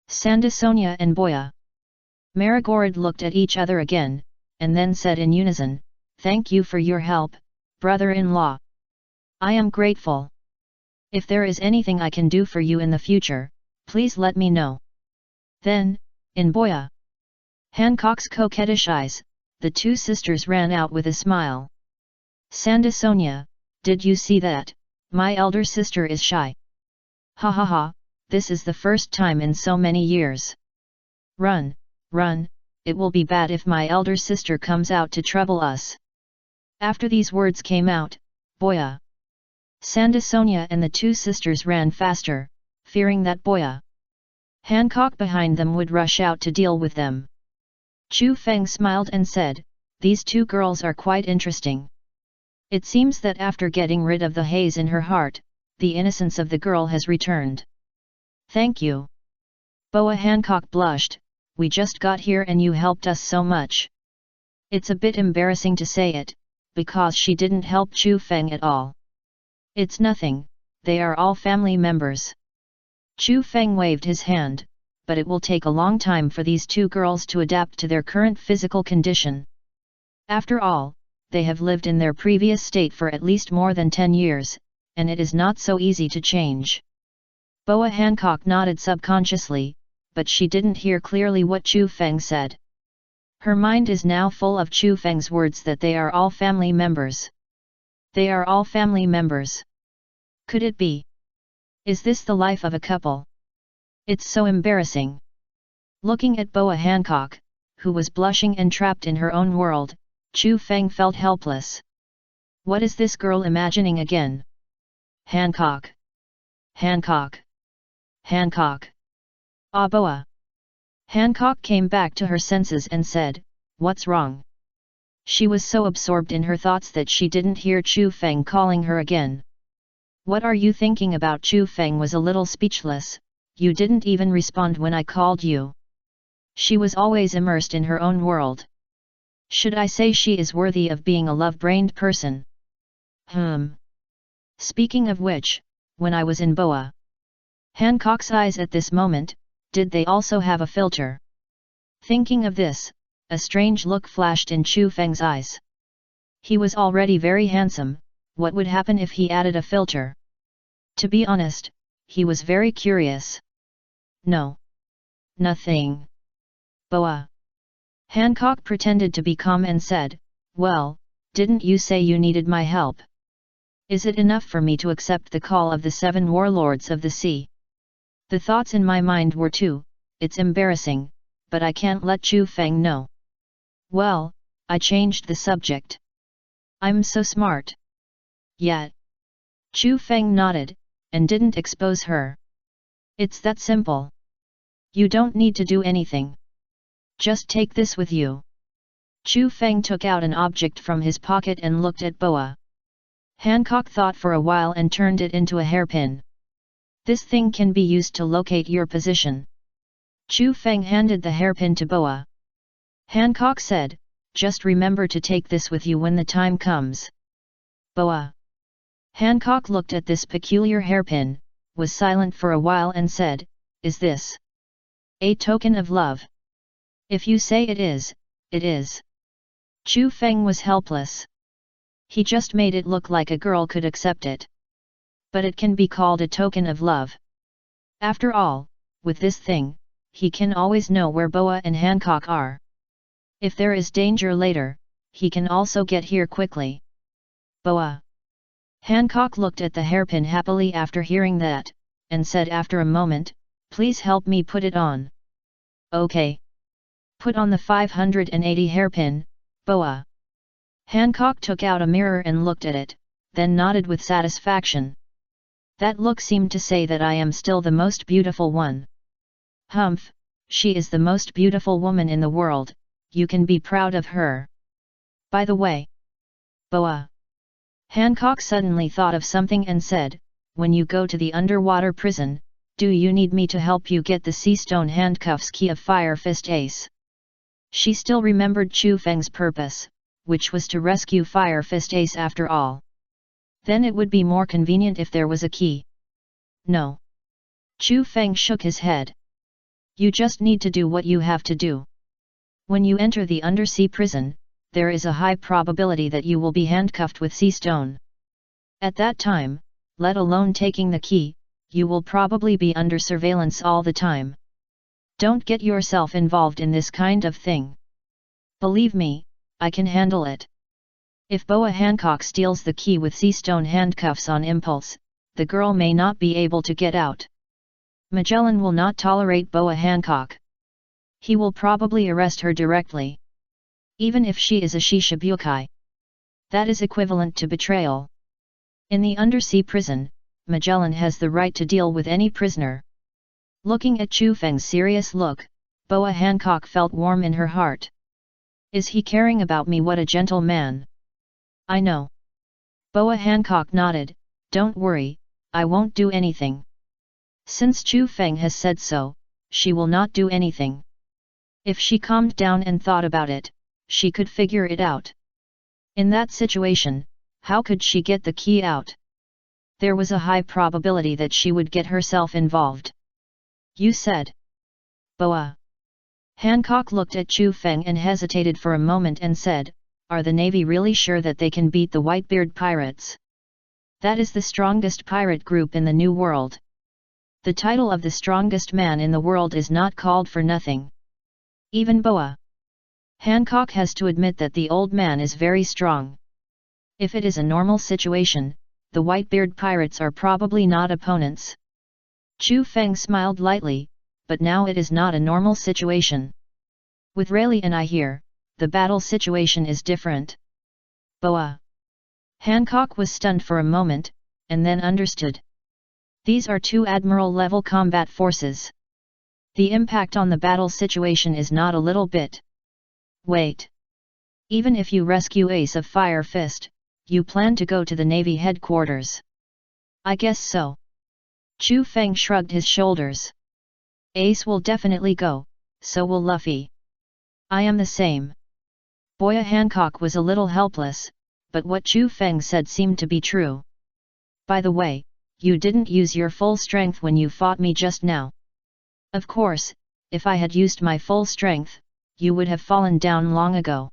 Sandasonia and Boya. Marigorod looked at each other again, and then said in unison, thank you for your help, brother-in-law. I am grateful. If there is anything I can do for you in the future, please let me know. Then, in Boya Hancock's coquettish eyes, the two sisters ran out with a smile. Sandasonia, did you see that? My elder sister is shy. Ha ha ha, this is the first time in so many years. Run, run, it will be bad if my elder sister comes out to trouble us. After these words came out, Boya Sandasonia and the two sisters ran faster, fearing that Boya Hancock behind them would rush out to deal with them. Chu Feng smiled and said, these two girls are quite interesting. It seems that after getting rid of the haze in her heart, the innocence of the girl has returned. Thank you. Boa Hancock blushed, we just got here and you helped us so much. It's a bit embarrassing to say it, because she didn't help Chu Feng at all. It's nothing, they are all family members. Chu Feng waved his hand, but it will take a long time for these two girls to adapt to their current physical condition. After all, they have lived in their previous state for at least more than 10 years, and it is not so easy to change. Boa Hancock nodded subconsciously, but she didn't hear clearly what Chu Feng said. Her mind is now full of Chu Feng's words that they are all family members. They are all family members. Could it be? Is this the life of a couple? It's so embarrassing. Looking at Boa Hancock, who was blushing and trapped in her own world, Chu Feng felt helpless. What is this girl imagining again? Hancock. Hancock. Hancock. Ah, Boa. Hancock came back to her senses and said, what's wrong? She was so absorbed in her thoughts that she didn't hear Chu Feng calling her again. What are you thinking about? Chu Feng was a little speechless, you didn't even respond when I called you. She was always immersed in her own world. Should I say she is worthy of being a love-brained person? Speaking of which, when I was in Boa Hancock's eyes at this moment, did they also have a filter? Thinking of this, a strange look flashed in Chu Feng's eyes. He was already very handsome, what would happen if he added a filter? To be honest, he was very curious. No. Nothing. Boa Hancock pretended to be calm and said, well, didn't you say you needed my help? Is it enough for me to accept the call of the 7 warlords of the sea? The thoughts in my mind were too, it's embarrassing, but I can't let Chu Feng know. Well, I changed the subject. I'm so smart. Yet. Chu Feng nodded, and didn't expose her. It's that simple. You don't need to do anything. Just take this with you. Chu Feng took out an object from his pocket and looked at Boa. Hancock thought for a while and turned it into a hairpin. This thing can be used to locate your position. Chu Feng handed the hairpin to Boa. Hancock said, just remember to take this with you when the time comes. Boa. Hancock looked at this peculiar hairpin, was silent for a while and said, is this a token of love? If you say it is, it is. Chu Feng was helpless. He just made it look like a girl could accept it. But it can be called a token of love. After all, with this thing, he can always know where Boa and Hancock are. If there is danger later, he can also get here quickly. Boa. Hancock looked at the hairpin happily after hearing that, and said after a moment, please help me put it on. Okay. Put on the 580 hairpin, Boa. Hancock took out a mirror and looked at it, then nodded with satisfaction. That look seemed to say that I am still the most beautiful one. Humph, she is the most beautiful woman in the world, you can be proud of her. By the way, Boa. Hancock suddenly thought of something and said, when you go to the underwater prison, do you need me to help you get the sea stone handcuffs key of Fire Fist Ace? She still remembered Chu Feng's purpose, which was to rescue Fire Fist Ace after all. Then it would be more convenient if there was a key. No. Chu Feng shook his head. You just need to do what you have to do. When you enter the undersea prison, there is a high probability that you will be handcuffed with sea stone. At that time, let alone taking the key, you will probably be under surveillance all the time. Don't get yourself involved in this kind of thing. Believe me, I can handle it. If Boa Hancock steals the key with sea stone handcuffs on impulse, the girl may not be able to get out. Magellan will not tolerate Boa Hancock. He will probably arrest her directly. Even if she is a Shishibukai. That is equivalent to betrayal. In the undersea prison, Magellan has the right to deal with any prisoner. Looking at Chu Feng's serious look, Boa Hancock felt warm in her heart. Is he caring about me? What a gentle man. I know. Boa Hancock nodded, don't worry, I won't do anything. Since Chu Feng has said so, she will not do anything. If she calmed down and thought about it, she could figure it out. In that situation, how could she get the key out? There was a high probability that she would get herself involved. You said. Boa. Hancock looked at Chu Feng and hesitated for a moment and said, are the Navy really sure that they can beat the Whitebeard pirates? That is the strongest pirate group in the New World. The title of the strongest man in the world is not called for nothing. Even Boa Hancock has to admit that the old man is very strong. If it is a normal situation, the Whitebeard pirates are probably not opponents. Chu Feng smiled lightly, but now it is not a normal situation. With Rayleigh and I here, the battle situation is different. Boa Hancock was stunned for a moment, and then understood. These are two admiral-level combat forces. The impact on the battle situation is not a little bit. Wait. Even if you rescue Ace of Fire Fist, you plan to go to the Navy headquarters? I guess so. Chu Feng shrugged his shoulders. Ace will definitely go, so will Luffy. I am the same. Boa Hancock was a little helpless, but what Chu Feng said seemed to be true. By the way, you didn't use your full strength when you fought me just now. Of course, if I had used my full strength, you would have fallen down long ago.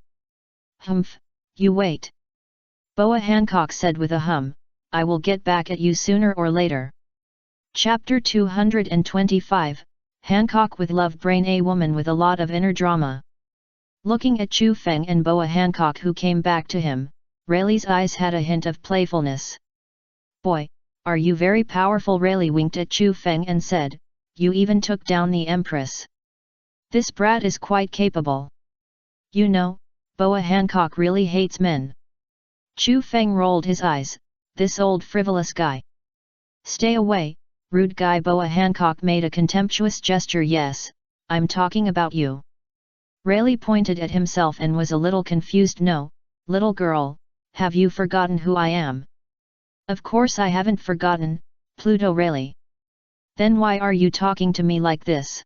Humph, you wait. Boa Hancock said with a hum, I will get back at you sooner or later. Chapter 225, Hancock with Love Brain. A woman with a lot of inner drama. Looking at Chu Feng and Boa Hancock who came back to him, Rayleigh's eyes had a hint of playfulness. Boy, are you very powerful? Rayleigh winked at Chu Feng and said, you even took down the Empress. This brat is quite capable. You know, Boa Hancock really hates men. Chu Feng rolled his eyes, this old frivolous guy. Stay away, rude guy. Boa Hancock made a contemptuous gesture. Yes, I'm talking about you. Rayleigh pointed at himself and was a little confused. No, little girl, have you forgotten who I am? Of course I haven't forgotten, Pluto. Rayleigh. Then why are you talking to me like this?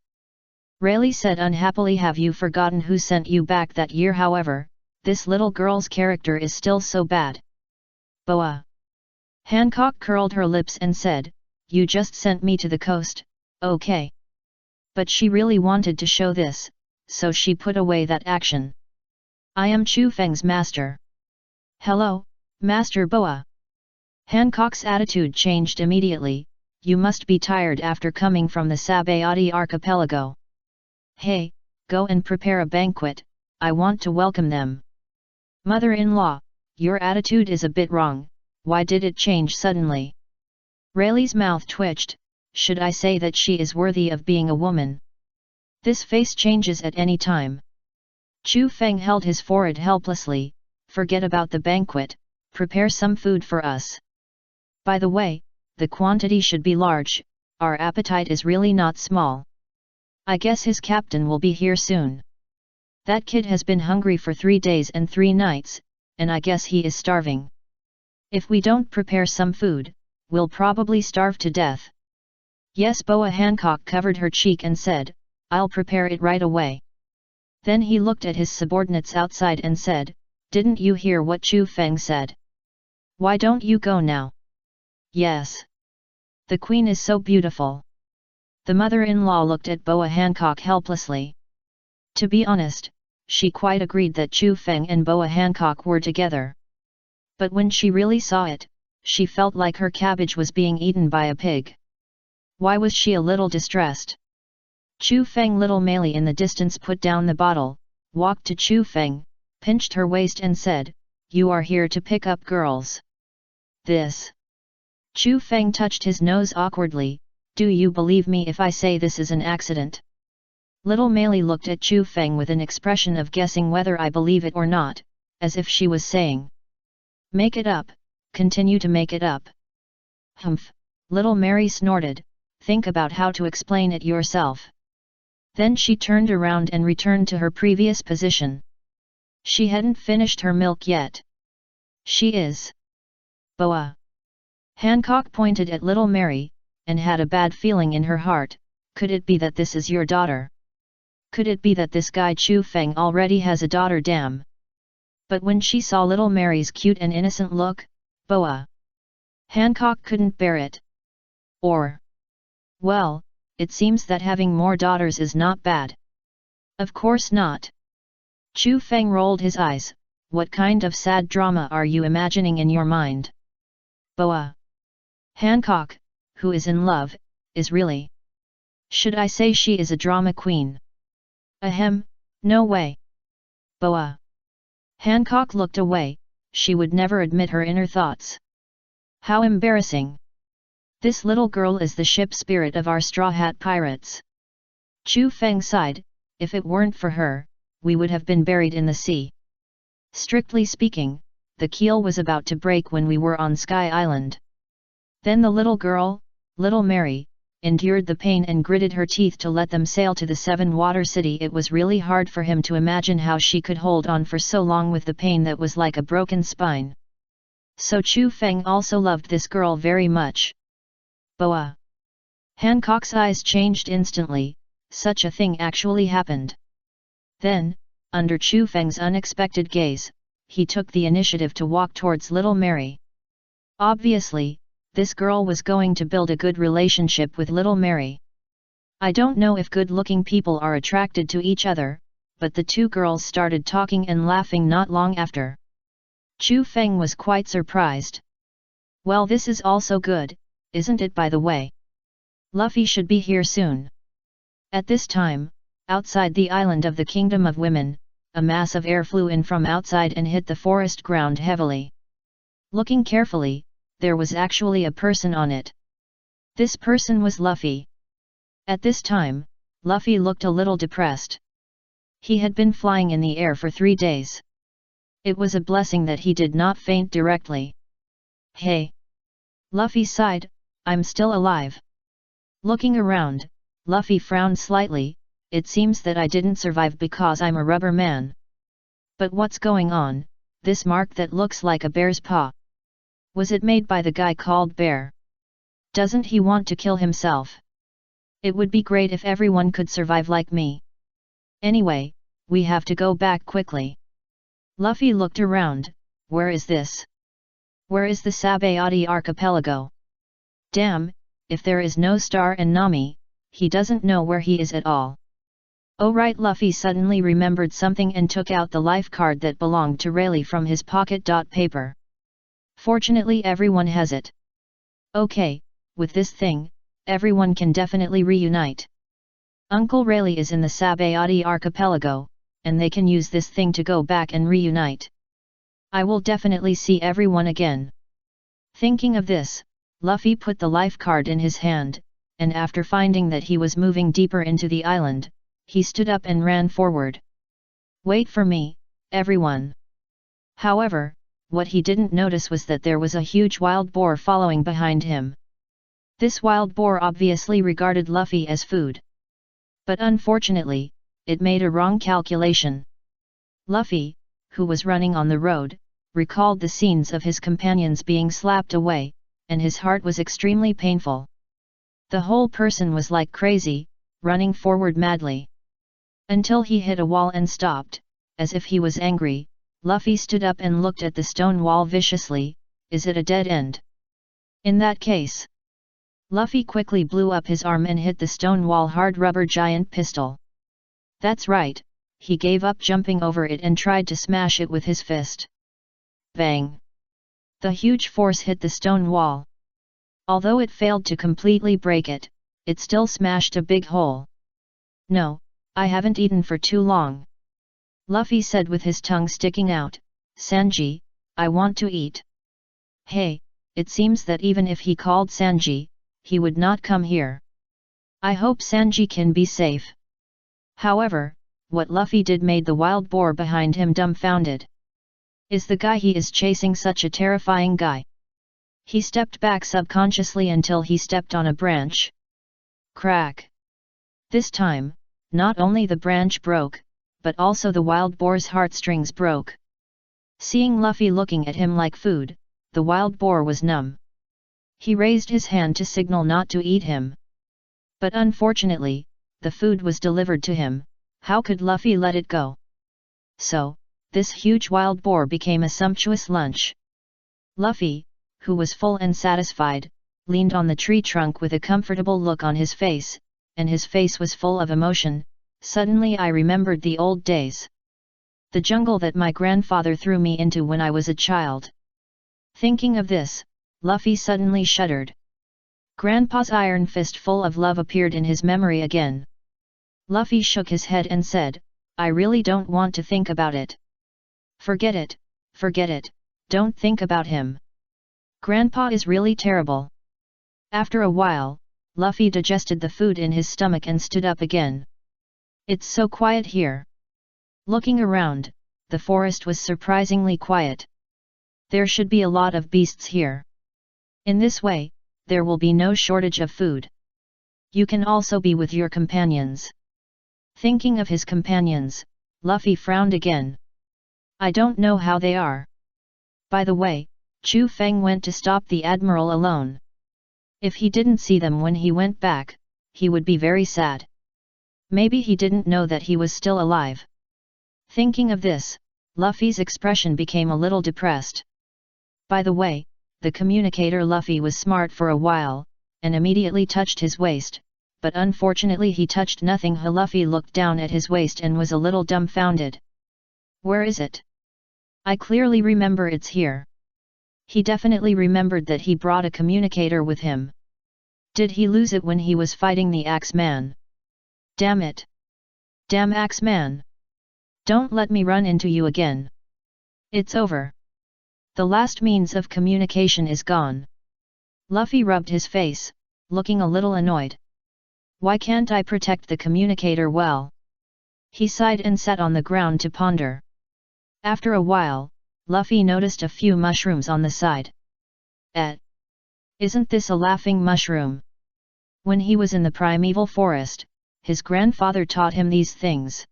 Rayleigh said unhappily. Have you forgotten who sent you back that year? However, this little girl's character is still so bad. Boa Hancock curled her lips and said, you just sent me to the coast, okay. But she really wanted to show this, so she put away that action. I am Chu Feng's master. Hello, Master Boa. Hancock's attitude changed immediately. You must be tired after coming from the Sabayati archipelago. Hey, go and prepare a banquet, I want to welcome them. Mother-in-law, your attitude is a bit wrong, why did it change suddenly? Rayleigh's mouth twitched. Should I say that she is worthy of being a woman? This face changes at any time. Chu Feng held his forehead helplessly. Forget about the banquet, prepare some food for us. By the way, the quantity should be large, our appetite is really not small. I guess his captain will be here soon. That kid has been hungry for 3 days and 3 nights, and I guess he is starving. If we don't prepare some food, we'll probably starve to death. Yes. Boa Hancock covered her cheek and said, I'll prepare it right away. Then he looked at his subordinates outside and said, didn't you hear what Chu Feng said? Why don't you go now? Yes. The queen is so beautiful. The mother-in-law looked at Boa Hancock helplessly. To be honest, she quite agreed that Chu Feng and Boa Hancock were together. But when she really saw it, she felt like her cabbage was being eaten by a pig. Why was she a little distressed? Chu Feng. Little Meili in the distance put down the bottle, walked to Chu Feng, pinched her waist and said, you are here to pick up girls. This. Chu Feng touched his nose awkwardly. Do you believe me if I say this is an accident? Little Meili looked at Chu Feng with an expression of guessing whether I believe it or not, as if she was saying, make it up, continue to make it up. Humph, Little Mary snorted, think about how to explain it yourself. Then she turned around and returned to her previous position. She hadn't finished her milk yet. She is. Boa Hancock pointed at Little Mary, and had a bad feeling in her heart. Could it be that this is your daughter? Could it be that this guy Chu Feng already has a daughter? Damn. But when she saw Little Mary's cute and innocent look, Boa Hancock couldn't bear it. Or, well, it seems that having more daughters is not bad. Of course not. Chu Feng rolled his eyes. What kind of sad drama are you imagining in your mind? Boa Hancock, who is in love, is really. Should I say she is a drama queen? Ahem, no way. Boa Hancock looked away. She would never admit her inner thoughts. How embarrassing. This little girl is the ship spirit of our Straw Hat Pirates. Chu Feng sighed. If it weren't for her, we would have been buried in the sea. Strictly speaking, the keel was about to break when we were on Sky Island. Then the little girl, Little Mary, endured the pain and gritted her teeth to let them sail to the 7-water city. It was really hard for him to imagine how she could hold on for so long with the pain that was like a broken spine. So Chu Feng also loved this girl very much. Boa Hancock's eyes changed instantly. Such a thing actually happened. Then, under Chu Feng's unexpected gaze, he took the initiative to walk towards Little Mary. Obviously, this girl was going to build a good relationship with Little Mary. I don't know if good-looking people are attracted to each other, but the two girls started talking and laughing not long after. Chu Feng was quite surprised. Well, this is also good, isn't it? By the way, Luffy should be here soon. At this time, outside the island of the Kingdom of Women, a mass of air flew in from outside and hit the forest ground heavily. Looking carefully, there was actually a person on it. This person was Luffy. At this time, Luffy looked a little depressed. He had been flying in the air for 3 days. It was a blessing that he did not faint directly. Hey! Luffy sighed, I'm still alive. Looking around, Luffy frowned slightly, it seems that I didn't survive because I'm a rubber man. But what's going on, this mark that looks like a bear's paw? Was it made by the guy called Bear? Doesn't he want to kill himself? It would be great if everyone could survive like me. Anyway, we have to go back quickly. Luffy looked around, where is this? Where is the Sabayati archipelago? Damn, if there is no Star and Nami, he doesn't know where he is at all. Oh right, Luffy suddenly remembered something and took out the life card that belonged to Rayleigh from his pocket. Paper. Fortunately everyone has it. Okay, with this thing, everyone can definitely reunite. Uncle Rayleigh is in the Sabayati archipelago, and they can use this thing to go back and reunite. I will definitely see everyone again. Thinking of this, Luffy put the life card in his hand, and after finding that he was moving deeper into the island, he stood up and ran forward. Wait for me, everyone. However, what he didn't notice was that there was a huge wild boar following behind him. This wild boar obviously regarded Luffy as food. But unfortunately, it made a wrong calculation. Luffy, who was running on the road, recalled the scenes of his companions being slapped away, and his heart was extremely painful. The whole person was like crazy, running forward madly. Until he hit a wall and stopped, as if he was angry. Luffy stood up and looked at the stone wall viciously, is it a dead end? In that case. Luffy quickly blew up his arm and hit the stone wall hard rubber giant pistol. That's right, he gave up jumping over it and tried to smash it with his fist. Bang! The huge force hit the stone wall. Although it failed to completely break it, it still smashed a big hole. No, I haven't eaten for too long. Luffy said with his tongue sticking out, Sanji, I want to eat. Hey, it seems that even if he called Sanji, he would not come here. I hope Sanji can be safe. However, what Luffy did made the wild boar behind him dumbfounded. Is the guy he is chasing such a terrifying guy? He stepped back subconsciously until he stepped on a branch. Crack! This time, not only the branch broke, but also the wild boar's heartstrings broke. Seeing Luffy looking at him like food, the wild boar was numb. He raised his hand to signal not to eat him. But unfortunately, the food was delivered to him. How could Luffy let it go? So, this huge wild boar became a sumptuous lunch. Luffy, who was full and satisfied, leaned on the tree trunk with a comfortable look on his face, and his face was full of emotion. Suddenly I remembered the old days. The jungle that my grandfather threw me into when I was a child. Thinking of this, Luffy suddenly shuddered. Grandpa's iron fist full of love appeared in his memory again. Luffy shook his head and said, I really don't want to think about it. Forget it, don't think about him. Grandpa is really terrible. After a while, Luffy digested the food in his stomach and stood up again. It's so quiet here. Looking around, the forest was surprisingly quiet. There should be a lot of beasts here. In this way, there will be no shortage of food. You can also be with your companions. Thinking of his companions, Luffy frowned again. I don't know how they are. By the way, Chu Feng went to stop the Admiral alone. If he didn't see them when he went back, he would be very sad. Maybe he didn't know that he was still alive. Thinking of this, Luffy's expression became a little depressed. By the way, the communicator Luffy was smart for a while, and immediately touched his waist, but unfortunately he touched nothing. Luffy looked down at his waist and was a little dumbfounded. Where is it? I clearly remember it's here. He definitely remembered that he brought a communicator with him. Did he lose it when he was fighting the Axeman? Damn it! Damn Axeman! Don't let me run into you again. It's over. The last means of communication is gone. Luffy rubbed his face, looking a little annoyed. Why can't I protect the communicator well? He sighed and sat on the ground to ponder. After a while, Luffy noticed a few mushrooms on the side. Isn't this a laughing mushroom? When he was in the primeval forest, his grandfather taught him these things.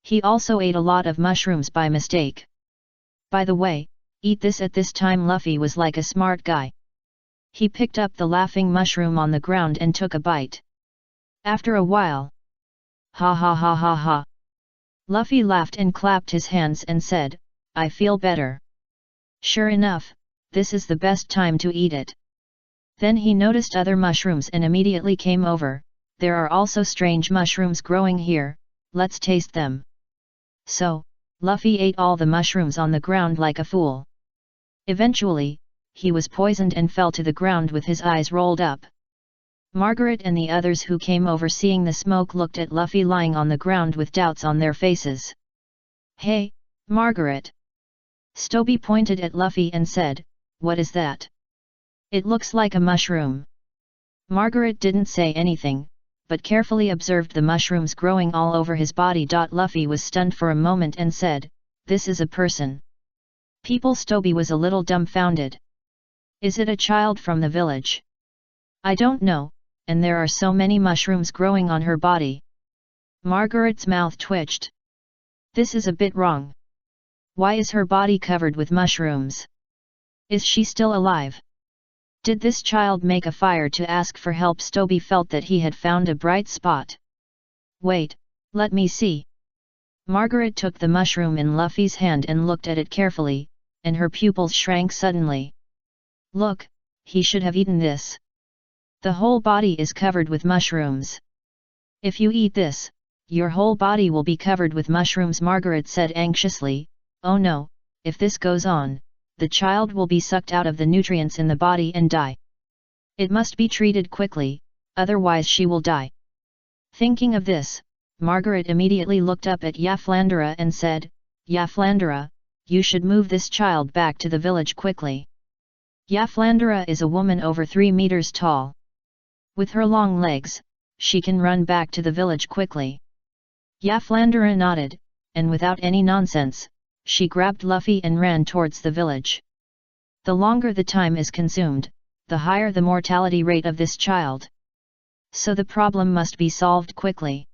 He also ate a lot of mushrooms by mistake. By the way, eat this. At this time Luffy was like a smart guy. He picked up the laughing mushroom on the ground and took a bite. After a while, ha ha ha ha ha. Luffy laughed and clapped his hands and said, I feel better. Sure enough, this is the best time to eat it. Then he noticed other mushrooms and immediately came over. There are also strange mushrooms growing here, let's taste them. So, Luffy ate all the mushrooms on the ground like a fool. Eventually, he was poisoned and fell to the ground with his eyes rolled up. Margaret and the others who came over seeing the smoke looked at Luffy lying on the ground with doubts on their faces. Hey, Margaret! Stoby pointed at Luffy and said, what is that? It looks like a mushroom. Margaret didn't say anything, but carefully observed the mushrooms growing all over his body. Luffy was stunned for a moment and said, this is a person. People. Stoby was a little dumbfounded. Is it a child from the village? I don't know, and there are so many mushrooms growing on her body. Margaret's mouth twitched. This is a bit wrong. Why is her body covered with mushrooms? Is she still alive? Did this child make a fire to ask for help? Stoby felt that he had found a bright spot. Wait, let me see. Margaret took the mushroom in Luffy's hand and looked at it carefully, and her pupils shrank suddenly. Look, he should have eaten this. The whole body is covered with mushrooms. If you eat this, your whole body will be covered with mushrooms. Margaret said anxiously, oh no, if this goes on, the child will be sucked out of the nutrients in the body and die. It must be treated quickly, otherwise she will die. Thinking of this, Margaret immediately looked up at Yaflandera and said, Yaflandera, you should move this child back to the village quickly. Yaflandera is a woman over 3 meters tall. With her long legs, she can run back to the village quickly. Yaflandera nodded, and without any nonsense, she grabbed Luffy and ran towards the village. The longer the time is consumed, the higher the mortality rate of this child. So the problem must be solved quickly.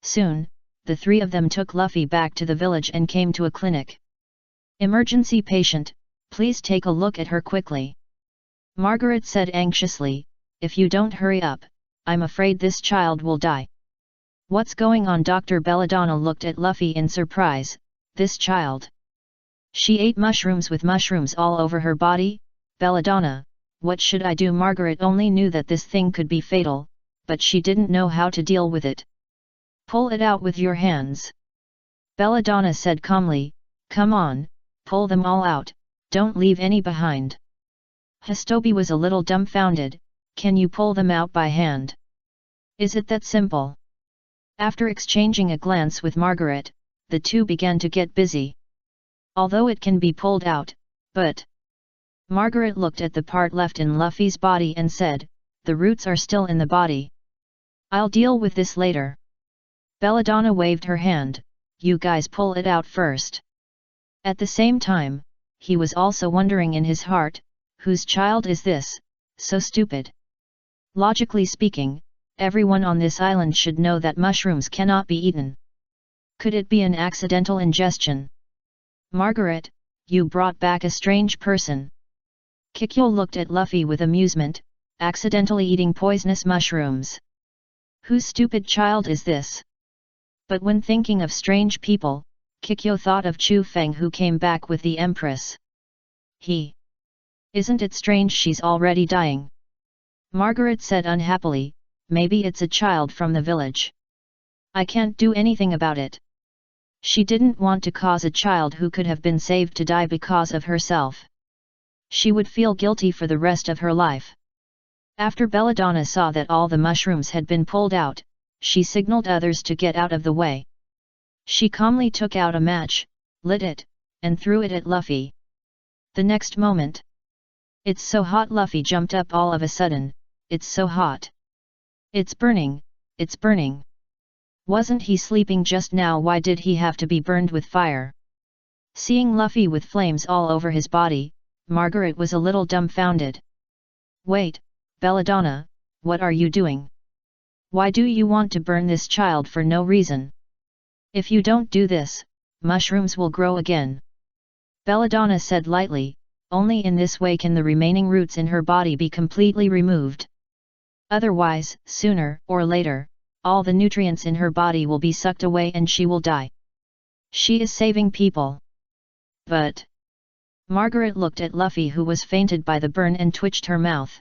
Soon, the three of them took Luffy back to the village and came to a clinic. Emergency patient, please take a look at her quickly. Margaret said anxiously, if you don't hurry up, I'm afraid this child will die. What's going on? Dr. Belladonna looked at Luffy in surprise. This child. She ate mushrooms with mushrooms all over her body? Belladonna, what should I do? Margaret only knew that this thing could be fatal, but she didn't know how to deal with it. Pull it out with your hands. Belladonna said calmly, come on, pull them all out, don't leave any behind. Stoby was a little dumbfounded, can you pull them out by hand? Is it that simple? After exchanging a glance with Margaret, the two began to get busy. Although it can be pulled out, but... Margaret looked at the part left in Luffy's body and said, the roots are still in the body. I'll deal with this later. Belladonna waved her hand, you guys pull it out first. At the same time, he was also wondering in his heart, whose child is this, so stupid? Logically speaking, everyone on this island should know that mushrooms cannot be eaten. Could it be an accidental ingestion? Margaret, you brought back a strange person. Kikyo looked at Luffy with amusement, accidentally eating poisonous mushrooms. Whose stupid child is this? But when thinking of strange people, Kikyo thought of Chu Feng who came back with the Empress. Isn't it strange she's already dying? Margaret said unhappily, maybe it's a child from the village. I can't do anything about it. She didn't want to cause a child who could have been saved to die because of herself. She would feel guilty for the rest of her life. After Belladonna saw that all the mushrooms had been pulled out, she signaled others to get out of the way. She calmly took out a match, lit it, and threw it at Luffy. The next moment. It's so hot! Luffy jumped up all of a sudden, it's so hot. It's burning, it's burning. Wasn't he sleeping just now? Why did he have to be burned with fire? Seeing Luffy with flames all over his body, Margaret was a little dumbfounded. Wait, Belladonna, what are you doing? Why do you want to burn this child for no reason? If you don't do this, mushrooms will grow again. Belladonna said lightly, only in this way can the remaining roots in her body be completely removed. Otherwise, sooner or later, all the nutrients in her body will be sucked away and she will die. She is saving people. But Margaret looked at Luffy, who was fainted by the burn, and twitched her mouth.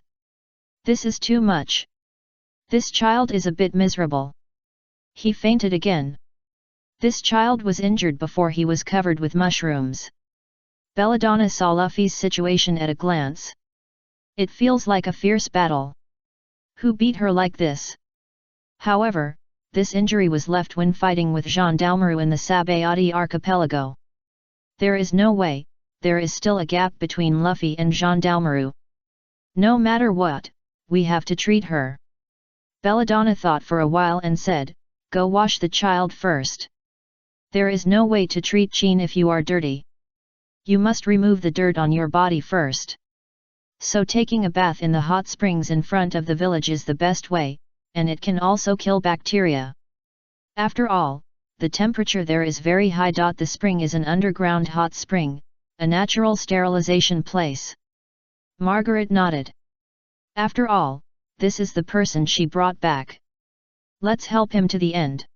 This is too much. This child is a bit miserable. He fainted again. This child was injured before he was covered with mushrooms. Belladonna saw Luffy's situation at a glance. It feels like a fierce battle. Who beat her like this? However, this injury was left when fighting with Gendarmerie in the Sabayati archipelago. There is no way, there is still a gap between Luffy and Gendarmerie. No matter what, we have to treat her. Belladonna thought for a while and said, go wash the child first. There is no way to treat Chin if you are dirty. You must remove the dirt on your body first. So taking a bath in the hot springs in front of the village is the best way, and it can also kill bacteria. After all, the temperature there is very high. The spring is an underground hot spring, a natural sterilization place. Margaret nodded. After all, this is the person she brought back. Let's help him to the end.